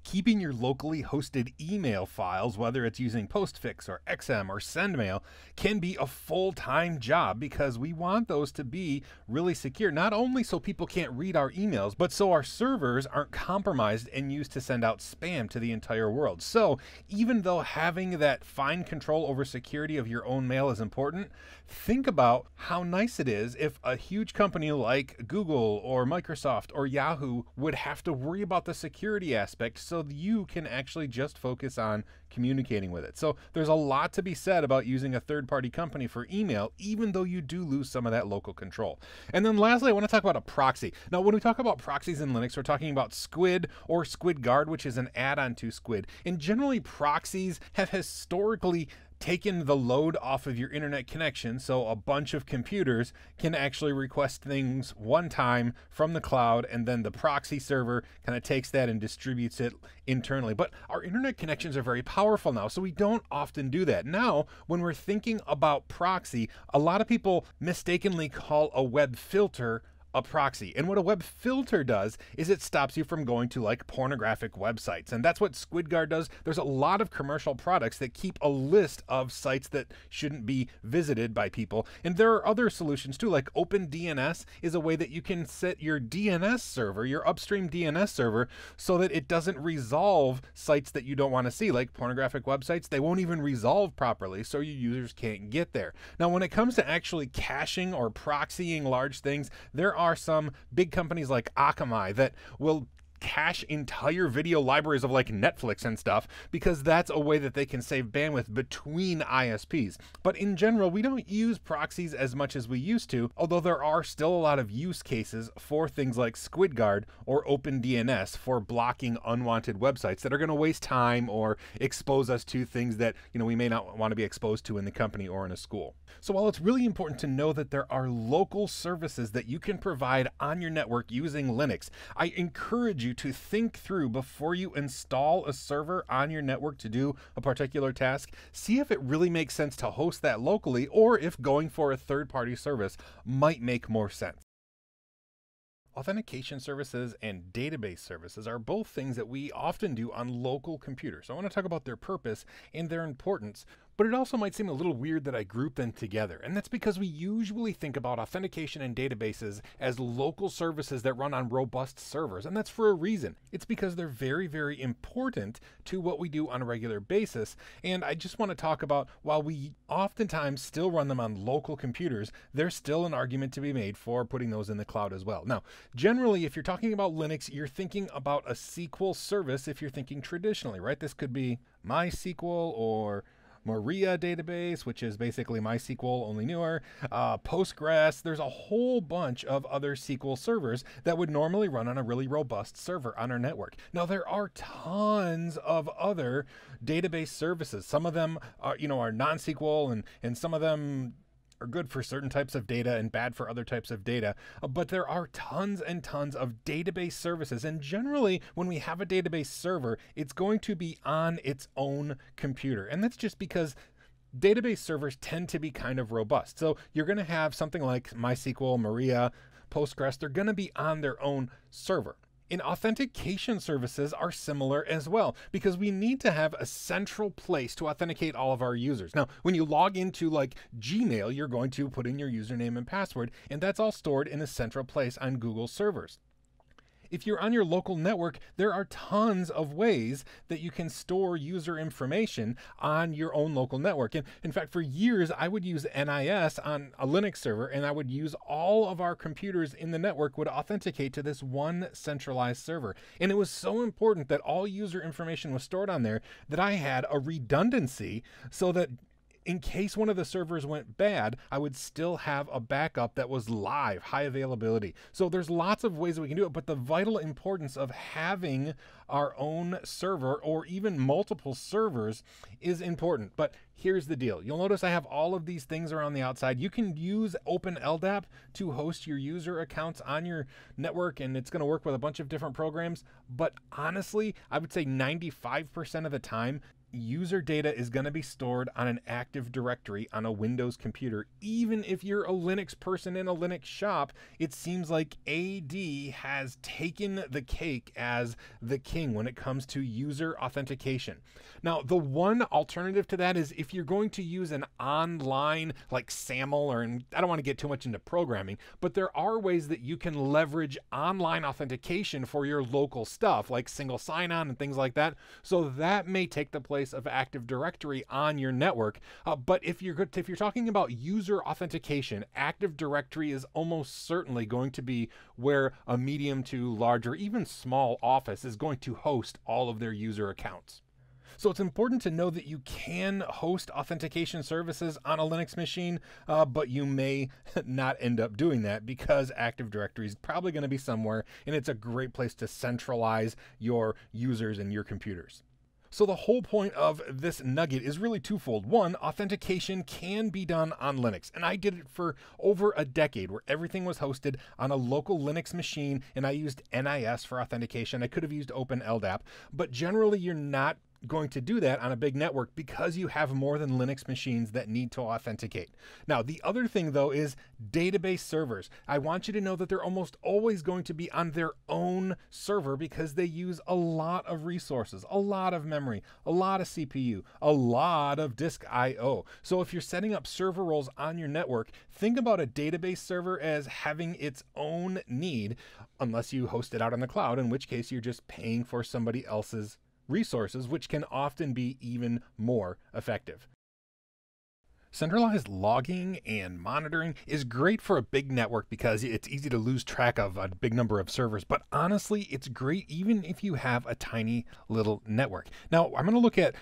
Speaker 2: Keeping your locally hosted email files, whether it's using Postfix or XM or SendMail, can be a full-time job because we want those to be really secure, not only so people can't read our emails, but so our servers aren't compromised and used to send out spam to the entire world. So even though having that fine control over security of your own mail is important, think about how nice it is if a huge company like Google or Microsoft or Yahoo would have to worry about the security aspect so you can actually just focus on communicating with it. So there's a lot to be said about using a third-party company for email, even though you do lose some of that local control. And then lastly, I want to talk about a proxy. Now, when we talk about proxies in Linux, we're talking about Squid or Squid Guard, which is an add-on to Squid. And generally, proxies have historically taken the load off of your internet connection, so a bunch of computers can actually request things one time from the cloud, and then the proxy server kind of takes that and distributes it internally. But our internet connections are very powerful now, so we don't often do that. Now, when we're thinking about proxy, a lot of people mistakenly call a web filter a proxy. And what a web filter does is it stops you from going to like pornographic websites. And that's what SquidGuard does. There's a lot of commercial products that keep a list of sites that shouldn't be visited by people. And there are other solutions too, like OpenDNS is a way that you can set your DNS server, your upstream DNS server, so that it doesn't resolve sites that you don't want to see, like pornographic websites. They won't even resolve properly, so your users can't get there. Now, when it comes to actually caching or proxying large things, there are some big companies like Akamai that will cache entire video libraries of like Netflix and stuff, because that's a way that they can save bandwidth between ISPs. But in general, we don't use proxies as much as we used to, although there are still a lot of use cases for things like SquidGuard or OpenDNS for blocking unwanted websites that are going to waste time or expose us to things that, we may not want to be exposed to in the company or in a school. So while it's really important to know that there are local services that you can provide on your network using Linux, I encourage you to think through before you install a server on your network to do a particular task. See if it really makes sense to host that locally, or if going for a third-party service might make more sense. Authentication services and database services are both things that we often do on local computers. So I want to talk about their purpose and their importance, but it also might seem a little weird that I group them together. And that's because we usually think about authentication and databases as local services that run on robust servers. And that's for a reason. It's because they're very, very important to what we do on a regular basis. And I just want to talk about, while we oftentimes still run them on local computers, there's still an argument to be made for putting those in the cloud as well. Now, generally, if you're talking about Linux, you're thinking about a SQL service if you're thinking traditionally, right? This could be MySQL or Maria database, which is basically MySQL, only newer, Postgres. There's a whole bunch of other SQL servers that would normally run on a really robust server on our network. Now, there are tons of other database services. Some of them are, are non-SQL, and some of them are good for certain types of data and bad for other types of data. But there are tons and tons of database services. And generally, when we have a database server, it's going to be on its own computer. And that's just because database servers tend to be kind of robust. So you're going to have something like MySQL, Maria, Postgres. They're going to be on their own server. And authentication services are similar as well, because we need to have a central place to authenticate all of our users. Now, when you log into like Gmail, you're going to put in your username and password, and that's all stored in a central place on Google servers. If you're on your local network, there are tons of ways that you can store user information on your own local network. And in fact, for years, I would use NIS on a Linux server, and I would use all of our computers in the network would authenticate to this one centralized server. And it was so important that all user information was stored on there that I had a redundancy so that in case one of the servers went bad, I would still have a backup that was live, high availability. So there's lots of ways that we can do it, but the vital importance of having our own server or even multiple servers is important. But here's the deal. You'll notice I have all of these things around the outside. You can use OpenLDAP to host your user accounts on your network, and it's going to work with a bunch of different programs. But honestly, I would say 95% of the time, user data is going to be stored on an Active Directory on a Windows computer. Even if you're a Linux person in a Linux shop, it seems like AD has taken the cake as the king when it comes to user authentication. Now, the one alternative to that is if you're going to use an online like SAML, or I don't want to get too much into programming, but there are ways that you can leverage online authentication for your local stuff, like single sign-on and things like that. So that may take the place of Active Directory on your network. But if you're talking about user authentication, Active Directory is almost certainly going to be where a medium to large or even small office is going to host all of their user accounts. So it's important to know that you can host authentication services on a Linux machine, but you may not end up doing that because Active Directory is probably going to be somewhere, and it's a great place to centralize your users and your computers. So the whole point of this nugget is really twofold. One, authentication can be done on Linux. And I did it for over a decade where everything was hosted on a local Linux machine and I used NIS for authentication. I could have used OpenLDAP, but generally you're not going to do that on a big network because you have more than Linux machines that need to authenticate. Now, the other thing though is database servers. I want you to know that they're almost always going to be on their own server because they use a lot of resources, a lot of memory, a lot of CPU, a lot of disk I/O. So if you're setting up server roles on your network, think about a database server as having its own need, unless you host it out on the cloud, in which case you're just paying for somebody else's resources, which can often be even more effective. Centralized logging and monitoring is great for a big network because it's easy to lose track of a big number of servers, but honestly, it's great even if you have a tiny little network. Now, I'm going to look at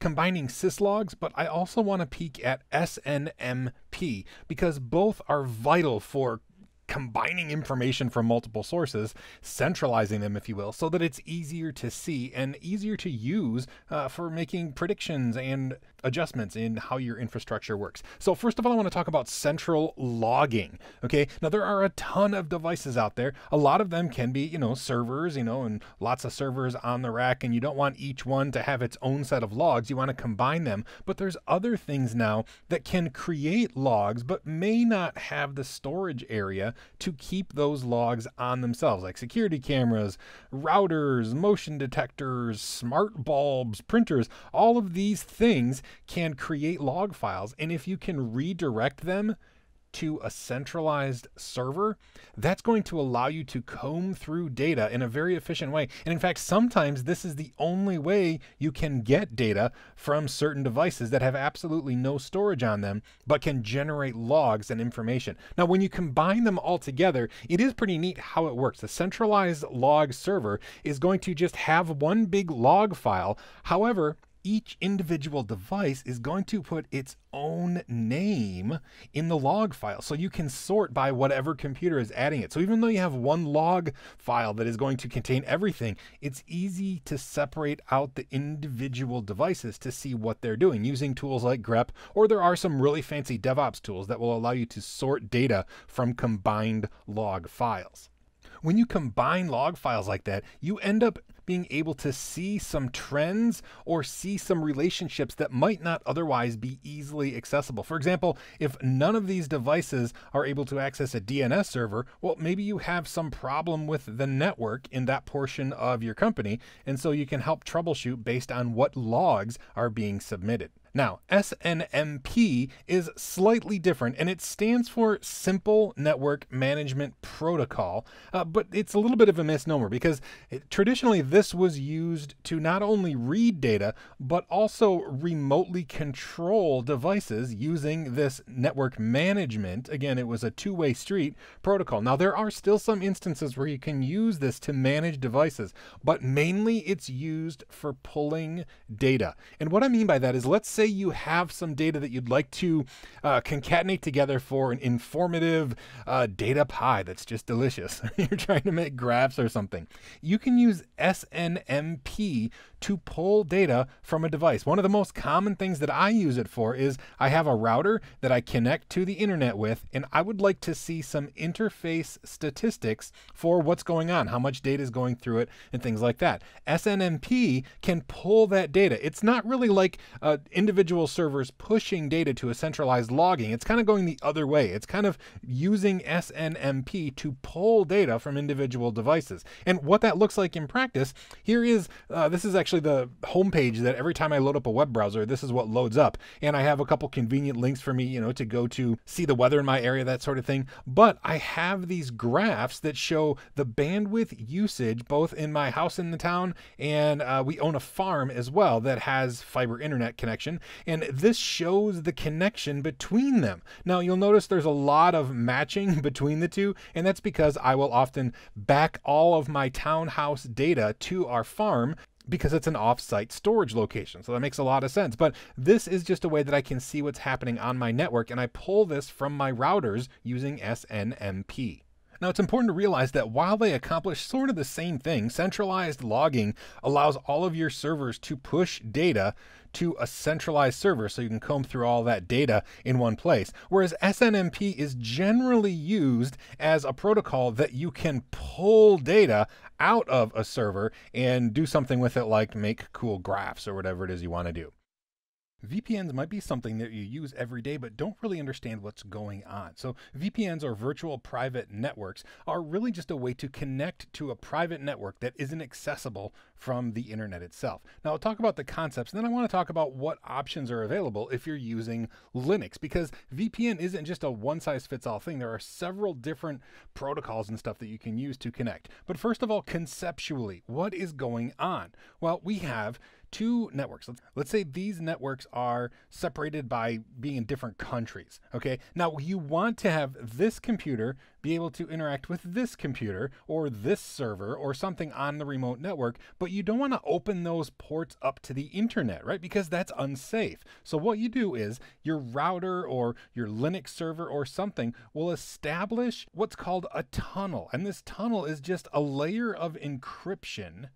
Speaker 2: combining syslogs, but I also want to peek at SNMP because both are vital for combining information from multiple sources, centralizing them, if you will, so that it's easier to see and easier to use for making predictions and adjustments in how your infrastructure works. So first of all, I want to talk about central logging. Okay, now there are a ton of devices out there. A lot of them can be, servers, and lots of servers on the rack, and you don't want each one to have its own set of logs. You want to combine them, but there's other things now that can create logs, but may not have the storage area to keep those logs on themselves, like security cameras, routers, motion detectors, smart bulbs, printers. All of these things can create log files, and if you can redirect them to a centralized server, that's going to allow you to comb through data in a very efficient way. And in fact, sometimes this is the only way you can get data from certain devices that have absolutely no storage on them, but can generate logs and information. Now, when you combine them all together, it is pretty neat how it works. The centralized log server is going to just have one big log file. However, each individual device is going to put its own name in the log file. So you can sort by whatever computer is adding it. So even though you have one log file that is going to contain everything, it's easy to separate out the individual devices to see what they're doing using tools like grep, or there are some really fancy DevOps tools that will allow you to sort data from combined log files. When you combine log files like that, you end up being able to see some trends or see some relationships that might not otherwise be easily accessible. For example, if none of these devices are able to access a DNS server, well, maybe you have some problem with the network in that portion of your company, and so you can help troubleshoot based on what logs are being submitted. Now, SNMP is slightly different, and it stands for Simple Network Management Protocol, but it's a little bit of a misnomer because traditionally this was used to not only read data, but also remotely control devices using this network management. Again, it was a two-way street protocol. Now, there are still some instances where you can use this to manage devices, but mainly it's used for pulling data. And what I mean by that is, let's say you have some data that you'd like to concatenate together for an informative data pie that's just delicious. You're trying to make graphs or something. You can use SNMP to pull data from a device. One of the most common things that I use it for is I have a router that I connect to the internet with, and I would like to see some interface statistics for what's going on, how much data is going through it, and things like that. SNMP can pull that data. It's not really like individual servers pushing data to a centralized logging. It's kind of going the other way. It's kind of using SNMP to pull data from individual devices. And what that looks like in practice, here is, this is actually the homepage that every time I load up a web browser, this is what loads up. And I have a couple convenient links for me, to go to see the weather in my area, that sort of thing. But I have these graphs that show the bandwidth usage, both in my house in the town, and we own a farm as well that has fiber internet connection. And this shows the connection between them. Now, you'll notice there's a lot of matching between the two, and that's because I will often back all of my townhouse data to our farm because it's an off-site storage location. So that makes a lot of sense. But this is just a way that I can see what's happening on my network, and I pull this from my routers using SNMP. Now, it's important to realize that while they accomplish sort of the same thing, centralized logging allows all of your servers to push data to a centralized server so you can comb through all that data in one place. Whereas SNMP is generally used as a protocol that you can pull data out of a server and do something with it, like make cool graphs or whatever it is you want to do. VPNs might be something that you use every day but don't really understand what's going on. So VPNs, or virtual private networks, are really just a way to connect to a private network that isn't accessible from the internet itself. Now, I'll talk about the concepts, and then I want to talk about what options are available if you're using Linux, because VPN isn't just a one-size-fits-all thing. There are several different protocols and stuff that you can use to connect. But first of all, conceptually, what is going on? Well, we have two networks. Let's say these networks are separated by being in different countries. Okay. Now you want to have this computer be able to interact with this computer or this server or something on the remote network, but you don't want to open those ports up to the internet, right? Because that's unsafe. So what you do is your router or your Linux server or something will establish what's called a tunnel. And this tunnel is just a layer of encryption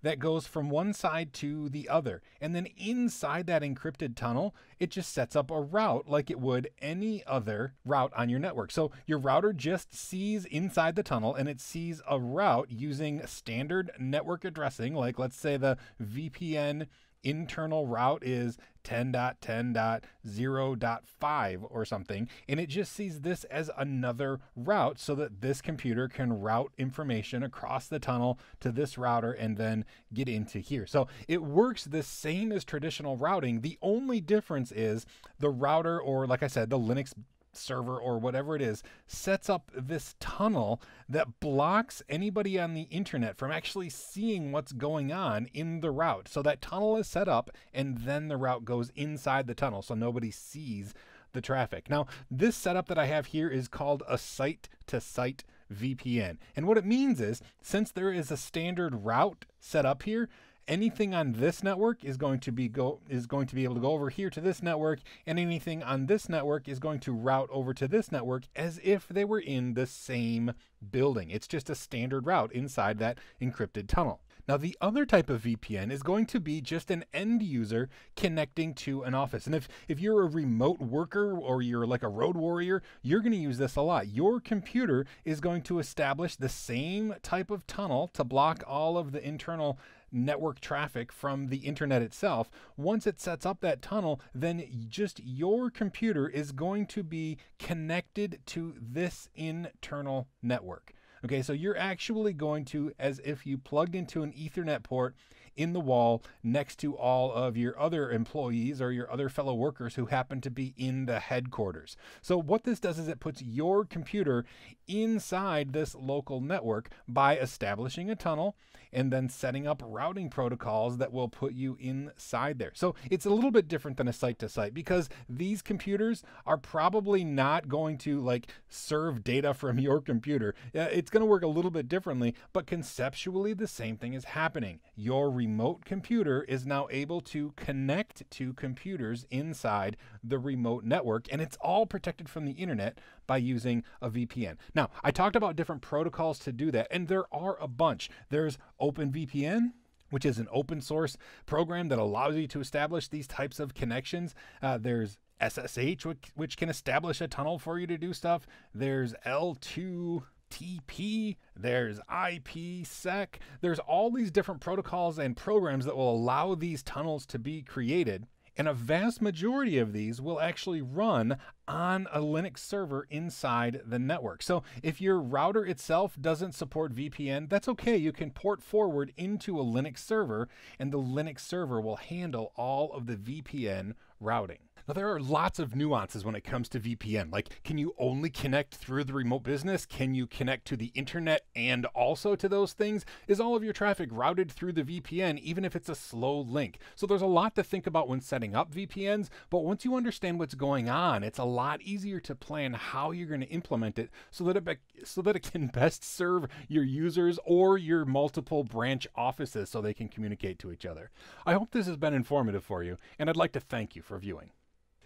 Speaker 2: that goes from one side to the other. And then inside that encrypted tunnel, it just sets up a route like it would any other route on your network. So your router just sees inside the tunnel, and it sees a route using standard network addressing. Like, let's say the VPN internal route is 10.10.0.5 or something, and it just sees this as another route so that this computer can route information across the tunnel to this router and then get into here. So it works the same as traditional routing. The only difference is the router, or like I said, the Linux server or whatever it is, sets up this tunnel that blocks anybody on the internet from actually seeing what's going on in the route. So that tunnel is set up, and then the route goes inside the tunnel so nobody sees the traffic. Now, this setup that I have here is called a site-to-site VPN. And what it means is, since there is a standard route set up here, anything on this network is going to be able to go over here to this network, and anything on this network is going to route over to this network as if they were in the same building. It's just a standard route inside that encrypted tunnel. Now, the other type of VPN is going to be just an end user connecting to an office. And if you're a remote worker or you're like a road warrior, you're going to use this a lot. Your computer is going to establish the same type of tunnel to block all of the internal network traffic from the internet itself. Once it sets up that tunnel, then just your computer is going to be connected to this internal network. Okay, so you're actually going to, as if you plugged into an Ethernet port in the wall next to all of your other employees or your other fellow workers who happen to be in the headquarters. So what this does is it puts your computer inside this local network by establishing a tunnel and then setting up routing protocols that will put you inside there. So it's a little bit different than a site-to-site, because these computers are probably not going to like serve data from your computer. It's going to work a little bit differently, but conceptually the same thing is happening. Your remote computer is now able to connect to computers inside the remote network, and it's all protected from the internet by using a VPN. Now, I talked about different protocols to do that, and there are a bunch. There's OpenVPN, which is an open source program that allows you to establish these types of connections. There's SSH, which can establish a tunnel for you to do stuff. There's L2TP, there's IPsec. There's all these different protocols and programs that will allow these tunnels to be created. And a vast majority of these will actually run on a Linux server inside the network. So if your router itself doesn't support VPN, that's okay. You can port forward into a Linux server, and the Linux server will handle all of the VPN routing. Now, there are lots of nuances when it comes to VPN. Like, can you only connect through the remote business? Can you connect to the internet and also to those things? Is all of your traffic routed through the VPN, even if it's a slow link? So there's a lot to think about when setting up VPNs, but once you understand what's going on, it's a lot easier to plan how you're going to implement it so that it can best serve your users or your multiple branch offices so they can communicate to each other. I hope this has been informative for you, and I'd like to thank you for viewing.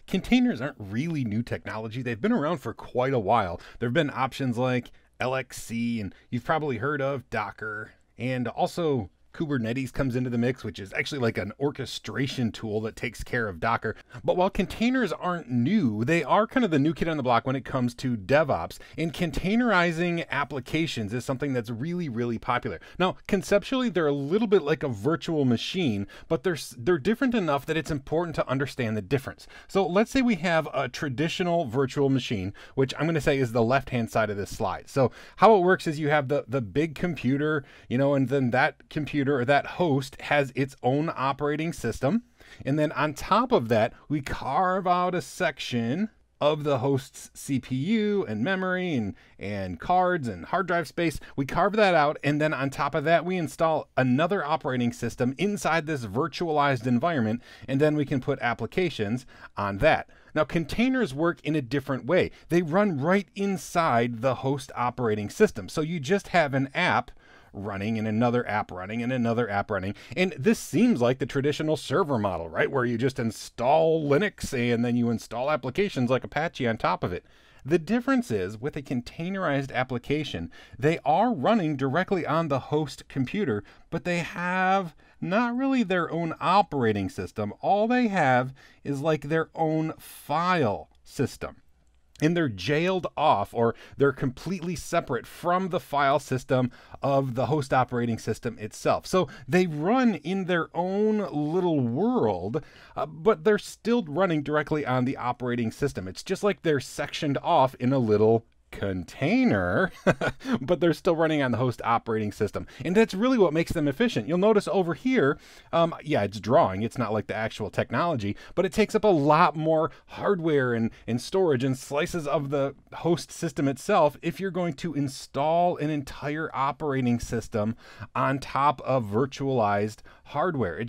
Speaker 2: Containers aren't really new technology. They've been around for quite a while. There have been options like LXC, and you've probably heard of Docker, and also Kubernetes comes into the mix, which is actually like an orchestration tool that takes care of Docker. But while containers aren't new, they are kind of the new kid on the block when it comes to DevOps. And containerizing applications is something that's really, really popular. Now, conceptually, they're a little bit like a virtual machine, but they're different enough that it's important to understand the difference. So let's say we have a traditional virtual machine, which I'm going to say is the left-hand side of this slide. So how it works is you have the big computer, and then that computer or that host has its own operating system. And then on top of that, we carve out a section of the host's CPU and memory and cards and hard drive space. We carve that out, and then on top of that, we install another operating system inside this virtualized environment, and then we can put applications on that. Now, containers work in a different way. They run right inside the host operating system. So you just have an app running and another app running and another app running. And this seems like the traditional server model, right? Where you just install Linux and then you install applications like Apache on top of it. The difference is with a containerized application, they are running directly on the host computer, but they have not really their own operating system. All they have is like their own file system. And they're jailed off, or they're completely separate from the file system of the host operating system itself. So they run in their own little world, but they're still running directly on the operating system. It's just like they're sectioned off in a little container, but they're still running on the host operating system. And that's really what makes them efficient. You'll notice over here, yeah, it's drawing. It's not like the actual technology, but it takes up a lot more hardware and storage and slices of the host system itself if you're going to install an entire operating system on top of virtualized hardware.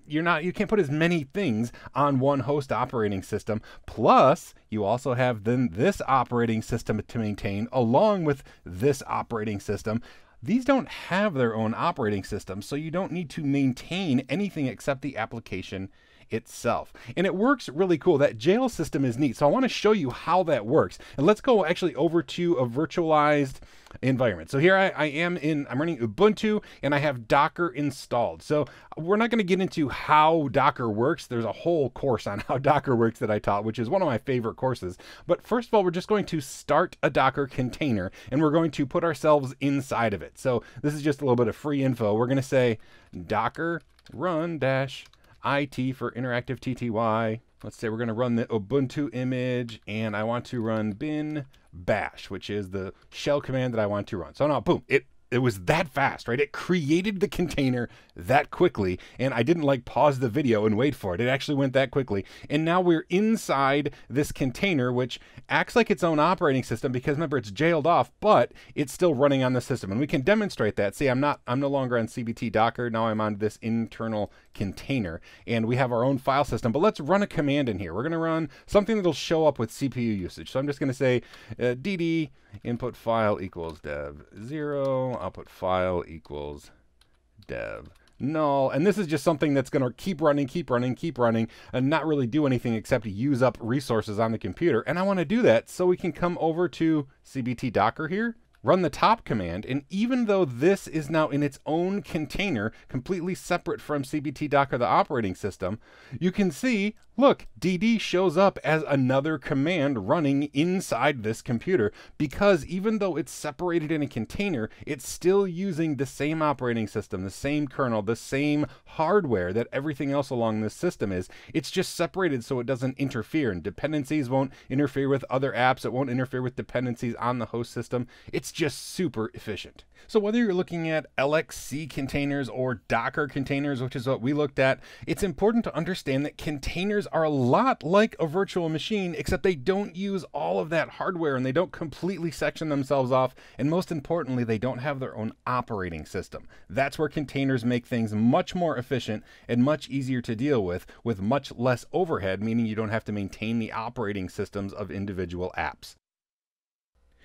Speaker 2: You can't put as many things on one host operating system. Plus, you also have then this operating system to maintain along with this operating system. These don't have their own operating system, so you don't need to maintain anything except the application itself. And it works really cool. That jail system is neat. So I want to show you how that works. And let's go actually over to a virtualized environment. So here I'm running Ubuntu and I have Docker installed. So we're not going to get into how Docker works. There's a whole course on how Docker works that I taught, which is one of my favorite courses. But first of all, we're just going to start a Docker container and we're going to put ourselves inside of it. So this is just a little bit of free info. We're going to say Docker run -IT for interactive TTY. Let's say we're going to run the Ubuntu image and I want to run bin bash, which is the shell command that I want to run. So now, boom, it was that fast, right? It created the container that quickly, and I didn't like pause the video and wait for it. It actually went that quickly. And now we're inside this container, which acts like its own operating system because remember, it's jailed off, but it's still running on the system. And we can demonstrate that. See, I'm no longer on CBT Docker. Now I'm on this internal container and we have our own file system, but let's run a command in here. We're going to run something that'll show up with CPU usage. So I'm just going to say dd input file equals dev 0, output file equals dev null. And this is just something that's going to keep running, and not really do anything except use up resources on the computer. And I want to do that so we can come over to CBT Docker here, run the top command, and even though this is now in its own container, completely separate from CBT Docker, the operating system, you can see, look, dd shows up as another command running inside this computer because even though it's separated in a container, it's still using the same operating system, the same kernel, the same hardware that everything else along this system is. It's just separated so it doesn't interfere, and dependencies won't interfere with other apps. It won't interfere with dependencies on the host system. It's just super efficient. So whether you're looking at LXC containers or Docker containers, which is what we looked at, it's important to understand that containers are a lot like a virtual machine, except they don't use all of that hardware and they don't completely section themselves off. And most importantly, they don't have their own operating system. That's where containers make things much more efficient and much easier to deal with much less overhead, meaning you don't have to maintain the operating systems of individual apps.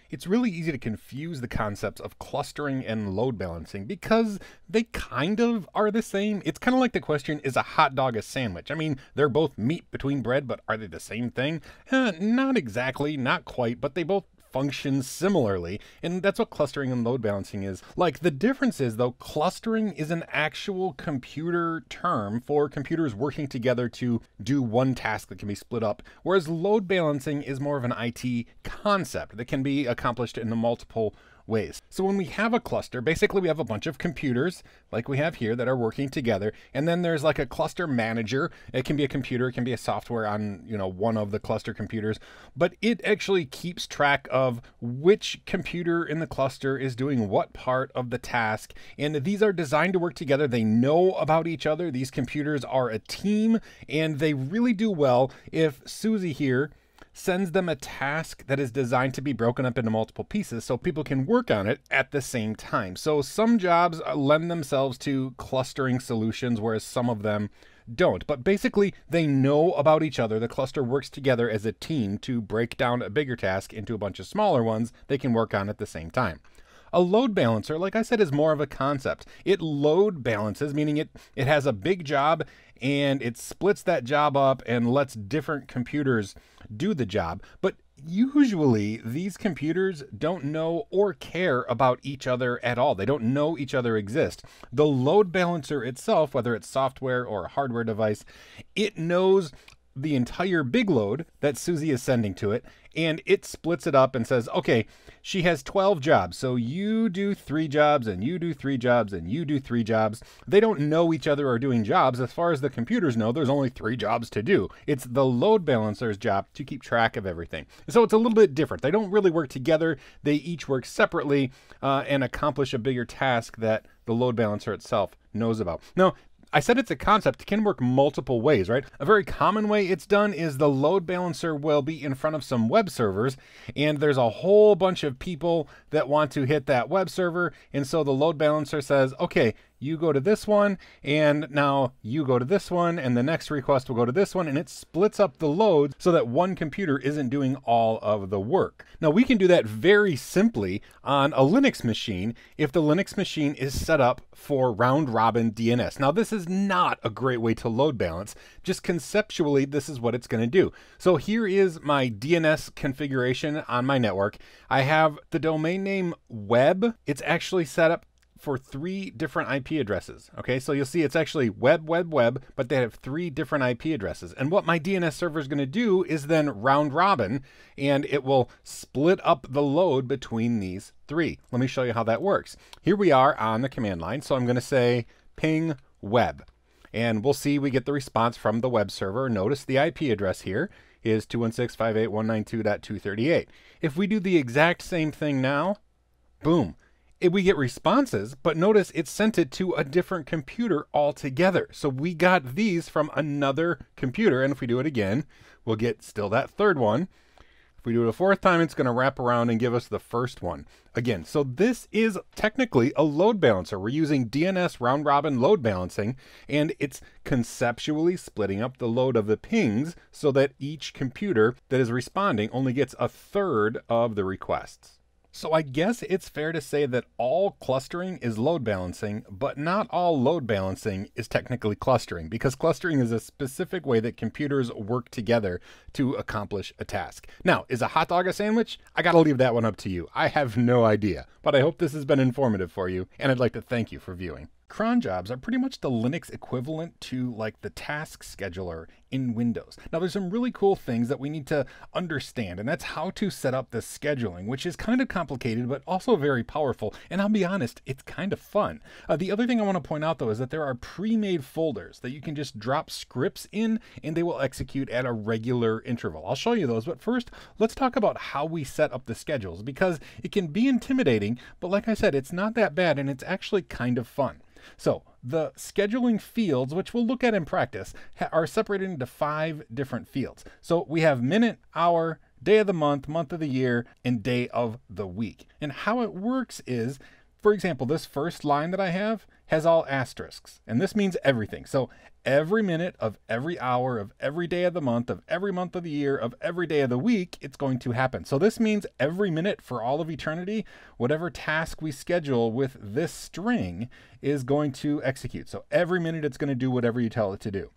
Speaker 2: It's really easy to confuse the concepts of clustering and load balancing because they kind of are the same. It's kind of like the question, is a hot dog a sandwich? I mean, they're both meat between bread, but are they the same thing? Not exactly, not quite, but they both function similarly. And that's what clustering and load balancing is like. The difference is, though, clustering is an actual computer term for computers working together to do one task that can be split up, whereas load balancing is more of an IT concept that can be accomplished in multiple ways. So when we have a cluster, basically we have a bunch of computers like we have here that are working together, and then there's like a cluster manager. It can be a computer, it can be a software on, one of the cluster computers, but it actually keeps track of which computer in the cluster is doing what part of the task. And these are designed to work together. They know about each other. These computers are a team, and they really do well if Susie here sends them a task that is designed to be broken up into multiple pieces so people can work on it at the same time. So some jobs lend themselves to clustering solutions, whereas some of them don't. But basically, they know about each other. The cluster works together as a team to break down a bigger task into a bunch of smaller ones they can work on at the same time. A load balancer, like I said, is more of a concept. It load balances, meaning it has a big job and it splits that job up and lets different computers do the job. But usually these computers don't know or care about each other at all. They don't know each other exist. The load balancer itself, whether it's software or a hardware device, it knows the entire big load that Susie is sending to it, and it splits it up and says, okay, she has 12 jobs, so you do 3 jobs, and you do 3 jobs, and you do 3 jobs. They don't know each other are doing jobs. As far as the computers know, there's only 3 jobs to do. It's the load balancer's job to keep track of everything. So it's a little bit different. They don't really work together. They each work separately and accomplish a bigger task that the load balancer itself knows about. Now, I said it's a concept. It can work multiple ways, right? A very common way it's done is the load balancer will be in front of some web servers, and there's a whole bunch of people that want to hit that web server, and so the load balancer says, okay, you go to this one, and now you go to this one, and the next request will go to this one, and it splits up the load so that one computer isn't doing all of the work. Now, we can do that very simply on a Linux machine if the Linux machine is set up for round-robin DNS. Now, this is not a great way to load balance. Just conceptually, this is what it's going to do. So here is my DNS configuration on my network. I have the domain name web. It's actually set up for 3 different IP addresses. Okay, so you'll see it's actually web, but they have 3 different IP addresses. And what my DNS server is going to do is then round robin, and it will split up the load between these 3. Let me show you how that works. Here we are on the command line. So I'm going to say ping web, and we'll see we get the response from the web server. Notice the IP address here is 216.158.192.238. If we do the exact same thing now, boom, we get responses, but notice it sent it to a different computer altogether. So we got these from another computer, and if we do it again, we'll get still that third one. If we do it a 4th time, it's going to wrap around and give us the first one again. So this is technically a load balancer. We're using DNS round robin load balancing, and it's conceptually splitting up the load of the pings so that each computer that is responding only gets a third of the requests. So I guess it's fair to say that all clustering is load balancing, but not all load balancing is technically clustering, because clustering is a specific way that computers work together to accomplish a task. Now, is a hot dog a sandwich? I gotta leave that one up to you. I have no idea, but I hope this has been informative for you, and I'd like to thank you for viewing. Cron jobs are pretty much the Linux equivalent to like the task scheduler in Windows. Now, there's some really cool things that we need to understand, and that's how to set up the scheduling, which is kind of complicated, but also very powerful. And I'll be honest, it's kind of fun. The other thing I want to point out, though, is that there are pre-made folders that you can just drop scripts in, and they will execute at a regular interval. I'll show you those, but first, let's talk about how we set up the schedules, because it can be intimidating, but like I said, it's not that bad, and it's actually kind of fun. So the scheduling fields, which we'll look at in practice, are separated into 5 different fields. So we have minute, hour, day of the month, month of the year, and day of the week. And how it works is, for example, this first line that I have has all asterisks, and this means everything. So every minute of every hour of every day of the month of every month of the year of every day of the week, it's going to happen. So this means every minute for all of eternity, whatever task we schedule with this string is going to execute. So every minute it's going to do whatever you tell it to do.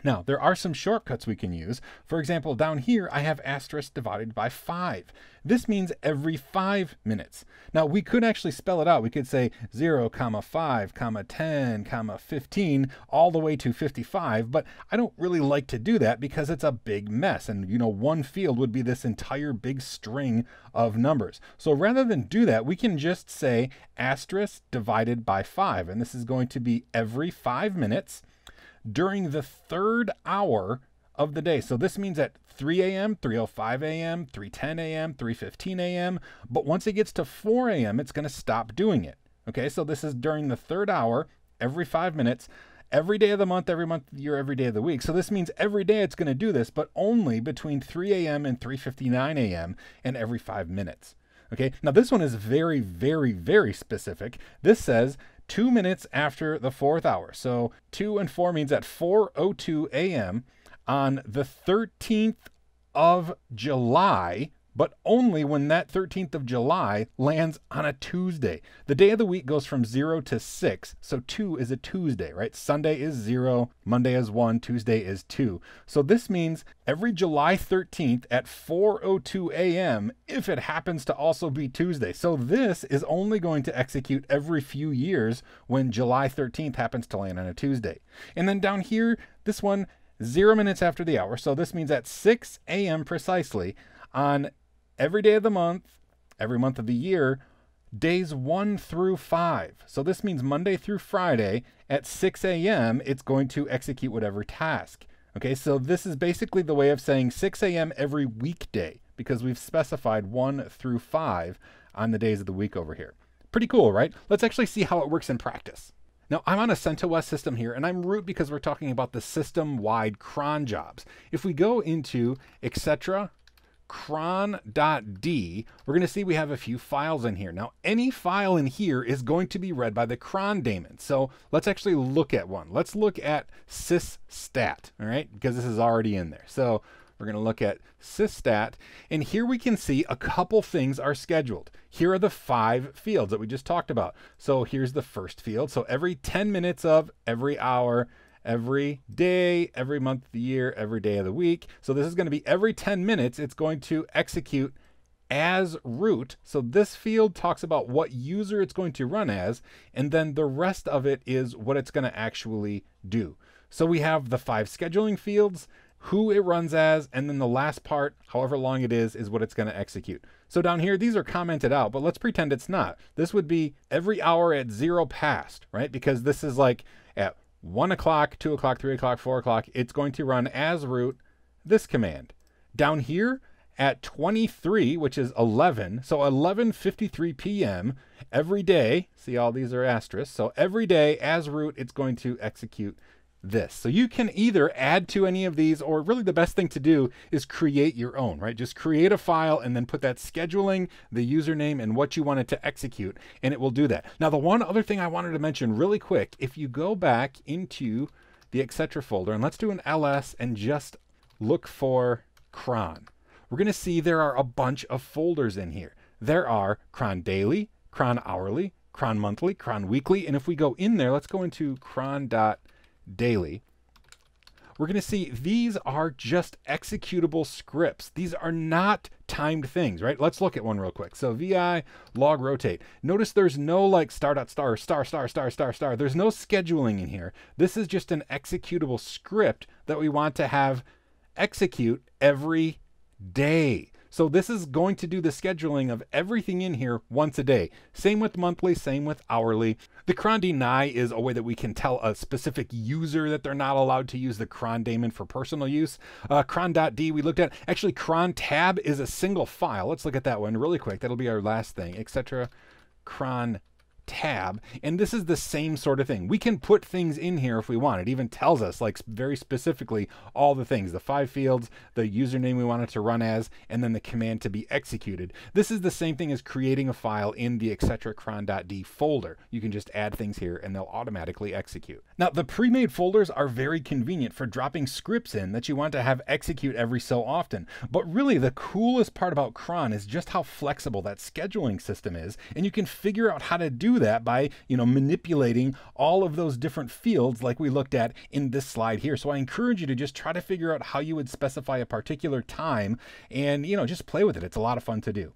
Speaker 2: Now, there are some shortcuts we can use. For example, down here, I have asterisk divided by 5. This means every 5 minutes. Now, we could actually spell it out. We could say 0, 5, 10, 15, all the way to 55, but I don't really like to do that because it's a big mess. And, one field would be this entire big string of numbers. So rather than do that, we can just say asterisk divided by 5. And this is going to be every 5 minutes. During the 3rd hour of the day. So this means at 3 a.m., 3:05 a.m., 3:10 a.m., 3:15 a.m. But once it gets to 4 a.m., it's going to stop doing it. Okay, so this is during the 3rd hour, every 5 minutes, every day of the month, every month of the year, every day of the week. So this means every day it's going to do this, but only between 3 a.m. and 3:59 a.m. and every 5 minutes. Okay, now this one is very, very, very specific. This says 2 minutes after the 4th hour. So 2 and 4 means at 4:02 a.m. on the 13th of July, but only when that 13th of July lands on a Tuesday. The day of the week goes from 0 to 6, so 2 is a Tuesday, right? Sunday is 0, Monday is 1, Tuesday is 2. So this means every July 13th at 4:02 a.m. if it happens to also be Tuesday. So this is only going to execute every few years when July 13th happens to land on a Tuesday. And then down here, this one, 0 minutes after the hour. So this means at 6 a.m. precisely on every day of the month, every month of the year, days 1 through 5. So this means Monday through Friday at 6 a.m., it's going to execute whatever task. Okay, so this is basically the way of saying 6 a.m. every weekday because we've specified 1 through 5 on the days of the week over here. Pretty cool, right? Let's actually see how it works in practice. Now, I'm on a CentOS system here, and I'm root because we're talking about the system-wide cron jobs. If we go into etc. cron.d, we're going to see we have a few files in here. Now, any file in here is going to be read by the cron daemon. So let's actually look at one. Let's look at sysstat, all right, because this is already in there. So we're going to look at sysstat, and here we can see a couple things are scheduled. Here are the 5 fields that we just talked about. So here's the first field. So every 10 minutes of every hour, every day, every month of the year, every day of the week. So this is going to be every 10 minutes, it's going to execute as root. So this field talks about what user it's going to run as, and then the rest of it is what it's going to actually do. So we have the 5 scheduling fields, who it runs as, and then the last part, however long it is what it's going to execute. So down here, these are commented out, but let's pretend it's not. This would be every hour at 0 past, right? Because this is like at 1 o'clock, 2 o'clock, 3 o'clock, 4 o'clock, it's going to run as root this command. Down here at 23, which is 11, so 11:53 p.m. every day, see all these are asterisks, so every day as root, it's going to execute this. So you can either add to any of these, or really the best thing to do is create your own, right? Just create a file and then put that scheduling, the username, and what you want it to execute, and it will do that. Now, the one other thing I wanted to mention really quick, if you go back into the etc. folder, and let's do an ls and just look for cron, we're going to see there are a bunch of folders in here. There are cron daily, cron hourly, cron monthly, cron weekly, and if we go in there, let's go into cron.daily. We're going to see these are just executable scripts. These are not timed things, right? Let's look at one real quick. So vi log rotate. Notice there's no like star.star, star, star, star, star, star. There's no scheduling in here. This is just an executable script that we want to have execute every day. So this is going to do the scheduling of everything in here once a day. Same with monthly, same with hourly. The cron deny is a way that we can tell a specific user that they're not allowed to use the cron daemon for personal use. Cron.d we looked at. Actually, cron tab is a single file. Let's look at that one really quick. That'll be our last thing, etc. cron tab, and this is the same sort of thing. We can put things in here if we want. It even tells us like very specifically all the things, the 5 fields, the username we want it to run as, and then the command to be executed. This is the same thing as creating a file in the etc. cron.d folder. You can just add things here and they'll automatically execute. Now, the pre-made folders are very convenient for dropping scripts in that you want to have execute every so often. But really the coolest part about cron is just how flexible that scheduling system is, and you can figure out how to do that by, manipulating all of those different fields like we looked at in this slide here. So I encourage you to just try to figure out how you would specify a particular time and, just play with it. It's a lot of fun to do.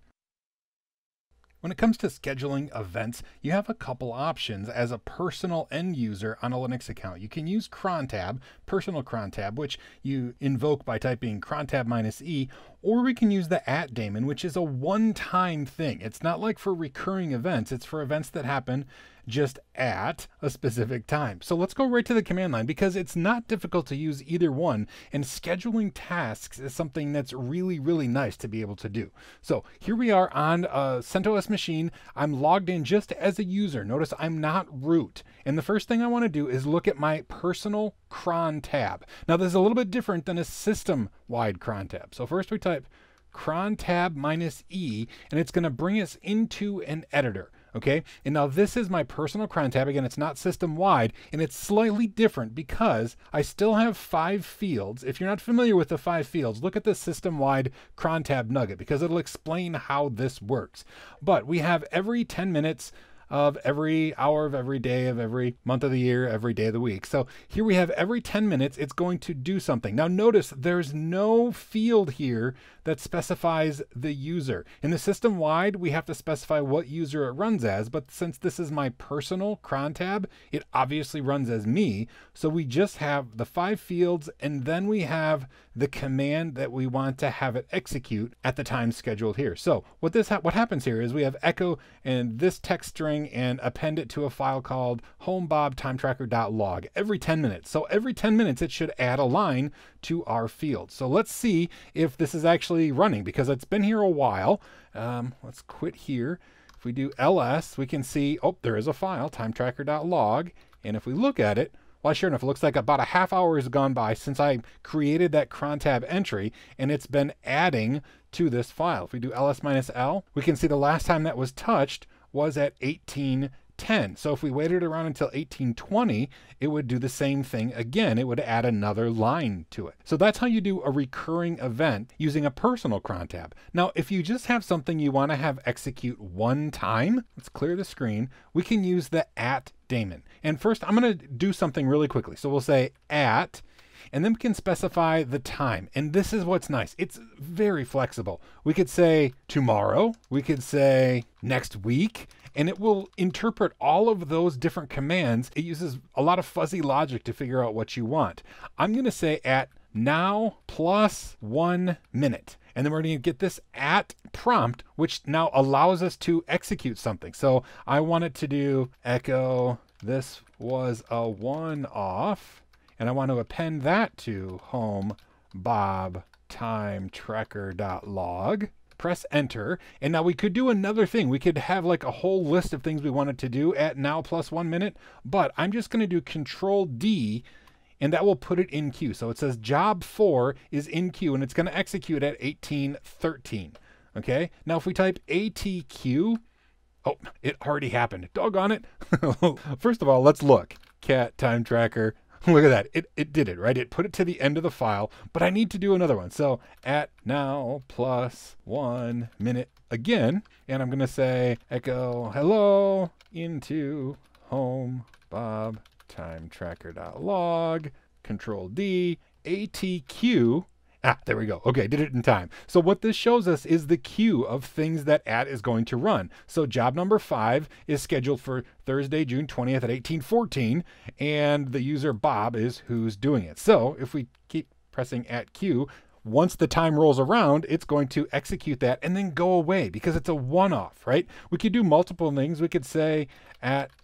Speaker 2: When it comes to scheduling events, you have a couple options as a personal end user on a Linux account. You can use cron tab, personal cron tab, which you invoke by typing cron tab -e, or we can use the @daemon, which is a one-time thing. It's not like for recurring events. It's for events that happen just at a specific time. So let's go right to the command line because it's not difficult to use either one, and scheduling tasks is something that's really, really nice to be able to do. So here we are on a CentOS machine. I'm logged in just as a user. Notice I'm not root. And the first thing I want to do is look at my personal cron tab. Now this is a little bit different than a system-wide cron tab. So first we type cron tab -e, and it's going to bring us into an editor. Okay, and now this is my personal cron tab. Again, it's not system-wide, and it's slightly different because I still have 5 fields. If you're not familiar with the 5 fields, look at the system-wide cron tab nugget because it'll explain how this works. But we have every 10 minutes of every hour of every day of every month of the year, every day of the week. So here we have every 10 minutes, it's going to do something. Now notice there's no field here that specifies the user. In the system wide, we have to specify what user it runs as, but since this is my personal cron tab, it obviously runs as me. So we just have the 5 fields, and then we have the command that we want to have it execute at the time scheduled here. So what happens here is we have echo and this text string and append it to a file called homebobtimetracker.log every 10 minutes. So every 10 minutes, it should add a line to our field. So let's see if this is actually running because it's been here a while. Let's quit here. If we do ls, we can see, oh, there is a file, timetracker.log. And if we look at it, well, sure enough, it looks like about a half hour has gone by since I created that cron tab entry, and it's been adding to this file. If we do ls-l, we can see the last time that was touched was at 1810. So if we waited around until 1820, it would do the same thing again. It would add another line to it. So that's how you do a recurring event using a personal cron tab. Now, if you just have something you want to have execute one time, let's clear the screen, we can use the @daemon. And first, I'm going to do something really quickly. So we'll say @ and then we can specify the time. And this is what's nice. It's very flexible. We could say tomorrow, we could say next week, and it will interpret all of those different commands. It uses a lot of fuzzy logic to figure out what you want. I'm going to say now plus 1 minute. And then we're going to get this @prompt, which now allows us to execute something. So I want it to do echo, this was a one-off. And I want to append that to home bob timetracker.log. Press enter. And now we could do another thing. We could have like a whole list of things we wanted to do at now plus 1 minute. But I'm just going to do Control D, and that will put it in queue. So it says job 4 is in queue, and it's going to execute at 1813. Okay. Now if we type ATQ, oh, it already happened. Doggone it. First of all, let's look. Cat time tracker. Look at that. It did it, right? It put it to the end of the file, but I need to do another one. So at now plus 1 minute again, and I'm going to say echo hello into home bob timetracker.log, Control D, ATQ. There we go. Okay, did it in time. So what this shows us is the queue of things that @ is going to run. So job number 5 is scheduled for Thursday, June 20th at 1814, and the user Bob is who's doing it. So if we keep pressing @Q, once the time rolls around, it's going to execute that and then go away because it's a one-off, right? We could do multiple things. We could say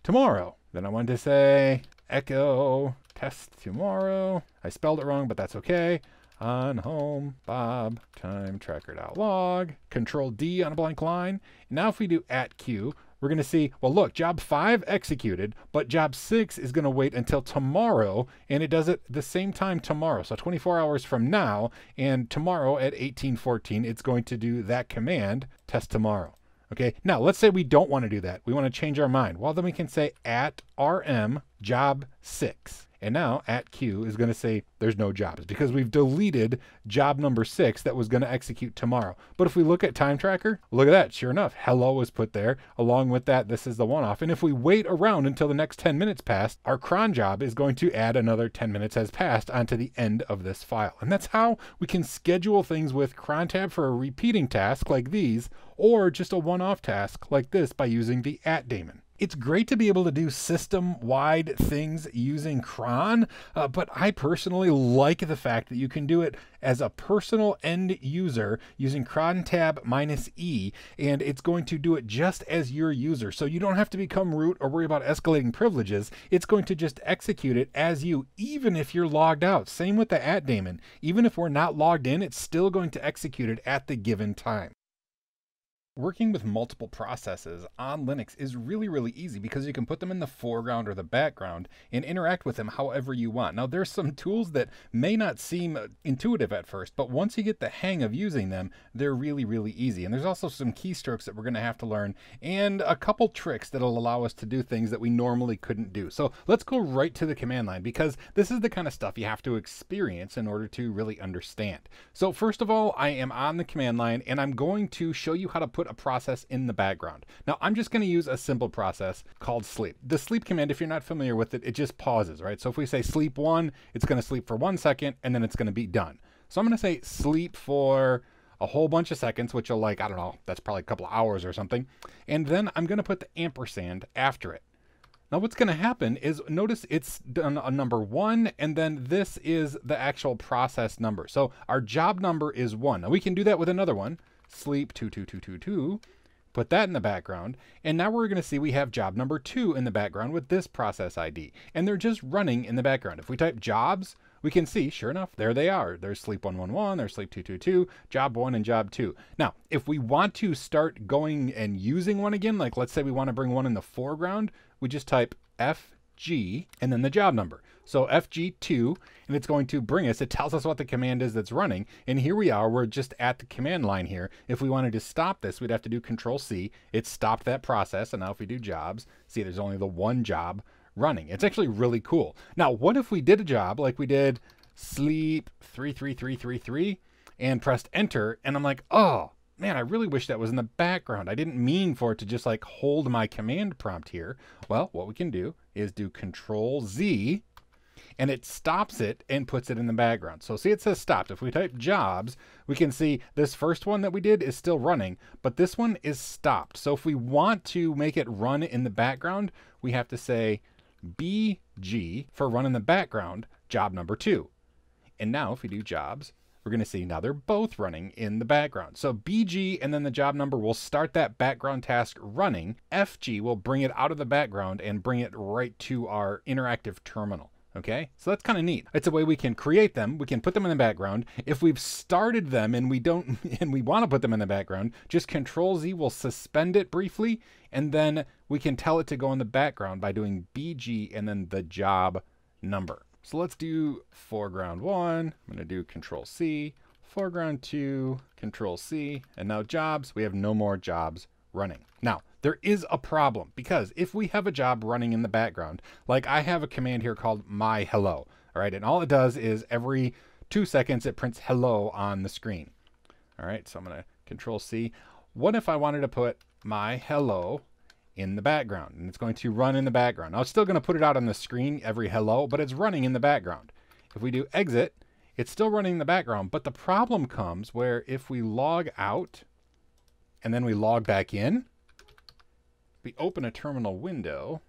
Speaker 2: tomorrow. Then I wanted to say echo test tomorrow. I spelled it wrong, but that's okay. On home bob timetracker.log, Control D on a blank line. Now if we do @Q, we're going to see, well, look, job 5 executed, but job 6 is going to wait until tomorrow, and it does it the same time tomorrow. So 24 hours from now, and tomorrow at 1814, it's going to do that command, test tomorrow. Okay, now let's say we don't want to do that. We want to change our mind. Well, then we can say @rm job 6. And now at Q is going to say there's no jobs because we've deleted job number 6 that was going to execute tomorrow. But if we look at time tracker, look at that. Sure enough, hello was put there. Along with that, this is the one off. And if we wait around until the next 10 minutes pass, our cron job is going to add another 10 minutes has passed onto the end of this file. And that's how we can schedule things with cron tab for a repeating task like these, or just a one-off task like this by using the @daemon. It's great to be able to do system-wide things using cron, but I personally like the fact that you can do it as a personal end user using cron tab -E, and it's going to do it just as your user. So you don't have to become root or worry about escalating privileges. It's going to just execute it as you, even if you're logged out. Same with the @daemon. Even if we're not logged in, it's still going to execute it at the given time. Working with multiple processes on Linux is really, really easy because you can put them in the foreground or the background and interact with them however you want. Now, there's some tools that may not seem intuitive at first, but once you get the hang of using them, they're really, really easy. And there's also some keystrokes that we're going to have to learn and a couple tricks that'll allow us to do things that we normally couldn't do. So let's go right to the command line because this is the kind of stuff you have to experience in order to really understand. So first of all, I am on the command line and I'm going to show you how to put a process in the background. Now I'm just going to use a simple process called sleep. The sleep command, if you're not familiar with it, it just pauses, right? So if we say sleep 1, it's going to sleep for 1 second and then it's going to be done. So I'm going to say sleep for a whole bunch of seconds, which will like, I don't know, that's probably a couple of hours or something. And then I'm going to put the ampersand after it. Now what's going to happen is notice it's done a number 1 and then this is the actual process number. So our job number is 1. Now we can do that with another one. Sleep 22222, put that in the background, and now we're going to see we have job number 2 in the background with this process ID, and they're just running in the background. If we type jobs, we can see, sure enough, there they are. There's sleep 111, there's sleep 222, job 1 and job 2. Now, if we want to start going and using one again, like let's say we want to bring one in the foreground, we just type FG and then the job number. So FG2, and it's going to bring us, it tells us what the command is that's running. And here we are, we're just at the command line here. If we wanted to stop this, we'd have to do Control-C. It stopped that process. And now if we do jobs, see there's only the one job running. It's actually really cool. Now, what if we did a job like we did sleep 33333 and pressed enter, and I'm like, oh, man, I really wish that was in the background. I didn't mean for it to just like hold my command prompt here. Well, what we can do is do Control-Z, and it stops it and puts it in the background. So see, it says stopped. If we type jobs, we can see this first one that we did is still running, but this one is stopped. So if we want to make it run in the background, we have to say BG for run in the background, job number 2. And now if we do jobs, we're going to see now they're both running in the background. So BG and then the job number will start that background task running. FG will bring it out of the background and bring it right to our interactive terminal. Okay, so that's kind of neat. It's a way we can create them. We can put them in the background. If we've started them and we don't, and we want to put them in the background, just Control-Z will suspend it briefly, and then we can tell it to go in the background by doing BG and then the job number. So let's do foreground 1. I'm going to do Control-C, foreground 2, Control-C, and now jobs. We have no more jobs running. Now, there is a problem because if we have a job running in the background, like I have a command here called my hello, all right, and all it does is every 2 seconds it prints hello on the screen. All right, so I'm going to Control-C. What if I wanted to put my hello in the background, and it's going to run in the background? Now it's still going to put it out on the screen every hello, but it's running in the background. If we do exit, it's still running in the background, but the problem comes where if we log out and then we log back in, we open a terminal window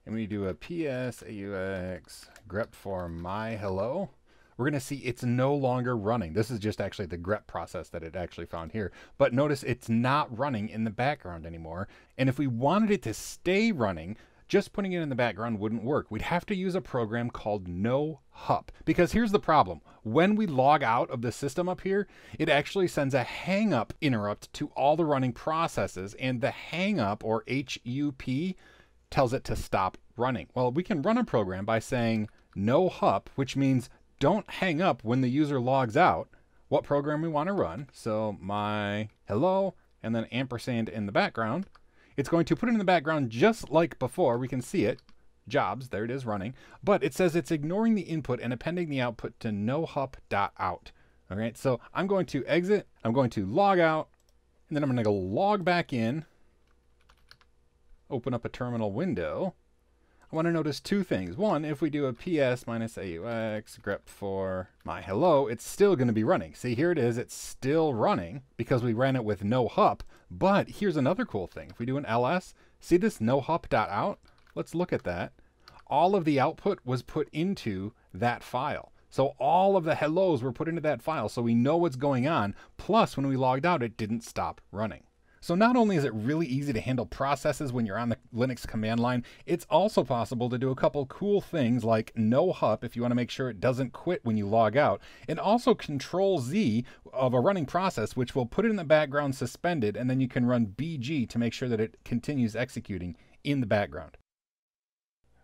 Speaker 2: and we do a ps aux grep for my hello, we're going to see it's no longer running. This is just actually the grep process that it actually found here. But notice it's not running in the background anymore. And if we wanted it to stay running, just putting it in the background wouldn't work. We'd have to use a program called no-hup. Because here's the problem. When we log out of the system up here, it actually sends a hang-up interrupt to all the running processes. And the hang-up, or HUP, tells it to stop running. Well, we can run a program by saying no-hup, which means don't hang up when the user logs out, what program we want to run. So my hello, and then ampersand in the background. It's going to put it in the background just like before. We can see it. jobs. There it is running. But it says it's ignoring the input and appending the output to nohup.out. All right, so I'm going to exit. I'm going to log out. And then I'm going to go log back in. Open up a terminal window. I want to notice two things. One, if we do a ps -aux grep for my hello, it's still going to be running. See, here it is. It's still running because we ran it with no hup. But here's another cool thing. If we do an ls, see this nohup.out? Let's look at that. All of the output was put into that file. So all of the hellos were put into that file, so we know what's going on. Plus, when we logged out, it didn't stop running. So not only is it really easy to handle processes when you're on the Linux command line, it's also possible to do a couple cool things like no hup if you want to make sure it doesn't quit when you log out, and also Control Z of a running process, which will put it in the background suspended, and then you can run BG to make sure that it continues executing in the background.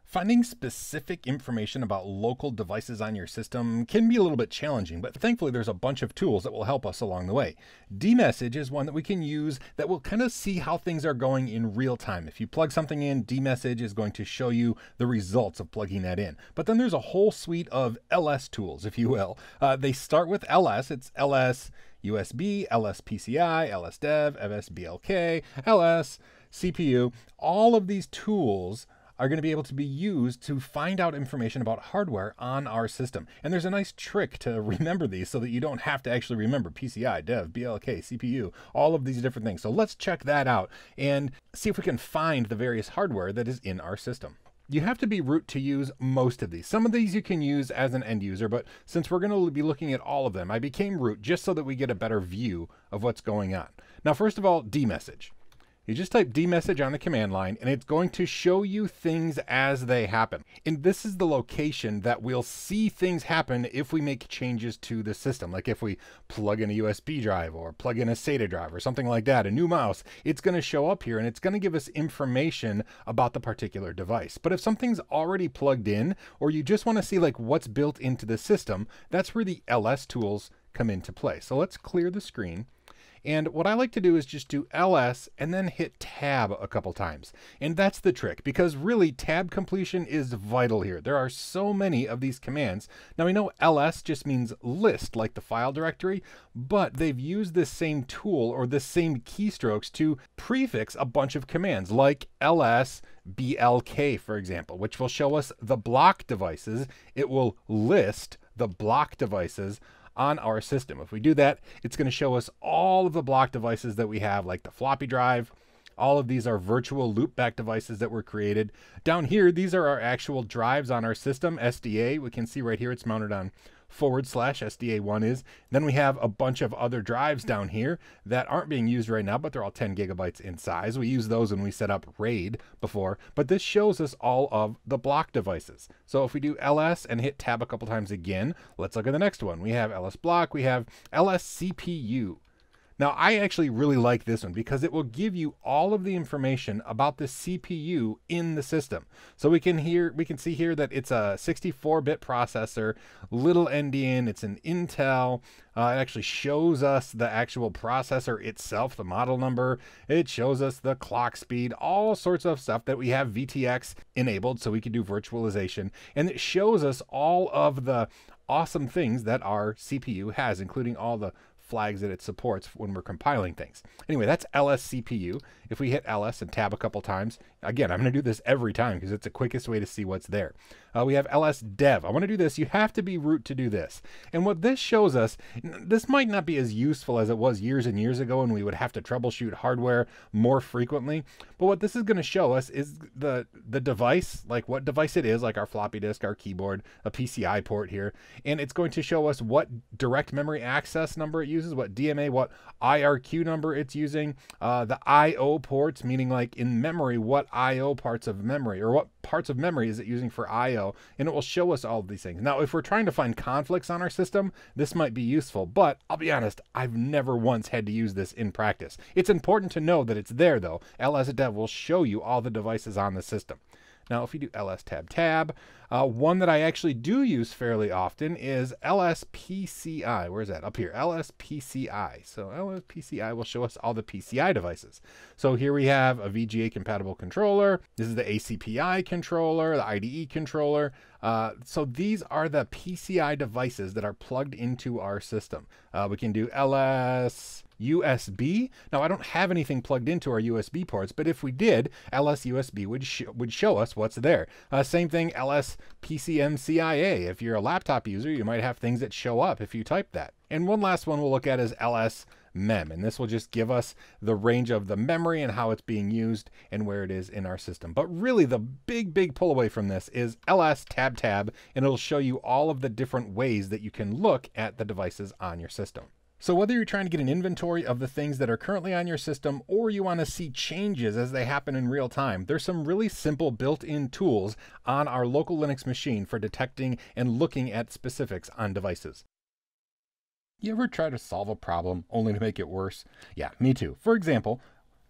Speaker 2: Finding specific information about local devices on your system can be a little bit challenging, but thankfully there's a bunch of tools that will help us along the way. dmessage is one that we can use that will kind of see how things are going in real time. If you plug something in, dmessage is going to show you the results of plugging that in. But then there's a whole suite of ls tools, if you will. They start with ls. It's ls USB, ls PCI, ls dev, ls BLK, ls CPU. All of these tools are going to be able to be used to find out information about hardware on our system. And there's a nice trick to remember these so that you don't have to actually remember PCI, dev, BLK, CPU, all of these different things. So let's check that out and see if we can find the various hardware that is in our system. You have to be root to use most of these. Some of these you can use as an end user, but since we're going to be looking at all of them, I became root just so that we get a better view of what's going on. Now, first of all, dmessage. You just type dmessage on the command line and it's going to show you things as they happen. And this is the location that we'll see things happen if we make changes to the system. Like if we plug in a USB drive or plug in a SATA drive or something like that, a new mouse, it's going to show up here and it's going to give us information about the particular device. But if something's already plugged in or you just want to see like what's built into the system, that's where the ls tools come into play. So let's clear the screen. And what I like to do is just do ls and then hit tab a couple times. And that's the trick, because really tab completion is vital here. There are so many of these commands. Now we know ls just means list, like the file directory, but they've used this same tool or this same keystrokes to prefix a bunch of commands like ls blk, for example, which will show us the block devices. It will list the block devices on our system. If we do that, it's going to show us all of the block devices that we have, like the floppy drive. All of these are virtual loopback devices that were created. Down here, these are our actual drives on our system, SDA. We can see right here it's mounted on / SDA1 is. Then we have a bunch of other drives down here that aren't being used right now, but they're all 10 gigabytes in size. We use those when we set up RAID before, but this shows us all of the block devices. So if we do ls and hit tab a couple times again, let's look at the next one. We have ls block, we have ls CPU. Now, I actually really like this one because it will give you all of the information about the CPU in the system. So we can see here that it's a 64-bit processor, little endian, it's an Intel. It actually shows us the actual processor itself, the model number. It shows us the clock speed, all sorts of stuff that we have VTX enabled so we can do virtualization. And it shows us all of the awesome things that our CPU has, including all the flags that it supports when we're compiling things. Anyway, that's ls CPU. If we hit ls and tab a couple times, again, I'm going to do this every time because it's the quickest way to see what's there. We have ls dev. I want to do this. You have to be root to do this. And what this shows us, this might not be as useful as it was years and years ago when we would have to troubleshoot hardware more frequently. But what this is going to show us is the device, like what device it is, like our floppy disk, our keyboard, a PCI port here. And it's going to show us what direct memory access number it uses, what DMA, what IRQ number it's using, the IO ports, meaning like in memory, what IO parts of memory or what parts of memory is it using for IO, and it will show us all of these things. Now, if we're trying to find conflicts on our system, this might be useful, but I'll be honest, I've never once had to use this in practice. It's important to know that it's there though. ls dev will show you all the devices on the system. Now, if you do ls tab tab, one that I actually do use fairly often is lspci. Where's that? Up here, lspci. So lspci will show us all the PCI devices. So here we have a VGA compatible controller. This is the ACPI controller, the IDE controller. So these are the PCI devices that are plugged into our system. We can do ls USB. Now, I don't have anything plugged into our USB ports, but if we did, ls USB would show us what's there. Same thing, ls PCMCIA. If you're a laptop user, you might have things that show up if you type that. And one last one we'll look at is ls mem, and this will just give us the range of the memory and how it's being used and where it is in our system. But really the big pull away from this is ls tab tab, and it'll show you all of the different ways that you can look at the devices on your system. So whether you're trying to get an inventory of the things that are currently on your system or you want to see changes as they happen in real time, there's some really simple built-in tools on our local Linux machine for detecting and looking at specifics on devices. You ever try to solve a problem only to make it worse? Yeah, me too. For example,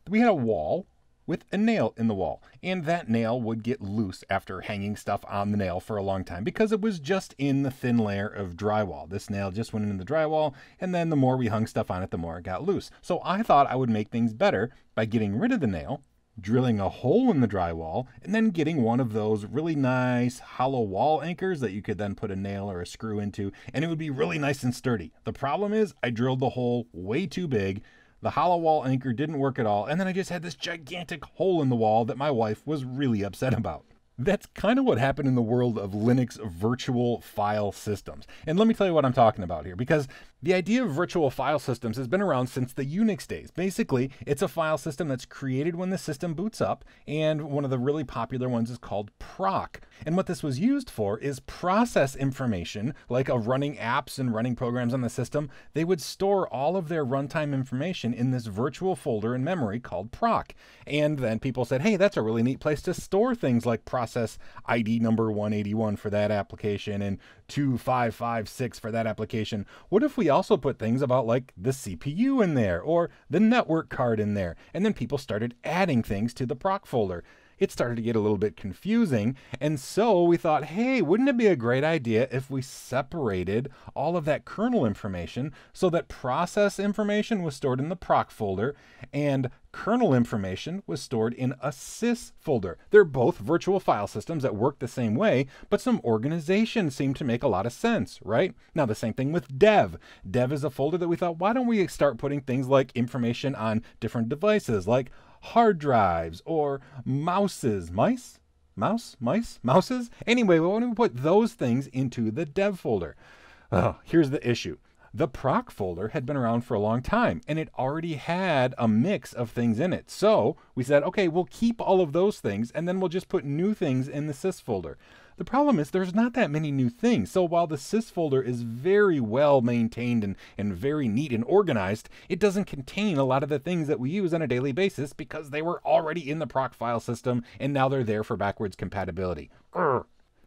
Speaker 2: we had a wall with a nail in the wall, and that nail would get loose after hanging stuff on the nail for a long time because it was just in the thin layer of drywall. This nail just went in the drywall, and then the more we hung stuff on it, the more it got loose. So I thought I would make things better by getting rid of the nail, drilling a hole in the drywall, and then getting one of those really nice hollow wall anchors that you could then put a nail or a screw into, and it would be really nice and sturdy. The problem is I drilled the hole way too big. The hollow wall anchor didn't work at all, and then I just had this gigantic hole in the wall that my wife was really upset about. That's kind of what happened in the world of Linux virtual file systems. And let me tell you what I'm talking about here, because the idea of virtual file systems has been around since the Unix days. Basically, it's a file system that's created when the system boots up, and one of the really popular ones is called proc. And what this was used for is process information, like running apps and running programs on the system. They would store all of their runtime information in this virtual folder in memory called proc. And then people said, hey, that's a really neat place to store things like process ID number 181 for that application and 2556 for that application. What if we also put things about like the CPU in there or the network card in there? And then people started adding things to the proc folder. It started to get a little bit confusing, and so we thought, hey, wouldn't it be a great idea if we separated all of that kernel information so that process information was stored in the proc folder and kernel information was stored in a sys folder? They're both virtual file systems that work the same way, but some organization seemed to make a lot of sense, right? Now, the same thing with dev. Dev is a folder that we thought, why don't we start putting things like information on different devices, like hard drives or mouses. Mouses? Anyway, we want to put those things into the dev folder. Oh, here's the issue. The proc folder had been around for a long time, and it already had a mix of things in it. So we said, okay, we'll keep all of those things, and then we'll just put new things in the sys folder. The problem is there's not that many new things. So while the sys folder is very well maintained and very neat and organized, it doesn't contain a lot of the things that we use on a daily basis because they were already in the proc file system, and now they're there for backwards compatibility.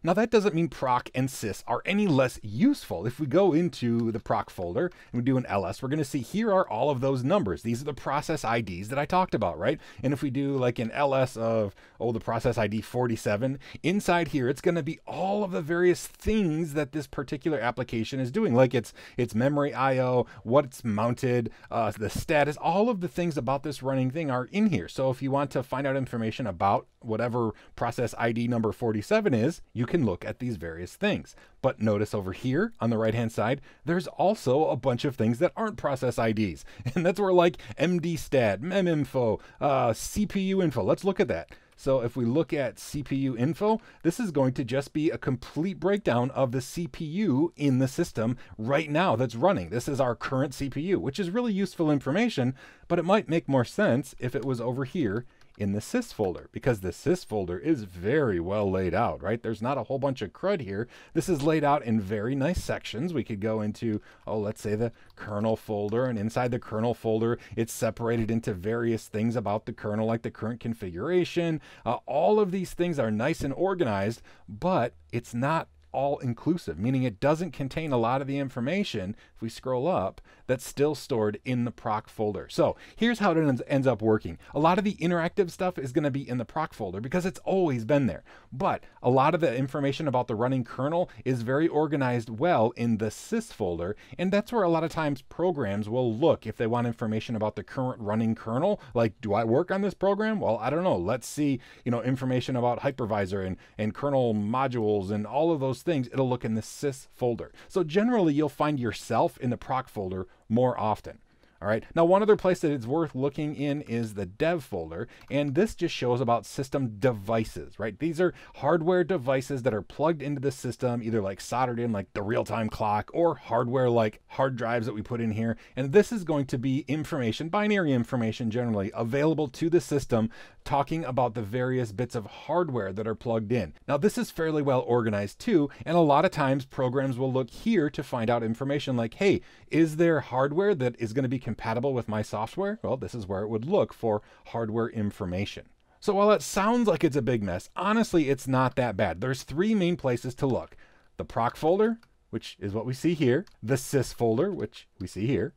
Speaker 2: Now, that doesn't mean proc and sys are any less useful. If we go into the proc folder and we do an ls, we're going to see here are all of those numbers. These are the process IDs that I talked about, right? And if we do like an ls of, the process ID 47, inside here, it's going to be all of the various things that this particular application is doing, like its memory IO, what it's mounted, the status, all of the things about this running thing are in here. So if you want to find out information about whatever process ID number 47 is, you can look at these various things. But notice over here on the right hand side, there's also a bunch of things that aren't process IDs. And that's where like MDstat, meminfo, CPU info. Let's look at that. So if we look at CPU info, this is going to just be a complete breakdown of the CPU in the system right now that's running. This is our current CPU, which is really useful information, but it might make more sense if it was over here in the sys folder, because the sys folder is very well laid out, right? There's not a whole bunch of crud here. This is laid out in very nice sections. We could go into, let's say the kernel folder, and inside the kernel folder, it's separated into various things about the kernel, like the current configuration. All of these things are nice and organized, but it's not all inclusive, meaning it doesn't contain a lot of the information, if we scroll up, that's still stored in the proc folder. So here's how it ends up working. A lot of the interactive stuff is going to be in the proc folder because it's always been there. But a lot of the information about the running kernel is very organized well in the sys folder, and that's where a lot of times programs will look if they want information about the current running kernel. Like, do I work on this program? Well, I don't know. Let's see, information about hypervisor and kernel modules and all of those things. It'll look in the sys folder. So generally, you'll find yourself in the proc folder more often. All right. Now, one other place that it's worth looking in is the dev folder, and this just shows about system devices, right? These are hardware devices that are plugged into the system, either like soldered in like the real-time clock, or hardware like hard drives that we put in here. And this is going to be information, binary information generally, available to the system, talking about the various bits of hardware that are plugged in. Now, this is fairly well organized too, and a lot of times programs will look here to find out information like, hey, is there hardware that is going to be compatible with my software? Well, this is where it would look for hardware information. So while it sounds like it's a big mess, honestly, it's not that bad. There's three main places to look: the proc folder, which is what we see here, the sys folder, which we see here,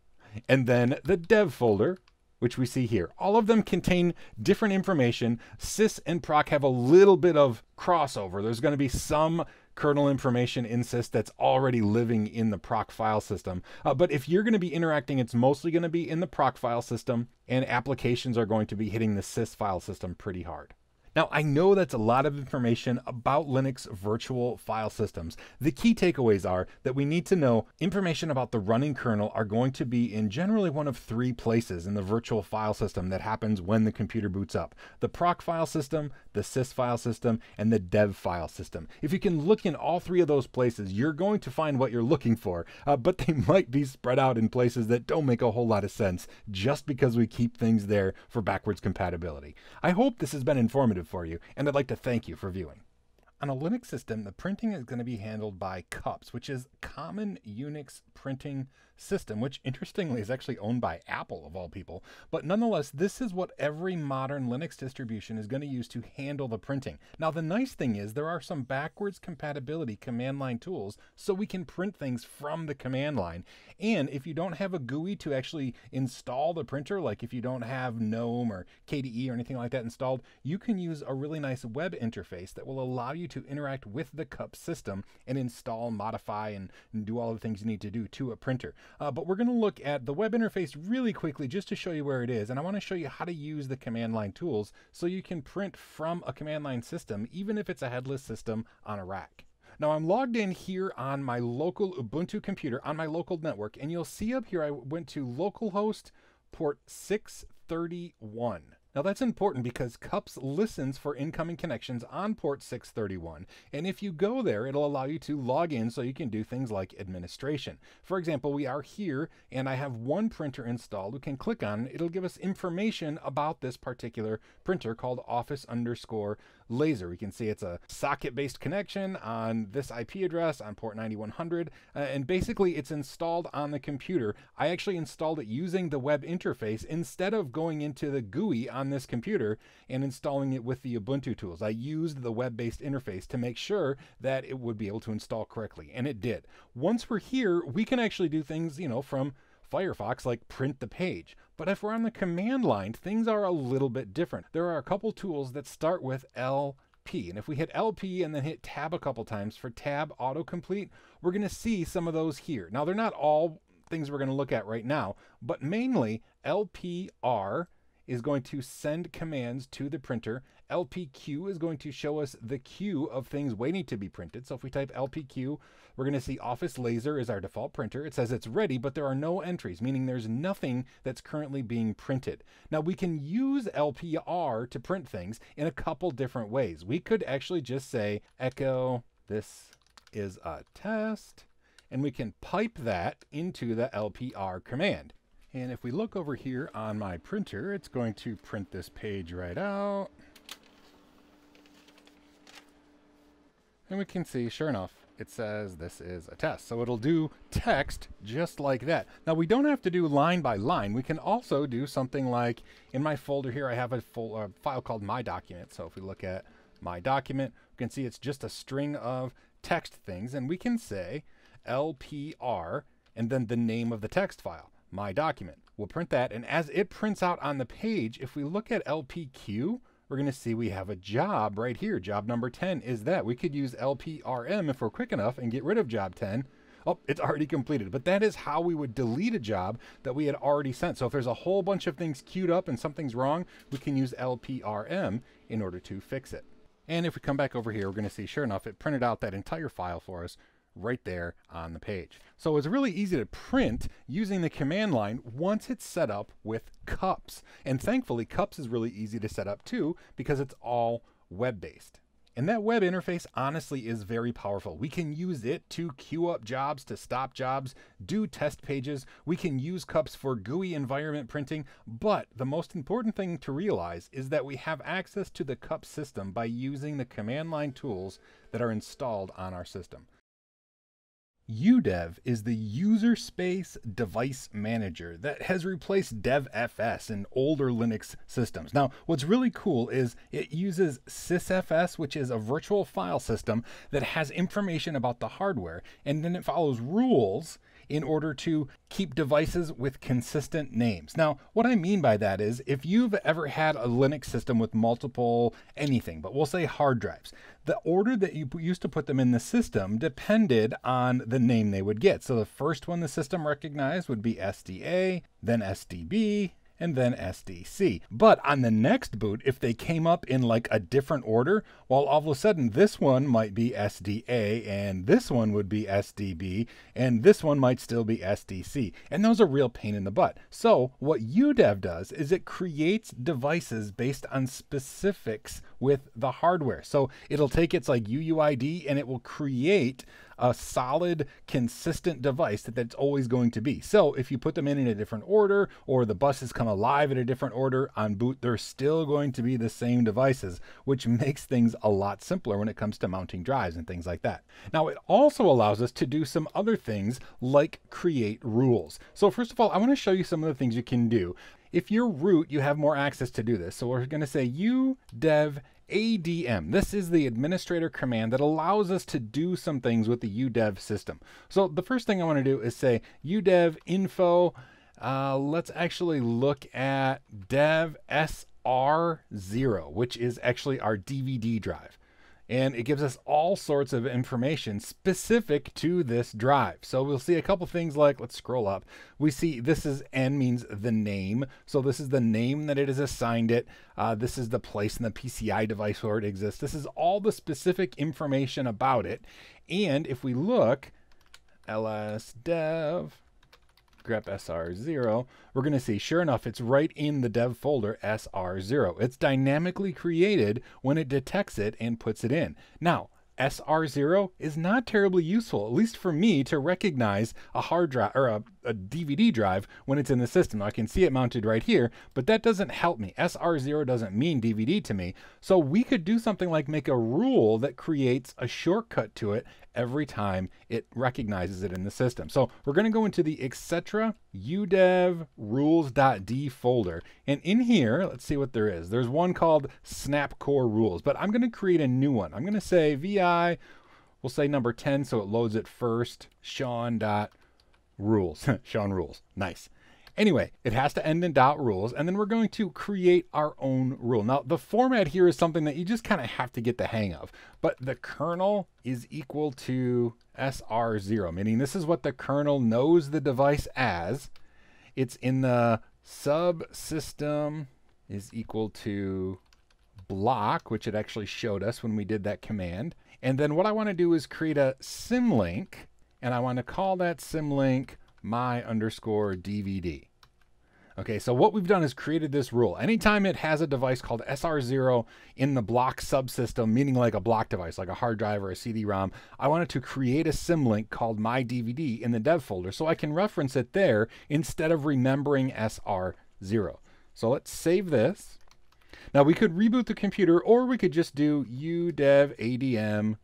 Speaker 2: and then the dev folder, which we see here. All of them contain different information. Sys and proc have a little bit of crossover. There's going to be some kernel information in sys that's already living in the proc file system. But if you're going to be interacting, it's mostly going to be in the proc file system, and applications are going to be hitting the sys file system pretty hard. Now, I know that's a lot of information about Linux virtual file systems. The key takeaways are that we need to know information about the running kernel are going to be in generally one of three places in the virtual file system that happens when the computer boots up: the proc file system, the sys file system, and the dev file system. If you can look in all three of those places, you're going to find what you're looking for, but they might be spread out in places that don't make a whole lot of sense just because we keep things there for backwards compatibility. I hope this has been informative for you, and I'd like to thank you for viewing. On a Linux system, the printing is going to be handled by CUPS, which is Common Unix Printing System, which interestingly is actually owned by Apple of all people. But nonetheless, this is what every modern Linux distribution is going to use to handle the printing. Now, the nice thing is there are some backwards compatibility command line tools so we can print things from the command line. And if you don't have a GUI to actually install the printer, like if you don't have GNOME or KDE or anything like that installed, you can use a really nice web interface that will allow you to interact with the CUPS system and install, modify, and do all the things you need to do to a printer. But we're going to look at the web interface really quickly just to show you where it is. And I want to show you how to use the command line tools so you can print from a command line system, even if it's a headless system on a rack. Now, I'm logged in here on my local Ubuntu computer on my local network, and you'll see up here I went to localhost port 631. Now, that's important because CUPS listens for incoming connections on port 631, and if you go there, it'll allow you to log in so you can do things like administration. For example, we are here, and I have one printer installed. We can click on it. It'll give us information about this particular printer called Office_Laser. We can see it's a socket-based connection on this IP address on port 9100, and basically it's installed on the computer. I actually installed it using the web interface instead of going into the GUI on this computer and installing it with the Ubuntu tools. I used the web-based interface to make sure that it would be able to install correctly, and it did. Once we're here, we can actually do things, from Firefox, like print the page. But if we're on the command line, things are a little bit different. There are a couple tools that start with LP, and if we hit LP and then hit tab a couple times for tab autocomplete, we're going to see some of those here. Now, they're not all things we're going to look at right now, but mainly LPR is going to send commands to the printer. LPQ is going to show us the queue of things waiting to be printed. So if we type LPQ, we're going to see Office Laser is our default printer. It says it's ready, but there are no entries, meaning there's nothing that's currently being printed. Now, we can use LPR to print things in a couple different ways. We could actually just say echo, this is a test, and we can pipe that into the LPR command. And if we look over here on my printer, it's going to print this page right out. And we can see, sure enough, it says this is a test. So it'll do text just like that. Now, we don't have to do line by line. We can also do something like, in my folder here, I have a file called My Document. So if we look at my document. We can see it's just a string of text things, and we can say LPR and then the name of the text file, my document. We'll print that, and as it prints out on the page, if we look at LPQ, we're going to see we have a job right here. Job number 10 is that. We could use LPRM if we're quick enough and get rid of job 10. Oh, it's already completed. But that is how we would delete a job that we had already sent. So if there's a whole bunch of things queued up and something's wrong, we can use LPRM in order to fix it. And if we come back over here, we're going to see, sure enough, it printed out that entire file for us right there on the page. So it's really easy to print using the command line once it's set up with cups. And thankfully, cups is really easy to set up too, because it's all web-based. And that web interface honestly is very powerful. We can use it to queue up jobs, to stop jobs, do test pages. We can use cups for GUI environment printing. But the most important thing to realize is that we have access to the cup system by using the command line tools that are installed on our system. UDEV is the User Space Device Manager that has replaced DevFS in older Linux systems. Now, what's really cool is it uses sysfs, which is a virtual file system that has information about the hardware, and then it follows rules in order to keep devices with consistent names. Now, what I mean by that is if you've ever had a Linux system with multiple anything, but we'll say hard drives, the order that you used to put them in the system depended on the name they would get. So the first one the system recognized would be SDA, then SDB, and then SDC. But on the next boot, if they came up in like a different order, well, all of a sudden this one might be SDA, and this one would be SDB, and this one might still be SDC. And those are real pain in the butt. So what UDEV does is it creates devices based on specifics with the hardware. So it'll take its like UUID and it will create a solid, consistent device that's always going to be. So if you put them in a different order, or the buses come alive in a different order on boot, they're still going to be the same devices, which makes things a lot simpler when it comes to mounting drives and things like that. Now, it also allows us to do some other things like create rules. So first of all, I want to show you some of the things you can do. If you're root, you have more access to do this. So we're going to say udev ADM. This is the administrator command that allows us to do some things with the UDEV system. So the first thing I want to do is say UDEV info. Let's actually look at dev SR0, which is actually our DVD drive. And it gives us all sorts of information specific to this drive. So we'll see a couple things like, let's scroll up. We see this is N means the name. So this is the name that it has assigned it. This is the place in the PCI device where it exists. This is all the specific information about it. And if we look, ls dev grep SR0, we're going to see, sure enough, it's right in the dev folder SR0. It's dynamically created when it detects it and puts it in. Now, SR0 is not terribly useful, at least for me, to recognize a hard drive or a DVD drive when it's in the system. Now, I can see it mounted right here, but that doesn't help me. SR0 doesn't mean DVD to me. So we could do something like make a rule that creates a shortcut to it every time it recognizes it in the system. So we're going to go into the etc udev rules.d folder. And in here, let's see what there is. There's one called snap core rules, but I'm going to create a new one. I'm going to say vi, we'll say number 10, so it loads it first, Shawn.rules. Shawn rules. Nice. Anyway, it has to end in .rules, and then we're going to create our own rule. Now, the format here is something that you just kind of have to get the hang of, but the kernel is equal to SR0, meaning this is what the kernel knows the device as. It's in the subsystem is equal to block, which it actually showed us when we did that command. And then what I want to do is create a symlink, and I want to call that symlink my_DVD. Okay, so what we've done is created this rule. Anytime it has a device called SR0 in the block subsystem, meaning like a block device, like a hard drive or a CD-ROM, I wanted to create a symlink called my_DVD in the dev folder so I can reference it there instead of remembering SR0. So let's save this. Now we could reboot the computer, or we could just do udev adm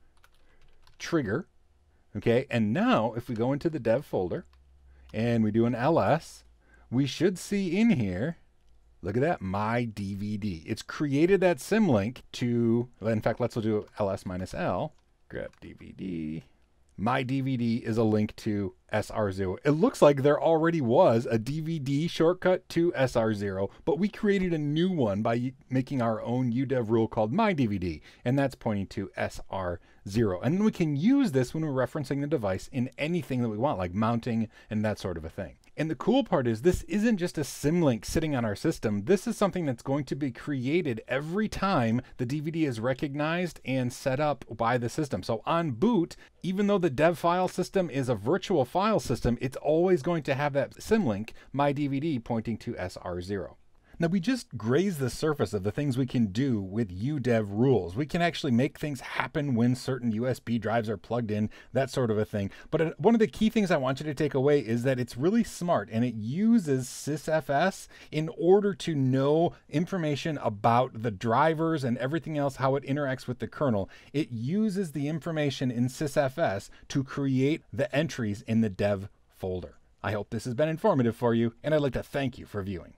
Speaker 2: trigger. Okay, and now if we go into the dev folder and we do an ls, we should see in here, Look at that, my DVD. It's created that symlink to, in fact, let's do ls-l, grep DVD. My DVD is a link to SR0. It looks like there already was a DVD shortcut to SR0, but we created a new one by making our own UDEV rule called my DVD, and that's pointing to SR0. And then we can use this when we're referencing the device in anything that we want, like mounting and that sort of a thing. And the cool part is this isn't just a symlink sitting on our system. This is something that's going to be created every time the DVD is recognized and set up by the system. So on boot, even though the dev file system is a virtual file system, it's always going to have that symlink, my DVD, pointing to SR0. Now, we just grazed the surface of the things we can do with UDEV rules. We can actually make things happen when certain USB drives are plugged in, that sort of a thing. But one of the key things I want you to take away is that it's really smart, and it uses sysfs in order to know information about the drivers and everything else, how it interacts with the kernel. It uses the information in sysfs to create the entries in the dev folder. I hope this has been informative for you, and I'd like to thank you for viewing.